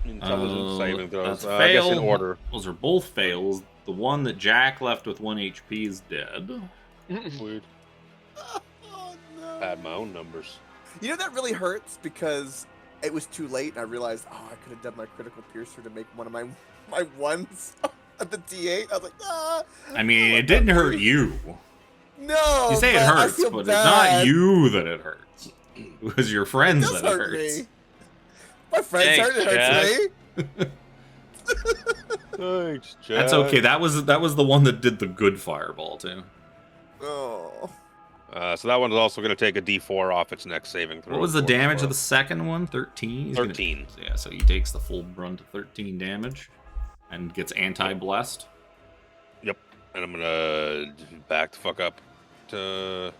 Intelligence saving throws. That's a I guess in fail. order. Those are both fails. The one that Jack left with 1 HP is dead. Weird. Oh no. I had my own numbers. You know that really hurts because it was too late and I realized, I could have done my critical piercer to make one of my ones at the D8. I was like, ah. I mean, it didn't hurt you. No. You say it but I hurts, feel but it's bad. not you that it hurts. It was your It friends does that it hurt hurts. me. My friends Thanks, hurt. It hurts me. Thanks, Jack. That's okay. That was the one that did the good fireball too. Oh. So that one's also going to take a D4 off its next saving throw. What was the for damage of well. the second one? 13? He's gonna- 13. yeah, so he takes the full brunt of 13 damage and gets anti-blessed. And I'm gonna back the fuck up to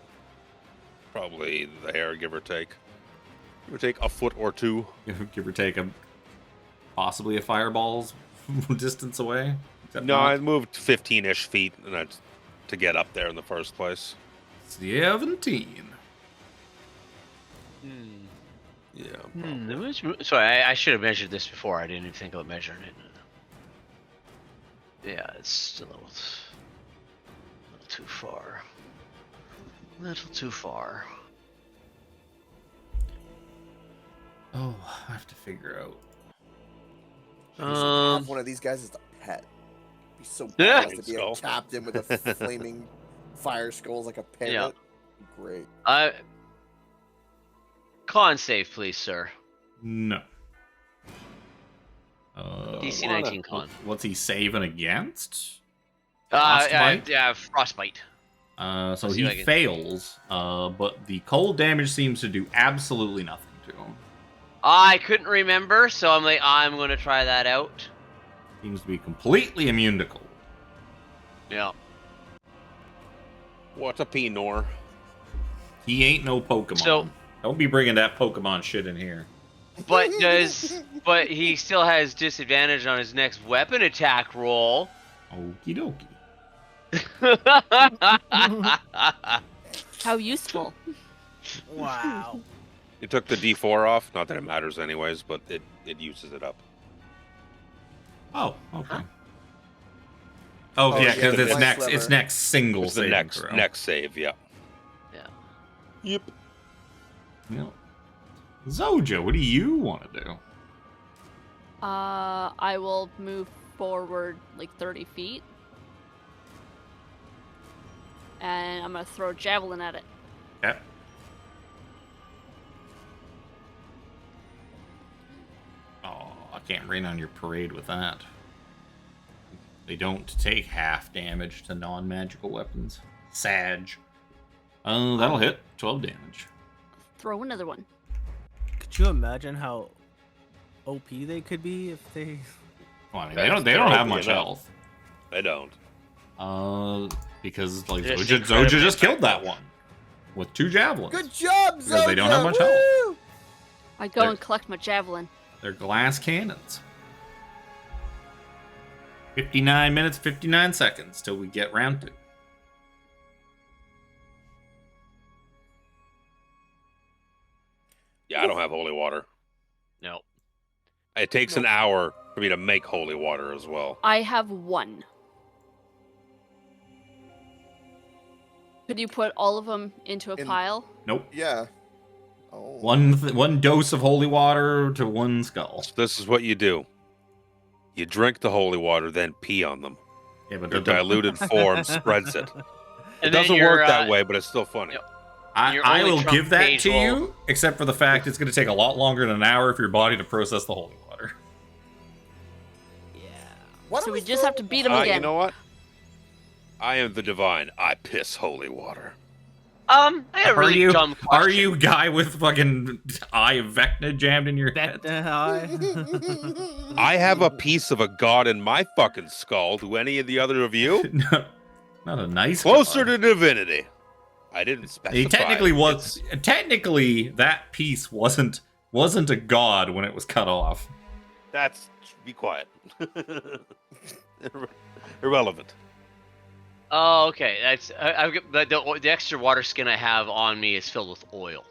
probably there, give or take. Give or take a foot or two. Give or take possibly a fireball's distance away. Except No, not. I moved 15-ish feet and that's to get up there in the first place. 17. Yeah. Sorry, I should have measured this before. I didn't even think about measuring it. Yeah, it's a little too far. A little too far. Oh, I have to figure out. Have one of these guys as a pet. Be so Yeah. badass to be a Skull. captain with a flaming fire skulls like a parrot. Yeah. Great. Con save, please, sir. No. DC 19 con. What's he saving against? Frostbite. Frostbite? Frostbite. So Let's see he if I can- fails, but the cold damage seems to do absolutely nothing to him. I couldn't remember, so I'm gonna try that out. Seems to be completely immune to cold. Yeah. What's a Pinor? He ain't no Pokemon. So- Don't be bringing that Pokemon shit in here. But he still has disadvantage on his next weapon attack roll. Okie dokie. How useful. Wow. You took the D4 off. Not that it matters anyways, but it uses it up. Oh, okay. Huh? Oh, Oh, yeah, yeah, because the it's blind next. sliver. It's next single It's the saving next throw. next save, yeah. Yeah. Yep. Yep. Zojja, what do you want to do? I will move forward like 30 feet. And I'm gonna throw a javelin at it. Yeah. Oh, can't rain on your parade with that. They don't take half damage to non-magical weapons. Sag. That'll hit. 12 damage. Throw another one. Could you imagine how OP they could be if they? Well, I mean, That's they don't have terrible, much you know. health. They don't. Because like Just Zojja incredibly just killed that effective. one with 2 javelins. Good job, Zojja! Because they don't have much health. Woo! I go and collect my javelin. They're glass cannons. 59 minutes, 59 seconds till we get round 2. Yeah, I don't have holy water. No. It takes an hour for me to make holy water as well. I have 1. Could you put all of them into a pile? Nope. Yeah. Oh. One dose of holy water to 1 skull. So this is what you do. You drink the holy water, then pee on them. Yeah, but Your diluted form spreads it. It And then doesn't you're, work that way, but it's still funny. Yep. I Your only will trump give that page to will- you, except for the fact it's going to take a lot longer than an hour for your body to process the holy water. Why So don't we just throw- have to beat them again. You know what? I am the divine. I piss holy water. I had a really dumb question. Are you guy with fucking eye of Vecna jammed in your head? I have a piece of a god in my fucking skull. Do any of the other of you? No, not a nice Closer god. to divinity. I didn't specify. He technically was. It's- Technically, that piece wasn't a god when it was cut off. That's be quiet. Irrelevant. Oh, okay. That's I've got the extra water skin I have on me is filled with oil.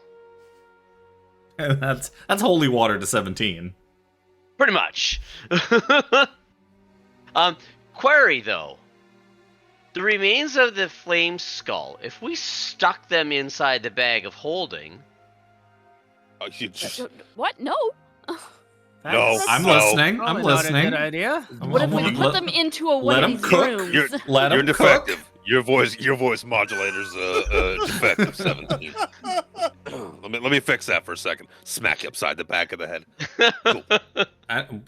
And that's holy water to 17. Pretty much. Query though. The remains of the flame skull, if we stuck them inside the bag of holding, You just, What? No. No, I'm No. listening. I'm Probably not a listening. good idea. What if we Let- put them into a one let of 'em these cook. rooms? You're, Let you're him defective. cook. Your voice modulator's defective 17. let me fix that for a second. Smack you upside the back of the head. Cool.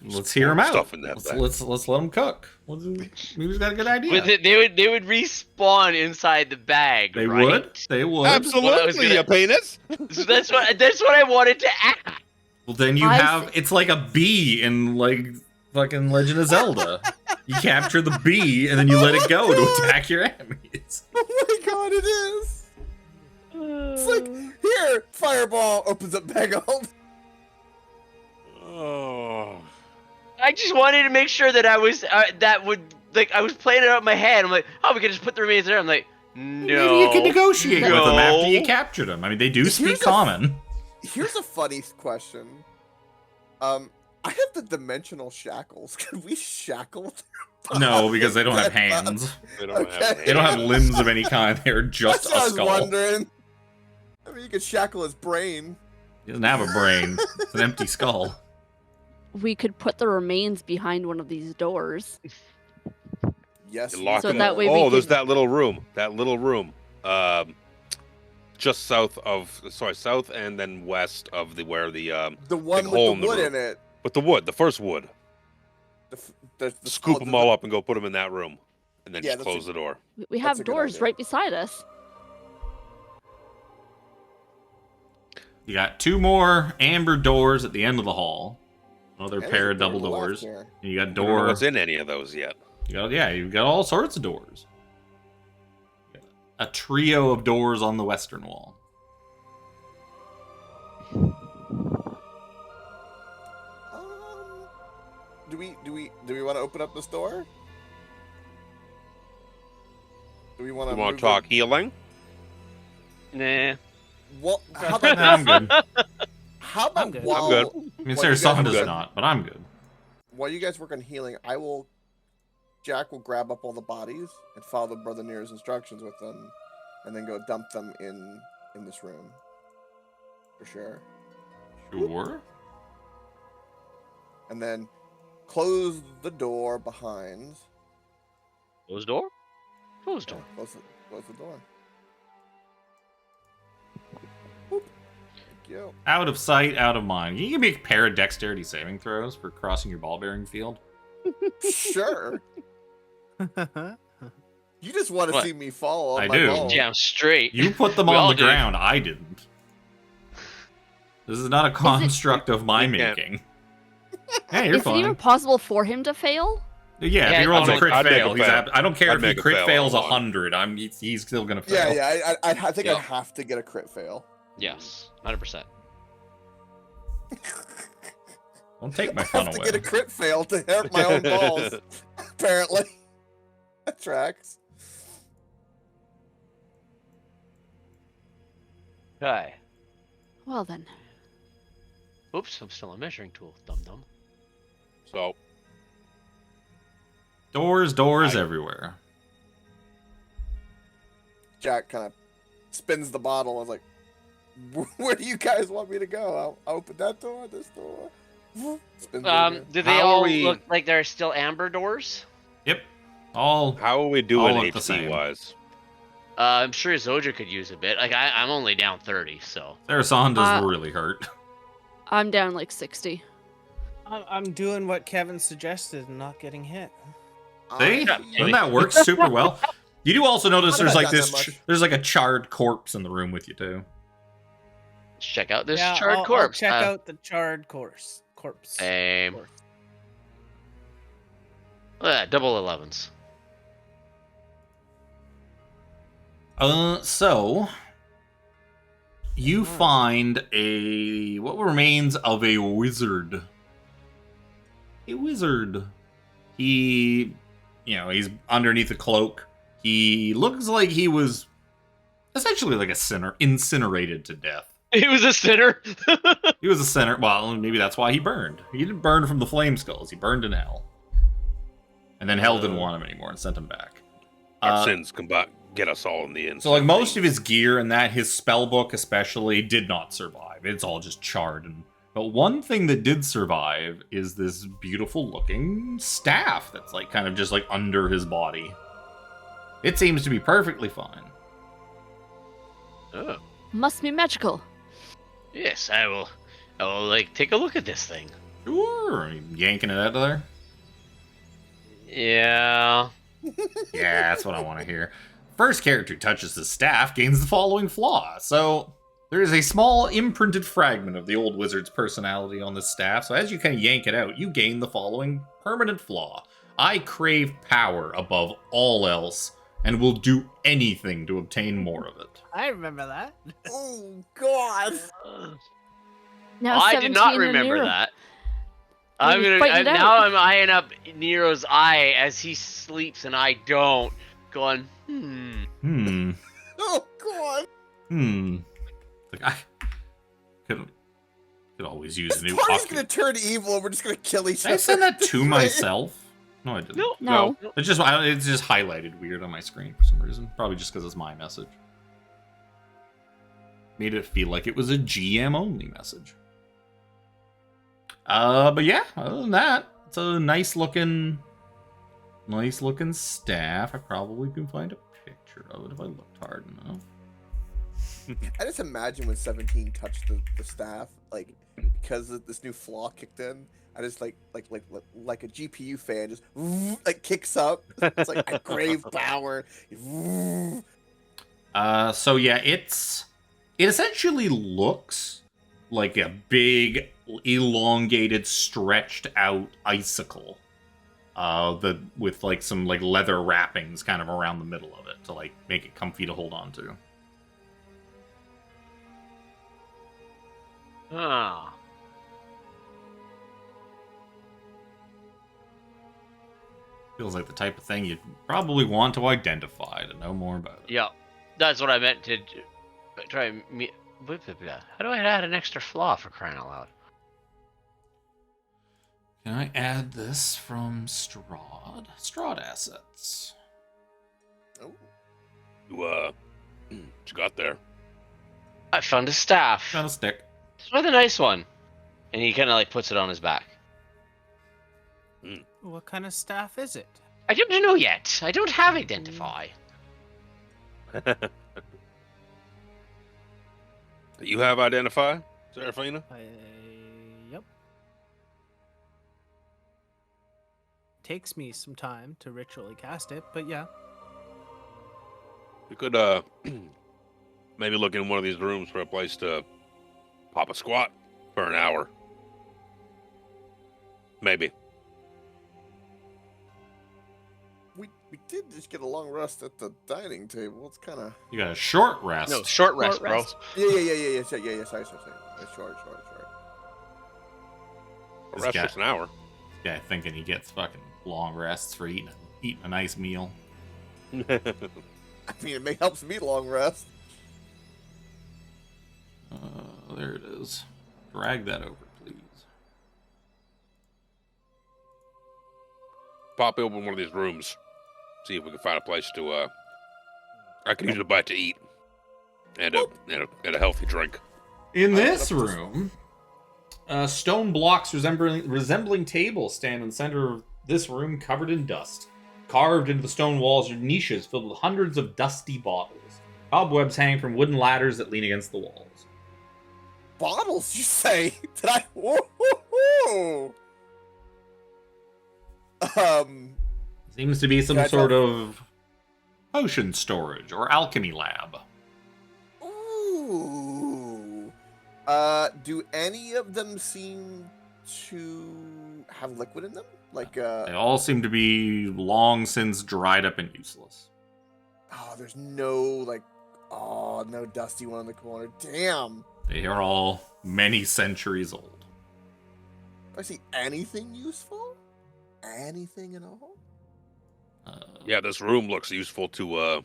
Let's hear him out. Stuff in that bag. Let's let him cook. Maybe got a good idea. but they would respawn inside the bag. They right? would. They would. Absolutely, gonna- you penis. So that's what I wanted to ask. Well, then you I have. It's like a bee in like fucking Legend of Zelda. You capture the bee and then you let it go to attack your enemies. Oh my god, it is! It's like, here, fireball opens up bag of holding. Oh. I just wanted to make sure that I was I was playing it out in my head. I'm like, oh, we can just put the remains there. I'm like, no. Maybe you can negotiate with them after you No. capture them. I mean, they do speak Here's a- common. Here's a funny question. I have the dimensional shackles. Can we shackle them? No, because they don't have hands. They don't have Okay. They don't have hands. limbs of any kind. They're just That's what I a was skull. wondering. I mean, you could shackle his brain. He doesn't have a brain. It's an empty skull. We could put the remains behind one of these doors. Yes. You lock So them that up. way we Oh, there's could- that little room. Just south and then west of where the the one big with hole the in the wood roof. in it. the first wood. The Scoop them all up and go put them in that room, and then Yeah, just that's close the door. We That's have a good doors idea. right beside us. You got 2 more amber doors at the end of the hall. Another And pair there's of a door double to the left doors. here. And you got I don't know door. what's in any of those yet. You've got all sorts of doors. A trio of doors on the western wall. Do we want to open up this door? Do we want You to want to talk healing? Nah. Well, how Nah, about I'm good. how about I'm good. while, I'm good. I mean, Well, you guys Seraphina are does good. not, but I'm good. while you guys work on healing, Jack will grab up all the bodies and follow Brother Near's instructions with them, and then go dump them in this room. For sure. Sure. And then close the door behind. Closed door? Closed door. Close the door. you. Out of sight, out of mind. Can you give me a pair of dexterity saving throws for crossing your ball-bearing field? Sure. You just want to What? see me fall on I my do. balls. Damn straight. You put them We on all the do. ground. I didn't. This is not a construct of my We can't. making. Hey, you're Is it fine. even possible for him to fail? Yeah, if Yeah, he rolls a I'd crit make a fail, he's fail. I don't care I'd if he make a crit fail fails on one. 100. He's still gonna fail. Yeah. I think Yeah. I have to get a crit fail. Yes, 100%. Don't take my I fun have to away. get a crit fail to hurt my own balls. Apparently, that tracks. Okay. Well then. Oops, I'm still a measuring tool. Dum dum. So Doors everywhere. Jack kind of spins the bottle. I was like, "Where do you guys want me to go? I'll open that door, this door." Spins it again. Do they How are all we- look like they're still amber doors? Yep. All how are we doing All look the HP same. wise? I'm sure Zojja could use a bit. Like I'm only down 30, so. Sarasan does really hurt. I'm down like 60. I'm doing what Kevin suggested and not getting hit. See? I- Doesn't that work super well? You do also notice Not there's like done that this. much. There's like a charred corpse in the room with you too. Let's check out this Yeah, charred I'll corpse. check out the charred corpse. Same. Corpse. Double 11s. So you find what remains of a wizard. A wizard. He's underneath a cloak. He looks like he was essentially like a sinner, incinerated to death. He was a sinner. He was a sinner. Well, maybe that's why he burned. He didn't burn from the flame skulls. He burned in hell. And then hell didn't want him anymore and sent him back. Our sins combine, get us all in the end. So, like, most of his gear and his spell book especially did not survive. It's all just charred. But one thing that did survive is this beautiful looking staff that's like kind of just like under his body. It seems to be perfectly fine. Oh, Must be magical. yes, I will like take a look at this thing. Sure. Are you yanking it out of there? Yeah. Yeah, that's what I want to hear. First character who touches the staff gains the following flaw. So there is a small imprinted fragment of the old wizard's personality on the staff. So as you kind of yank it out, you gain the following permanent flaw. I crave power above all else and will do anything to obtain more of it. I remember that. Oh God! Now I did not 17 and remember Nero. that. Oh, I'm you're gonna fighting it now out. I'm eyeing up Nero's eye as he sleeps and I don't. Going, Oh God! Like, I could always use This a new party's Oculus. gonna turn evil, and we're just gonna kill each Did other. I send that This to way. myself? No, I didn't. No. It's just highlighted weird on my screen for some reason. Probably just because it's my message. Made it feel like it was a GM only message. But yeah, other than that, it's a nice looking staff. I probably can find a picture of it if I looked hard enough. I just imagine when 17 touched the staff, like because of this new flaw kicked in. I just like a GPU fan just like kicks up. It's like I crave power. So yeah, it essentially looks like a big, elongated, stretched out icicle. With like some like leather wrappings kind of around the middle of it to like make it comfy to hold on to. ah. Feels like the type of thing you'd probably want to identify to know more about it. Yeah, that's what I meant to try. How do I add an extra flaw for crying out loud? Can I add this from Strahd? Strahd assets. Oh, What you got there? I found a staff. Found a stick. It's with a nice one, and he kind of like puts it on his back. What kind of staff is it? I don't know yet. I don't have identify. You have identify? Seraphina? Yep. Takes me some time to ritually cast it, but yeah. We could maybe look in one of these rooms for a place to pop a squat for an hour. Maybe. We did just get a long rest at the dining table. It's kind of You got a short rest. No, short rest, bro. rest. yeah. Sorry. Short. A This rest guy- just an hour. Guy thinking he gets fucking long rests for eating a nice meal. I mean, it helps me long rest. There it is. Drag that over, please. Pop open one of these rooms. See if we can find a place to, I can use a bite to eat. And a healthy drink. In this room, stone blocks resembling tables stand in the center of this room, covered in dust. Carved into the stone walls are niches filled with hundreds of dusty bottles. Cobwebs hang from wooden ladders that lean against the walls. Bottles, you say? Did I? Whoa. Seems to be some Yeah, I sort thought- of potion storage or alchemy lab. Ooh. Do any of them seem to have liquid in them? Like, They all seem to be long since dried up and useless. oh, there's no no dusty one in the corner. Damn. They are all many centuries old. Do I see anything useful? Anything at all? Yeah, this room looks useful to,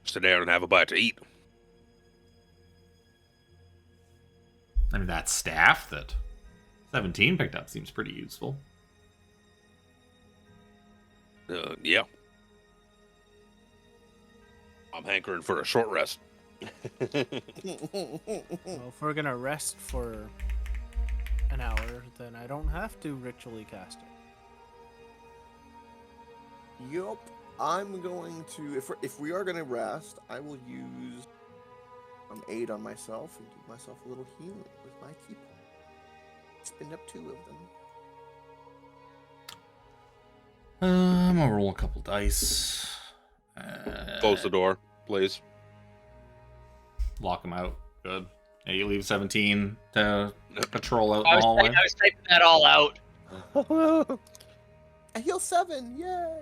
sit down and have a bite to eat. I mean, that staff that 17 picked up seems pretty useful. Yeah. I'm hankering for a short rest. Well, if we're gonna rest for an hour, then I don't have to ritually cast it. Yup. I'm going to, if we are going to rest, I will use an aid on myself and give myself a little healing with my key point. Spin up 2 of them. I'm gonna roll a couple dice. Close the door, please. Lock them out. Good. Yeah, you leave 17 to patrol out I the was, hallway. I was typing that all out. I heal 7, yay!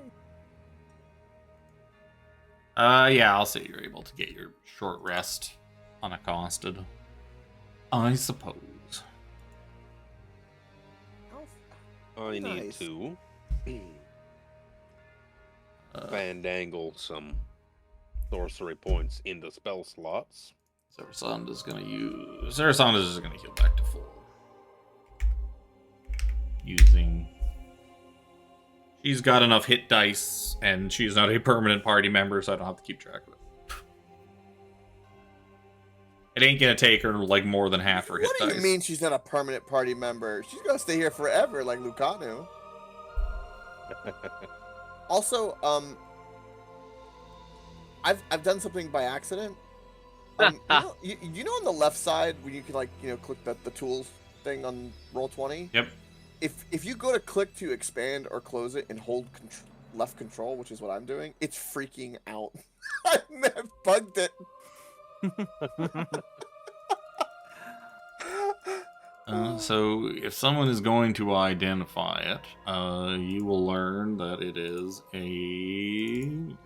Yeah, I'll say you're able to get your short rest unaccosted. I suppose. Oh, I need Nice. to fandangle some sorcery points into spell slots. Serasanda's gonna just gonna heal back to full. She's got enough hit dice, and she's not a permanent party member, so I don't have to keep track of it. It ain't gonna take her like more than half her hit What do dice. you mean she's not a permanent party member? She's gonna stay here forever, like Lucanu. Also, I've done something by accident. You know on the left side when you can click the tools thing on Roll20. Yep. If you go to click to expand or close it and hold left control, which is what I'm doing, it's freaking out. I've bugged it. So if someone is going to identify it, you will learn that it is a...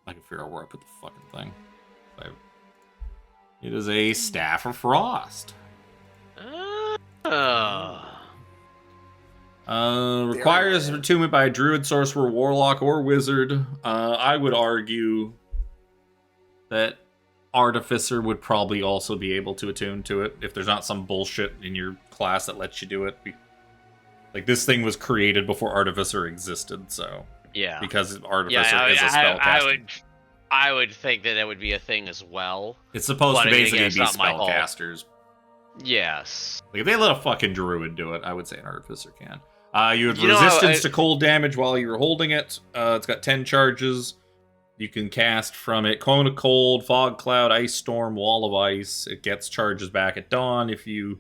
I can figure out where I put the fucking thing. It is a Staff of Frost. Requires attunement by a druid, sorcerer, warlock, or wizard. I would argue that artificer would probably also be able to attune to it if there's not some bullshit in your class that lets you do it. Like, this thing was created before artificer existed, so Yeah. because artificer is a spellcaster. I would think that it would be a thing as well. It's supposed But to again, basically it's be not my call. spellcasters. Yes. Like, if they let a fucking druid do it, I would say an artificer can. You have You know, resistance to cold damage while you're holding it. It's got 10 charges. You can cast from it Cone of Cold, Fog Cloud, Ice Storm, Wall of Ice. It gets charges back at dawn. If you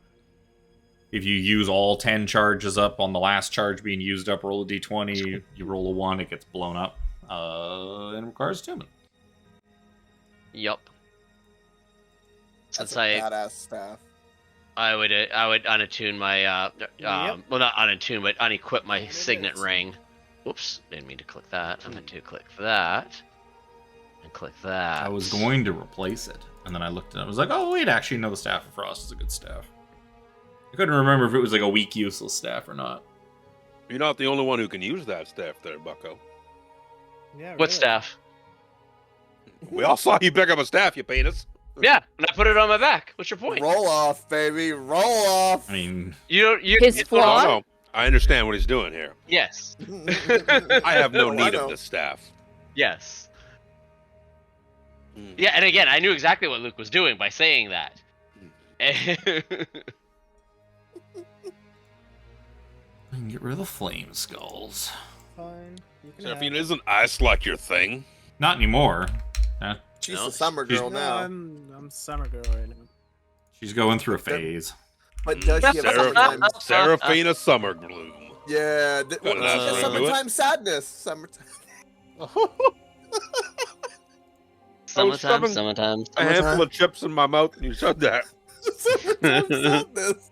use all 10 charges up on the last charge being used up, roll a d20. You roll a 1, it gets blown up. And requires attunement. Yup. That's Since a badass staff. I would unattune my well, not unattune, but unequip my signet ring. Oops, didn't mean to click that. I meant to click that and click that. I was going to replace it, and then I looked at it. I was like, oh wait, actually no, the Staff of Frost is a good staff. I couldn't remember if it was like a weak, useless staff or not. You're not the only one who can use that staff there, Bucko. Yeah. What really. staff? We all saw you pick up a staff, you penis. Yeah, and I put it on my back. What's your point? Roll off, baby. Roll off. I mean, You His it's flaw? No, I understand what he's doing here. Yes. I have no I need know. of this staff. Yes. Mm. Yeah, and again, I knew exactly what Luke was doing by saying that. I can get rid of the flame skulls. Fine. You can Seraphina, have it. isn't ice like your thing? Not anymore. She's No, the summer she's- girl No, now. I'm summer girl right now. She's going through a phase. But does she have summertime? Seraphina Summer Bloom. Yeah. Got an Well, ass she has ring to it. summertime sadness. Summertime. Summertime, shoving summertime. A handful of chips in my mouth and you said that. Summertime sadness.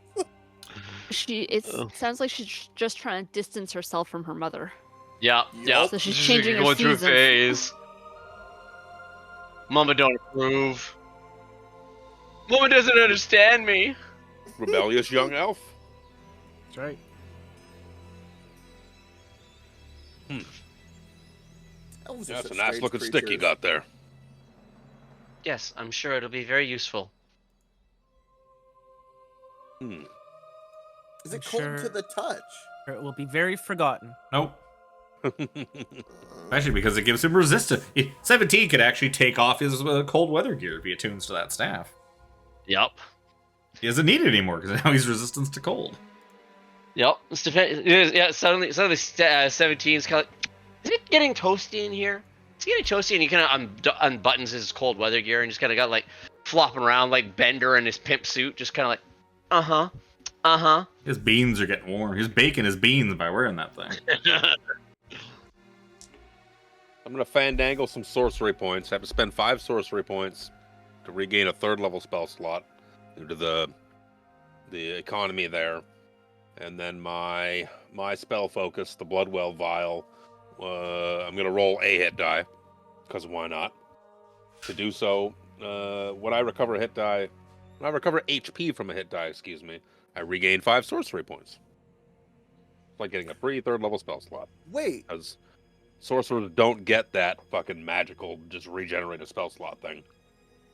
It sounds like she's just trying to distance herself from her mother. Yeah, yeah. So she's changing her going through a seasons. phase. Mama don't approve. Mama doesn't understand me. Rebellious young elf. That's right. Elves are That's such a nice strange looking stick you creatures. got there. Yes, I'm sure it'll be very useful. Hmm. Is it I'm cold sure- to the touch? Or it will be very forgotten. Nope. Especially because it gives him resistance. 17 could actually take off his cold weather gear if he attunes to that staff. Yup. He doesn't need it anymore because now he's resistant to cold. Yup. Yeah, suddenly 17's kind of like, is it getting toasty in here? It's getting toasty, and he kind of unbuttons his cold weather gear and just kind of got like flopping around like Bender in his pimp suit, just kind of like, uh-huh. His beans are getting warm. He's baking his beans by wearing that thing. I'm gonna fandangle some sorcery points. I have to spend 5 sorcery points to regain a 3rd level spell slot due to the economy there. And then my spell focus, the Bloodwell Vial, I'm gonna roll a hit die, because why not? To do so, when I recover HP from a hit die, excuse me, I regain 5 sorcery points. It's like getting a free 3rd level spell slot. Wait. Because sorcerers don't get that fucking magical just regenerate a spell slot thing.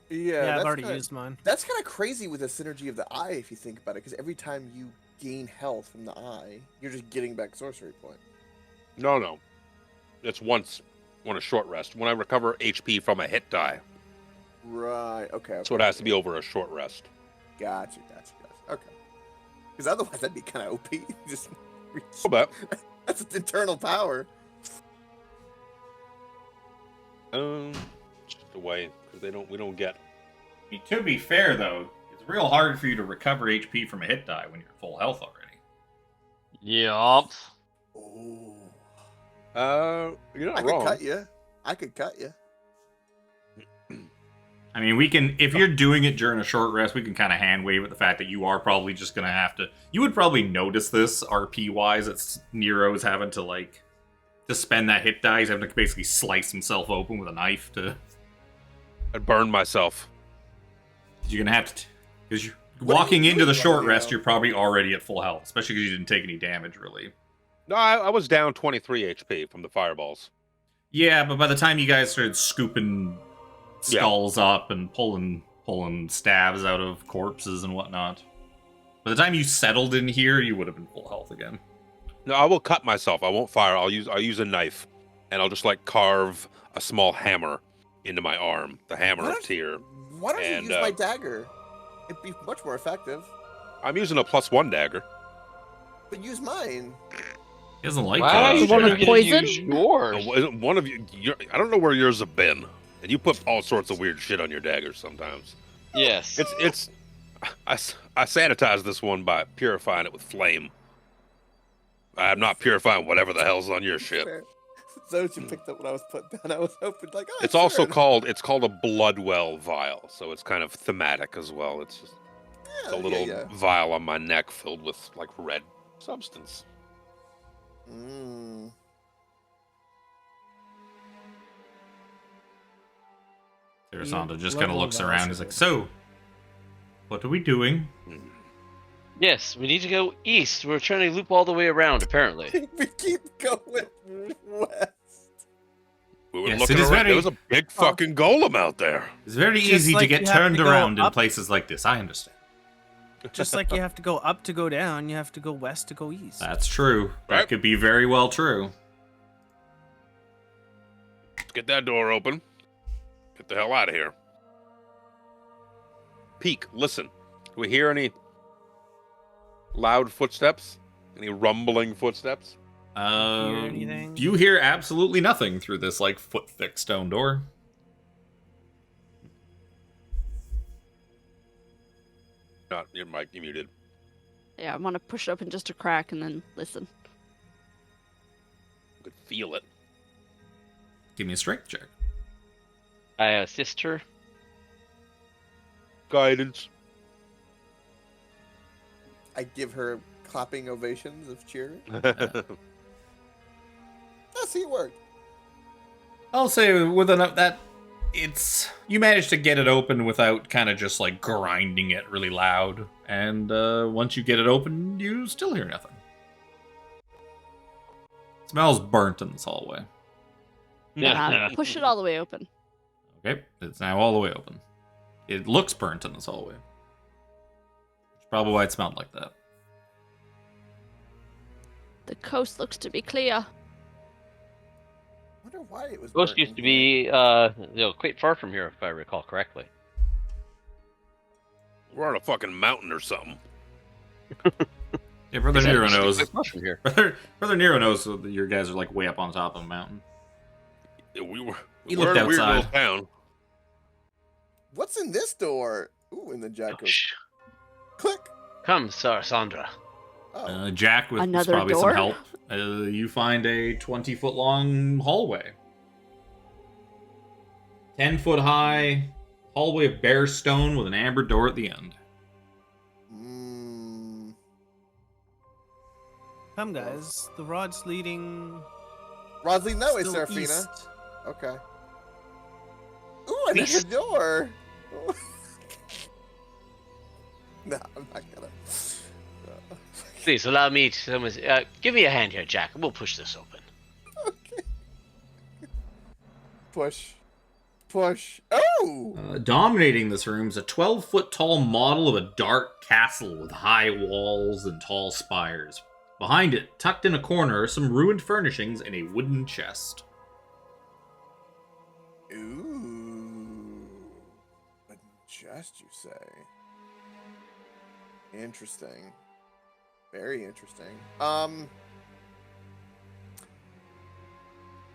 Yeah, I've that's already kinda, used mine. That's kind of crazy with the synergy of the eye, if you think about it, because every time you gain health from the eye, you're just getting back sorcery point. No. It's once on a short rest. When I recover HP from a hit die. Right. Okay. So it has to be over a short rest. Gotcha. Okay. Because otherwise, that'd be kind of OP. Just I'll bet. that's an internal power. Just a way, because we don't get. To be fair, though, it's real hard for you to recover HP from a hit die when you're at full health already. Yup. Oh. You're not I wrong. could cut you. I mean, we can, if you're doing it during a short rest, we can kind of hand wave at the fact that you are probably just going to have to, you would probably notice this RP-wise, it's Nero's having to, to spend that hit die. He's having to basically slice himself open with a knife to, I'd burn myself. you're going to have to, because you're What are walking you into the doing short right rest, now? you're probably already at full health, especially because you didn't take any damage, really. No, I was down 23 HP from the fireballs. Yeah, but by the time you guys started scooping skulls up and pulling stabs out of corpses and whatnot, by the time you settled in here, you would have been full health again. No, I will cut myself. I won't fire. I'll use a knife, and I'll just carve a small hammer into my arm. The hammer Why of don't- Tyr. Why don't And, you use my dagger? It'd be much more effective. I'm using a +1 dagger. But use mine. He doesn't like Why The are you one trying with to poison? use yours? One of you, I don't know where yours have been, and you put all sorts of weird shit on your daggers sometimes. Yes. I sanitize this one by purifying it with flame. I'm not purifying whatever the hell's on your shit. Fair. Those you picked up when I was put down, I was hoping like, oh, It's sure. also it's called a bloodwell vial, so it's kind of thematic as well. It's just it's a little vial on my neck filled with like red substance. Mm. Sarasanda just Blood kind of well looks vials around. are He's like, good. so, what are we doing? Yes, we need to go east. We're trying to loop all the way around, apparently. We keep going west. We were Yes, looking it is around. very- There was a big fucking golem out there. It's very Just easy to like get you have to turned go around in up- places like this. I understand. Just like you have to go up to go down, you have to go west to go east. That's true. That Right. could be very well true. Let's get that door open. Get the hell out of here. Peek, listen. Do we hear any loud footsteps? Any rumbling footsteps? anything? You hear absolutely nothing through this like foot-thick stone door. Not your mic, you muted. Yeah, I want to push it open just a crack and then listen. I could feel it. Give me a strength check. I assist her. Guidance. I give her clapping ovations of cheering. See, it worked. I'll say with enough that it's you managed to get it open without kind of just like grinding it really loud, and once you get it open, you still hear nothing. It smells burnt in this hallway. Push it all the way open. Okay, it's now all the way open. It looks burnt in this hallway. Which is probably why it smelled like that. The coast looks to be clear. I wonder why it was. Ghost burnt used in to here. be, quite far from here, if I recall correctly. We're on a fucking mountain or something. Yeah, Brother Is that Nero just knows. quite far from here? Brother Nero knows that your guys are like way up on top of a mountain. Yeah, He we're looked in a weird little outside. town. What's in this door? Ooh, and the jack Oh, goes shh. click. Come, Sandra. Oh, Jack, with Another probably door? some help, you find a 20-foot long hallway. 10-foot high hallway of bare stone with an amber door at the end. Come, guys. The rod's leading. Rodley, no way, still Seraphina. east. Okay. Ooh, another East. door. No, I'm not gonna. Please allow me to. Give me a hand here, Jack. We'll push this open. Okay. Push. Push. Oh! Dominating this room is a 12-foot tall model of a dark castle with high walls and tall spires. Behind it, tucked in a corner, are some ruined furnishings and a wooden chest. Ooh. Wooden chest, you say? Interesting. Very interesting.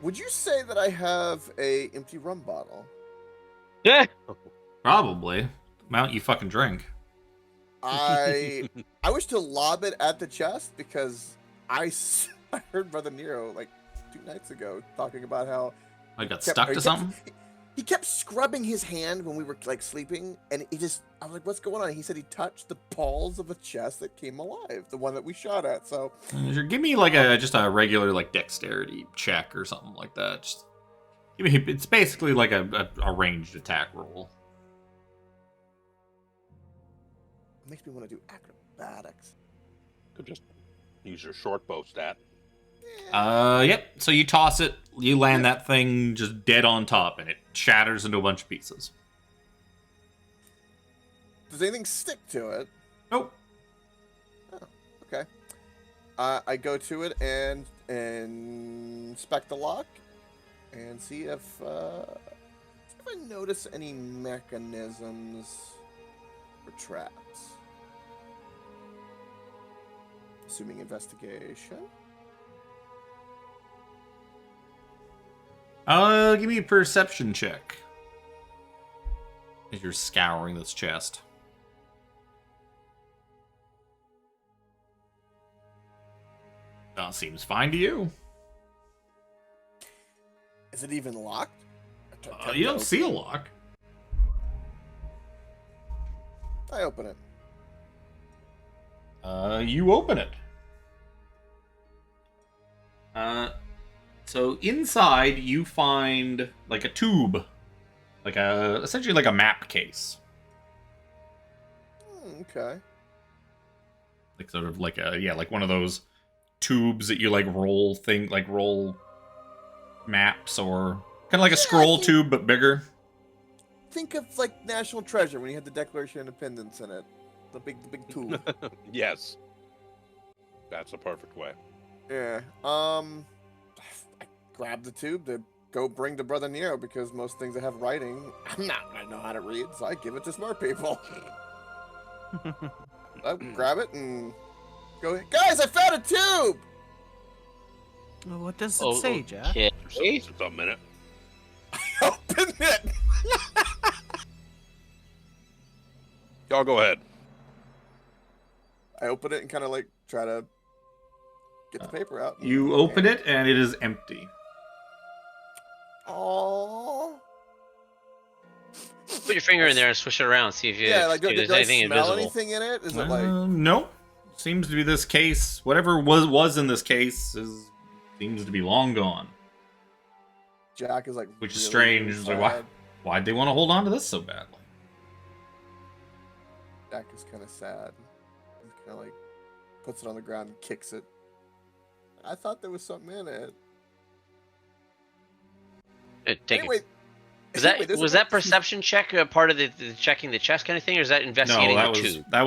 Would you say that I have a empty rum bottle? Yeah. Probably. The amount you fucking drink. I wish to lob it at the chest because I heard Brother Nero like 2 nights ago talking about how I got kept- stuck or to he kept- something? He kept scrubbing his hand when we were like sleeping, and he just I was like, "What's going on?" He said he touched the balls of a chest that came alive, the one that we shot at. So Sure, give me like just a regular like dexterity check or something like that. Just give me. It's basically like a ranged attack roll. it makes me want to do acrobatics. Could just use your short bow stat. Yep. So you toss it, you land that thing just dead on top, and it shatters into a bunch of pieces. Does anything stick to it? Nope. Okay. I go to it and inspect the lock and see if I notice any mechanisms or traps. Assuming investigation. Give me a perception check. As you're scouring this chest. Seems fine to you. Is it even locked? You don't see a lock. I open it. You open it. So inside you find like a tube, essentially like a map case, Okay. like sort of like like one of those tubes that you like roll maps, or kind of like a scroll tube but bigger. Think of like National Treasure when you had the Declaration of Independence in it. The big tube. Yes. That's a perfect way. Yeah. I grabbed the tube to go bring to Brother Nero because most things that have writing, I'm not gonna know how to read, so I give it to smart people. I grab it and go, guys, I found a tube! Well, what does it say, Jack? Okay. Just a minute. Open it! Y'all go ahead. I open it and kind of like try to get the paper out. You open it and it is empty. Aww. Put your finger in there and swish it around. See if you Like, if there's do I anything smell invisible. anything in it? Is it like... Nope. Seems to be this case. Whatever was in this case seems to be long gone. Jack is like... Which is really, strange. really It's like, sad. why'd they want to hold on to this so badly? Jack is kind of sad. He kind of like puts it on the ground and kicks it. I thought there was something in it. Anyway, Was that there's was a- that perception check part of the checking the chest kind of thing, or is that investigating No, the tube? that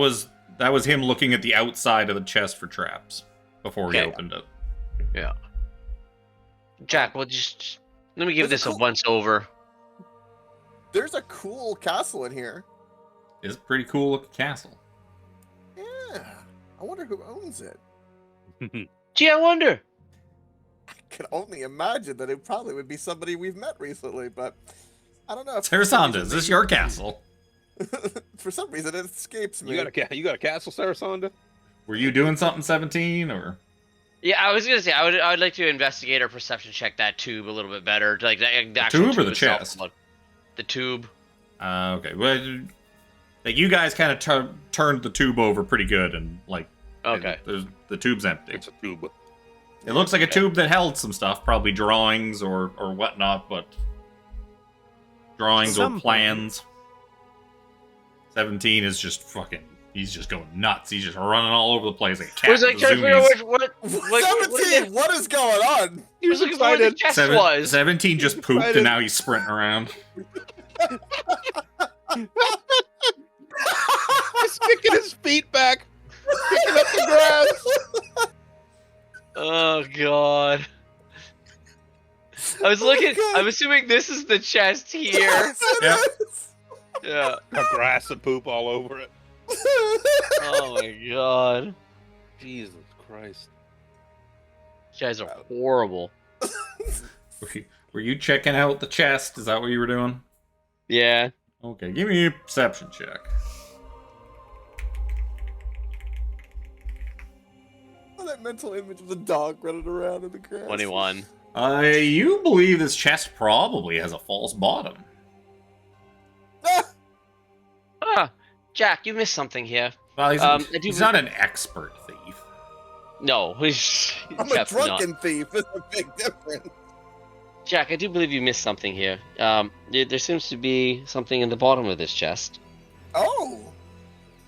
was him looking at the outside of the chest for traps before he Okay. opened it. Yeah. Jack, well, just let me give There's this a a cool- once over. There's a cool castle in here. It's a pretty cool looking castle. Yeah. I wonder who owns it. Gee, I wonder. I can only imagine that it probably would be somebody we've met recently, but I don't know. Sarasanda, is this your castle? For some reason, it escapes me. You got a castle, Sarasanda? Were you doing something 17 or? Yeah, I was gonna say I would like to investigate or perception check that tube a little bit better, like the actual tube or the itself. chest? The tube. Okay. Well, like you guys kind of turned the tube over pretty good, and like, Okay. the tube's empty. It's a tube. It looks like a tube that held some stuff, probably drawings or whatnot, but drawings or Something. plans. 17 is just fucking. He's just going nuts. He's just running all over the place like a cat. I was like with trying to figure zoomies. out what 17, what is going on? he was looking for where the chest was. 17 just pooped, Excited. and now he's sprinting around. He's kicking his feet back, kicking up the grass. Oh god. I was looking. God. I'm assuming this is the chest here. Yes, it Yep. is. Yeah. Got grass and poop all over it. Oh my god. Jesus Christ. You guys are horrible. Were you checking out the chest? Is that what you were doing? Yeah. Okay, give me a perception check. Oh, that mental image of the dog running around in the grass. 21. You believe this chest probably has a false bottom. Ah, Jack, you missed something here. Well, he's, I do he's not an expert thief. No, he's I'm a definitely not. drunken thief. It's a big difference. Jack, I do believe you missed something here. There seems to be something in the bottom of this chest. Oh,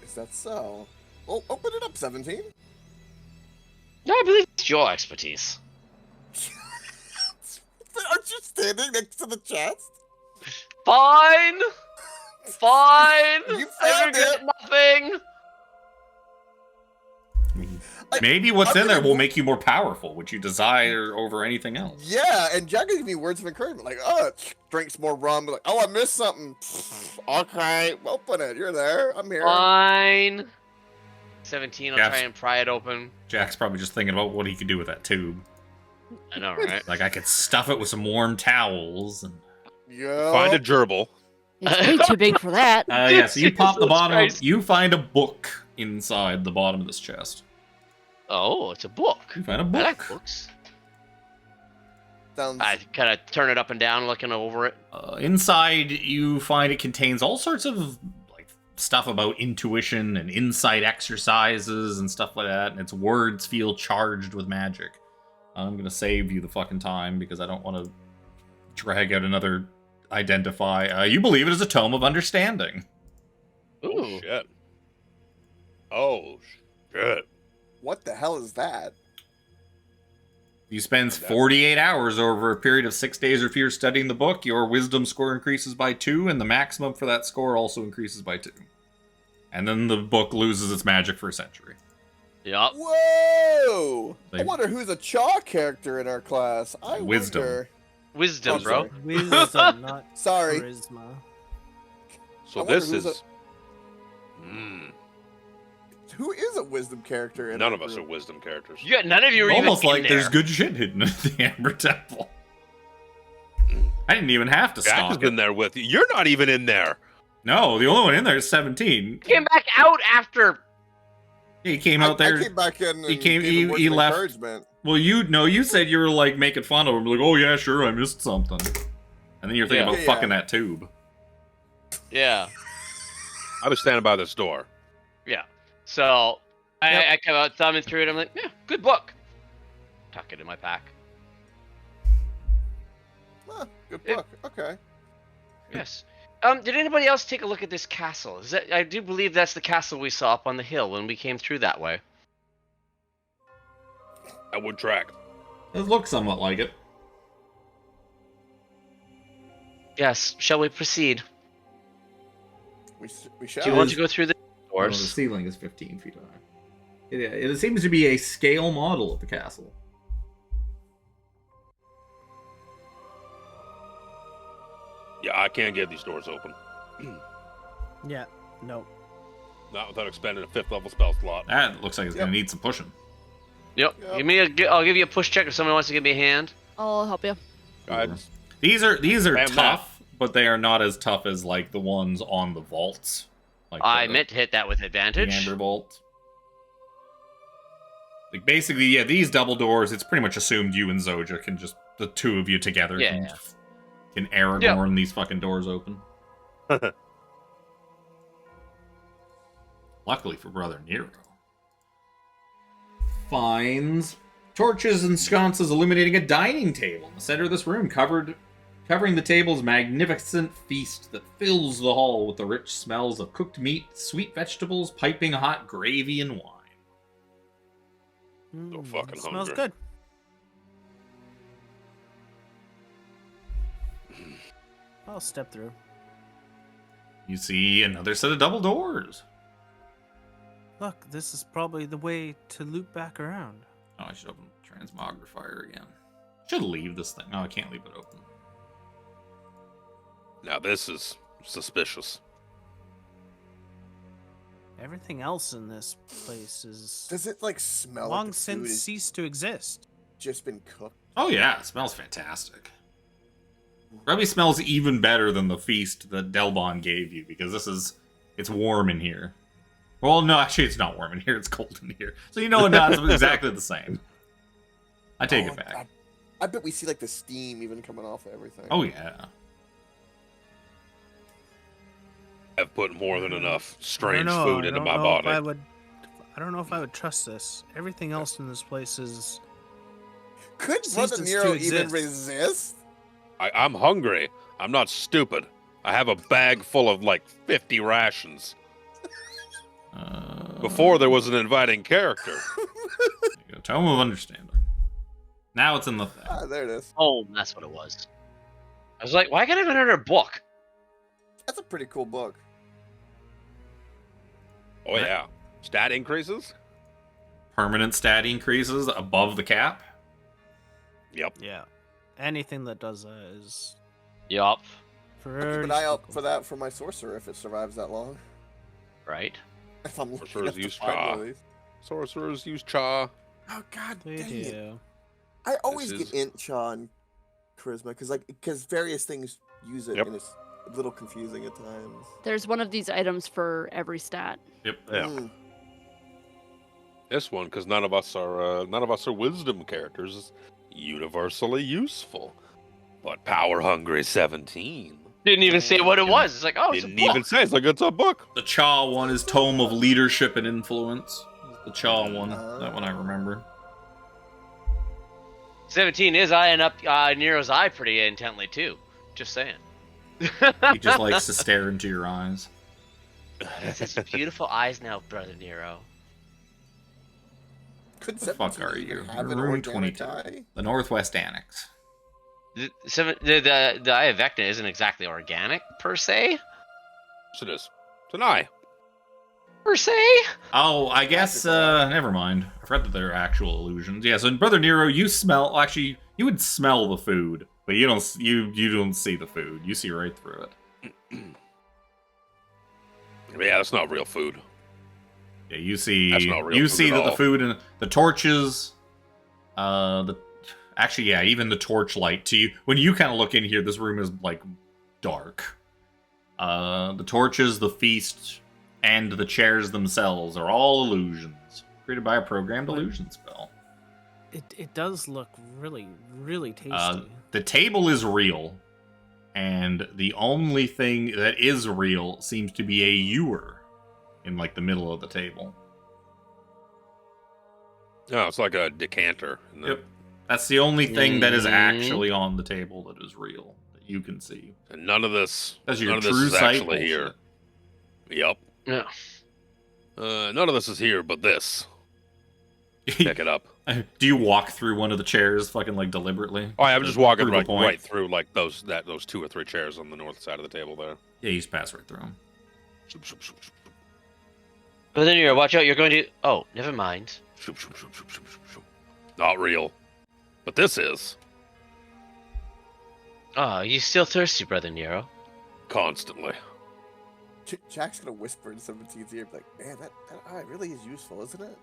is that so? Well, open it up, 17. No, I believe it's your expertise. Aren't you standing next to the chest? Fine! Fine! You I found regret it. nothing! Maybe what's I'm in there gonna- will make you more powerful, which you desire over anything else. Yeah, and Jack gave me words of encouragement, like, oh, drinks more rum. Like, oh, I missed something. Okay, open it. You're there. I'm here. Fine. 17, I'll Yeah. try and pry it open. Jack's probably just thinking about what he could do with that tube. I know, right? Like I could stuff it with some warm towels. And... Yeah. Find a gerbil. It's way too big for that. yeah, so you pop the Jesus bottom. Christ. You find a book inside the bottom of this chest. Oh, it's a book. You find a I book. like books. Sounds. I kind of turn it up and down, looking over it. Inside, you find it contains all sorts of like stuff about intuition and insight exercises and stuff like that. And its words feel charged with magic. I'm gonna save you the fucking time because I don't want to drag out another identify. You believe it is a tome of understanding. Oh Ooh. shit. Oh shit. What the hell is that? You spend 48 hours over a period of 6 days or fewer studying the book. Your wisdom score increases by 2, and the maximum for that score also increases by 2. And then the book loses its magic for a century. Yup. Whoa! I They- wonder who's a Chaw character in our class. I Wisdom. wonder. Wisdom, Oh, bro. sorry. Wisdom, not Sorry. charisma. So I wonder this who's is. Hmm. Who is a wisdom character in None our of us are group? wisdom characters. Yeah, none of you are Almost even like in there's there. good shit hidden in the Amber Temple. I didn't even have to Jack has stalk been it. there with you. You're not even in there. No, the only one in there is 17. Came back out after. He came out there. I came back in and he came- gave he- him words he of left. encouragement. Well, you said you were like making fun of him, like, oh yeah, sure, I missed something, and then you're thinking Yeah. about Yeah. fucking that tube. Yeah. I was standing by this door. Yeah. So I come out thumbing through it. I'm like, yeah, good book. Tuck it in my pack. Ah, good Yeah. book. Okay. Yes. Did anybody else take a look at this castle? Is that? I do believe that's the castle we saw up on the hill when we came through that way. I would track. It looks somewhat like it. Yes. Shall we proceed? We shall. Do you want to go through the Oh, the doors? ceiling is 15 feet high. It seems to be a scale model of the castle. Yeah, I can't get these doors open. Yeah, no. Not without expending a 5th level spell slot. That looks like it's Yep. gonna need some pushing. Yep. Yep. I'll give you a push check if someone wants to give me a hand. I'll help you. Guidance. These are Bam, tough, but they are not as tough as like the ones on the vaults. Like I the- meant to hit that with the advantage. Amber Vault. Like basically, yeah, these double doors. It's pretty much assumed you and Zojja can just the two of you together Yeah. can Aragorn these fucking doors open. Luckily for Brother Nero, finds torches and sconces illuminating a dining table in the center of this room, covering the table's magnificent feast that fills the hall with the rich smells of cooked meat, sweet vegetables, piping hot gravy, and wine. So fucking Smells hungry. good. I'll step through. You see another set of double doors. Look, this is probably the way to loop back around. Oh, I should open Transmogrifier again. Should leave this thing. No, I can't leave it open. Now this is suspicious. Everything else in this place is Does it like smell long like the since food has ceased to exist. just been cooked? Oh yeah, it smells fantastic. Probably smells even better than the feast that Delbon gave you because it's warm in here. Well, no, actually, it's not warm in here. It's cold in here. So you know, it's exactly the same. I take Oh, it back. I bet we see like the steam even coming off of everything. Oh yeah. I've put more than enough I don't strange know, food I into don't my know body. if I don't know if I would trust this. Everything else in this place is Could ceased Brother to Nero even exist. resist? I'm hungry. I'm not stupid. I have a bag full of like 50 rations. Before there was an inviting character. There you go. Tome of Understanding. Now it's in the thing. Ah, there it is. Oh, that's what it was. I was like, why can't I have another book? That's a pretty cool book. Oh yeah. Stat increases? Permanent stat increases above the cap. Yep. yeah. Anything that does that is Yup. I'll pretty keep an eye out spooky. for that for my sorcerer if it survives that long. Right. If I'm lucky Sorcerers enough to use find one Cha. of these. Sorcerers use Cha. Oh god They dang it. do. I always This get is- inch on charisma because various things use it Yep. and it's a little confusing at times. There's one of these items for every stat. Yep. Yeah. Mm. This one, because none of us are wisdom characters, is universally useful. But power hungry 17 Didn't even say what it Yeah. was. It's like, oh, it's a didn't book. even say. It's like it's a book. The Cha one is Tome of Leadership and Influence. The Cha one. Oh. That one I remember. 17 is eyeing up Nero's eye pretty intently too. Just saying. He just likes to stare into your eyes. He has such beautiful eyes now, brother Nero. Could The fuck 17 are even you? have an Room organic 22. eye? The Northwest Annex. The eye of Vecna isn't exactly organic per se. Yes, it is. It's an eye. Per se. Oh, I guess, never mind. I forgot that they're actual illusions. Yeah, so in Brother Nero, you smell, well, actually, you would smell the food, but you don't see the food. You see right through it. Yeah, that's not real food. Yeah, you see, That's not real you food see at that the all. food and the torches, actually, yeah, even the torchlight to you. When you kind of look in here, this room is, like, dark. The torches, the feast, and the chairs themselves are all illusions created by a programmed illusion spell. It does look really, really tasty. The table is real, and the only thing that is real seems to be a ewer in, like, the middle of the table. No, it's like a decanter. Yep. That's the only thing that is Mhm. actually on the table that is real, that you can see. And none of this. That's your none of this true is sight actually here. Yep. Yeah. None of this is here, but this. Pick it up. Do you walk through one of the chairs, fucking, like, deliberately? Oh, I'm just walking Prove a right, point? right through like those 2 or 3 chairs on the north side of the table there. Yeah, you just pass right through them. Shoop, shoop, shoop, shoop, shoop. Brother Nero, watch out! You're going to. Oh, never mind. Shoop, shoop, shoop, shoop, shoop, shoop, shoop. Not real, but this is Oh, you still thirsty, brother Nero? constantly. Jack's gonna whisper in 17's ear, be like, "Man, that eye really is useful, isn't it?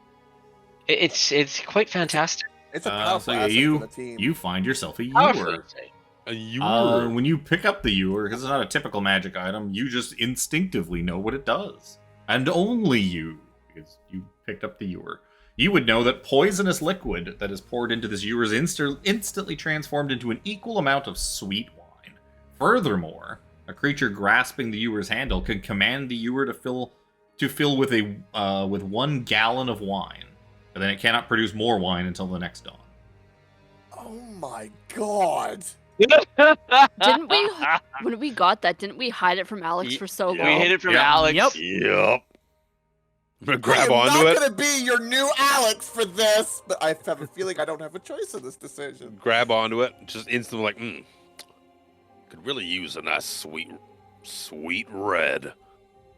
It's quite fantastic. It's a powerful So yeah, asset for the team." you find yourself a Powerful, ewer. I'd say. A you When you pick up the ewer, because it's not a typical magic item, you just instinctively know what it does. And only you, because you picked up the ewer. You would know that poisonous liquid that is poured into this ewer is instantly transformed into an equal amount of sweet wine. Furthermore, a creature grasping the ewer's handle can command the ewer to fill with 1 gallon of wine. But then it cannot produce more wine until the next dawn. Oh my god! Didn't we? When we got that, didn't we hide it from Alex for so We long? hid it from Yep. Alex. Yep. Yep. I'm gonna I grab am onto not it. gonna be your new Alex for this, but I have a feeling I don't have a choice in this decision. Grab onto it. Just instantly like, could really use a nice sweet red.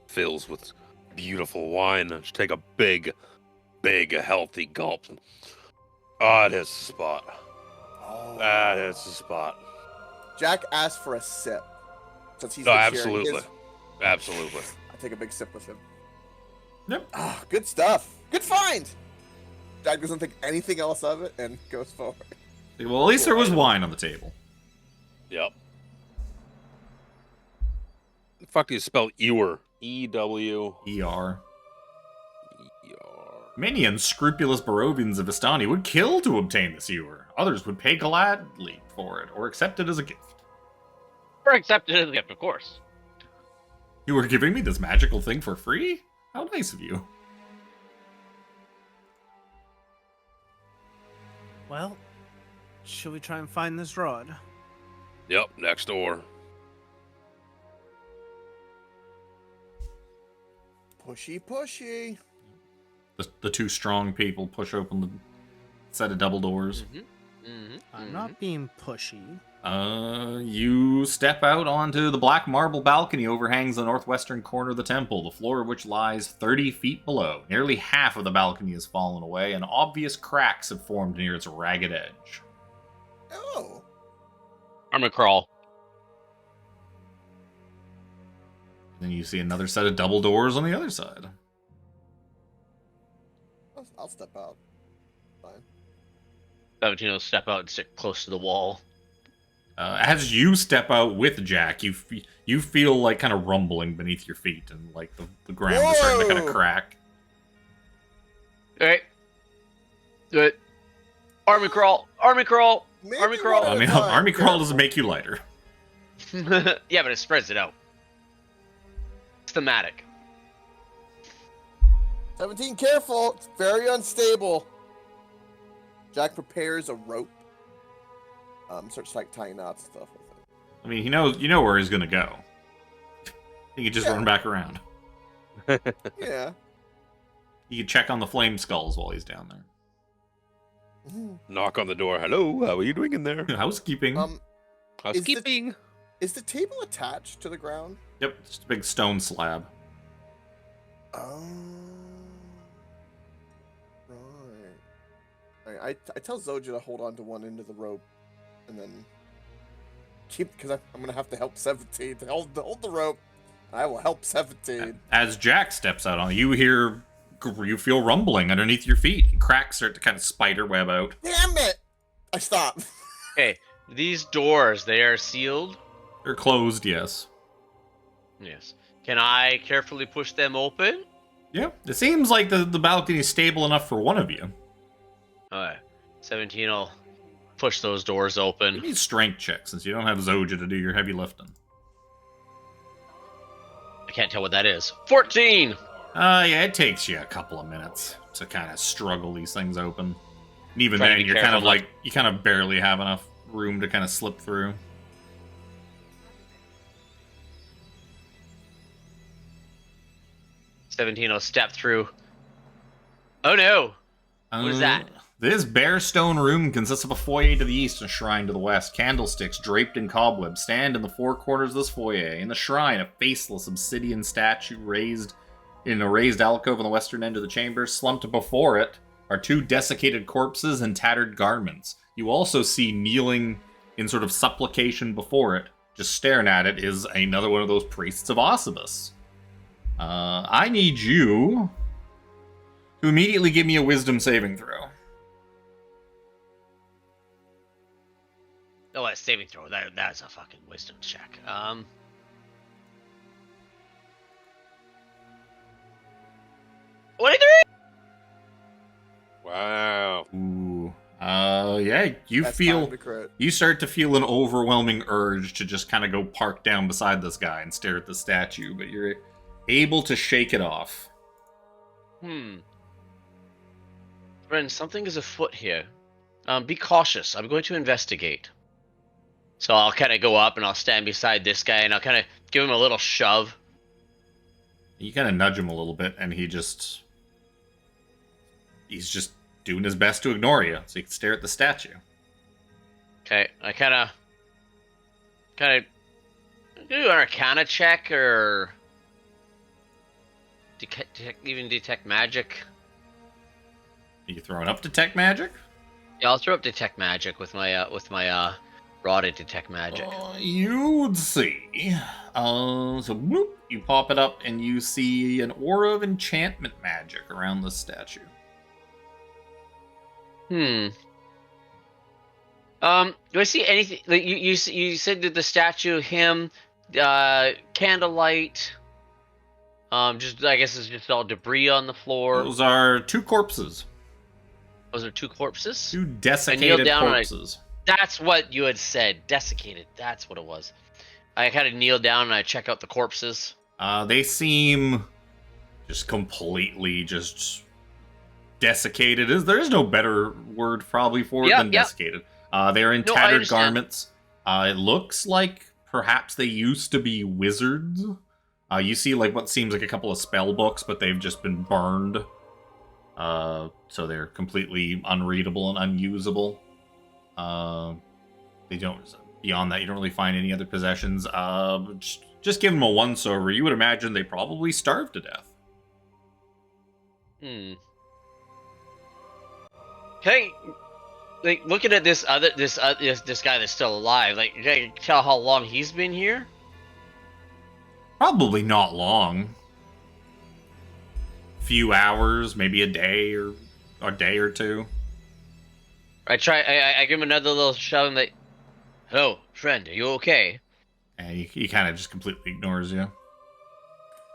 Fills with beautiful wine. Just take a big, healthy gulp. Oh, it is the spot. Oh. That is the spot. Jack asked for a sip, since he's No, been sharing absolutely. his- Absolutely. I take a big sip with him. Yep. Ah, good stuff. Good find. Jack doesn't think anything else of it and goes forward. Well, at least there was wine on the table. Yep. The fuck do you spell ewer? E-W... ER. E-R. Many unscrupulous Barovians of Vistani would kill to obtain this ewer. Others would pay gladly for it, or accept it as a gift. Or accepted as a gift, of course. You were giving me this magical thing for free? How nice of you. Well, should we try and find this rod? Yep, next door. Pushy, pushy. The 2 strong people push open the set of double doors. I'm not being pushy. You step out onto the black marble balcony overhangs the northwestern corner of the temple, the floor of which lies 30 feet below. Nearly half of the balcony has fallen away, and obvious cracks have formed near its ragged edge. Oh. I'm gonna crawl. Then you see another set of double doors on the other side. I'll step out. Fine. 17 will step out and sit close to the wall. As you step out with Jack, you feel like kind of rumbling beneath your feet, and like the ground is starting to kind of Whoa! crack. All right. Do it. Army crawl. Army crawl. Maybe Army crawl. one I at a mean, time, army crawl doesn't careful. make you lighter. Yeah, but it spreads it out. It's thematic. 17, careful. It's very unstable. Jack prepares a rope. Starts like tying knots and stuff with it. I mean, you know where he's gonna go. He can just Yeah. run back around. Yeah. You can check on the flame skulls while he's down there. Knock on the door. Hello, how are you doing in there? Housekeeping. Housekeeping. Is the table attached to the ground? Yep, just a big stone slab. Right. I tell Zojja to hold on to one end of the rope, and then because I'm gonna have to help 17 to hold the rope. I will help 17. As Jack steps out on you feel rumbling underneath your feet, and cracks start to kind of spider web out. Damn it! I stop. Okay, these doors, they are sealed? They're closed, yes. Yes. Can I carefully push them open? Yeah, it seems like the balcony is stable enough for one of you. Alright. 17 will push those doors Give open. me a strength check, since you don't have Zojja to do your heavy lifting. I can't tell what that is. 14! Yeah, it takes you a couple of minutes to kind of struggle these things open. And even Try to then, be you're kind of careful not- like, you kind of barely have enough room to kind of slip through. Seventeen will step through. Oh no! What is that? This bare stone room consists of a foyer to the east and a shrine to the west. Candlesticks draped in cobwebs stand in the four corners of this foyer. In the shrine, a faceless obsidian statue raised in a raised alcove on the western end of the chamber. Slumped before it are two desiccated corpses and tattered garments. You also see kneeling in sort of supplication before it, just staring at it, is another one of those priests of Osibus. I need you to immediately give me a wisdom saving throw. Oh, a saving throw. That's a fucking wisdom check. 23? Wow. Ooh. Yeah, That's time to crit. you start to feel an overwhelming urge to just kind of go park down beside this guy and stare at the statue, but you're able to shake it off. Friend, something is afoot here. Be cautious. I'm going to investigate. So I'll kind of go up and I'll stand beside this guy and I'll kind of give him a little shove. You kind of nudge him a little bit, and he's just doing his best to ignore you, so you can stare at the statue. Okay, I kind of do an Arcana check or detect magic. Are you throwing up detect magic? Yeah, I'll throw up detect magic with my rod of detect magic. You'd see. So bloop, you pop it up, and you see an aura of enchantment magic around the statue. Do I see anything? Like you said that the statue, him, candlelight. Just I guess it's just all debris on the floor. Those are two corpses. Those are two corpses. Two desiccated down and corpses. That's what you had said. Desiccated. That's what it was. I kind of kneel down and I check out the corpses. They seem just completely just desiccated. There is no better word probably for it than desiccated. They're in tattered understand. garments. It looks like perhaps they used to be wizards. You see like what seems like a couple of spell books, but they've just been burned. So they're completely unreadable and unusable. They don't. Beyond that, you don't really find any other possessions. Just give them a once over. You would imagine they probably starved to death. Okay, like looking at this guy that's still alive. Like, can I tell how long he's been here? Probably not long. Few hours, maybe a day or two. I give him another little shove and like, "Hello, friend, are you okay?" And he kind of just completely ignores you.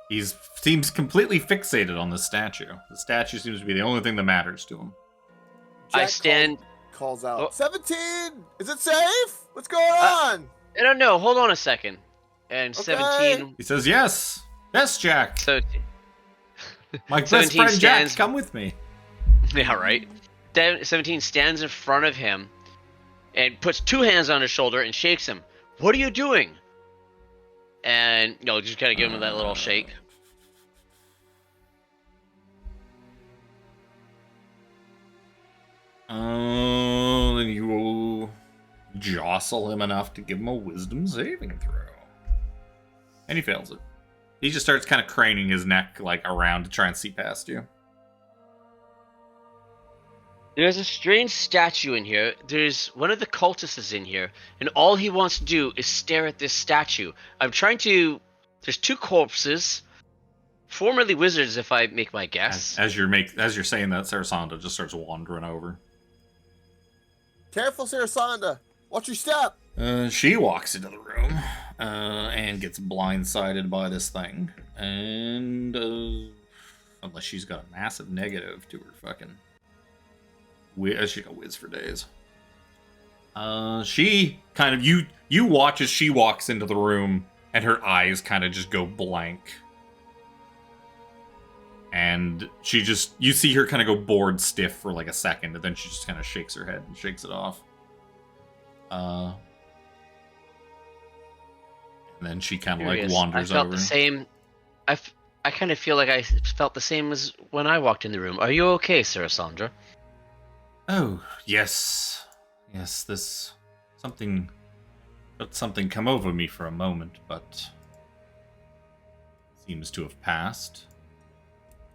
He seems completely fixated on the statue. The statue seems to be the only thing that matters to him. I Jack stand. calls out, Oh. 17! Is it safe? What's going on? I don't know. Hold on a second. And Okay. 17. He says, "Yes, yes, Jack. So My best 17 friend Jack, stands- come with me." yeah, right. 17 stands in front of him and puts two hands on his shoulder and shakes him. "What are you doing?" And just kind of give him that little shake. Then you will jostle him enough to give him a wisdom saving throw. And he fails it. He just starts kind of craning his neck like around to try and see past you. There's a strange statue in here. There's one of the cultists is in here, and all he wants to do is stare at this statue. I'm trying to. There's two corpses, formerly wizards, if I make my guess. As you're saying that, Seraphina just starts wandering over. Careful, Seraphina. Watch your step. She walks into the room and gets blindsided by this thing. And unless she's got a massive negative to her fucking... She got whiz for days. She kind of... You watch as she walks into the room and her eyes kind of just go blank. And she just... You see her kind of go bored stiff for like a second, and then she just kind of shakes her head and shakes it off. And then she kind of like wanders I felt over. the same. I kind of feel like I felt the same as when I walked in the room. Are you okay, Seraphina? Oh, yes. Yes, this... Let something come over me for a moment, but... seems to have passed.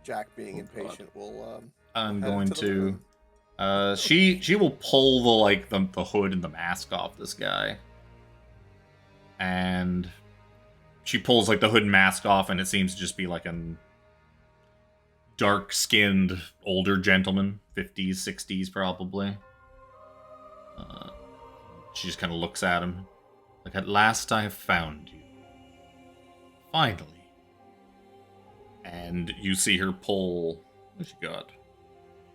Jack, being impatient, will I'm head going into the to... room. She will pull the hood and the mask off this guy. And she pulls like the hood and mask off, and it seems to just be like a dark-skinned older gentleman, 50s, 60s probably. She just kind of looks at him. Like, "At last I have found you. Finally." And you see her pull... What she got?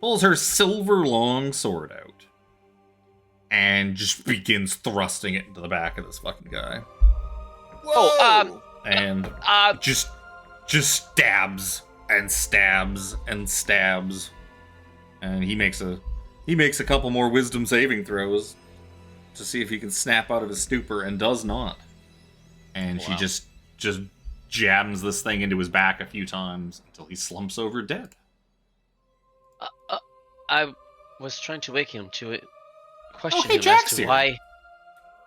Pulls her silver long sword out. And just begins thrusting it into the back of this fucking guy. Whoa! And just stabs and stabs and stabs. And he makes a couple more wisdom saving throws to see if he can snap out of his stupor, and does not. And she just jams this thing into his back a few times until he slumps over dead. I was trying to wake him to question hey, him Jack's as to here. why.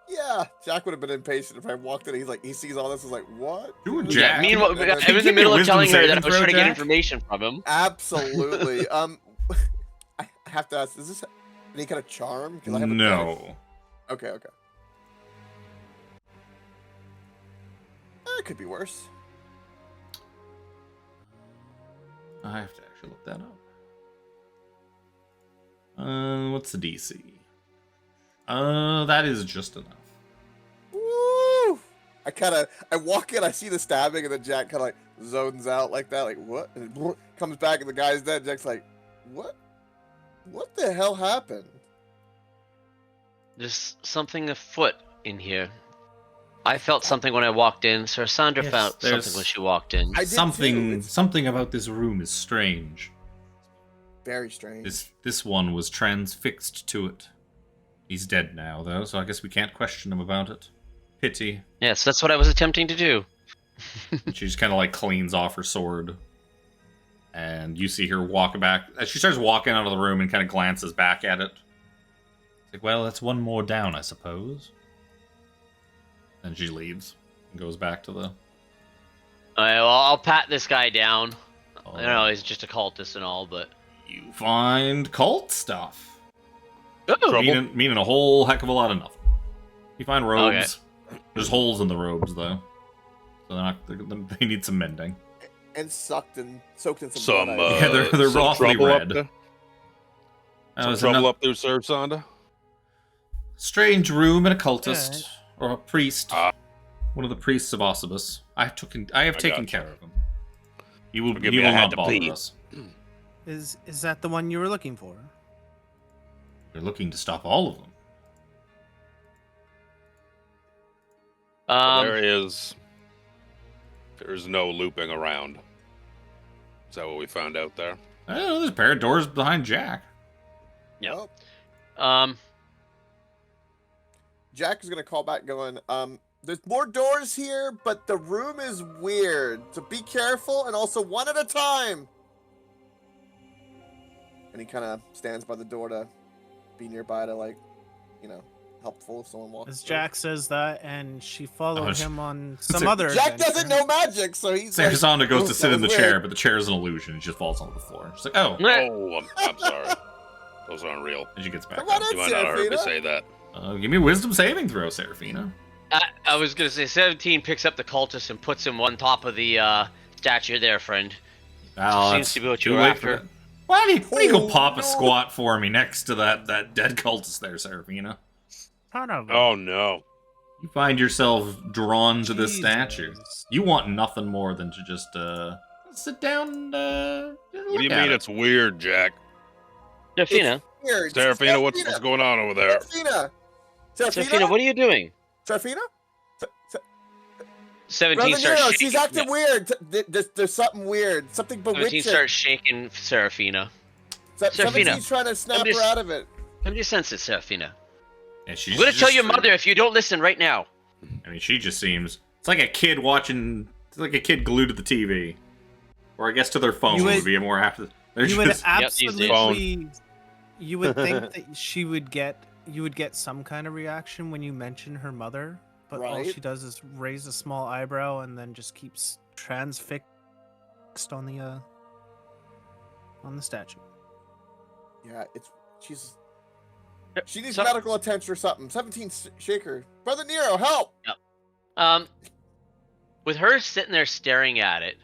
Yeah, Jack would have been impatient if I walked in. He sees all this. He's like, "What?" Doing Yeah, Jack. meanwhile, And then- I'm in Give the me a middle of wisdom telling her that I saving was throw, trying to get Jack. information from him. Absolutely. I have to ask: is this any kind of charm? 'Cause I have a No. Okay. It could be worse. I have to actually look that up. What's the DC? That is just enough. Woo! I walk in, I see the stabbing, and then Jack kind of like zones out like that, like what? And it comes back, and the guy's dead. Jack's like, what? What the hell happened? There's something afoot in here. I felt something when I walked in. Seraphina Yes, felt there's- something when she walked in. I did too. It's Something about this room is strange. very strange. This one was transfixed to it. He's dead now, though, so I guess we can't question him about it. Pity. Yes, that's what I was attempting to do. And she just kind of like cleans off her sword. And you see her walk back. As she starts walking out of the room and kind of glances back at it. It's like, well, that's one more down, I suppose. Then she leaves and goes back to the... Alright, well, I'll pat this guy down. Oh. I don't know, he's just a cultist and all, but... You find cult stuff. Ooh! Meaning a whole heck of a lot of nothing. You find robes. There's holes in the robes, though. So they need some mending. And soaked in some Some blood. Yeah, they're some roughly trouble up red. there? That Some was trouble another up there, Sir Sonda? strange room and a cultist or a priest. Ah. One of the priests of Osibus. I have taken gotcha. care of him. He will Forgive me, I had not to bother pee. us. Is that the one you were looking for? They're looking to stop all of them. There's no looping around. Is that what we found out there? I don't know, there's a pair of doors behind Jack. Yeah. Well, Jack is gonna call back, going, "There's more doors here, but the room is weird. So be careful, and also one at a time." And he kind of stands by the door to be nearby to, like, helpful if someone walks. As through. Jack says that, and she followed Oh, him on so some other. Jack adventure. doesn't know magic, so he's like, Sarasanda goes "Ooh, to sit that in the was chair, weird." but the chair is an illusion. It just falls onto the floor. She's like, oh. Oh, I'm sorry. Those aren't real. And she gets back Come on up. You in, might not have heard me Seraphina. say that. Give me a wisdom saving throw, Seraphina. I was gonna say 17 picks up the cultist and puts him on top of the statue there, friend. Seems to be what too you were late for after. that. Why do you go Oh, pop a no. squat for me next to that dead cultist there, Seraphina? Son of a- Oh no. You find yourself drawn to this Jesus. statue. You want nothing more than to just sit down and What do you mean it's weird, Jack? Seraphina, Weird. Seraphina, what's going on over there? Seraphina. Seraphina, what are you doing? Seraphina? 17 Brother starts Nero, shaking. she's acting weird. There's something weird. Something 17 bewitching. starts shaking Seraphina. Something's Seraphina, trying to snap somebody's- her out of it. Come to your senses, Seraphina. And she's I'm gonna tell just- your mother if you don't listen right now. I mean, she just seems. It's like a kid watching. It's like a kid glued to the TV, or I guess to their phone You would would- be a more apt. They're You would just. absolutely. You would think that she would get. You would get some kind of reaction when you mention her mother, but all Right. she does is raise a small eyebrow and then just keeps transfixed on the statue. Yeah, she's. Yep, She needs so- medical attention or something. 17 shaker. Brother Nero, help! With her sitting there staring at it,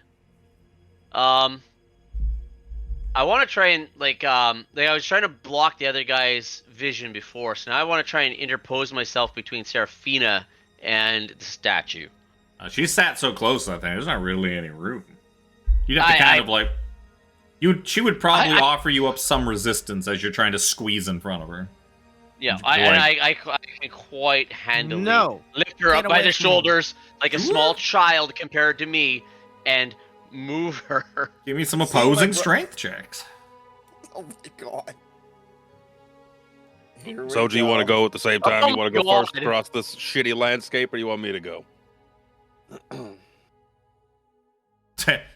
I want to try and I was trying to block the other guy's vision before, so now I want to try and interpose myself between Seraphina and the statue. She sat so close to that thing. There's not really any room. You'd have to kind of like. She would probably offer you up some resistance as you're trying to squeeze in front of her. Yeah, Boy. I can quite handily lift her Get up by away the from me. shoulders like a small child compared to me and move her. Give me some See, my opposing bro- strength checks. Oh my god. Here we So do you want to go at the same time? Oh You want to go God. first across this shitty landscape, or you want me to go?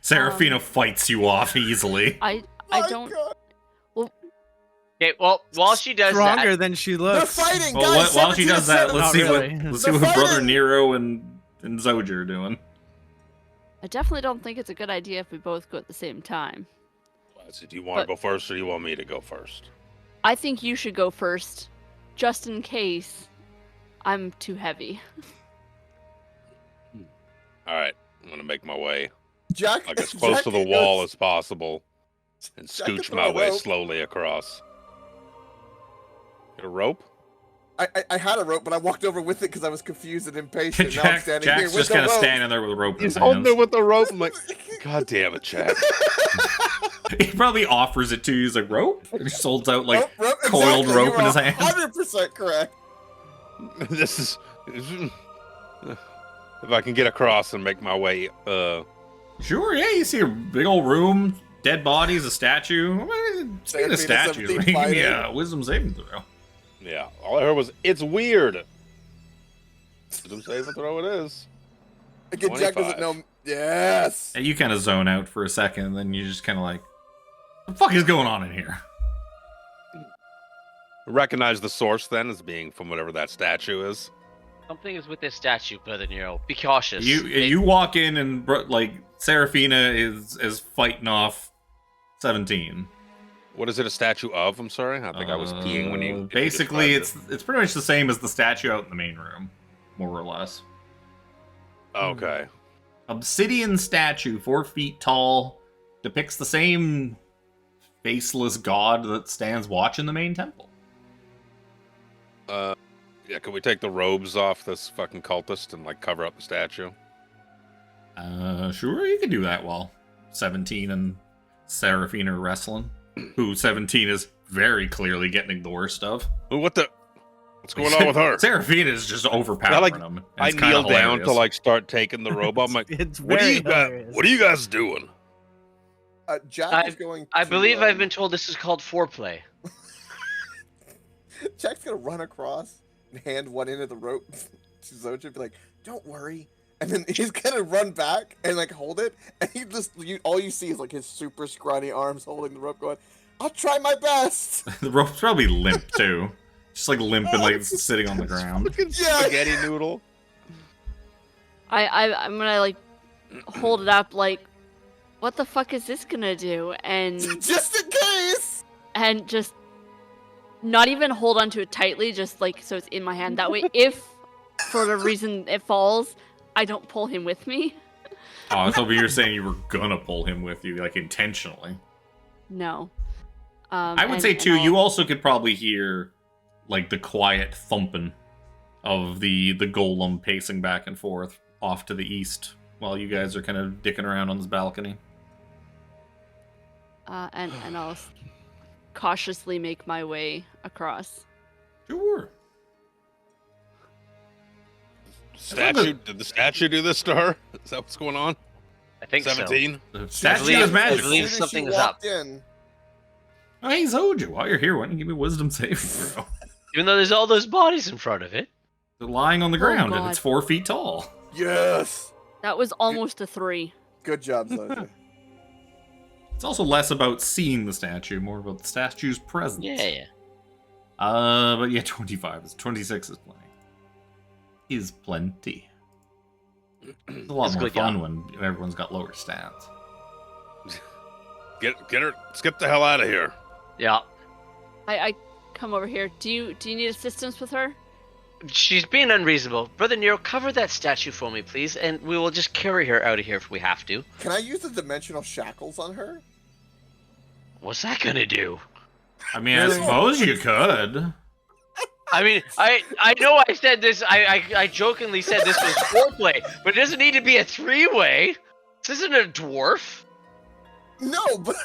Seraphina fights you off easily. I My don't. God. Okay, well, while she does Stronger that, than she They're looks. fighting, Well, guys. while she 17 does that, to let's Not see really. what let's see They're what Brother fighting. Nero and Zojja are doing. I definitely don't think it's a good idea if we both go at the same time. So do you want to But- go first, or do you want me to go first? I think you should go first, just in case I'm too heavy. All right, I'm gonna make my way Jack, like as close Jack to the wall goes- as possible and Jack can scooch throw my a way rope. slowly across. Get a rope? I had a rope, but I walked over with it because I was confused and impatient. Now I'm Jack, standing here Jack's with just the kind of rope. standing there with a rope in his He's holding hands. it with the rope. I'm like, God damn it, Jack. He probably offers it to you. He's like, rope? And he just holds out like Rope, coiled exactly. rope You in his were hand. 100% correct. This is. If I can get across and make my way, Sure, yeah, you see a big old room, dead bodies, a statue. Speaking of Seraphina, statues, 17 give me fighting. a wisdom saving throw. yeah. All I heard was, it's weird. Wisdom saving throw it is. Again, Jack doesn't 25. know. Yes. And you kind of zone out for a second, and then you just kind of like, what the fuck is going on in here? Recognize the source then as being from whatever that statue is. something is with this statue, Brother Nero. Be cautious. You walk in and like Seraphina is fighting off 17. What is it a statue of? I'm sorry. I think I was peeing when you. if you Basically, described it's pretty much the same as the statue out in the main room, more or less. it. Okay. Obsidian statue, 4 feet tall, depicts the same faceless god that stands watch in the main temple. Yeah, can we take the robes off this fucking cultist and like cover up the statue? Sure, you can do that while 17 and Seraphina are wrestling. Who 17 is very clearly getting the worst of. Ooh, what's going on with her? Seraphina is just overpowering him. and I it's kinda kneel down hilarious. to like start taking the robe off. I'm like, It's what are very you guys? hilarious. What are you guys doing? Jack is going. I to, believe I've been told this is called foreplay. Jack's gonna run across and hand one end of the rope to Zojja and be like, "Don't worry," and then he's gonna run back and like hold it, and all you see is like his super scrawny arms holding the rope, going, "I'll try my best." The rope's probably limp too. Just like limping, like it's sitting on the ground. Fucking Yeah. spaghetti noodle. I'm gonna like hold it up like, what the fuck is this gonna do? And Just in case. and just not even hold onto it tightly, just like so it's in my hand. That way, if for whatever reason it falls, I don't pull him with me. Oh, I thought you were saying you were gonna pull him with you, like intentionally. No. I would say too, you also could probably hear like the quiet thumping of the golem pacing back and forth off to the east while you guys are kind of dicking around on this balcony. And I'll cautiously make my way across. Sure. Statue? Did the statue do this to her? Is that what's going on? I think 17? The statue believe- is I magical. believe As soon as something she is up. walked in, Oh, hey, Zojja, while you're here, why don't you give me a wisdom saving throw? Even though there's all those bodies in front of it. They're lying on the ground and God. it's 4 feet tall. yes. That was almost a 3. Good job, Zojja. It's also less about seeing the statue, more about the statue's presence. Yeah. But yeah, 25 is 26 is plenty. Is plenty. It's a lot That's more good, fun yeah. when everyone's got lower stats. Get her, skip the hell out of here. Yeah. I come over here. Do you need assistance with her? She's being unreasonable. Brother Nero, cover that statue for me, please, and we will just carry her out of here if we have to. Can I use the dimensional shackles on her? What's that gonna do? I mean, I suppose you could. I mean, I know I said this, I jokingly said this was foreplay, but it doesn't need to be a 3-way. This isn't a dwarf. No, but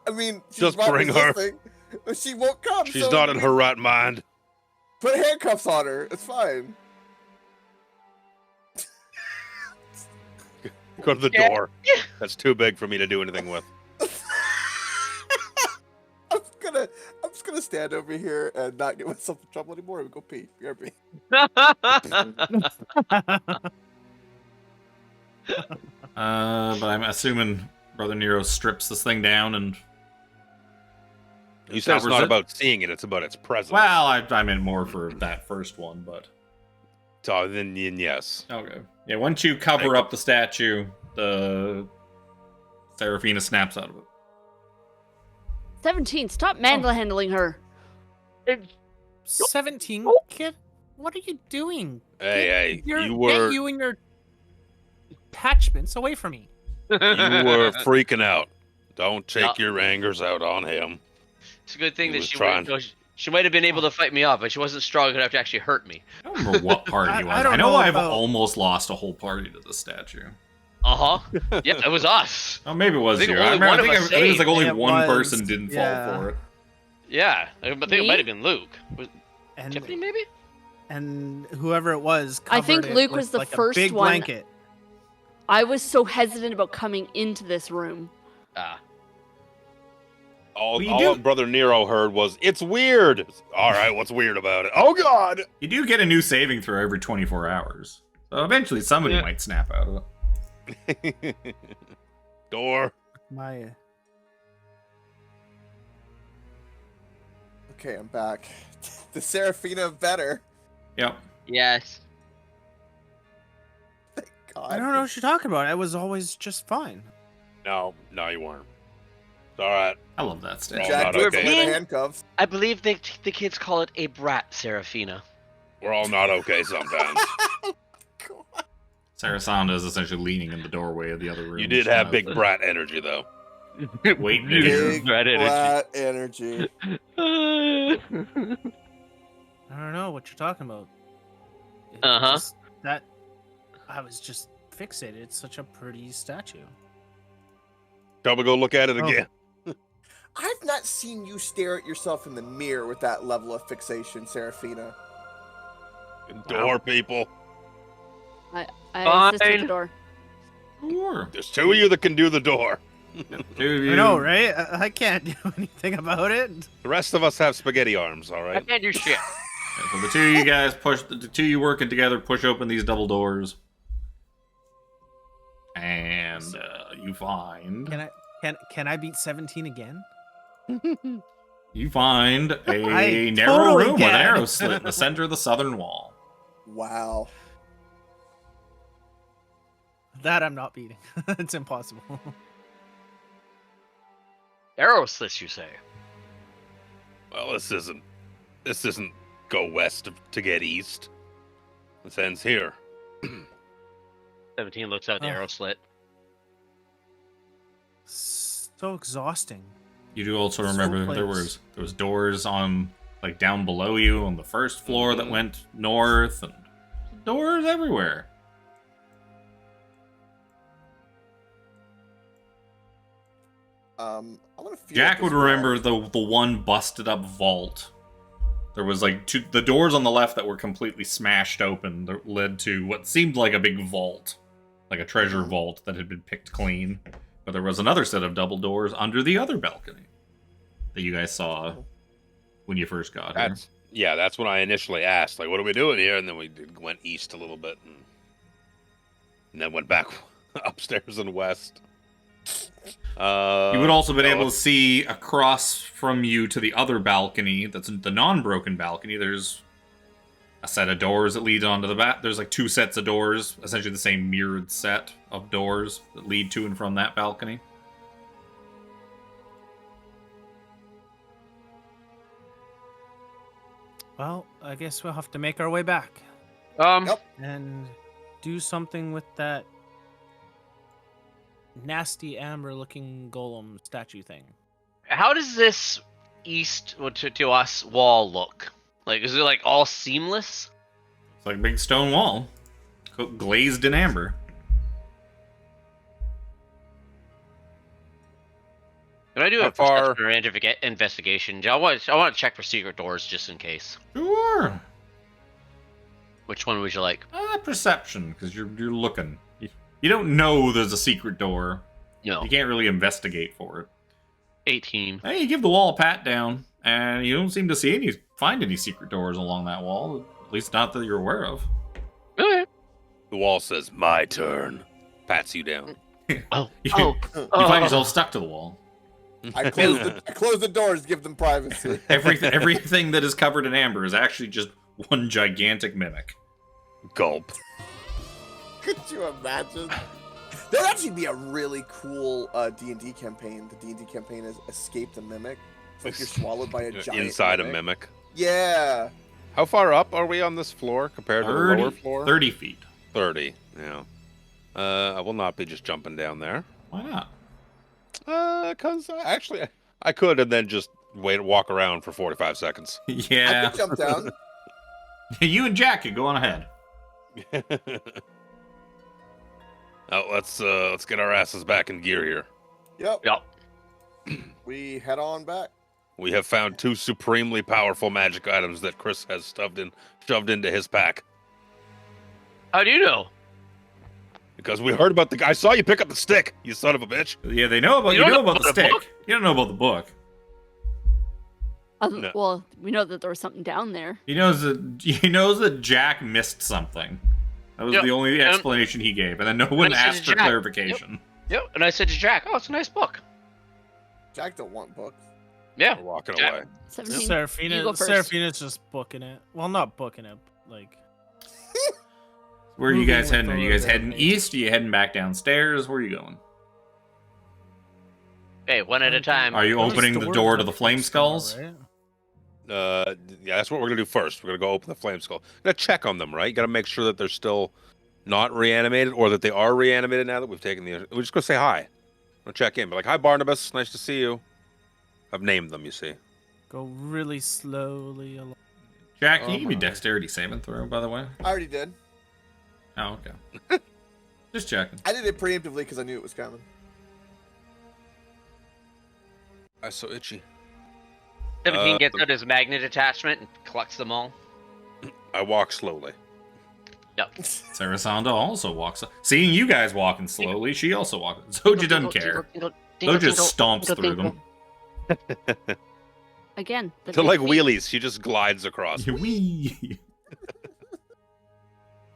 I mean, she's Just not bring her. resisting. She won't come. She's so not in her right mind. Put handcuffs on her. It's fine. Go to the Yeah. door. That's too big for me to do anything with. I'm just gonna stand over here and not get myself in trouble anymore and go pee. BRB. But I'm assuming Brother Nero strips this thing down and... You said it's covers not it? about seeing it, it's about its presence. Well, I meant more for that first one, but... So then yes. Okay. Yeah, once you cover up the statue, the Seraphina snaps out of it. 17, stop manhandling her. 17, kid, what are you doing? Hey, Get you were you and your attachments away from me. you were freaking out. Don't take Yeah. your angers out on him. It's a good thing He that was she trying. she might have been able to fight me off, but she wasn't strong enough to actually hurt me. I don't remember what party it was. I don't I know know I've about- almost lost a whole party to the statue. Yeah, it was us. Oh, maybe it was I think you. only I remember. one I think, of us I think it was like saved. only It one was, person didn't yeah. fall for it. Yeah, I think it Me? might have been Luke. Was And Tiffany maybe? and whoever it was, I think covered it Luke with, was the like, first a big one. blanket. I was so hesitant about coming into this room. Ah. All Well, you do- Brother Nero heard was, "It's weird." All right, what's weird about it? Oh God! You do get a new saving throw every 24 hours. So eventually somebody Yeah. might snap out of it. Door. My Okay, I'm back. The Seraphina better. Yep. Yes. God. I don't know what you're talking about. I was always just fine. No, you weren't. It's all right. I love that statue. Oh, Jack not took okay. away the handcuffs. I believe the kids call it a brat, Seraphina. We're all not okay sometimes. Sarasanda is essentially leaning in the doorway of the other room. You did She have has big the- brat energy, though. Wait, Big Red energy. flat energy. I don't know what you're talking about. It Uh-huh. just- That I was just fixated. It's such a pretty statue. Shall we go look at it Oh. again? I've not seen you stare at yourself in the mirror with that level of fixation, Seraphina. Door people. I assist with Fine. the door. Sure. There's two of you that can do the door. I know, right? I can't do anything about it. The rest of us have spaghetti arms, all I right? can't do shit. So the two of you guys the two of you working together push open these double doors, and you find Can I beat 17 again? you find a I narrow totally room with an can. arrow slit in the center of the southern wall. Wow. That I'm not beating. It's impossible. Arrow slits, you say? Well, this isn't go west to get east. This ends here. 17 looks out the Ugh. arrow slit. So exhausting. You do also So remember close. there was doors on like down below you on the first floor that went north, and doors everywhere. I want to feel Jack this would wall. remember the one busted up vault. There was like the doors on the left that were completely smashed open that led to what seemed like a big vault, like a treasure vault that had been picked clean. But there was another set of double doors under the other balcony that you guys saw when you first got here. That's when I initially asked, like, what are we doing here? And then we went east a little bit, and then went back upstairs and west. You would also been able to see across from you to the other balcony. That's the non-broken balcony. There's a set of doors that lead onto the back. There's like two sets of doors, essentially the same mirrored set of doors that lead to and from that balcony. Well, I guess we'll have to make our way back Yep. and do something with that nasty amber-looking golem statue thing. How does this east to us wall look? Like, is it like all seamless? It's like a big stone wall, glazed in amber. Can I do How a far- perception or investigation? I want to check for secret doors just in case. Sure. Which one would you like? Perception, because you're looking. You don't know there's a secret door. No. You can't really investigate for it. 18. Hey, you give the wall a pat down, and you don't seem to find any secret doors along that wall. At least not that you're aware of. Okay. The wall says, "My turn." Pats you down. Oh. You, Oh. you find yourself stuck to the wall. I close the doors, give them privacy. Everything that is covered in amber is actually just one gigantic mimic. Gulp. Could you imagine? That'd actually be a really cool D&D campaign. The D&D campaign is Escape the Mimic. It's like you're swallowed by a giant Inside a mimic. mimic. Yeah. How far up are we on this floor compared to the lower floor? 30 feet. 30. Yeah. I will not be just jumping down there. Why not? Because actually, I could and then just walk around for 45 seconds. I Yeah. could jump down. You and Jack could go on ahead. Oh, let's get our asses back in gear here. Yep. Yep. We head on back. We have found two supremely powerful magic items that Chris has shoved into his pack. How do you know? Because we heard about the guy. I saw you pick up the stick, you son of a bitch. Yeah, they know about You you don't know know about the about the stick. book? You don't know about the book. No. Well, we know that there was something down there. He knows that Jack missed something. That was Yep. the only explanation he gave, and then no one I said asked for Jack. clarification. Yep. And I said to Jack, "Oh, it's a nice book." Jack don't want books. Yeah. We're walking Jack- away. 17. You Seraphina, go first. Seraphina's just booking it. Well, not booking it, but, like Where are you Moving guys with heading? the Are you guys road, heading yeah. east? Are you heading back downstairs? Where are you going? Hey, one at a time. Are you Those opening the doors door have to the flame things somewhere, skulls? right? Yeah, that's what we're gonna do first. We're gonna go open the flame skull. Gotta check on them, right? You gotta make sure that they're still not reanimated, or that they are reanimated now that we've taken the. We're just gonna say hi. I'll check in. Be like, hi, Barnabas. Nice to see you. I've named them, you see. Go really slowly along. Jack, can you give me my. dexterity saving throw, by the way? I already did. Oh, okay. Just checking. I did it preemptively because I knew it was coming. I'm so itchy. 17 gets out his magnet attachment and collects them all. I walk slowly. Yep. Sarasanda also walks. Seeing you guys walking slowly, she also walks. Zojja doesn't care. Zojja stomps through them. Again, the They're big like feet. wheelies. She just glides across. Wee.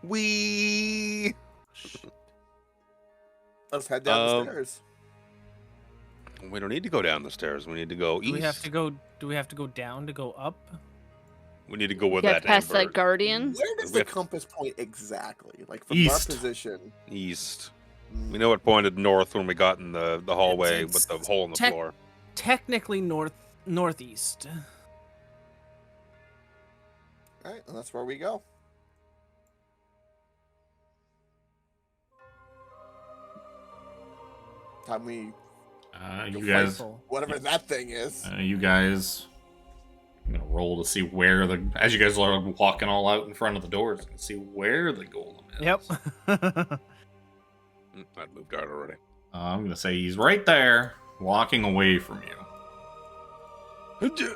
Wee. Let's head down the stairs. We don't need to go down the stairs. We need to go east. Do we have to go down to go up? We need to go with Get that past Amber. that guardian. Where does We the have- compass point exactly? Like from East. our position. East. We know it pointed north when we got in the hallway It's- with the hole in the tech- floor. Technically northeast. All right, and that's where we go. Time we You guys. Rifle. whatever that thing is. You guys. I'm gonna roll to see where the. As you guys are walking all out in front of the doors, you can see where the golem is. Yep. I'd moved out already. I'm gonna say he's right there, walking away from you.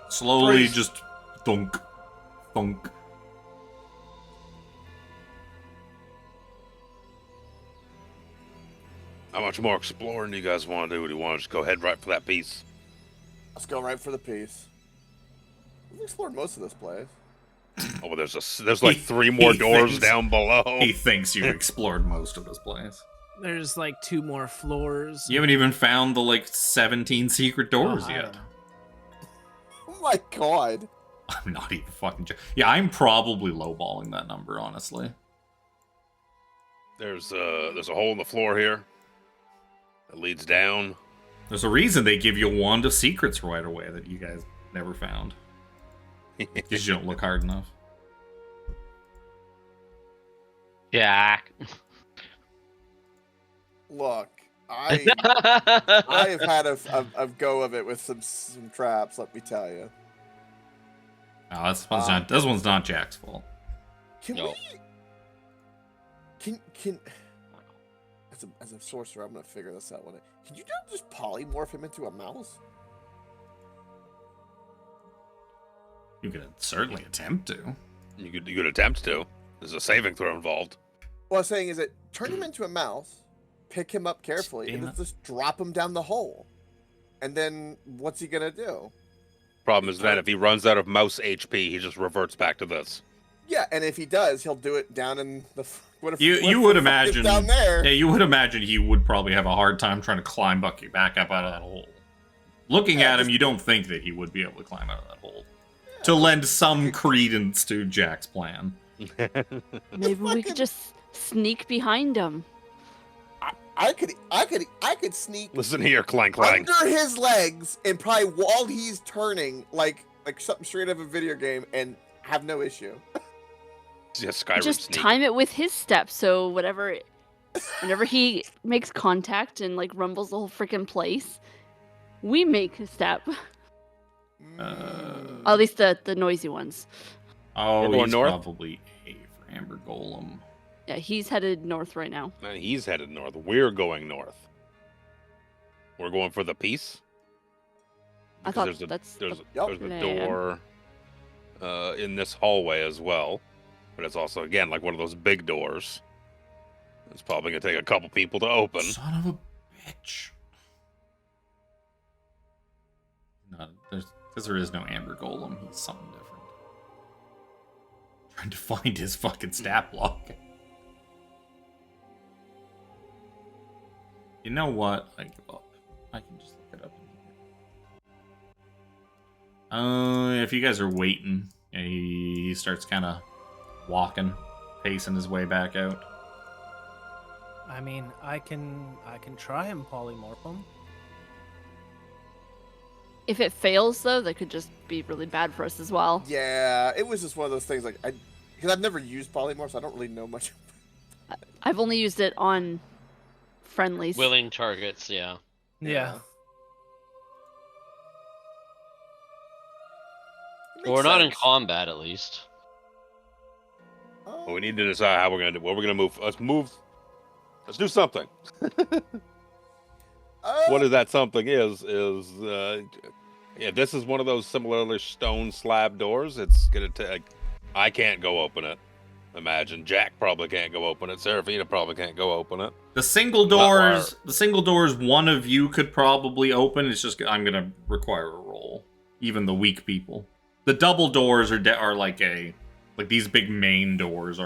Slowly, Praise. just thunk, thunk. How much more exploring do you guys want to do? Do you want to just go head right for that piece? Let's go right for the piece. We've explored most of this place. Oh, well, there's like three more he doors thinks- down below. He thinks you explored most of this place. There's like 2 more floors. You haven't even found the 17 secret doors I yet. don't know. Oh my god. I'm not even fucking. Yeah, I'm probably lowballing that number, honestly. There's a hole in the floor here that leads down. There's a reason they give you a wand of secrets right away that you guys never found. Because you don't look hard enough. Jack. Look, I have had a go of it with some traps, let me tell you. No, this one's not Jack's fault. Can No. we can as a sorcerer, I'm gonna figure this out one day. Can you just polymorph him into a mouse? You could certainly attempt to. You could attempt to. There's a saving throw involved. What I'm saying is that turn him into a mouse, pick him up carefully, and Damn it. just drop him down the hole. And then what's he gonna do? Problem is then if he runs out of mouse HP, he just reverts back to this. Yeah, and if he does, he'll do it down in the what You if would the fuck is imagine down there. Yeah, you would imagine he would probably have a hard time trying to climb back up out of that hole. Looking Yeah, at him, just- you don't think that he would be able to climb out of that hole. To lend some credence to Jack's plan. Maybe we fucking- could just sneak behind him. I could sneak Listen here, clank clank. under his legs and probably while he's turning like something straight out of a video game and have no issue. Yeah, Skyrim Just sneak. time it with his steps, so whenever he makes contact and rumbles the whole freaking place, we make a step. Mm. At least the noisy ones. Oh, We're going he's north? probably A for Amber Golem. Yeah, he's headed north right now. And he's headed north. We're going north. We're going for the piece. I Because thought there's a, that's there's a, Yup. there's a Yeah. door in this hallway as well, but it's also again like one of those big doors. It's probably gonna take a couple people to open. Son of a bitch. No, because there is no Amber Golem. He's something different. Trying to find his fucking stat block. You know what? I give up. I can just look it up. If you guys are waiting, and he starts kind of walking, pacing his way back out. I mean, I can try and polymorph him. If it fails, though, that could just be really bad for us as well. Yeah, it was just one of those things because I've never used polymorphs, I don't really know much. I've only used it on friendlies. Willing targets, yeah. Yeah. Well, we're not in combat, at least. Well, we need to decide how we're gonna do. What we're gonna move. Let's move. Let's do something. What is that something is yeah, this is one of those similarly stone slab doors. It's gonna take. I can't go open it. Imagine Jack probably can't go open it. Seraphina probably can't go open it. The single doors, one of you could probably open. It's just I'm gonna require a roll. Even the weak people. The double doors are like these big main doors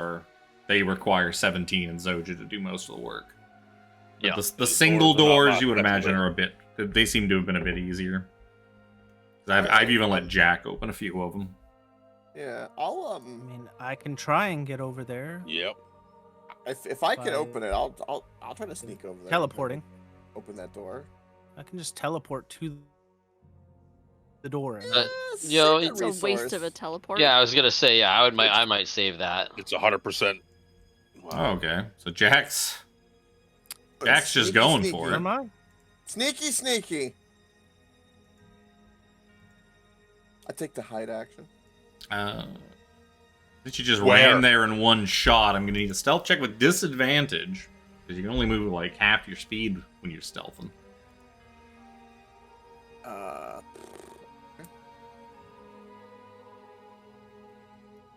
they require 17 and Zojja to do most of the work. But Yeah. the single doors you would technically. imagine are a bit. They seem to have been a bit easier. I've even let Jack open a few of them. Yeah, I mean, I can try and get over there. Yep. if I can By- open it, I'll try to sneak over there. Teleporting. Open that door. I can just teleport to the door. And Yo, Secret It's a waste of a resource. teleport. Yeah, I was gonna say, yeah, I might save that. It's 100%. Oh, okay. So Jack's But just sneaky, going sneaky. for Never it. mind. Sneaky, sneaky. I take the hide action. Since you just Where? ran there in one shot, I'm gonna need a stealth check with disadvantage. Because you can only move like half your speed when you're stealthing.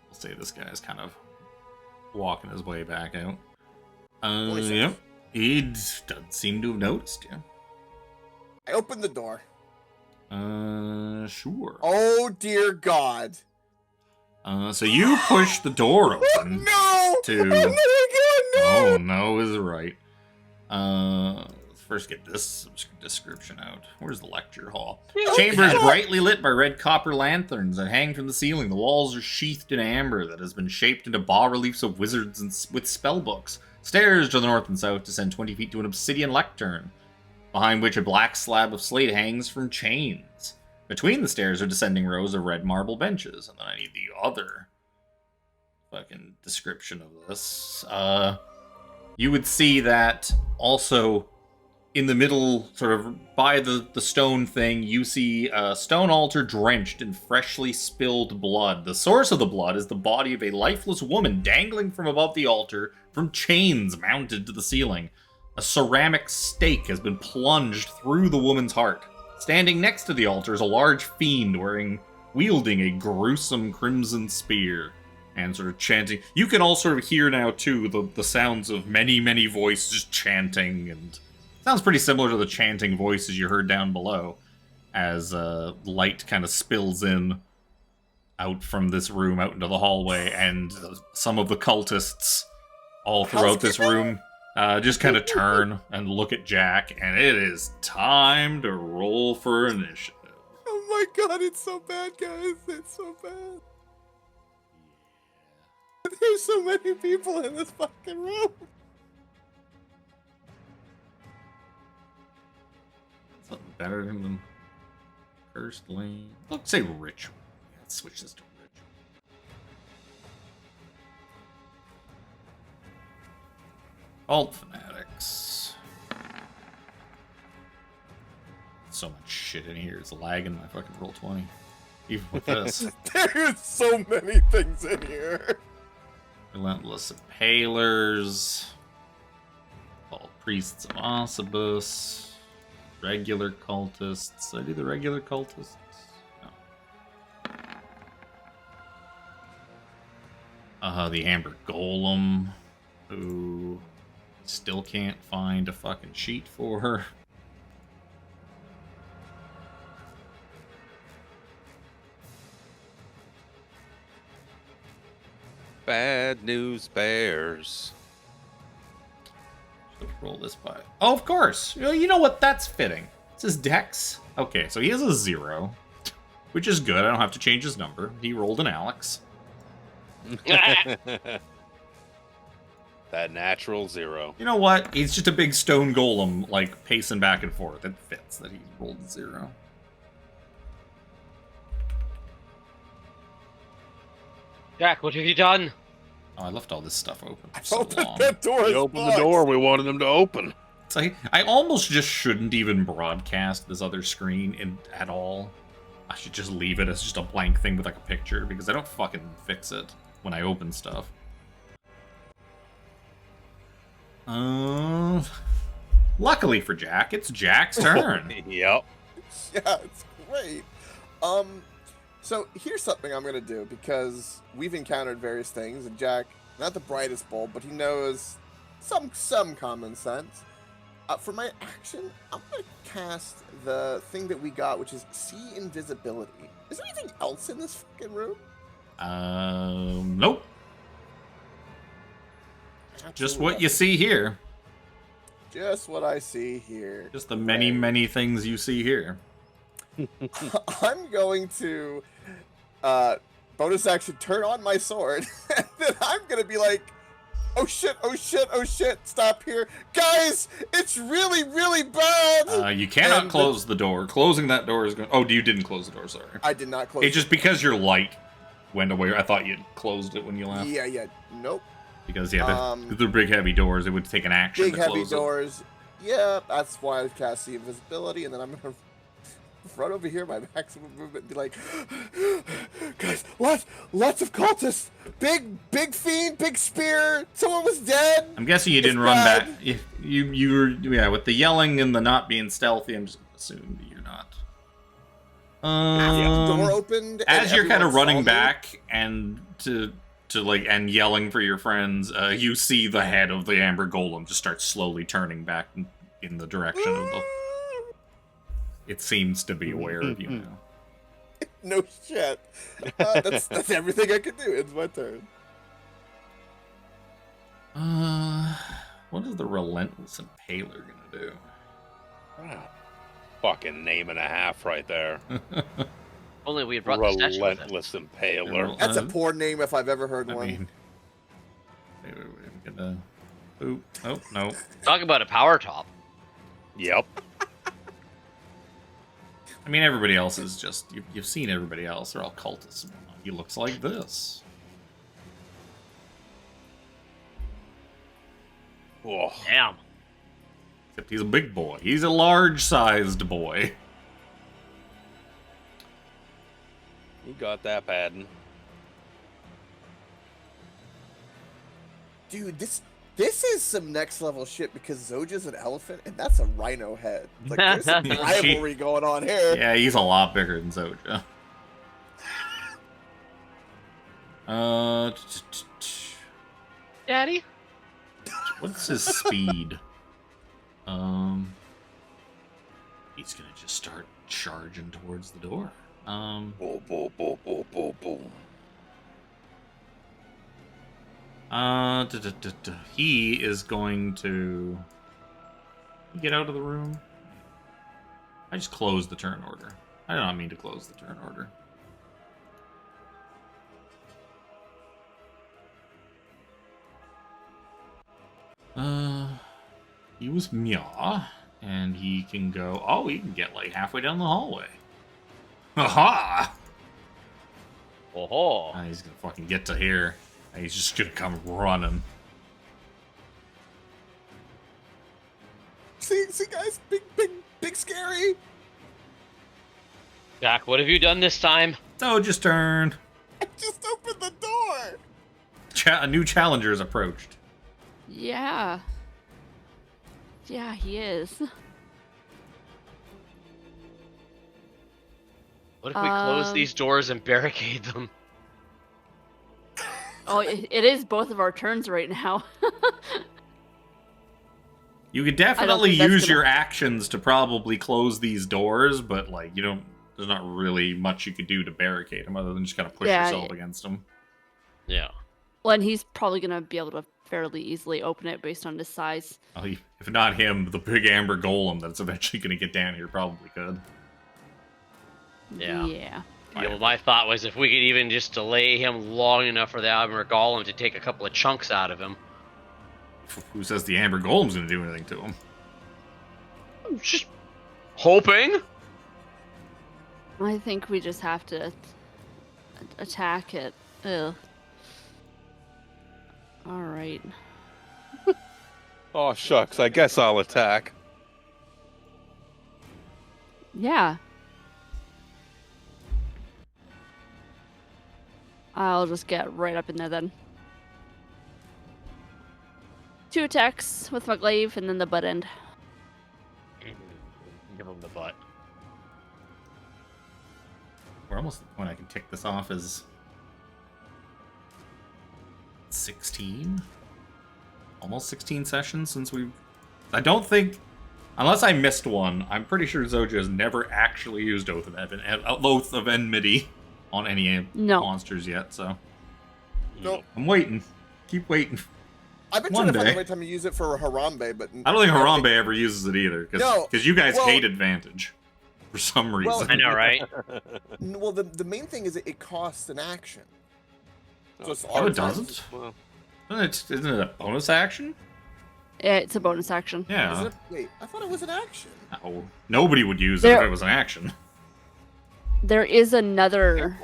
We'll say this guy's kind of walking his way back out. Yep. He doesn't seem to have noticed you. I open the door. Sure. Oh dear God! So you push the door open. No! To- Oh my God, no! Oh no, is right. Let's first get this description out. Where's the lecture hall? Chamber is brightly lit by red copper lanterns that hang from the ceiling. The walls are sheathed in amber that has been shaped into bas-reliefs of wizards with spell books. Stairs to the north and south descend 20 feet to an obsidian lectern, behind which a black slab of slate hangs from chains. Between the stairs are descending rows of red marble benches. And then I need the other fucking description of this. You would see that also in the middle, sort of by the stone thing, you see a stone altar drenched in freshly spilled blood. The source of the blood is the body of a lifeless woman dangling from above the altar from chains mounted to the ceiling. A ceramic stake has been plunged through the woman's heart. Standing next to the altar is a large fiend wielding a gruesome crimson spear and sort of chanting. You can all sort of hear now, too, the sounds of many, many voices chanting, and sounds pretty similar to the chanting voices you heard down below as light kind of spills in out from this room out into the hallway, and some of the cultists all throughout this room just kind of turn and look at Jack, and it is time to roll for initiative. Oh my God, it's so bad, guys. It's so bad. There's so many people in this fucking room. Something better than Cursed Lane. Let's say Ritual. Let's switch this to Ritual. Alt Fanatics. So much shit in here. It's lagging my fucking roll 20. Even with this. There's so many things in here. Relentless Impalers. Called Priests of Ossibus. Regular cultists. Did I do the regular cultists? No. The Amber Golem, who still can't find a fucking sheet for her. Bad news bears. Let's roll this by. Oh, of course. You know what? That's fitting. It's his dex. Okay, so he has a 0, which is good. I don't have to change his number. He rolled an Alex. That natural 0. You know what? He's just a big stone golem, like, pacing back and forth. It fits that he rolled a 0. Jack, what have you done? Oh, I left all this stuff open for I so opened long. that door. We opened the door we wanted them to open. It's like, I almost just shouldn't even broadcast this other screen at all. I should just leave it as just a blank thing with like a picture, because I don't fucking fix it when I open stuff. Luckily for Jack, it's Jack's turn. Yep. Yeah, it's great. So here's something I'm gonna do, because we've encountered various things, and Jack, not the brightest bulb, but he knows some common sense. For my action, I'm gonna cast the thing that we got, which is see invisibility. Is there anything else in this fucking room? Nope. Just what you see here. Just what I see here. Just the many, many things you see here. I'm going to bonus action turn on my sword, and then I'm gonna be like, oh shit, oh shit, oh shit, stop here. Guys, it's really, really bad! You cannot close the door. Closing that door is going... Oh, you didn't close the door, sorry. I did not close It's just because your light went away. I thought you'd closed it when you left. Yeah, nope. Because, yeah, the big heavy doors, it would take an action Big to heavy close doors. Yeah, that's why I cast the invisibility, and then I'm gonna run over here my maximum movement and be like, guys, lots of cultists, big fiend, big spear, someone was dead. I'm guessing you didn't run back. You were, yeah, with the yelling and the not being stealthy, I'm just assuming you're not. The door opened. As you're kind of everyone running saw me. back and to and yelling for your friends, you see the head of the Amber Golem just start slowly turning back in the direction of the... It seems to be aware of you now. No shit. That's everything I can do. It's my turn. What is the Relentless Impaler gonna do? Fucking name and a half right there. Only we had brought the statue with us. Relentless Impaler. That's a poor name if I've ever heard one. mean, wait, I'm gonna... Oop, oh, no. Talk about a power top. Yep. I mean, everybody else is just... You've seen everybody else. They're all cultists and whatnot. He looks like this. Oh, Damn. Except he's a big boy. He's a large-sized boy. you got that, Padden. Dude, this is some next level shit, because Zojja's an elephant and that's a rhino head. Like, there's some rivalry going on here. Yeah, he's a lot bigger than Zojja. Daddy? What's his speed? He's gonna just start charging towards the door. Boom, boom, boom, boom, boom, boom. He is going to get out of the room. I just closed the turn order. I did not mean to close the turn order. He was Mya, and he can go... Oh, he can get, like, halfway down the hallway. Aha! Oh. He's gonna fucking get to here. And he's just gonna come running. See, guys, big scary. Jack, what have you done this time? So, just turn. I just opened the door. A new challenger is approached. Yeah. Yeah, he is. What if we close these doors and barricade them? Oh, it is both of our turns right now. You could definitely think that's use gonna- your actions to probably close these doors, but, like, you don't... There's not really much you could do to barricade them other than just kind of push Yeah, yourself against them. Yeah. Well, and he's probably going to be able to fairly easily open it based on his size. Well, if not him, the big Amber Golem that's eventually going to get down here probably could. Yeah. Yeah. Yeah, well, my thought was if we could even just delay him long enough for the Amber Golem to take a couple of chunks out of him. Who says the Amber Golem's going to do anything to him? I'm just hoping. I think we just have to attack it. Ugh. All right. Oh shucks, I guess I'll attack. Yeah. I'll just get right up in there then. 2 attacks with my glaive and then the butt end. Give him the butt. We're almost at the point I can tick this off as 16? Almost 16 sessions since we've... I don't think... Unless I missed one, I'm pretty sure Zojja has never actually used Oath of Enmity on any monsters yet, so... Nope. I'm waiting. Keep waiting. I've been trying to find the right time to use it for Harambe, but... I don't think Harambe ever uses it either, because you guys hate advantage. For some reason. Well, I know, right? Well, the main thing is it costs an action. So it's Oh, it doesn't? Well, Isn't it a bonus action? It's a bonus action. Yeah. Wait, I thought it was an action. No, nobody would use it if it was an action. There is another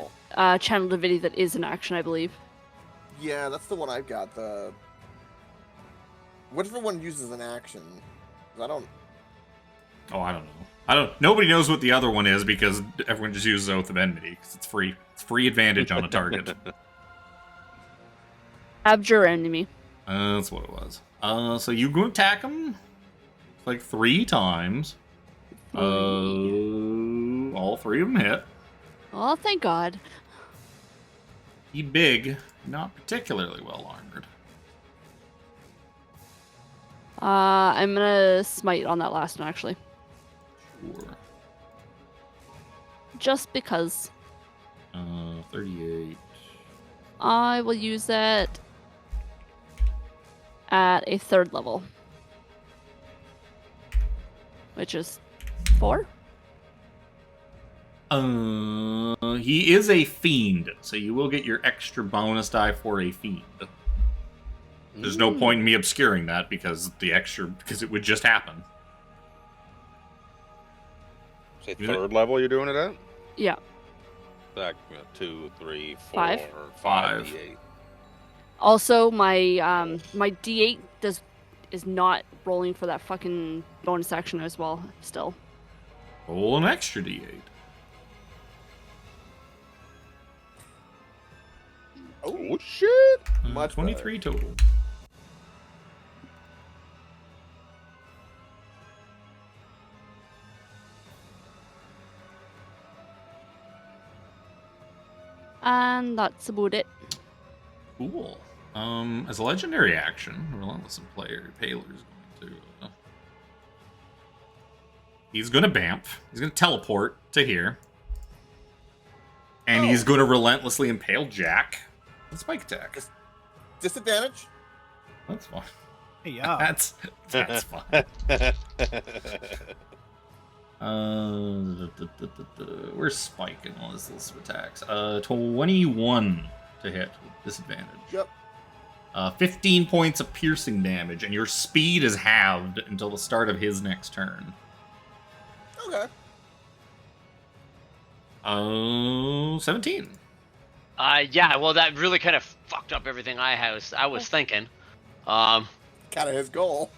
channel divinity that is an action, I believe. Yeah, that's the one I've got. Whichever one uses an action. I don't... Oh, I don't know. Nobody knows what the other one is because everyone just uses Oath of Enmity because it's free. It's free advantage on a target. Abjure enemy. That's what it was. So you go attack him like 3 times. All 3 of them hit. Oh, thank God. He big, not particularly well armored. I'm gonna smite on that last one, actually. Sure. Just because. 38. I will use it at a 3rd level. Which is 4? He is a fiend, so you will get your extra bonus die for a fiend. There's no point in me obscuring that because it would just happen. say 3rd level you're doing it at? Yeah. Back 2, 3, 4, 5. 5 D8. Also, my my D8 is not rolling for that fucking bonus action as well. Still. Roll an extra D8. Oh, shit! Much 23 total. And that's about it. Cool. As a legendary action, Relentless Impaler's going to... he's going to Bamf. He's going to teleport to here. And he's going to relentlessly impale Jack. with Spike attack. Disadvantage? That's fine. Yeah. That's fine. Where's Spike in all his list of attacks? 21 to hit with disadvantage. Yep. 15 points of piercing damage, and your speed is halved until the start of his next turn. Okay. 17. Yeah, well, that really kind of fucked up everything I was thinking. Kind of his goal.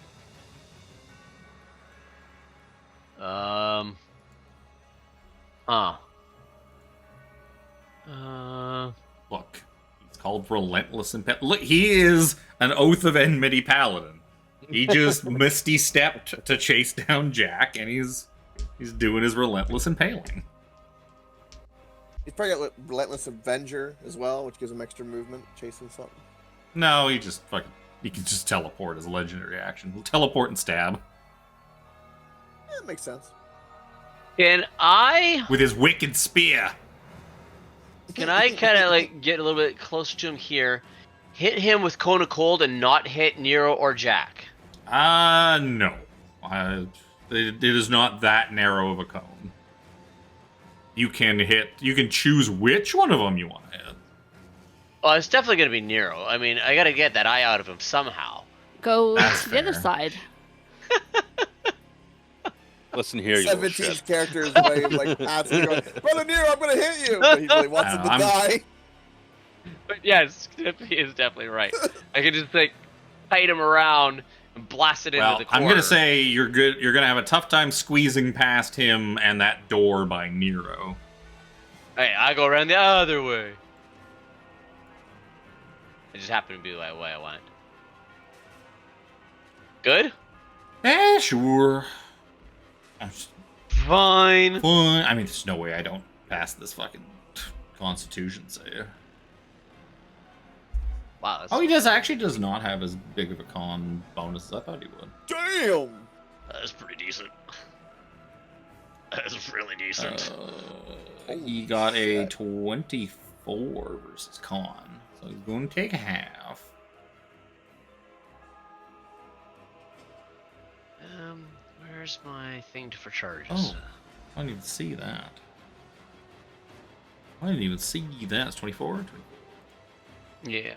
Look, he's called Relentless Impale. Look, he is an Oath of Enmity Paladin. He just misty stepped to chase down Jack, and he's doing his Relentless Impaling. He's probably got Relentless Avenger as well, which gives him extra movement, chasing something. No, he can just teleport as a legendary action. He'll teleport and stab. That makes sense. Can I with his wicked spear. kind of like get a little bit closer to him here, hit him with Cone of Cold and not hit Nero or Jack? No. It is not that narrow of a cone. You can choose which one of them you want to hit. Oh, it's definitely going to be Nero. I mean, I got to get that eye out of him somehow. Go That's to the other fair. side. Listen here, you little 17 shit. characters away, like, asking, going, Brother Nero, I'm going to hit you! But he really wants him to die. But yeah, it's definitely right. I can just like kite him around Blast it into Well, the corner. I'm gonna say you're good. You're gonna have a tough time squeezing past him and that door by Nero. Hey, I go around the other way. It just happened to be the way I went. Good? Sure. I'm just Fine. fine. I mean, there's no way I don't pass this fucking Constitution save. Wow. That's, Oh, he does not have as big of a con bonus as I thought he would. Damn! that's pretty decent. That's really decent. He got a 24 versus con, so he's going to take half. Where's my thing for charges? Oh, I didn't even see that. I didn't even see that. It's 24? Yeah.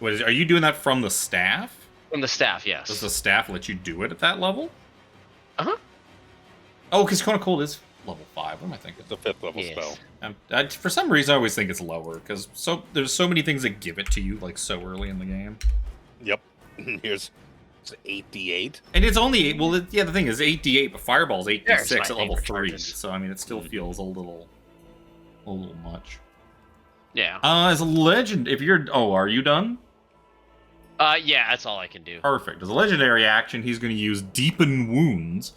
Wait, are you doing that from the staff? From the staff, yes. Does the staff let you do it at that level? Uh-huh. Oh, because Cone of Cold is level 5. What am I thinking? It's a 5th level Yes. spell. For some reason, I always think it's lower, because there's so many things that give it to you, like, so early in the game. Yep. Here's it's 8d8. And it's only, well, the thing is 8d8, but Fireball's 8d6 There's my at level favorite 3, charges. so, I mean, it still feels a little much. Yeah. As a legend, are you done? Yeah, that's all I can do. Perfect. As a legendary action, he's going to use Deepen Wounds.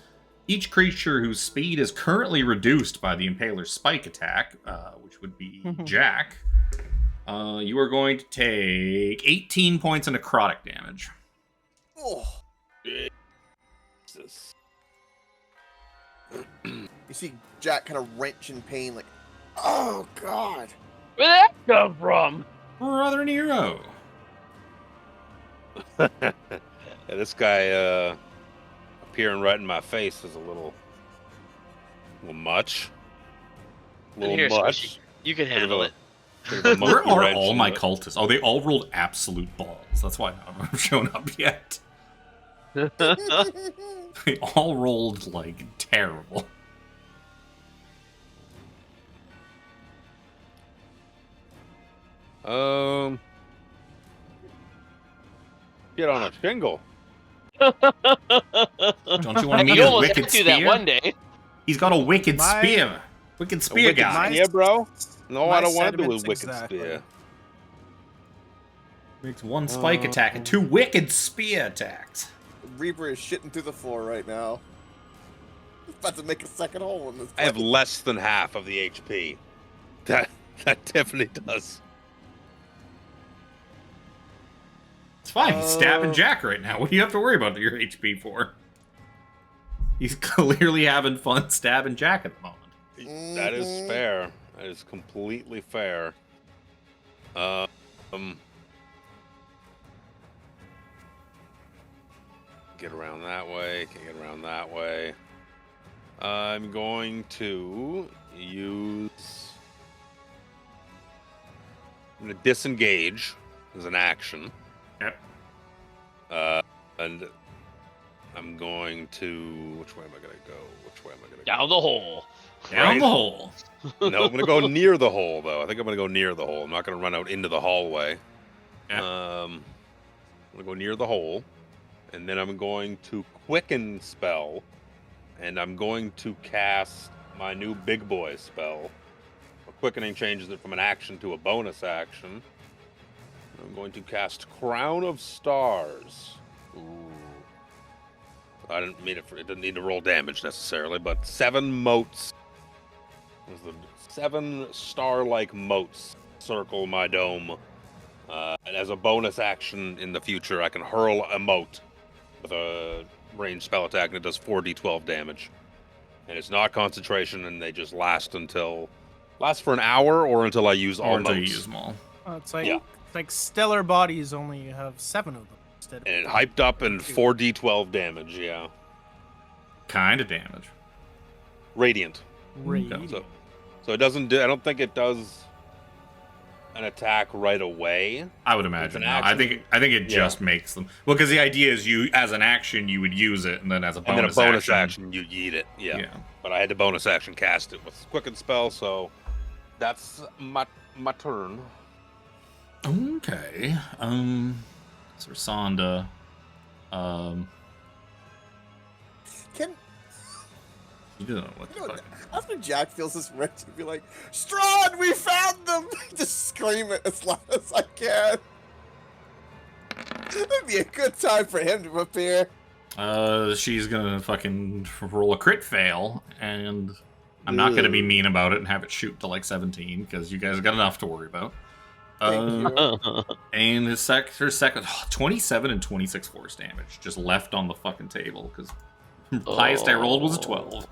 Each creature whose speed is currently reduced by the Impaler's spike attack, which would be Jack, you are going to take 18 points of necrotic damage. Oh, Jesus. you see Jack kind of wrench in pain, like, oh god. Where'd that come from? Brother Nero. Yeah, this guy appearing right in my face is a little much. A little Here, much. Squishy. You can handle it. Bit of a Where monkey are wrench all in my it. cultists? Oh, they all rolled absolute balls. That's why none of them have shown up yet. They all rolled, like, terrible. Get on a shingle. Don't you want to meet You his almost wicked have to do that spear? one day. He's got a wicked My- spear. Wicked A spear wicked guy. spear, bro? No, My I don't want to do a sentiments wicked exactly. spear. Makes one spike attack and 2 wicked spear attacks. Reaper is shitting through the floor right now. He's about to make a second hole in this I have place. less than half of the HP that Tiffany does. It's fine. He's stabbing Jack right now. What do you have to worry about your HP for? He's clearly having fun stabbing Jack at the moment. That is fair. That is completely fair. Get around that way. Can get around that way. I'm going to use. I'm going to disengage as an action. Yep. And I'm going to. Which way am I going to go? Which way am I going to go? Down the hole. Down Right. the hole. No, I'm going to go near the hole, though. I think I'm going to go near the hole. I'm not going to run out into the hallway. Yeah. I'm going to go near the hole. And then I'm going to quicken spell. And I'm going to cast my new big boy spell. Quickening changes it from an action to a bonus action. I'm going to cast Crown of Stars. Ooh. I didn't mean it. It didn't need to roll damage necessarily, but 7 motes. There's the 7 star-like motes circle my dome. And as a bonus action in the future, I can hurl a mote with a ranged spell attack, and it does 4d12 damage. And it's not concentration, and they just last for an hour or until I use all Or until you motes. use them all. It's like Yeah. it's like stellar bodies only have 7 of them instead of And it hyped up and 4d12 damage, yeah. Kind of damage. Radiant. radiant. So it doesn't do. I don't think it does an attack right away. I would imagine. an No, I action. think it just makes them. Well, because the idea is you, as an action, you would use it, and then as a And bonus, then a bonus action, you yeet it. Yeah. Yeah. But I had to bonus action cast it with Quicken Spell, so that's my turn. Okay. Sonda. Can You don't know what the you know, fuck. after Jack feels this rich, he'd be like, Strahd, we found them! Just scream it as loud as I can. It'd be a good time for him to appear. She's gonna fucking roll a crit fail, and I'm not gonna be mean about it and have it shoot to like 17 because you guys got enough to worry about. Thank you. And her second 27 and 26 force damage just left on the fucking table because highest I rolled was a 12.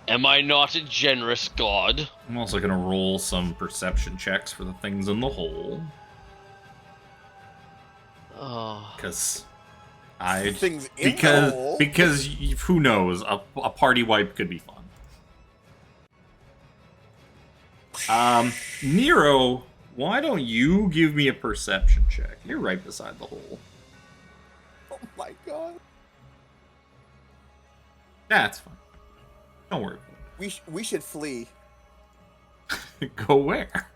Am I not a generous god? I'm also gonna roll some perception checks for the things in the hole Oh. because Things in the hole. because who knows, a party wipe could be fun. Nero, why don't you give me a perception check? You're right beside the hole. Oh my god. That's fine. Don't worry. We should flee. Go where?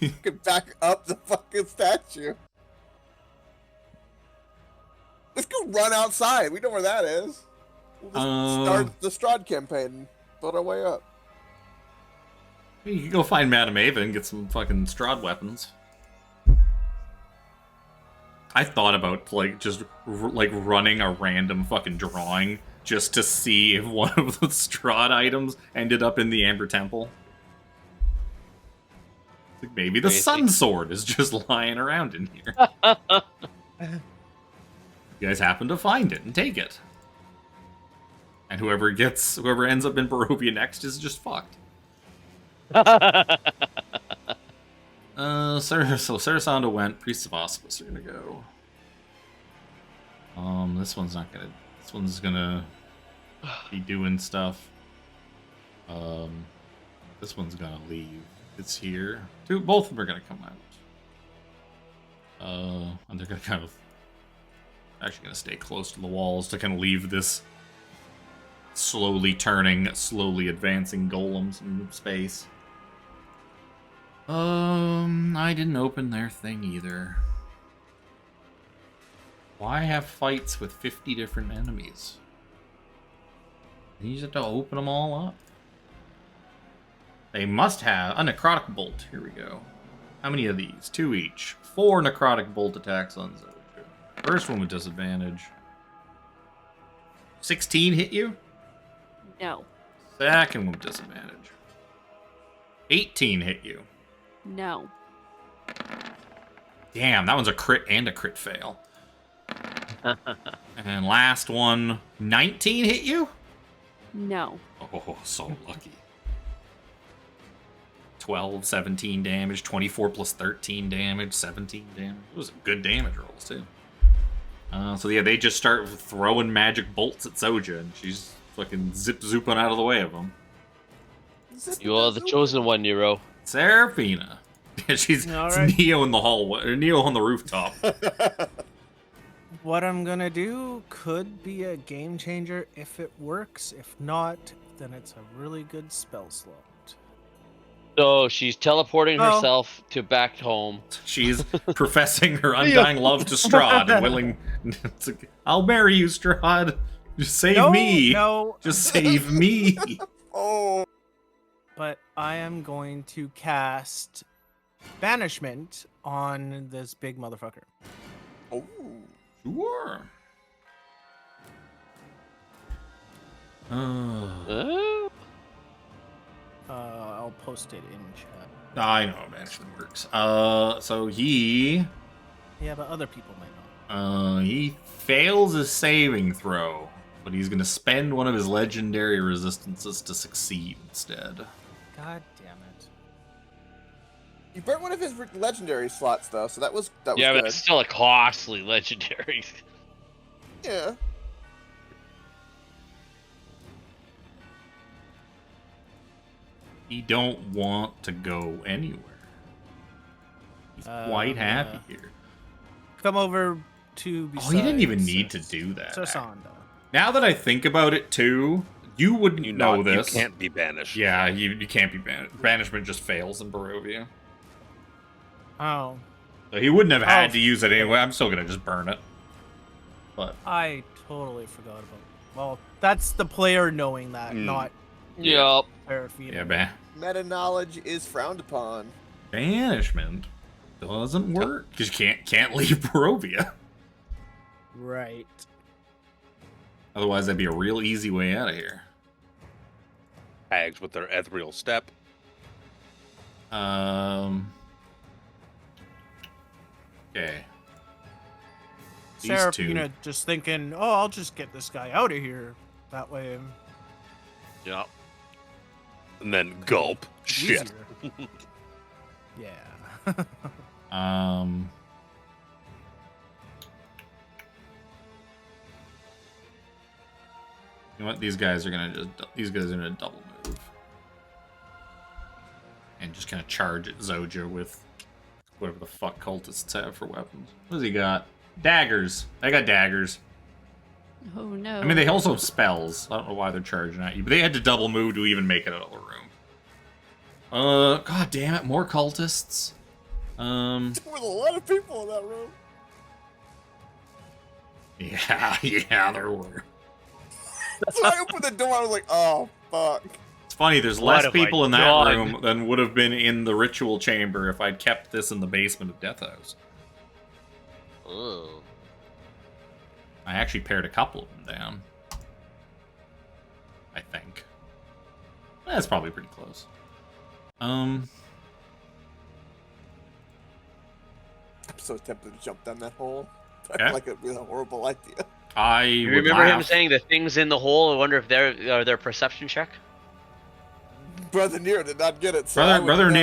We could back up the fucking statue. Let's go run outside. We know where that is. We'll just start the Strahd campaign and build our way up. You can go find Madame Ava and get some fucking Strahd weapons. I thought about just running a random fucking drawing just to see if one of the Strahd items ended up in the Amber Temple. Like maybe the Crazy. Sun Sword is just lying around in here. You guys happen to find it and take it. And whoever ends up in Barovia next is just fucked. Sarasanda went. Priest of Auspice are gonna go. This one's not gonna. This one's gonna be doing stuff. This one's gonna leave. It's here. Both of them are gonna come out. And they're gonna kind of actually gonna stay close to the walls to kind of leave this slowly turning, slowly advancing golems in space. I didn't open their thing either. Why have fights with 50 different enemies? You just have to open them all up. They must have a necrotic bolt. Here we go. How many of these? 2 each. 4 necrotic bolt attacks on Zojja. First one with disadvantage. 16 hit you? No. Second one with disadvantage. 18 hit you. No. Damn, that one's a crit and a crit fail. And last one, 19 hit you? No. Oh, so lucky. 12, 17 damage, 24 plus 13 damage, 17 damage. It was good damage rolls, too. So yeah, they just start throwing magic bolts at Zojja, and she's fucking zip-zooping out of the way of them. You are the chosen one, Nero. Seraphina. She's All right. it's Neo in the hallway, or Neo on the rooftop. What I'm gonna do could be a game changer if it works. If not, then it's a really good spell slot. So she's teleporting Oh. herself to back home. She's professing her undying love to Strahd and willing to, I'll marry you, Strahd. Just save me. No. Just save me. Oh, But I am going to cast Banishment on this big motherfucker. oh. Sure. I'll post it in chat. I know banishment works. So he Yeah, but other people might not. he fails his saving throw, but he's gonna spend one of his legendary resistances to succeed instead. God damn it. You burnt one of his legendary slots though, so that was Yeah, good. but it's still a costly legendary. Yeah. He don't want to go anywhere. He's quite happy here. Come over to. Oh, he didn't even besides need to do that. Sasanda. Now that I think about it too, you wouldn't You know not, this. You can't be banished. Yeah, you can't be banished. Banishment just fails in Barovia. Oh, So he wouldn't have had Oh, to use it anyway. I'm still gonna just burn it. But I totally forgot about. Well, that's the player knowing that, not Yup. Seraphina. yeah, man. Meta knowledge is frowned upon. Banishment doesn't work because you can't leave Barovia. Right. Otherwise, that'd be a real easy way out of here. Hags with their ethereal step. Okay. These Seraphina two. just thinking, oh, I'll just get this guy out of here. That way, Yup. And then gulp. Shit. easier. Yeah. You know what? These guys are gonna double move. And just kind of charge at Zojja with whatever the fuck cultists have for weapons. What does he got? Daggers. I got daggers. Oh no. I mean, they also have spells. I don't know why they're charging at you, but they had to double move to even make it out of the room. God damn it, more cultists. There were a lot of people in that room. Yeah, there were. When I opened the door, I was like, oh, fuck. It's funny, there's What less have people I in that done? room than would have been in the ritual chamber if I'd kept this in the basement of Death House. Ugh. I actually pared a couple of them down. I think. That's probably pretty close. I'm so tempted to jump down that hole. I Yeah. feel like it'd be a horrible idea. I You would remember him laugh. saying the things in the hole? I wonder if they're their perception check. Brother Nero did not get it. So I Brother wouldn't know.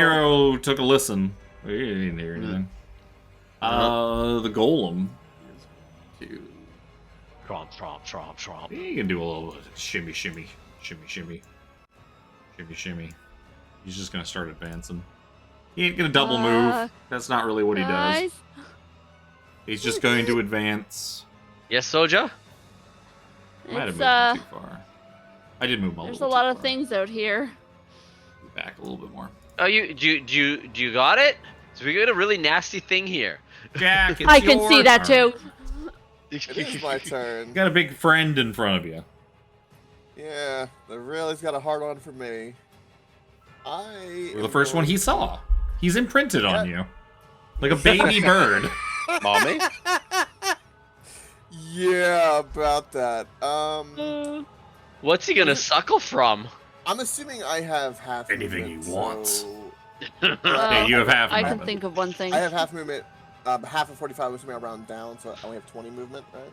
Nero took a listen. He didn't hear anything. The golem. Tromp, tromp, tromp, tromp. He can do a little shimmy. He's just gonna start advancing. He ain't gonna double move. That's not really what he does. Guys, He's just going to advance. Yes, Zojja? Might have it's moved him too far. I did move him a there's a little lot too of far. things out here. Back a little bit more. Oh, do you got it? So we got a really nasty thing here. Jack, it's I can your see that turn. too. It is my turn. You got a big friend in front of you. Yeah, the really's got a hard on for me. You're the first one he saw. He's imprinted on Yeah. you. Like a baby bird. Mommy? Yeah, about that. What's he gonna suckle from? I'm assuming I have half Anything movement, he wants. so- Yeah, you have half I can movement. think of one thing. I have half movement. Half of 45 was me around down, so I only have 20 movement, right?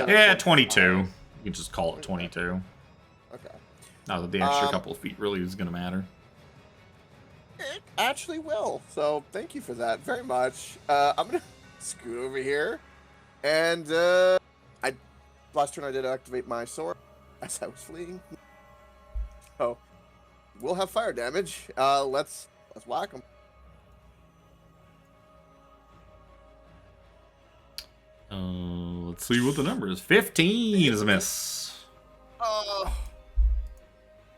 Yeah, 22. You can just call it 22. Okay. Not that the extra Um, couple of feet really is going to matter. It actually will. So thank you for that very much. I'm gonna scoot over here, and last turn I did activate my sword as I was fleeing. So we'll have fire damage. Let's whack them. Let's see what the number is. 15 is a miss.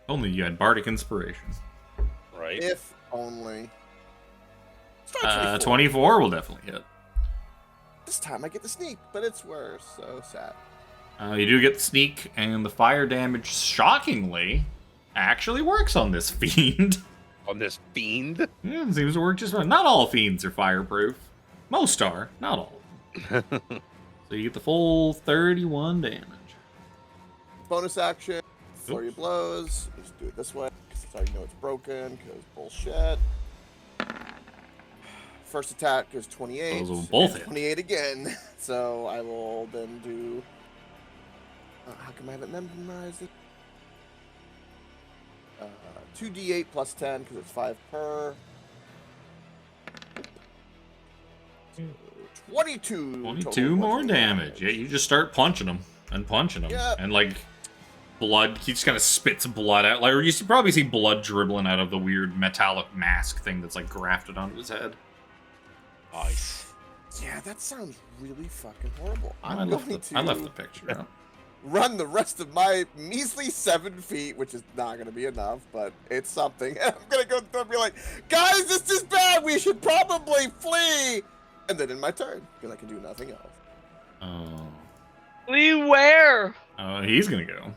Only you had Bardic Inspiration. Right. If only. Let's try 24 will definitely hit. This time I get the sneak, but it's worse. So sad. You do get the sneak, and the fire damage, shockingly, actually works on this fiend. On this fiend? Yeah, it seems to work just fine. Not all fiends are fireproof. Most are, not all. So you get the full 31 damage. Bonus action. Flurry of blows. Just do it this way because that's how you know it's broken. Because bullshit. First attack is 28. Those will both and hit. 28 again. So I will then do. How come I haven't memorized it? 2d8 plus 10 because it's 5 per. 22. 22 total more bludgeoning damage. Yeah, you just start punching them and punching them. Yep. And like blood, he just kind of spits blood out. Like, or you should probably see blood dribbling out of the weird metallic mask thing that's like grafted onto his head. Nice. Yeah, that sounds really fucking horrible. I left the picture up. run the rest of my measly 7 feet, which is not going to be enough, but it's something. And I'm going to go through and be like, guys, this is bad. We should probably flee. And then in my turn, because I can do nothing else. Oh. Flee where? He's gonna go.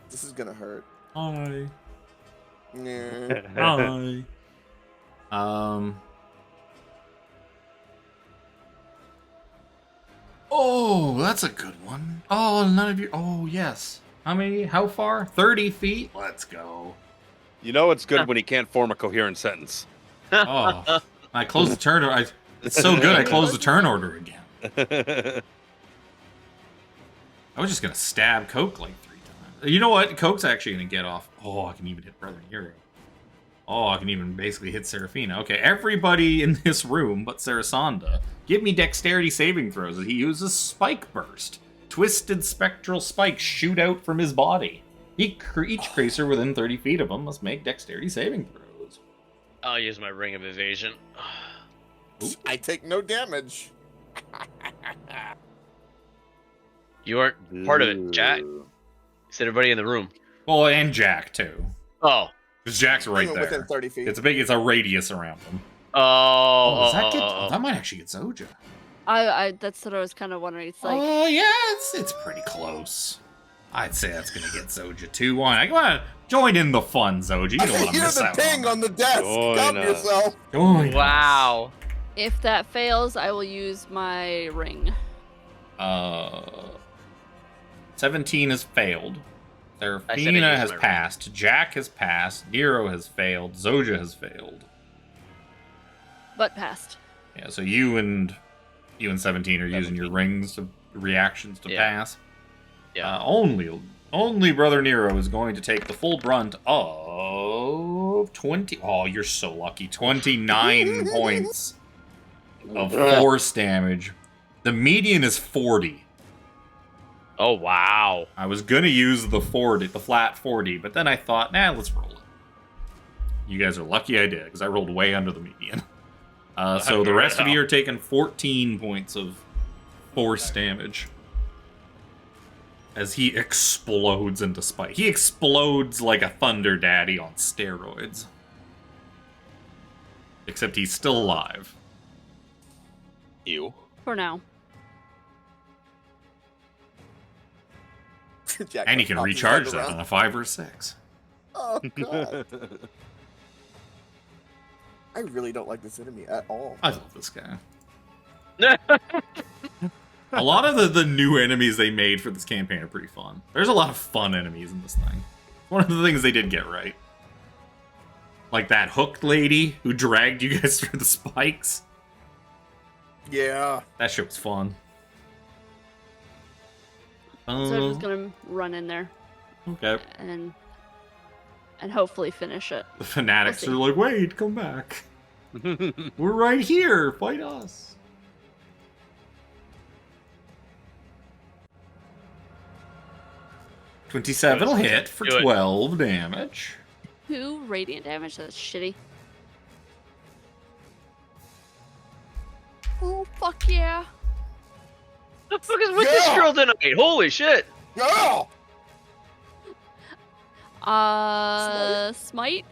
This is going to hurt. Hi. Yeah. Hi. Oh, that's a good one. Oh, none of you. Oh, yes. How many? How far? 30 feet? Let's go. You know it's good when he can't form a coherent sentence. Oh, I closed the turn. It's so good I closed the turn order again. I was just going to stab Coke like 3 times. You know what? Coke's actually going to get off. Oh, I can even hit Brother Nero. Oh, I can even basically hit Seraphina. Okay, everybody in this room but Sarasanda, give me dexterity saving throws as he uses Spike Burst. Twisted spectral spikes shoot out from his body. Each creature within 30 feet of him must make dexterity saving throws. I'll use my ring of evasion. I take no damage. You aren't part of it, Jack. It's everybody in the room. Well, and Jack, too. Oh. Because Jack's right Even there. within 30 feet. It's a radius around him. Oh. That might actually get Zojja. I that's what I was kind of wondering. It's like, Oh, yeah, it's pretty close. I'd say that's going to get Zojja too. Why? Come on, join in the fun, Zojja. You I don't can want to hear miss the out. ping on the desk. Join Calm us. yourself. Join us. Wow. if that fails, I will use my ring. 17 has failed. I said I Seraphina used has my ring. passed. Jack has passed. Nero has failed. Zojja has failed. But passed. Yeah, so you and 17 are using your 17. rings to reactions to Yeah. pass. Yeah. Only Brother Nero is going to take the full brunt of 20. Oh, you're so lucky. 29 points of force damage. The median is 40. Oh, wow. I was gonna use the flat 40, but then I thought, nah, let's roll it. You guys are lucky I did, because I rolled way under the median. So the rest of you are taking 14 points of force damage. As he explodes into spike. He explodes like a Thunder Daddy on steroids. Except he's still alive. Ew. For now. Jack And he can pops his recharge head that around. on a 5 or 6. Oh, God. I really don't like this enemy at all. I love this guy. A lot of the new enemies they made for this campaign are pretty fun. There's a lot of fun enemies in this thing. One of the things they did get right. Like that hooked lady who dragged you guys through the spikes. Yeah. That shit was fun. So I'm just gonna run in there Okay. and hopefully finish it. The fanatics We'll are like, wait, come back. We're right here. Fight us. $27 will hit for Do it. 12 damage. 2 radiant damage. That's shitty. Oh fuck yeah! The fuck is with this Yeah. girl tonight? Holy shit. Yeah. Smite.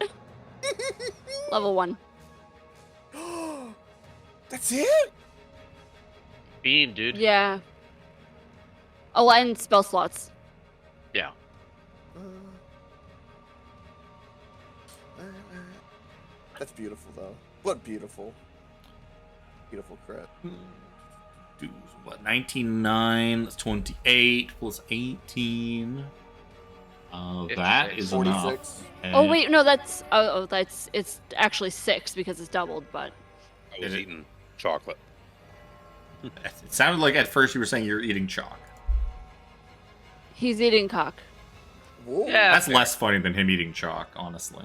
Level 1. That's it? Beam, dude. Yeah. Oh, and spell slots. Yeah. That's beautiful, though. What beautiful. Beautiful crit. Do what? 19, that's 28 plus 18. That is 46. enough. Oh wait, no, that's it's actually 6 because it's doubled, but I was eating chocolate. It sounded like at first you were saying you're eating chalk. he's eating cock. Whoa. Yeah. That's less funny than him eating chalk, honestly.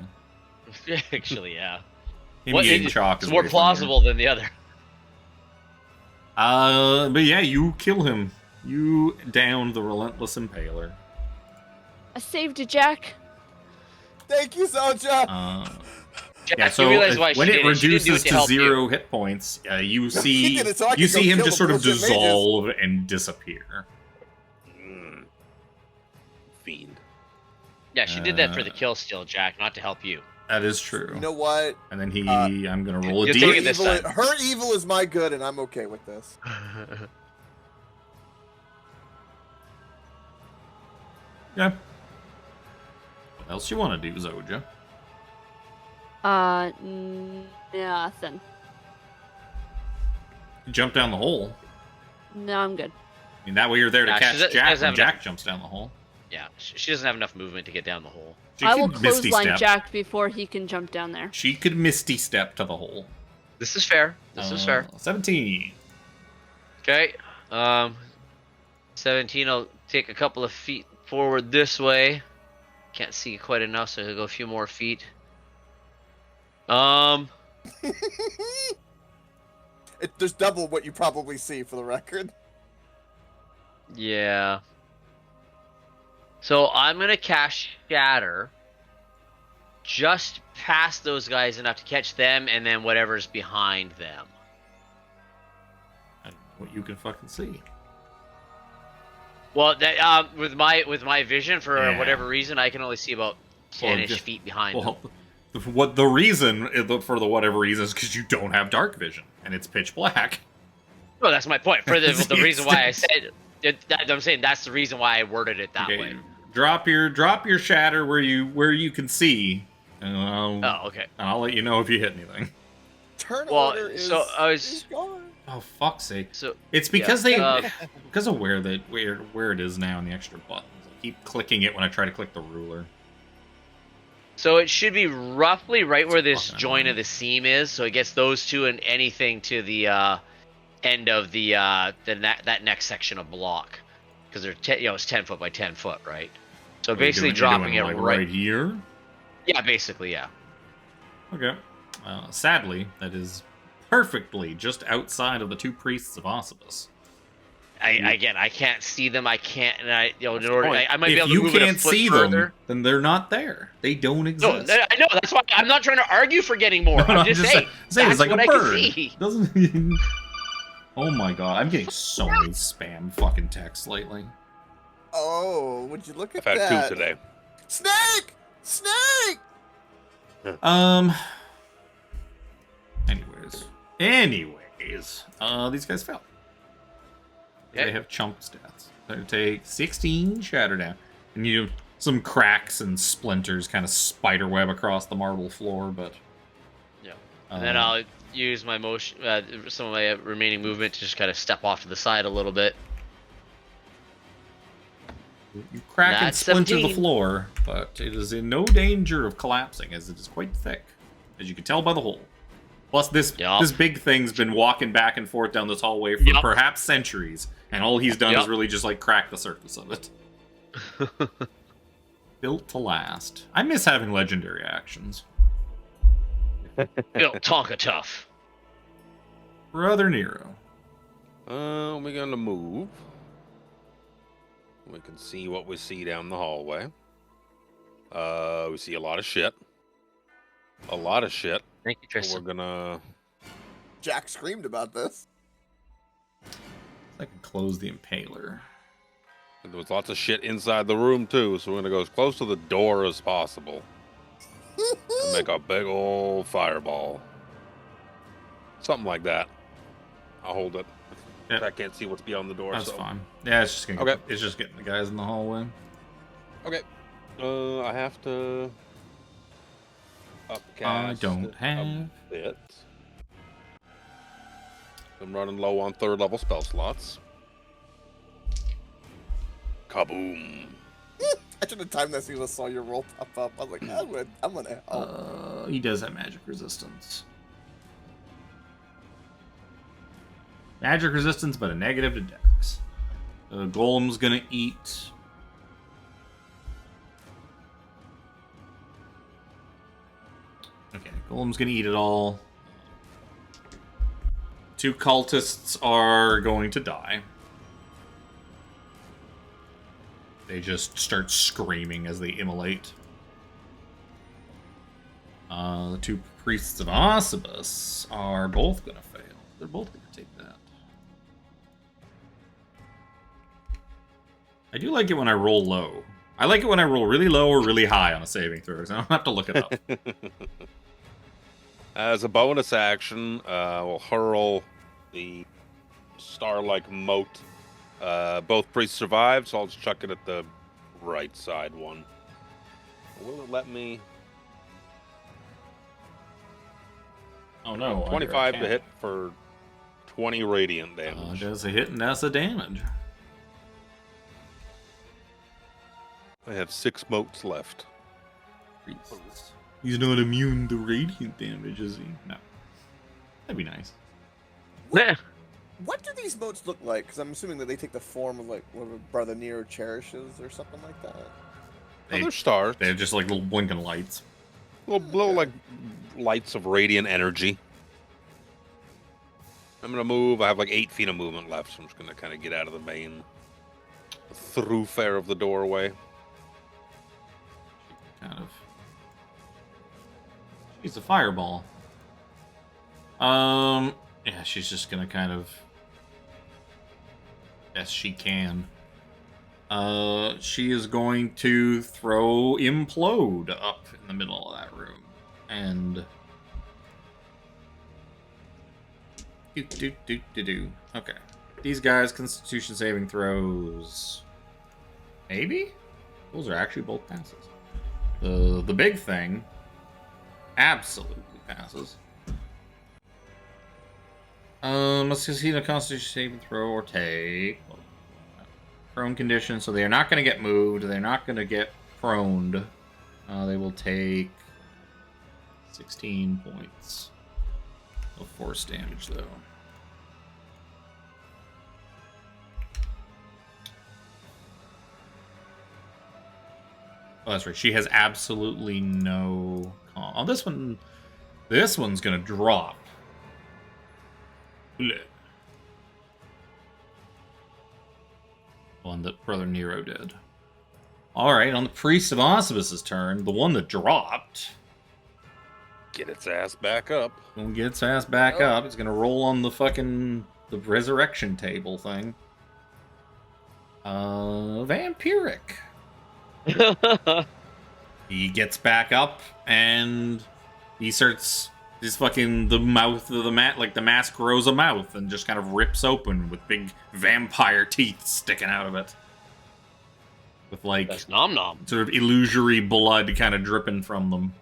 Actually, yeah. Him eating chalk It's is more way funnier. plausible than the other. But yeah, you kill him. You down the relentless impaler. I saved you, Jack. Thank you, Zojja. Jack, Yeah, you so realize why when she it did She didn't do reduces it to help 0 hit points, you see did it so I could go him kill just the sort of bullshit mages. dissolve and disappear. Yeah, she did that for the kill steal, Jack, not to help you. That is true. You know what? And then I'm gonna roll a You'll D. take it this time. Her evil is my good, and I'm okay with this. Yeah. What else you want to do, Zojja? Nothing. Jump down the hole. No, I'm good. I mean, that way you're there to Nah, catch she Jack doesn't when have Jack enough- jumps down the hole. Yeah, she doesn't have enough movement to get down the hole. She I will could Misty clothesline step. Jack before he can jump down there. She could Misty step to the hole. This is fair. This is fair. 17. Okay. 17. I'll take a couple of feet forward this way. Can't see quite enough, so I'll go a few more feet. There's double what you probably see, for the record. Yeah. So I'm gonna cast Shatter just past those guys enough to catch them, and then whatever's behind them. I don't know what you can fucking see. Well, that with my vision, for Yeah. whatever reason, I can only see about 10-ish just- feet behind them. Well, what the reason for the whatever reason is because you don't have dark vision and it's pitch black. Well, that's my point. For the reason why I said it, I'm saying that's the reason why I worded it that way. Drop your shatter where you can see, and Oh, okay. I'll let you know if you hit anything. Turn Well, order is, so I was- is gone. Oh fuck's sake! So It's because yeah, because of where it is now and the extra buttons. I keep clicking it when I try to click the ruler. So it should be roughly right where this Fucking joint annoying. of the seam is. So it gets those two and anything to the end of that next section of block, because they're it's 10 foot by 10 foot, right? So What are you basically doing? You're dropping doing, it like, right. right here. Yeah, basically, yeah. Okay. Sadly, that is perfectly just outside of the two priests of Ossibus. I can't see them. I can't, and That's the point. I might be If able to you move it a can't foot see further. them, then they're not there. They don't No, exist. I know. That's why I'm not trying to argue for getting more. No, no, I'm just saying. saying it's That's like what a I can bird. see. Doesn't. Oh my god, I'm getting so many spam fucking texts lately. Oh, would you look at I've had that? 2 today. Snake! Snake! Anyways, these guys fell. Okay. They have chump stats. They take 16 shatter down, and you some cracks and splinters kind of spiderweb across the marble floor, but Yeah. And then Uh, I'll use my motion, some of my remaining movement to just kind of step off to the side a little bit. you crack and That's splinter the 17. floor, but it is in no danger of collapsing, as it is quite thick, as you can tell by the hole. Plus, this big thing's been walking back and forth down this hallway for perhaps centuries, and all he's done is really just like crack the surface of it. Built to last. I miss having legendary actions. Built Tonka tough. Brother Nero. We're gonna move. We can see what we see down the hallway. We see a lot of shit. A lot of shit. Thank you, We're Tristan. gonna. Jack screamed about this. I can close the impaler. There was lots of shit inside the room too, so we're gonna go as close to the door as possible and make a big old fireball. Something like that. I'll hold it. Yep. I can't see what's beyond the door. That's so. fine. Yeah, it's just Okay. it's just getting the guys in the hallway. Okay. I have to upcast. I don't a have. bit. I'm running low on 3rd level spell slots. Kaboom. I should have timed that as soon as I saw your roll pop up. I was like, I'm gonna help. He does have magic resistance. Magic resistance, but a negative to dex. Golem's gonna eat. Okay, Golem's gonna eat it all. 2 cultists are going to die. They just start screaming as they immolate. The 2 priests of Ossibus are both gonna fail. They're both gonna take that. I do like it when I roll low. I like it when I roll really low or really high on a saving throw, because I don't have to look it up. As a bonus action, we'll hurl the star-like moat. Both priests survive, so I'll just chuck it at the right side one. Will it let me? Oh no. 25 to hit for 20 radiant damage. Does a hit and that's a damage. I have 6 moats left. He's not immune to radiant damage, is he? No. That'd be nice. Meh. What do these moats look like? Because I'm assuming that they take the form of like what a Brother Nero cherishes or something like that. They're stars. They're just like little blinking lights. Little like lights of radiant energy. I'm gonna move. I have like 8 feet of movement left, so I'm just gonna kind of get out of the main thoroughfare of the doorway. Kind of. She's a fireball. Yeah, she's just gonna kind of, best she can. She is going to throw implode up in the middle of that room, and okay. These guys' Constitution saving throws. Maybe those are actually both passes. The big thing absolutely passes. Let's succeed a Constitution saving throw or take prone condition, so they are not going to get moved. They're not going to get proned. They will take 16 points of force damage, though. Oh, that's right. She has absolutely no calm. Oh, this one's going to drop. Blech. One that Brother Nero did. Alright, on the Priest of Osibus's turn, the one that dropped. Get its ass back up. Gonna get its ass back up. It's gonna roll on the the resurrection table thing. Vampiric. He gets back up and he starts the mouth of the the mask grows a mouth and just kind of rips open with big vampire teeth sticking out of it. With That's nom nom. sort of illusory blood kind of dripping from them.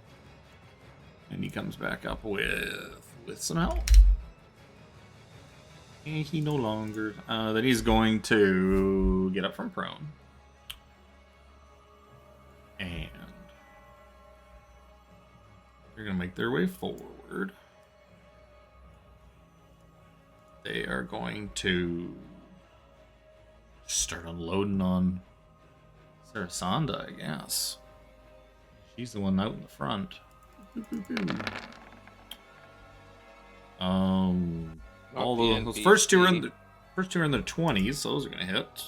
And he comes back up with some health. And he no longer then he's going to get up from prone. And they're gonna make their way forward. They are going to start unloading on Seraphina, I guess. She's the one out in the front. All the first two are in the 20s, so those are gonna hit.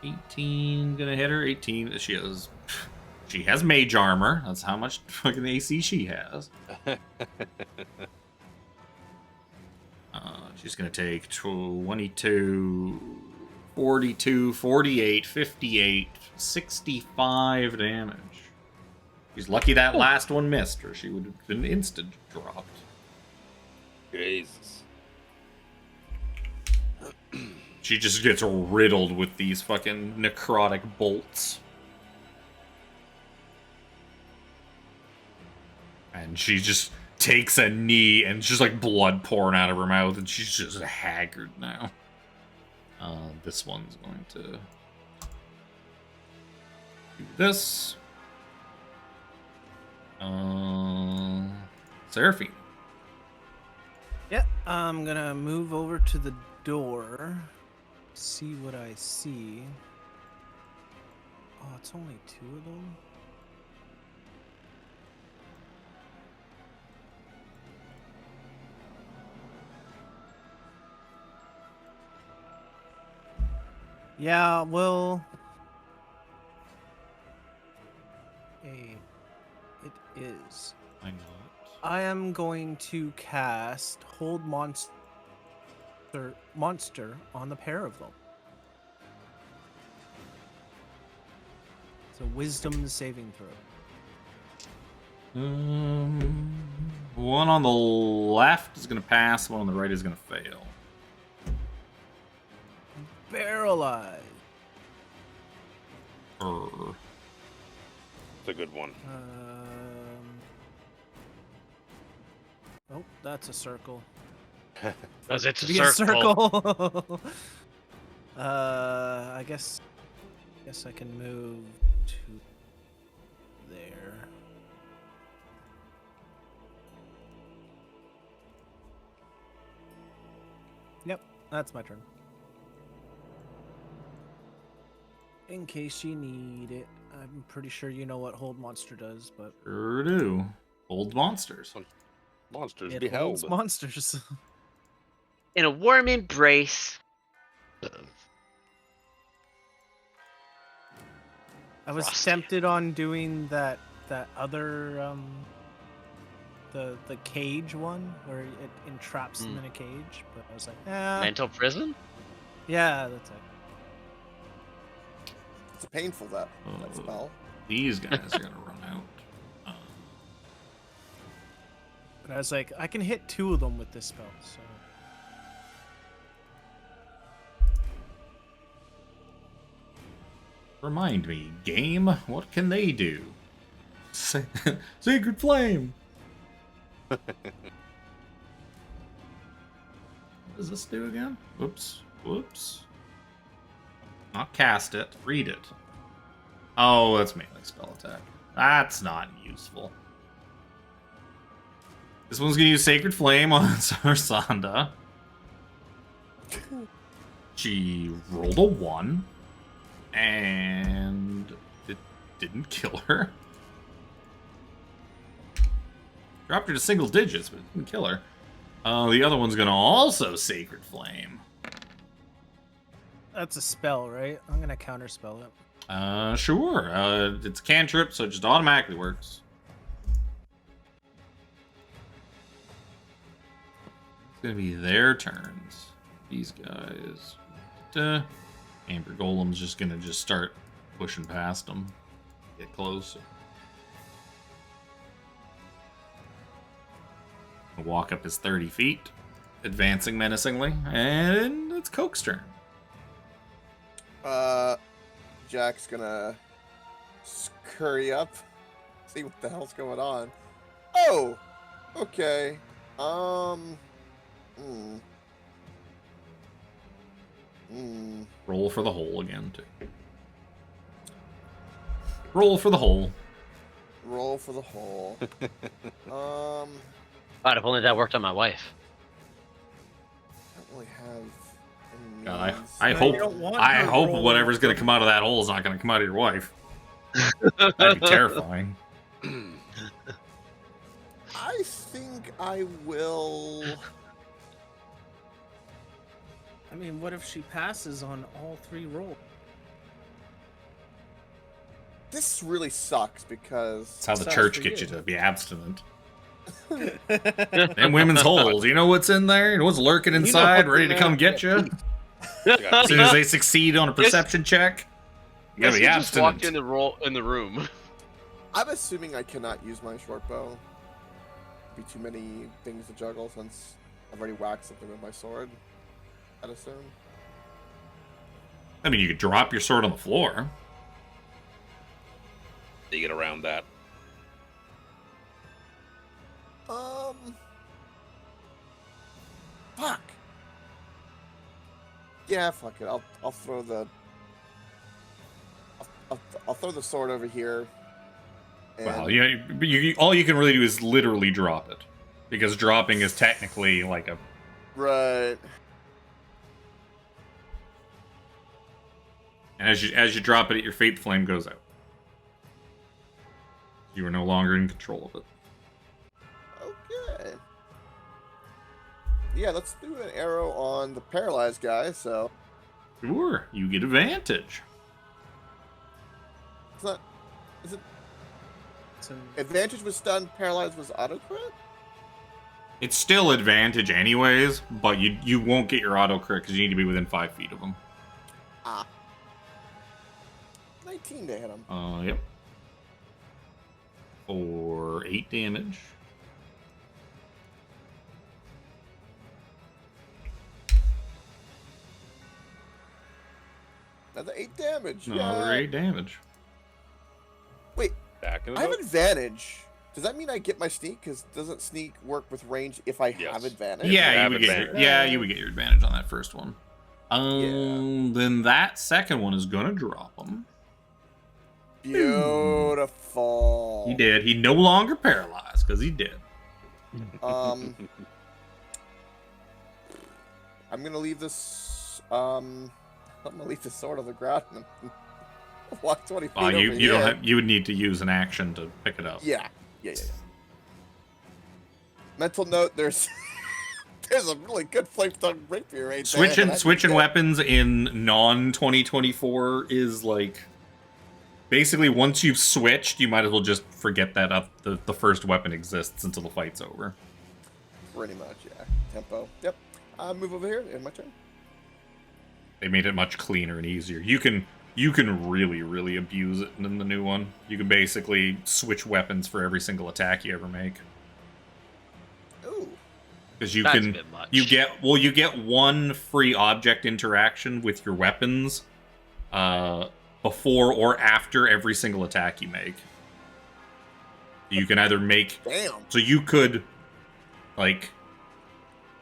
18 gonna hit her. 18. She has mage armor. That's how much fucking AC she has. She's gonna take 22, 42, 48, 58, 65 damage. She's lucky that last one missed, or she would have been instant dropped. Jesus. She just gets riddled with these fucking necrotic bolts. And she just takes a knee and just like blood pouring out of her mouth, and she's just haggard now. This one's going to do this. Seraphina. Yeah, I'm gonna move over to the door, see what I see. Oh, it's only 2 of them? Yeah, well... Hey, it is. I know it. I am going to cast Hold Monster on the pair of them. So wisdom saving throw. One on the left is going to pass. One on the right is going to fail. Paralyzed. It's a good one. Oh, that's a circle. Because it's To a be a circle. circle. I guess I can move to there. Yep, that's my turn. In case you need it. I'm pretty sure you know what Hold Monster does, but Sure do. Old monsters. Monsters it beheld. holds monsters. In a warm embrace. I was Frosty. tempted on doing that other the cage one where it entraps them in a cage, but I was like, Mental prison? yeah, that's it. It's painful that spell. These guys are going to run out. But I was like, I can hit 2 of them with this spell, so Remind me, game, what can they do? Sacred Flame! What does this do again? Whoops. Whoops. Not cast it, read it. Oh, that's melee spell attack. That's not useful. This one's gonna use Sacred Flame on Sarsanda. She rolled a 1. And it didn't kill her. Dropped her to single digits, but it didn't kill her. The other one's gonna also Sacred Flame. that's a spell, right? I'm gonna counterspell it. Sure. It's a cantrip, so it just automatically works. It's gonna be their turns. These guys. Amber Golem's just gonna start pushing past them. Get closer. Walk up his 30 feet, advancing menacingly, and it's Coke's turn. Jack's gonna scurry up, see what the hell's going on. Oh, okay. Roll for the hole again, too. Roll for the hole. Roll for the hole. God, if only that worked on my wife. I don't really have any I means. I You hope don't want I her hope rolling whatever's up gonna the- come out of that hole is not gonna come out of your wife. That'd be terrifying. I think I will. I mean, what if she passes on all 3 rolls? This really sucks because That's how the Sucks church for gets you you. to be abstinent. And women's holes. You know what's in there? You know what's lurking know inside, what's ready in to there? come get you? Got As soon as they succeed on a perception check, you gotta Guess be he just walked abstinent. in the room. I'm assuming I cannot use my short bow. Be too many things to juggle since I've already whacked something with my sword. I'd assume. I mean, you could drop your sword on the floor. to get around that. Fuck. Yeah, fuck it. I'll throw the. I'll throw the sword over here. And Well, all you can really do is literally drop it, because dropping is technically like a. Right. And as you drop it, your fate flame goes out. You are no longer in control of it. Okay. Yeah, let's do an arrow on the paralyzed guy. So Sure, you get advantage. it's not. Is it So, advantage was stunned? Paralyzed was auto crit? It's still advantage anyways, but you won't get your auto crit because you need to be within 5 feet of them. Ah. I 19 to hit him. Yep. For 8 damage. Another 8 damage. Another Yeah. 8 damage. Wait, Backing it I have up. advantage. Does that mean I get my sneak? Because doesn't sneak work with range if I Yes. have advantage? Yeah, you have would get your, advantage. yeah, you would get your advantage on that first one. Then that second one is gonna drop him. Beautiful. He did. He no longer paralyzed because he did. I'm gonna leave this. I'm gonna leave the sword on the ground and walk 20 feet over You here. don't have. You would need to use an action to pick it up. Yeah. Mental note: there's a really good flame tongue rapier right there. Switching weapons in non-2024 is like basically once you've switched, you might as well just forget that the first weapon exists until the fight's over. Pretty much, yeah. Tempo. Yep. Move over here. In my turn. They made it much cleaner and easier. You can really abuse it in the new one. You can basically switch weapons for every single attack you ever make. Ooh. Because you That's a can bit much. you get one free object interaction with your weapons before or after every single attack you make. You can either make Damn. so you could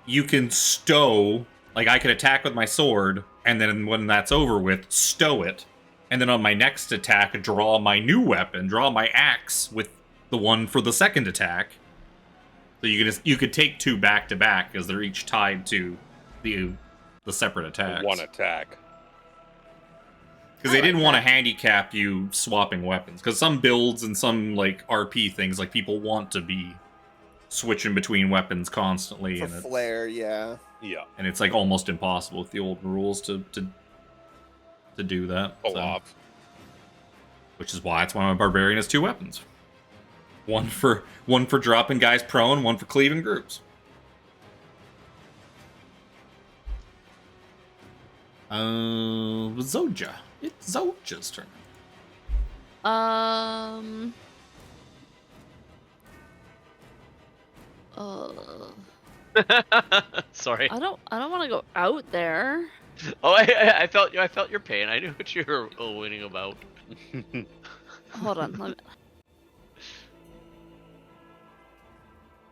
you can stow, like I could attack with my sword, and then when that's over with, stow it, and then on my next attack, draw my new weapon, draw my axe with the one for the second attack. So you could take 2 back to back because they're each tied to the separate attacks. One attack. Because they didn't want to handicap you swapping weapons. Because some builds and some like RP things, like people want to be switching between weapons constantly, For and flare, yeah. Yeah. it's like almost impossible with the old rules to do that. Pull so. off. Which is why my barbarian has 2 weapons. One for dropping guys prone, one for cleaving groups. Zojja. It's Zojja's turn. Sorry. I don't want to go out there. Oh, I felt your pain. I knew what you were winning about. Hold on.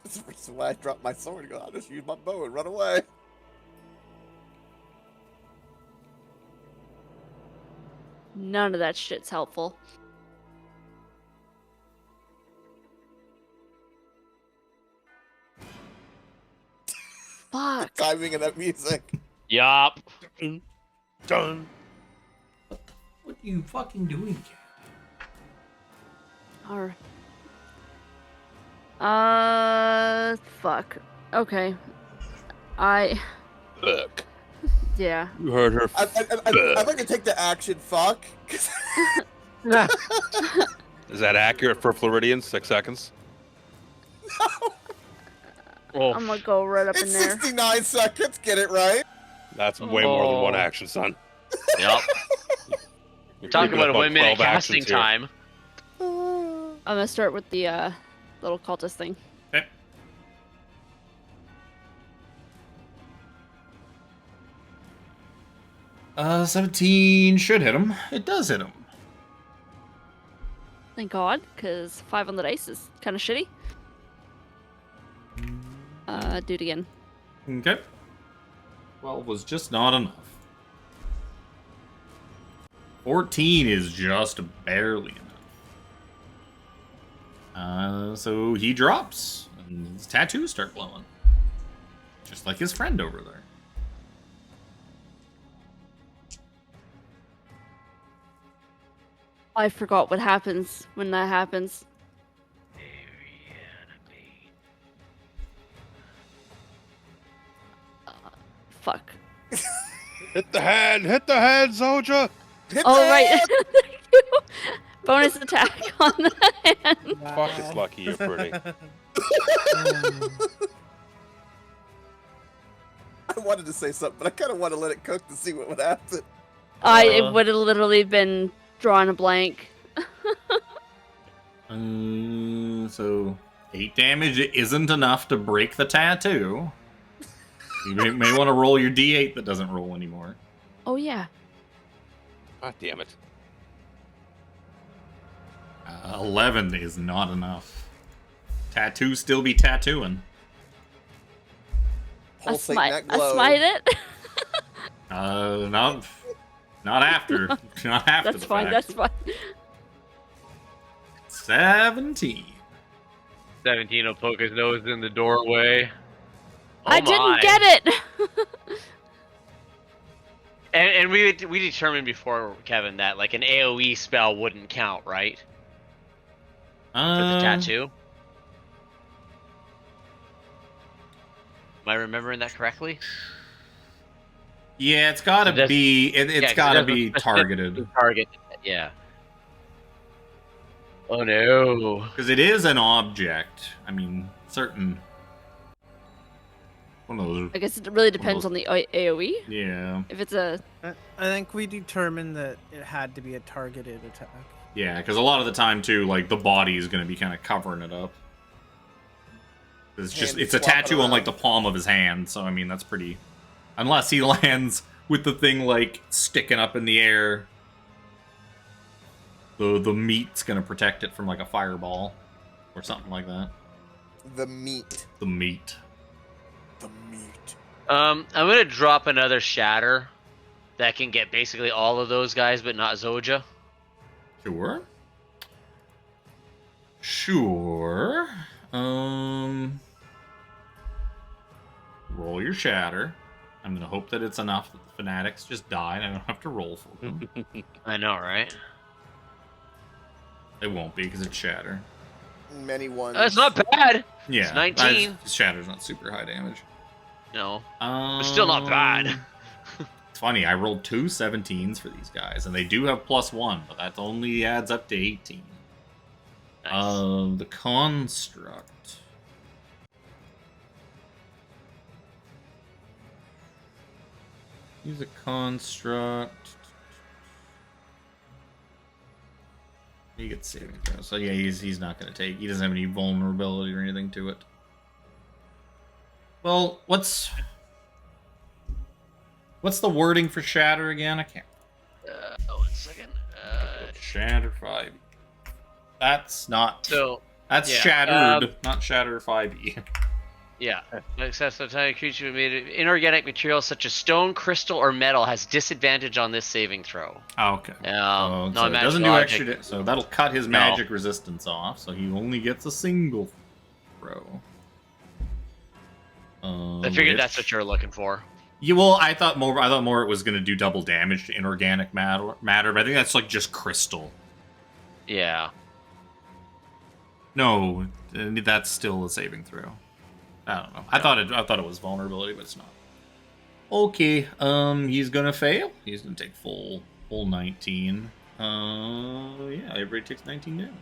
That's the reason why I dropped my sword and go, I'll just use my bow and run away. None of that shit's helpful. Fuck. Timing of that music. Yup. Done. What are you fucking doing, Alright. Fuck. Okay. Look. Yeah. You heard her. I'm going to take the action, fuck. Is that accurate for Floridians? 6 seconds? Oh, I'm gonna go right up in It's there. 69 seconds, get it right? That's way more than one Oh. action, son. Yep. You're Talk creeping about a up on 1-minute 12 casting actions here. time. I'm gonna start with the little cultist thing. Okay. 17 should hit him. It does hit him. Thank God, because 5 on the dice is kind of shitty. Do it again. Okay. 12 was just not enough. 14 is just barely enough. So he drops, and his tattoos start glowing. Just like his friend over there. I forgot what happens when that happens. Fuck. Hit the hand, Zojja! Hit Oh, the right. hand! Bonus attack on the hand. Fuck, it's lucky you're pretty. I wanted to say something, but I kind of want to let it cook to see what would happen. It would have literally been drawing a blank. So 8 damage isn't enough to break the tattoo. You may want to roll your D8 that doesn't roll anymore. Oh yeah. God damn it. 11 is not enough. Tattoo still be tattooing. I Pulsate smite. that I glow. smite it. Not after. Not after That's the fine. fact. That's fine. 17. 17 will poke his nose in the doorway. Oh I my. didn't get it. And we determined before, Kevin, that like an AoE spell wouldn't count, right? For the tattoo. Am I remembering that correctly? Yeah, it's gotta So that's- be. It's Yeah, 'cause it gotta doesn't be specifically targeted Target. Yeah. Oh no. because it is an object. I mean, certain. One of those. I guess it really depends those- on the AoE. Yeah, If it's a I think we determined that it had to be a targeted attack. yeah, because a lot of the time too, like the body is gonna be kind of covering it up. Hand It's a flopping tattoo on like the around. palm of his hand, so I mean that's pretty. Unless he lands with the thing like sticking up in the air, the meat's gonna protect it from like a fireball or something like that. The meat. The meat. The meat. I'm gonna drop another shatter that can get basically all of those guys, but not Zojja. Sure. Sure. Roll your shatter. I'm gonna hope that it's enough that the fanatics just die and I don't have to roll for them. I know, right? It won't be because it's shatter. Many ones. That's not bad. Yeah, 19. Shatter's not super high damage. No, but still not bad. It's funny. I rolled 2 17s for these guys, and they do have +1, but that only adds up to 18. Nice. The construct. Use a construct. He gets saving throw. So yeah, he's not gonna take. He doesn't have any vulnerability or anything to it. Well, what's the wording for shatter again? I can't. 1 second. Shatter 5. That's not. So That's yeah, shattered, not shatter 5e. yeah, access to a tiny creature made of inorganic materials such as stone, crystal, or metal has disadvantage on this saving throw. Oh, okay. So it Non-magical doesn't do object. extra. So that'll cut his No. magic resistance off. So he only gets a single throw. I figured that's what you're looking for. Yeah, well, I thought more it was going to do double damage to inorganic matter, but I think that's like just crystal. Yeah. No, that's still a saving throw. I don't know. I thought it was vulnerability, but it's not. Okay, he's gonna fail. He's gonna take full 19. Yeah, everybody takes 19 damage.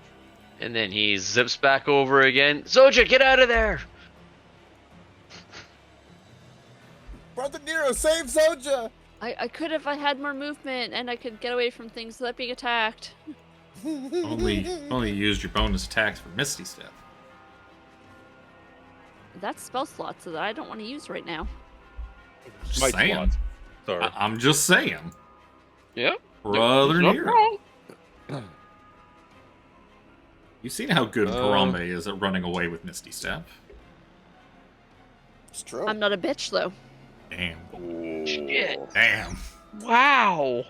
And then he zips back over again. Zojja, get out of there! Brother Nero, save Zojja! I could if I had more movement and I could get away from things without being attacked. Only used your bonus attacks for Misty Step. That's spell slots that I don't want to use right now. Just Smite saying. slots. Sorry. I'm just saying. Yep. Brother Not Nero. wrong. You've seen how good Harambe is at running away with Misty Step. It's true. I'm not a bitch though. Damn. Shit. Damn. Wow.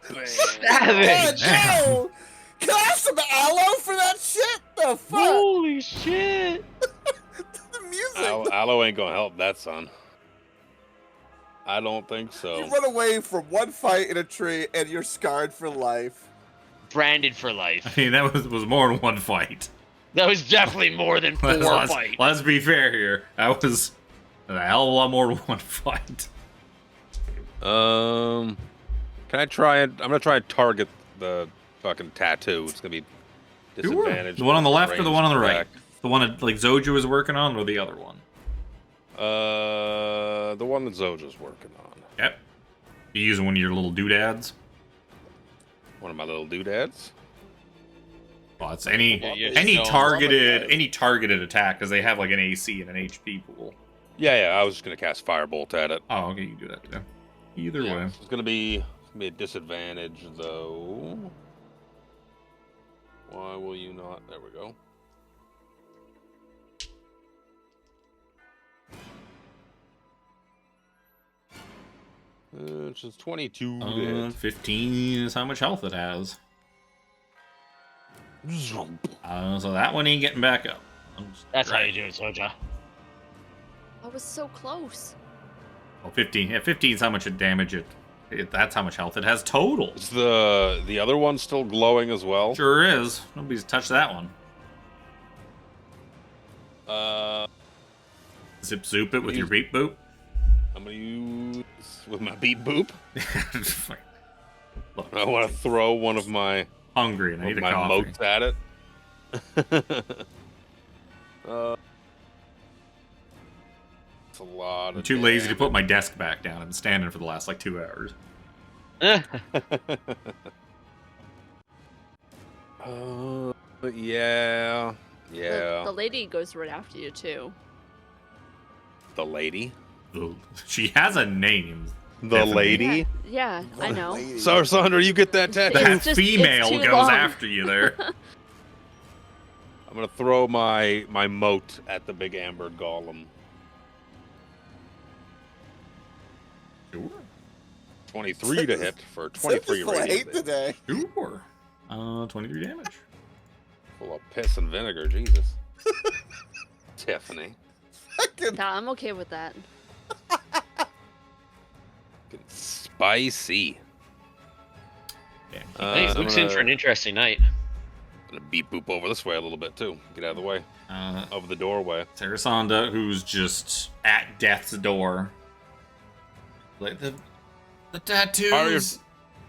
God, Savage. no! Can I have some aloe for that shit? The fuck? Holy shit. The music. Aloe ain't gonna help that, son. I don't think so. You run away from one fight in a tree and you're scarred for life. Branded for life. I mean, that was more than one fight. That was definitely more than 4 fights. Let's be fair here. That was a hell of a lot more than one fight. Can I try and I'm gonna try and target the fucking tattoo. It's gonna be Sure. disadvantage. The one on the left or the one on the right? Range The one that, like Zojja was working on, or the other one? attack. The one that Zojja's working on. Yep. You using one of your little doodads? One of my little doodads. Well, it's any Yeah, any no. targeted attack because they have like an AC and an HP pool. Yeah, I was just gonna cast Firebolt at it. Oh, okay, you can do that too. Either Yeah, way. it's gonna be a disadvantage though. Why will you not? There we go. Which is 22 to hit. 15 is how much health it has. So that one ain't getting back up. That's how you do it, Zojja. I was so close. Oh, 15. Yeah, 15 is how much damage that's how much health it has total. Is the other one still glowing as well? Sure is. Nobody's touched that one. Zip zoop it with your beep boop. I'm gonna use with my beep boop. Look, I want to throw one of my hungry and I need a my coffee. motes at it. It's a lot. I'm too lazy to put my desk back down. I've been standing for the last like 2 hours. Yeah. The lady goes right after you too. The lady. She has a name. The Tiffany. lady. Yeah, I know. Lady. So, Sandra, you get that tattoo. It's That just- female it's too goes long. after you there. I'm gonna throw my moat at the big amber golem. Sure. 23 to hit for 23 Full of hate radiant. today. Sure. 23 damage. Full of piss and vinegar, Jesus. Tiffany. Yeah, I'm okay with that. Fucking spicy. Yeah. Hey, I'm Luke's in gonna- for an interesting night. Gonna beep boop over this way a little bit too. Get out of the way. Over the doorway. Sarasanda, who's just at death's door. Like the tattoos.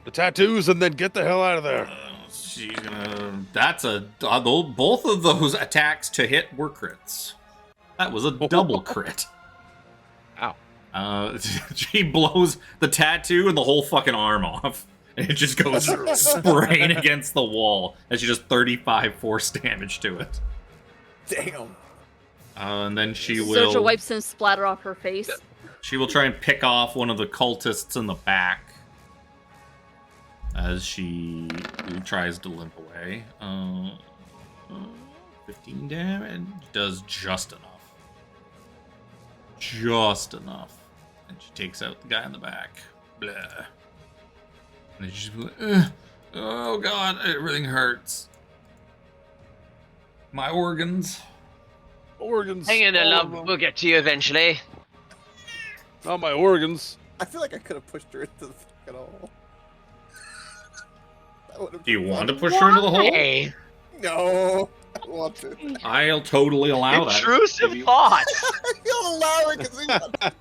The tattoos, and then get the hell out of there. She's gonna. That's both of those attacks to hit were crits. That was a double crit. Ow. She blows the tattoo and the whole fucking arm off. And it just goes spraying against the wall. And she does 35 force damage to it. Damn. And then she will. Zojja wipes some splatter off her face. She will try and pick off one of the cultists in the back. As she tries to limp away. 15 damage. Does just enough. Just enough. And she takes out the guy in the back. Blah. And then she's like, oh god, everything hurts. My organs. Organs. Hang in there, all love. of them. We'll get to you eventually. Not my organs. I feel like I could have pushed her into the fucking hole. That would've Do you been want to fun. push her into the hole? Hey, No. I don't want to. I'll totally allow that. intrusive thoughts. You'll allow it because he's not.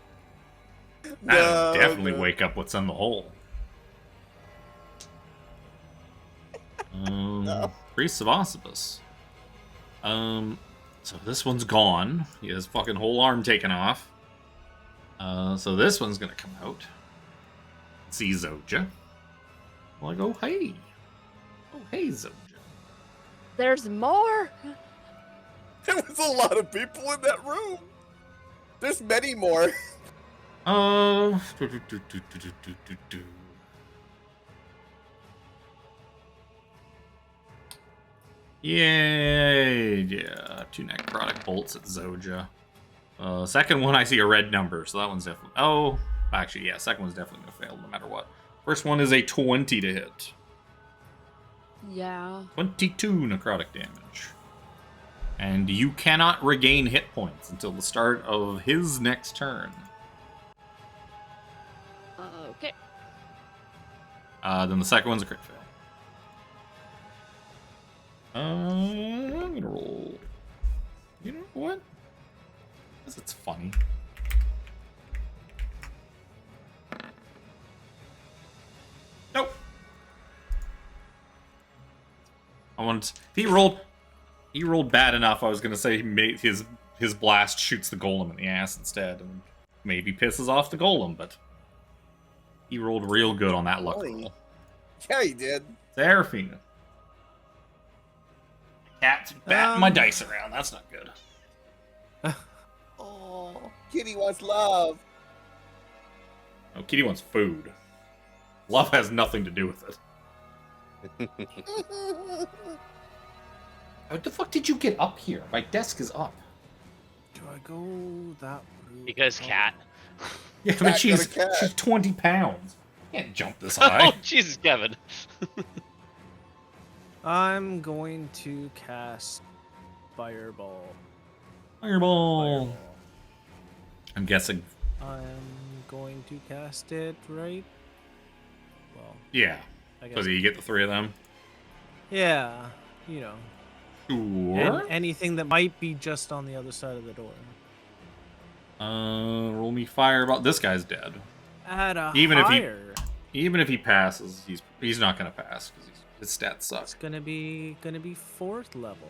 That'd definitely wake up what's in the hole. Priest of Ossibus. So this one's gone. He has fucking whole arm taken off. So this one's gonna come out. See Zojja. Like, oh hey. Oh hey, Zojja. There's more. There was a lot of people in that room. There's many more. Yeah. 2 necrotic bolts at Zojja. Second one, I see a red number, so that one's definitely. Oh, actually, yeah, second one's definitely gonna fail no matter what. First one is a 20 to hit. Yeah. 22 necrotic damage. And you cannot regain hit points until the start of his next turn. Okay. Then the second one's a crit fail. I'm gonna roll. You know what? Because it's funny. Nope. If he rolled bad enough. I was gonna say his blast shoots the golem in the ass instead, and maybe pisses off the golem, but he rolled real good on that luck Boy. roll. Yeah, he did. Seraphina. Cat's batting my dice around. That's not good. Oh, Kitty wants love. Oh, Kitty wants food. Love has nothing to do with it. What the fuck did you get up here? My desk is up. Do I go that route? Because cat. Yeah, Cat but got a she's cat. 20 pounds. You can't jump this Oh, high. Jesus, Kevin. I'm going to cast Fireball. Fireball. I'm guessing. I'm going to cast it right. Well, Yeah. I guess. Because you get the 3 of them. Yeah, you know. Sure. Anything that might be just on the other side of the door. Roll me fireball. This guy's dead. At a Even if he- higher, Even if he passes, he's not gonna pass because his stats suck. it's gonna be 4th level.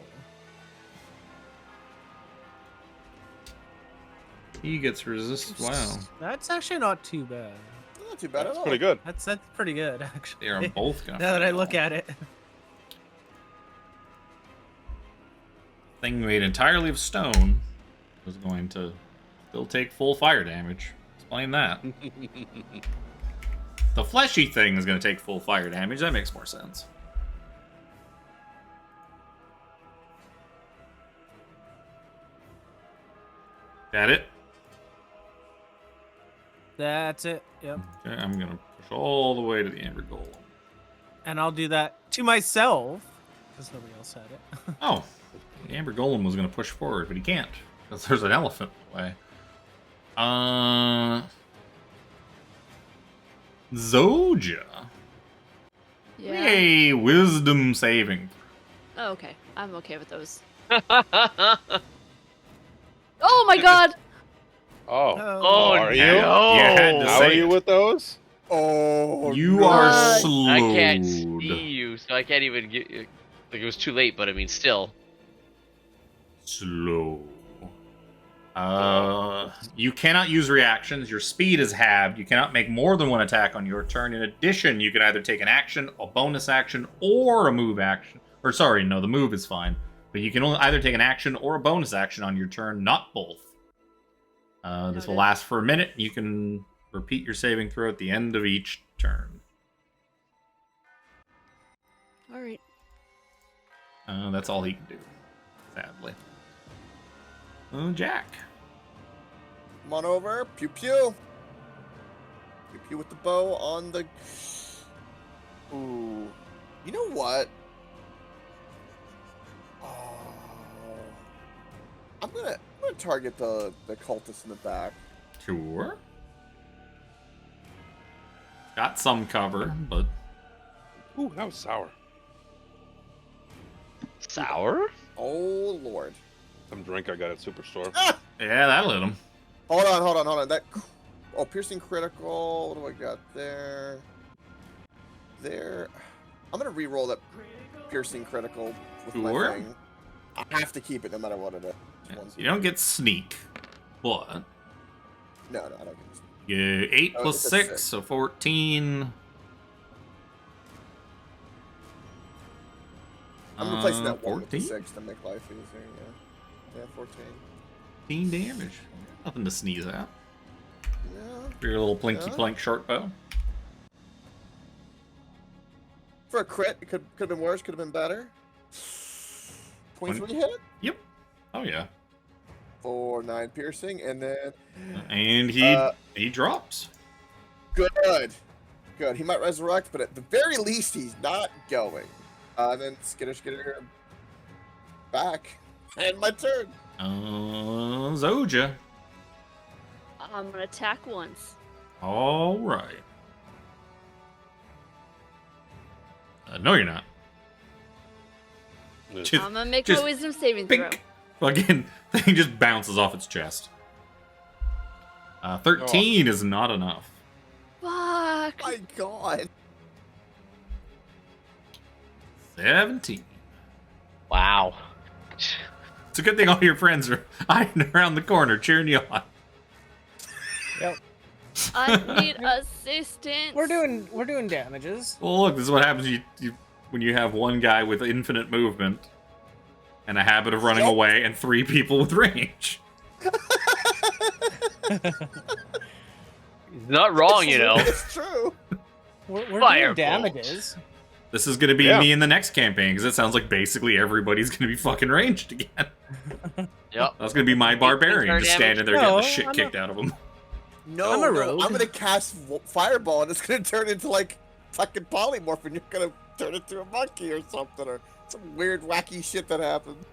He gets resist. Wow. That's actually not too bad. Not too bad at That's all. pretty good. That's pretty good actually. They are both gonna. Now that I fail. look at it. Thing made entirely of stone was going to still take full fire damage. Explain that. The fleshy thing is going to take full fire damage. That makes more sense. That it? That's it. Yep. Okay, I'm going to push all the way to the Amber Golem. And I'll do that to myself because nobody else had it. Oh, the Amber Golem was going to push forward, but he can't because there's an elephant in the way. Zojja. Yeah. Yay, wisdom saving. Oh, okay. I'm okay with those. Oh my god! Oh. Oh, Are you? no. You had to How say are you it. with those? Oh, You no. are slowed. I can't see you, so I can't even get. Like, it was too late, but I mean, still. Slow. You cannot use reactions. Your speed is halved. You cannot make more than one attack on your turn. In addition, you can either take an action, a bonus action, or a move action. Or sorry, no, the move is fine. But you can only either take an action or a bonus action on your turn, not both. This will Noted. last for a minute. You can repeat your saving throw at the end of each turn. Alright. That's all he can do, sadly. Jack. Come on over. Pew pew. Pew pew with the bow on the. Ooh. You know what? Oh. I'm gonna target the cultist in the back. Sure. Got some cover, but Ooh, that was sour. Sour? Oh lord. Some drink I got at Superstore. Ah! yeah, that'll hit him. Hold on. That. Oh, piercing critical. What do I got there? There. I'm gonna re-roll that piercing critical with my Sure. thing. I have to keep it no matter what it is. You don't get sneak, but No, I don't get this. you get 8 Oh, plus it's a 6, six. so 14. I'm replacing that one with the 14? 6 to make life easier. Yeah, 14. 14 damage. Nothing to sneeze at. Yeah. For your little plinky Yeah. plank short bow. For a crit, it could have been worse. Could have been better. 23 hit Yep. Oh yeah. for 9 piercing, and then And he drops. good. He might resurrect, but at the very least, he's not going. Then skitter back, and my turn. Zojja. I'm gonna attack once. All right. No, you're not. Ugh. Just I'm gonna make just a wisdom saving throw. pink. Fucking thing just bounces off its chest. 13 is not enough. Fuck. My God. 17. Wow. It's a good thing all your friends are hiding around the corner cheering you on. I need assistance. We're doing damages. Well, look, this is what happens. You when you have one guy with infinite movement and a habit of running Yup. away and 3 people with range. He's not wrong, you know. It's true. We're doing Fireballs. damages. This is going to be Yeah. me in the next campaign, because it sounds like basically everybody's going to be fucking ranged again. Yep. That's going to be my barbarian just standing there getting No, the shit I'm kicked out of him. No, I'm a no, rogue. I'm gonna cast fireball, and it's gonna turn into like fucking polymorph, and you're gonna turn into a monkey or something, or some weird wacky shit that happens.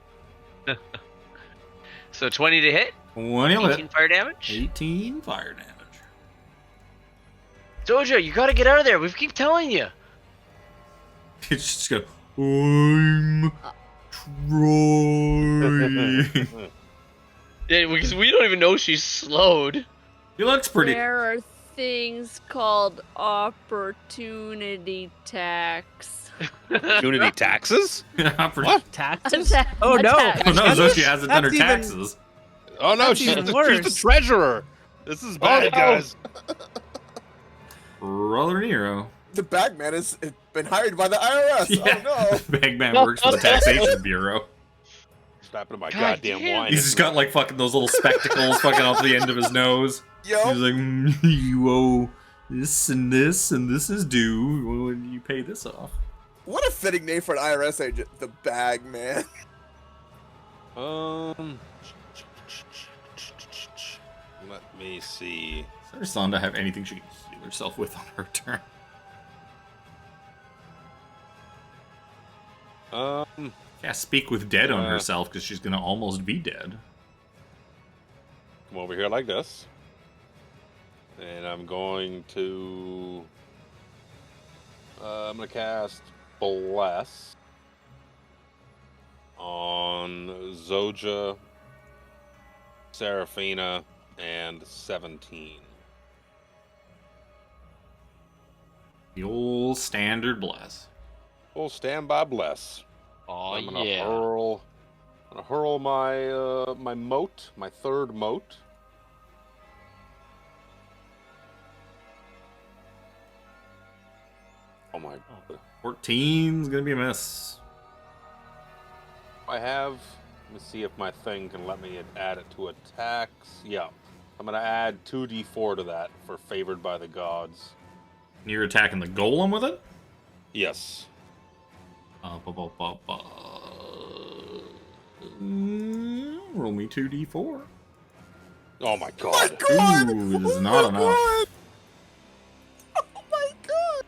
So 20 to hit, 20 18 lit. fire damage. 18 fire damage. Zojja, you gotta get out of there. We keep telling you. It's just go, I'm trying. Yeah, because we don't even know she's slowed. He looks pretty. There are things called opportunity tax. Opportunity taxes? What? Taxes? Attack- Oh no! attack. Oh no, That's- Zoshi hasn't done her that's even- taxes. Oh no, That's she's even the worse. treasurer. This is bad, no. guys. Brother Nero. The bagman has been hired by the IRS. Yeah. Oh Bagman works for the taxation bureau. Stop in my God goddamn damn. wine. He's just got like fucking those little spectacles fucking off the end of his nose. no! He's Yo, like, you owe this and this and this is due when you pay this off. what a fitting name for an IRS agent, the bagman. Let me see. Does Sonda have anything she can heal herself with on her turn? Cast Speak with Dead on herself because she's gonna almost be dead. Come over here like this. And I'm going to... I'm going to cast Bless on Zojja, Seraphina, and 17. The old standard bless. Full standby Bless. Oh I'm gonna yeah. hurl my my moat, my third moat. Oh my! 14's gonna be a miss. I have. Let me see if my thing can let me add it to attacks. Yeah, I'm gonna add 2d4 to that for favored by the gods. You're attacking the golem with it? Yes. Roll me 2d4. Oh my My god! God! Ooh, it is Oh not my enough. God! Oh my God!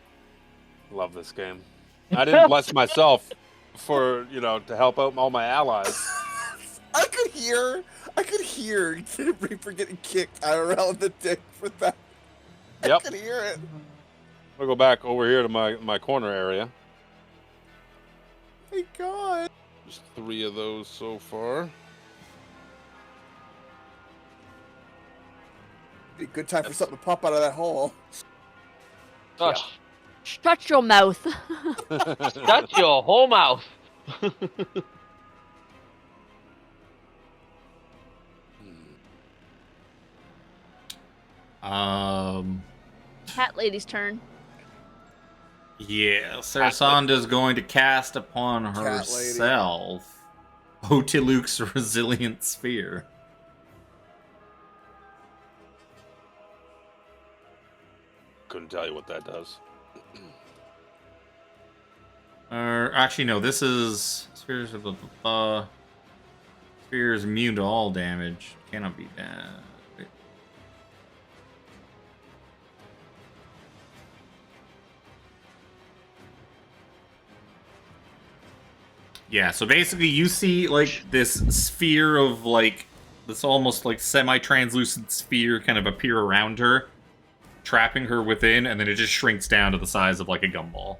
Love this game. I didn't bless myself for to help out all my allies. I could hear the Reaper getting kicked around the dick for that. Yep. I could hear it. I'll go back over here to my corner area. My God. Just 3 of those so far. Be a good time for something to pop out of that hole. Shut your mouth. Shut your whole mouth. Cat lady's turn. Yeah, Sarasonda's going to cast upon lady. herself Otiluk's Resilient Sphere. Couldn't tell you what that does. Actually, no, this is... Sphere's immune to all damage. Cannot be bad. Yeah, so basically you see, like, this sphere of, like, this almost, like, semi-translucent sphere kind of appear around her, trapping her within, and then it just shrinks down to the size of, like, a gumball.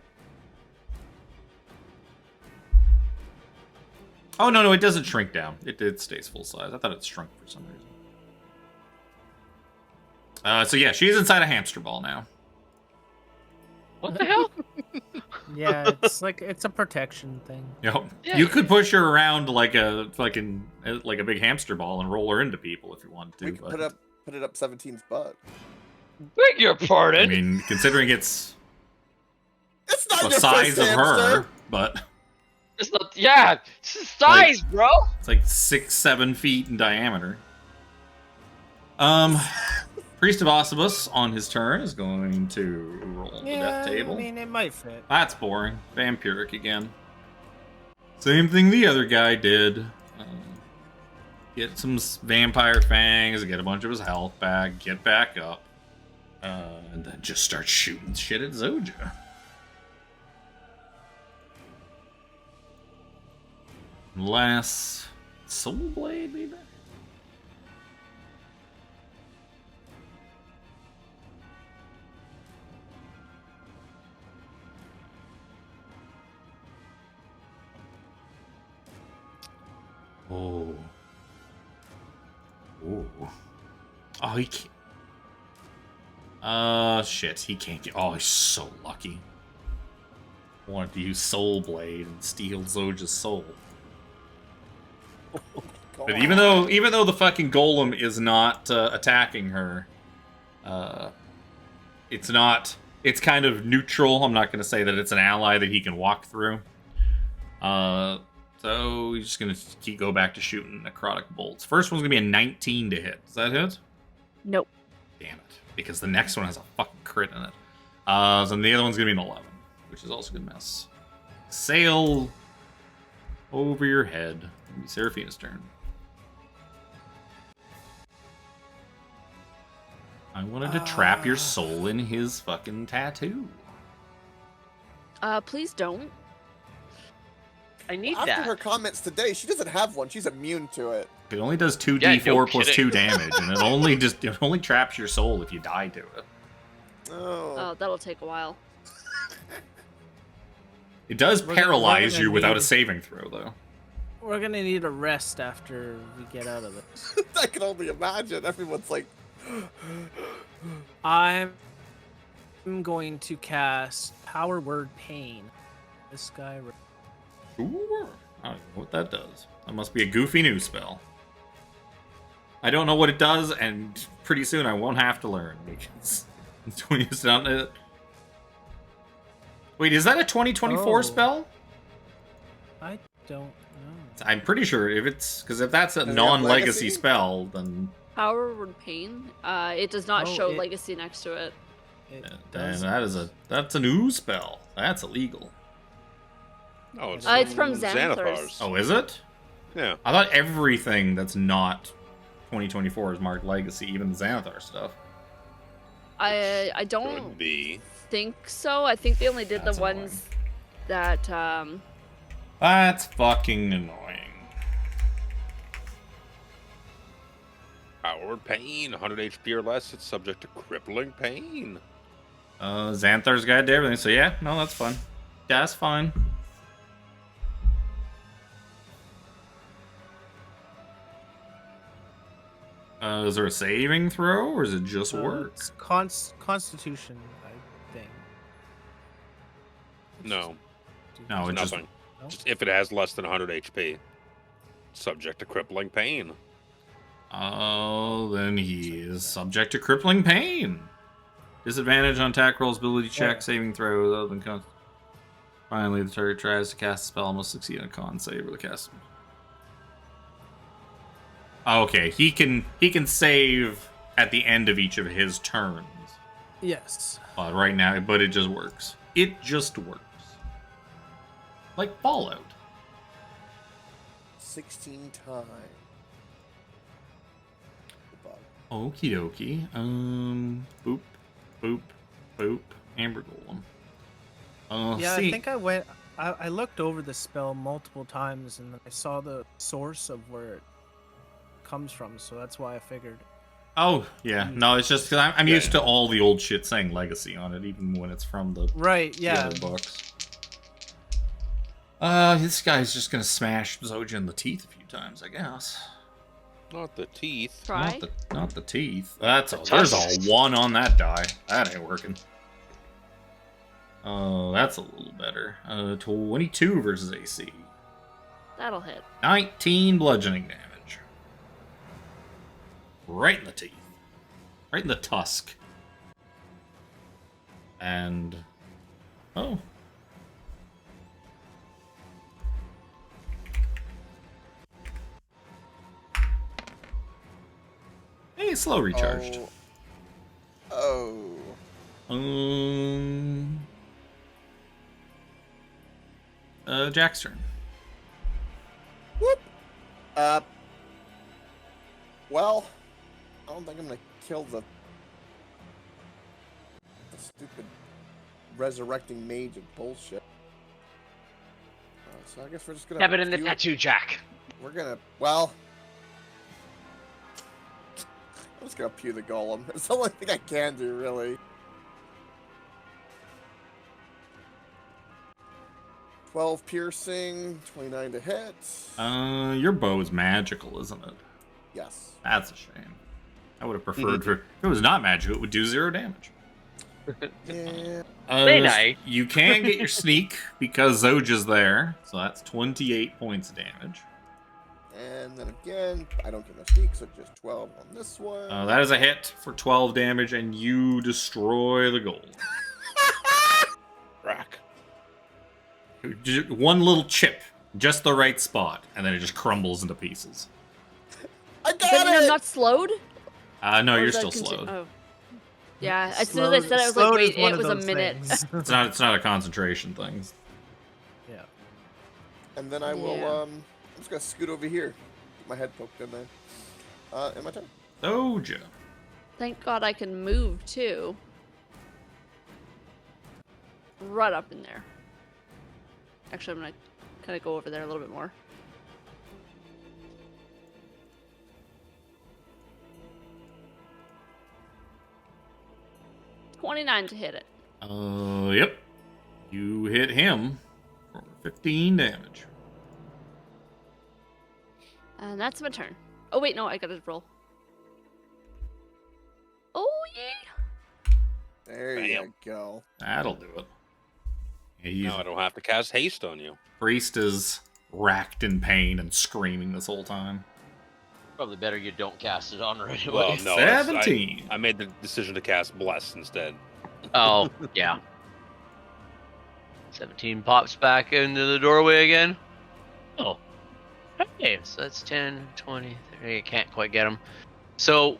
Oh, no, it doesn't shrink down. It stays full size. I thought it shrunk for some reason. So yeah, she's inside a hamster ball now. What the hell? Yeah, it's a protection thing. Yep. Yeah. You could push her around like a fucking like a big hamster ball and roll her into people if you wanted to. We could but, put it up 17's butt. Beg your pardon. I mean, considering it's It's not the your size first of hamster. her, but It's not. Yeah, it's the size, bro. it's like 6-7 feet in diameter. Priest of Ossibus on his turn is going to roll on the death table. I mean, it might fit. That's boring. Vampiric again. Same thing the other guy did. Get some vampire fangs, get a bunch of his health back, get back up, and then just start shooting shit at Zojja. Unless Soul Blade, maybe? Oh. Ooh. Oh, he can't. Shit. He can't get. Oh, he's so lucky. Wanted to use Soul Blade and steal Zojja's soul. But even though the fucking golem is not attacking her, it's not. It's kind of neutral. I'm not going to say that it's an ally that he can walk through. So he's just going to go back to shooting necrotic bolts. First one's going to be a 19 to hit. Does that hit? Nope. Damn it. Because the next one has a fucking crit in it. So the other one's going to be an 11, which is also going to miss. Sail over your head. It'll be Seraphina's turn. I wanted to trap your soul in his fucking tattoo. Please don't. I need After that. her comments today, she doesn't have one. She's immune to it. It only does 2d4 Yeah, no plus kidding. 2 damage, and it only traps your soul if you die to it. Oh, that'll take a while. It does We're paralyze gonna you without a need- saving throw, though. We're gonna need a rest after we get out of this. I can only imagine. Everyone's like, I'm going to cast Power Word Pain. This guy. Ooh, I don't know what that does. That must be a goofy new spell. I don't know what it does, and pretty soon I won't have to learn because it's not it. Wait, is that a 2024 Oh. spell? I don't know. I'm pretty sure if that's a Does it have non-legacy legacy? spell, then Power Word Pain. It does not Oh, show it- legacy next to it. It then does. that's a new spell. That's illegal. Oh, it's, It's from Xanathar's. Xanathar's. Oh, is it? Yeah. I thought everything that's not 2024 is marked legacy, even the Xanathar stuff. I don't Could be. think so. I think they only did That's the ones that That's fucking annoying. Power pain, 100 HP or less. It's subject to crippling pain. Xanthar's Guide to Everything. So yeah, no, that's fine. Yeah, that's fine. Is there a saving throw, or is it just work? It's Constitution, I think. No, No, it just nothing. No? Just if it has less than 100 HP. Subject to crippling pain. Oh, then he is subject to crippling pain. Disadvantage on attack rolls, ability check, Where? saving throws, other than con. Finally, the target tries to cast a spell, must succeed on a con save or the cast. Okay, he can save at the end of each of his turns. Yes. Right now, but it just works. It just works. Like Fallout. 16 times. Okie dokie. Boop, boop, boop. Amber Golem. Yeah, see. I think I went. I looked over the spell multiple times, and I saw the source of where it comes from. So that's why I figured. Oh, yeah. No, it's just because I'm Yeah, used to all the old shit saying legacy on it, even when it's from the Right. the Yeah. other books. This guy's just gonna smash Zojja in the teeth a few times, I guess. Not the teeth. try. Not the teeth. There's tusks. a 1 on that die. That ain't working. Oh, that's a little better. 22 versus AC. That'll hit. 19 bludgeoning damage. Right in the teeth. Right in the tusk. And... oh. slow recharged. Oh. Jack's turn. Whoop. Well, I don't think I'm gonna kill the stupid resurrecting mage of bullshit. So I guess we're just gonna. Stab it in the tattoo, Jack. We're gonna. Well, I'm just gonna pew the golem. It's the only thing I can do, really. 12 piercing, 29 to hit. Your bow is magical, isn't it? Yes. That's a shame. I would have preferred for if it was not magical, it would do 0 damage. Yeah. Very nice. You can get your sneak because Zojja's there, so that's 28 points of damage. And then again, I don't get no sneak, so just 12 on this one. That is a hit for 12 damage, and you destroy the gold. Rack. Just one little chip, just the right spot, and then it just crumbles into pieces. I But got you're it! not slowed? No, Or you're is that still slowed. Oh. Yeah, as soon as I said it, I was like, Slowed wait, is one it of was a those minute. things. It's not a concentration thing. Yeah. And then I will, Yeah. I'm just gonna scoot over here. Get my head poked in there. And my turn. Zojja. Thank God I can move too. Right up in there. Actually, I'm gonna kind of go over there a little bit more. $29 to hit it. Yep. You hit him for 15 damage. And that's my turn. Oh wait, no, I gotta roll. Oh yeah. There Bam. you go. That'll do it. Yeah, Now I don't have to cast haste on you. Priest is racked in pain and screaming this whole time. Probably better you don't cast it on right away. Well, no. that's- 17. I made the decision to cast Bless instead. Oh, yeah. 17 pops back into the doorway again. Oh. Okay, so that's 10, 20, 30. I can't quite get him. So,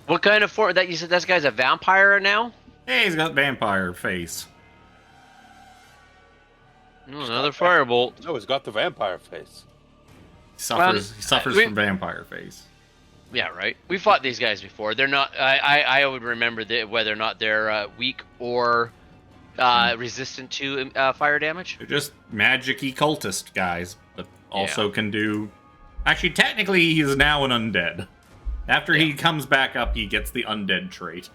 what kind of form? That you said this guy's a vampire now? Hey, he's got vampire face. Oh, another firebolt. No, he's got the vampire face. He suffers we- from vampire face. Yeah, right. We fought these guys before. They're not. I would remember whether or not they're weak or resistant to fire damage. They're just magic-y cultist guys, but also can do... Actually, technically, he is now an undead. After he comes back up, he gets the undead trait.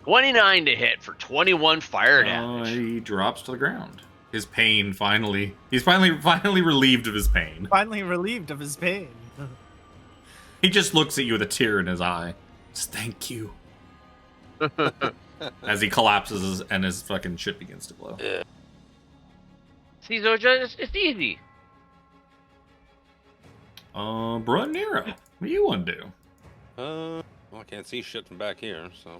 29 to hit for 21 fire damage. He drops to the ground. His pain finally... He's finally relieved of his pain. Finally relieved of his pain. He just looks at you with a tear in his eye. Just, thank you. As he collapses and his fucking shit begins to glow. See, Zojja, it's easy. Bro Nero, what do you want to do? Well, I can't see shit from back here, so I'm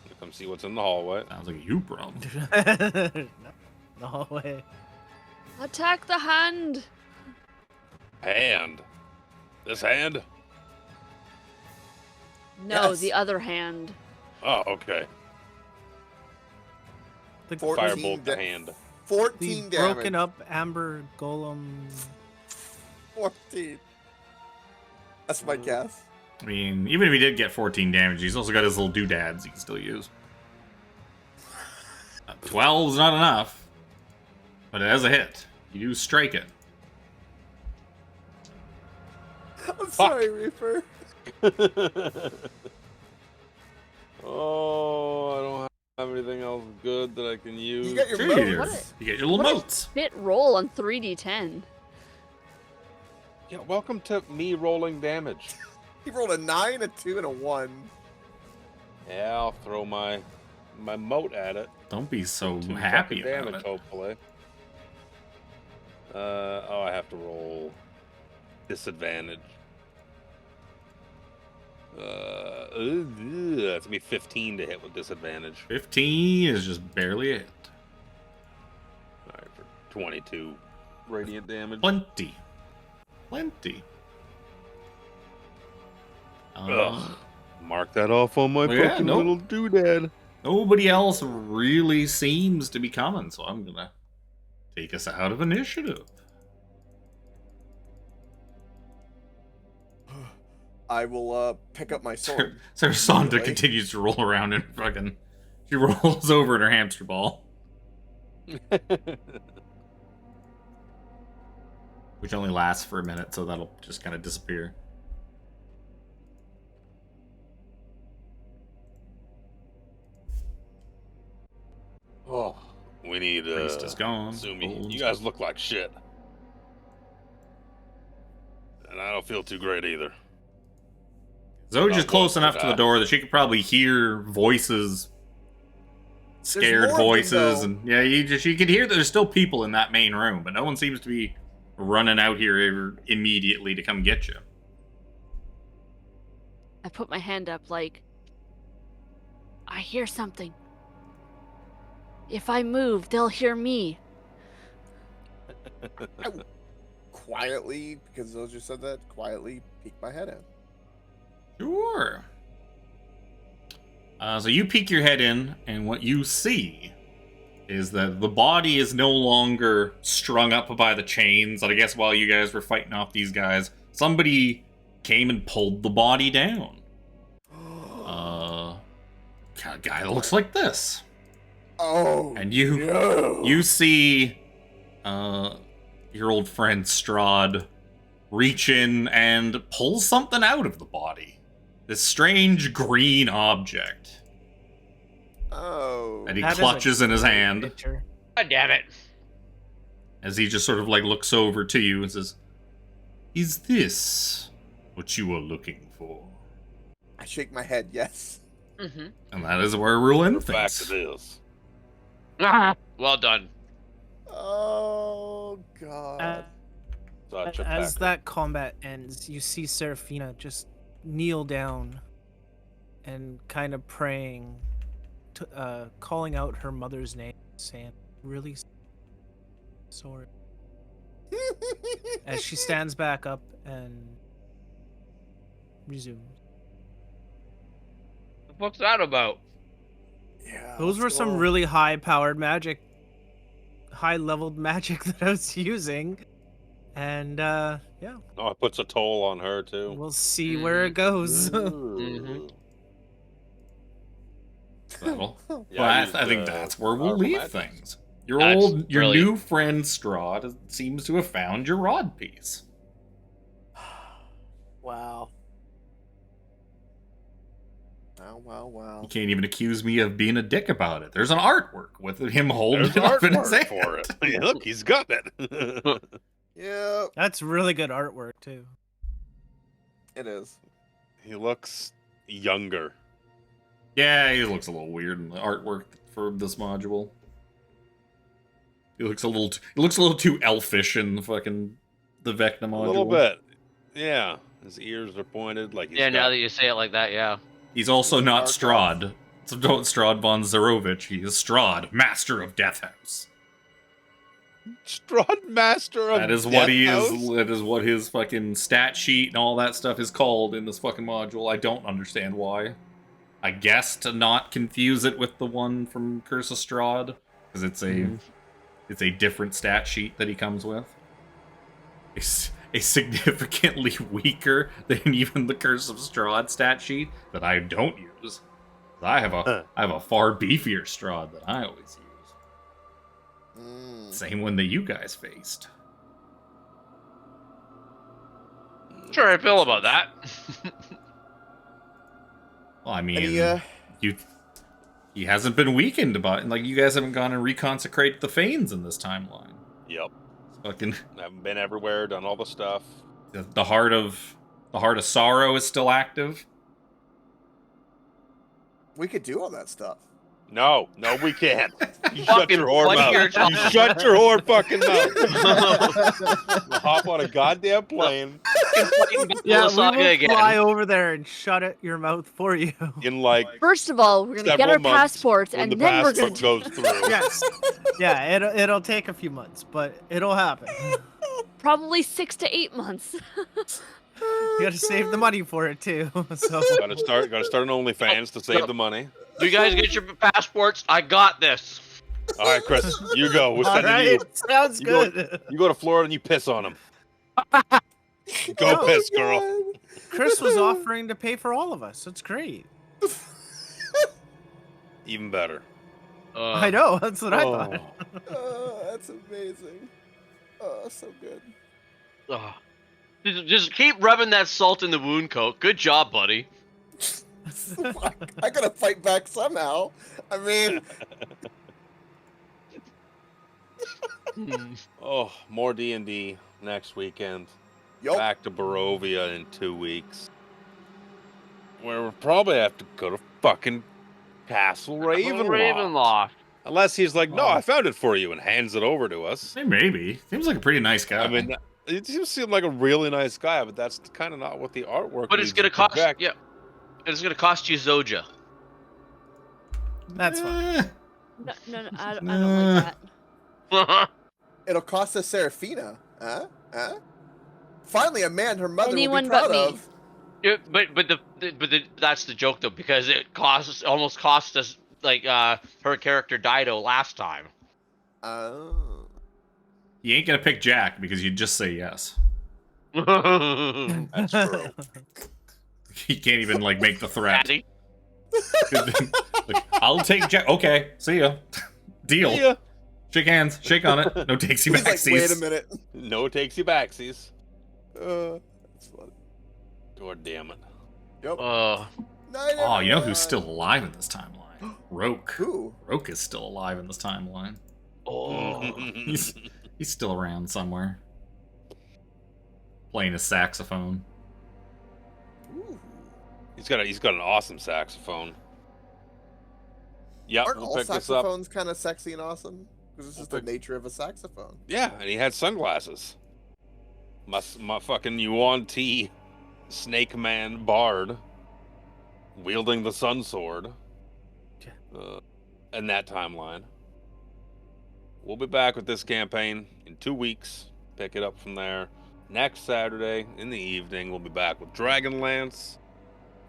gonna come see what's in the hallway. Sounds like a you problem. No way. Attack the hand. Hand. This hand? No, Yes. the other hand. Oh, okay. The, 14 Firebolt the da- hand. the 14 damage. broken up amber golem. 14. That's my guess. I mean, even if he did get 14 damage, he's also got his little doodads he can still use. 12's not enough, but it has a hit. You do strike it. I'm sorry, Reaper. Oh, I don't have anything else good that I can use. You got your Sure you do. modes. You get your little What a motes. fit roll on 3d10. Yeah, welcome to me rolling damage. He rolled a 9, a 2, and a 1. Yeah, I'll throw my moat at it. Don't be so 2 happy fucking about damage, it. hopefully. Oh, I have to roll disadvantage. That's gonna be 15 to hit with disadvantage. 15 is just barely a hit. All right, for 22 radiant damage. Plenty. Uh, Mark that off on my Well, yeah, fucking nope. little doodad. Nobody else really seems to be coming, so I'm gonna take us out of initiative. I will pick up my sword. So Sonda immediately. continues to roll around and fucking. She rolls over in her hamster ball, which only lasts for a minute, so that'll just kind of disappear. Oh, we need. Priest is gone. Sumi, Gold. you guys look like shit, and I don't feel too great either. Zojja's Not close one enough for to the that. door that she could probably hear voices, scared more of them, voices, though. and yeah, you could hear that there's still people in that main room, but no one seems to be running out here immediately to come get you. I put my hand up like, I hear something. If I move, they'll hear me. I will quietly, because Zojja said that, quietly peek my head in. Sure. So you peek your head in, and what you see is that the body is no longer strung up by the chains. And I guess while you guys were fighting off these guys, somebody came and pulled the body down. A guy that looks like this. Oh, And you see your old friend Strahd reach in and pull something out of the body. This strange green object Oh. that he That is a clutches in his great hand picture. God damn it. as he just sort of like looks over to you and says, "Is this what you are looking for?" I shake my head, yes. Mm-hmm. And that is where we'll end The fact things. it is. Well done. Oh, God. Such a As pecker. that combat ends, you see Seraphina just kneel down and kind of praying, calling out her mother's name, saying, "Really sorry." As she stands back up and resumes. What's that about? Yeah. Those were let's some go. really high-powered magic, high-leveled magic that I was using. And, yeah, Oh, it puts a toll on her too. we'll see where it goes. Ooh. Well, Yeah, well, I I, used, I think that's where we'll powerful leave magic. things. Your That's your brilliant. new friend Strahd seems to have found your rod piece. Wow. Wow. You can't even accuse me of being a dick about it. There's an artwork with him holding There's it up in his artwork hand. for it. Yeah, look, he's got it. Yeah, That's really good artwork, too. it is. He looks younger. Yeah, he looks a little weird in the artwork for this module. He looks a little too elfish in the Vecna module. A little bit. Yeah. His ears are pointed like he's Yeah, now got- that you say it like that, yeah. He's also not Dark Strahd. So don't Strahd von Zarovich. He is Strahd, Master of Death House. Strahd Master of That is Death what he House? is. That is what his fucking stat sheet and all that stuff is called in this fucking module. I don't understand why. I guess to not confuse it with the one from Curse of Strahd, because it's a different stat sheet that he comes with. It's a significantly weaker than even the Curse of Strahd stat sheet that I don't use. I have a far beefier Strahd that I always use. Same one that you guys faced. Sure, I feel about that. Well, I mean, Any, he hasn't been weakened by like you guys haven't gone and reconsecrated the Fanes in this timeline. Yep. Fucking Haven't been everywhere, done all the stuff. the heart of sorrow is still active. we could do all that stuff. No, we can't. You shut Fucking your whore what you're mouth. talking You shut your whore fucking mouth. We'll hop on a goddamn plane Yeah, we Saga will again. fly over there and shut it your mouth for you. in like First of all, we're gonna get several our months passports, when and the then we're gonna. passport goes through. Yes. Yeah, it'll take a few months, but it'll happen. Probably 6 to 8 months. You gotta save the money for it too. So Gotta start an OnlyFans to save the money. You guys get your passports. I got this. All right, Chris, you go. We're all sending right, you. sounds You go- good. You go to Florida and you piss on him. Go Oh, piss, girl. God. Chris was offering to pay for all of us. That's great. Even better. I know. That's what I thought. Oh, that's amazing. Oh, so good. Ugh. Just keep rubbing that salt in the wound coat. Good job, buddy. I gotta fight back somehow. I mean, Oh, more D&D next weekend. yup. Back to Barovia in 2 weeks. Where we'll probably have to go to fucking Castle Ravenloft. Ravenloft. Unless he's like, no, I found it for you, and hands it over to us. Hey, maybe. Seems like a pretty nice guy. I mean, it seems like a really nice guy, but that's kind of not what the artwork. But it's leads gonna to cost. project. Yeah. It's gonna cost you Zojja. That's fine. No, I don't like that. It'll cost us Seraphina. Huh? Finally, a man her mother Anyone would be proud but me. of. Yeah, but that's the joke though, because it almost cost us like her character Dido last time. Oh. You ain't gonna pick Jack because you'd just say yes. That's true. He can't even like make the threat. Daddy. Like, I'll take Jack. Okay, see ya. Deal. Yeah. Shake hands. Shake on it. No takesy He's like, backsies. wait a minute. No takesy backsies. That's funny. God damn it. Yep. Oh, you know who's still alive in this timeline? Roke. Who? Roke is still alive in this timeline. Oh. He's still around somewhere. Playing his saxophone. Ooh. He's got an awesome saxophone. Yep, Aren't we'll all pick this up. saxophones kind of sexy and awesome? Because this is the nature of a saxophone. Yeah, and he had sunglasses. My fucking Yuan Ti Snake Man Bard wielding the Sun Sword. In that timeline. We'll be back with this campaign in 2 weeks. Pick it up from there. Next Saturday in the evening, we'll be back with Dragonlance.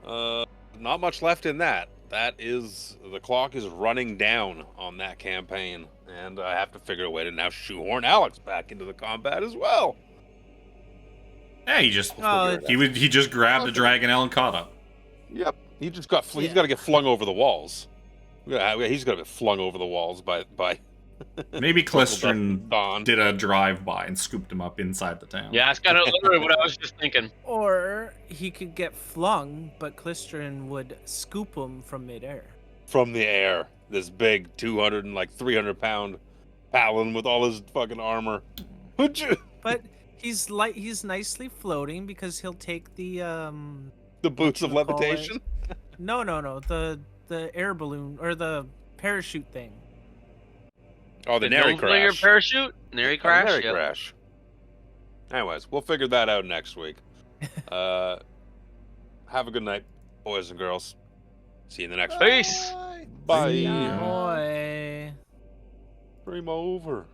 Not much left in that. The clock is running down on that campaign, and I have to figure a way to now shoehorn Alex back into the combat as well. Yeah, he just he just grabbed a dragonelle and caught up. Yep, he's got to get flung over the walls. He's got to get flung over the walls by. Maybe Clistron Dawn. did a drive-by and scooped him up inside the town. Yeah, that's kind of literally what I was just thinking. Or he could get flung, but Clistron would scoop him from midair. From the air, this big 200 and like 300-pound paladin with all his fucking armor. But he's nicely floating because he'll take the boots of what you call it? levitation. No, the air balloon or the parachute thing. Oh, the Nary Your crash. parachute? Nary crash? Nary Yep. crash. Anyways, we'll figure that out next week. Have a good night, boys and girls. See you in the next one. Peace. Bye. Boy. Stream over.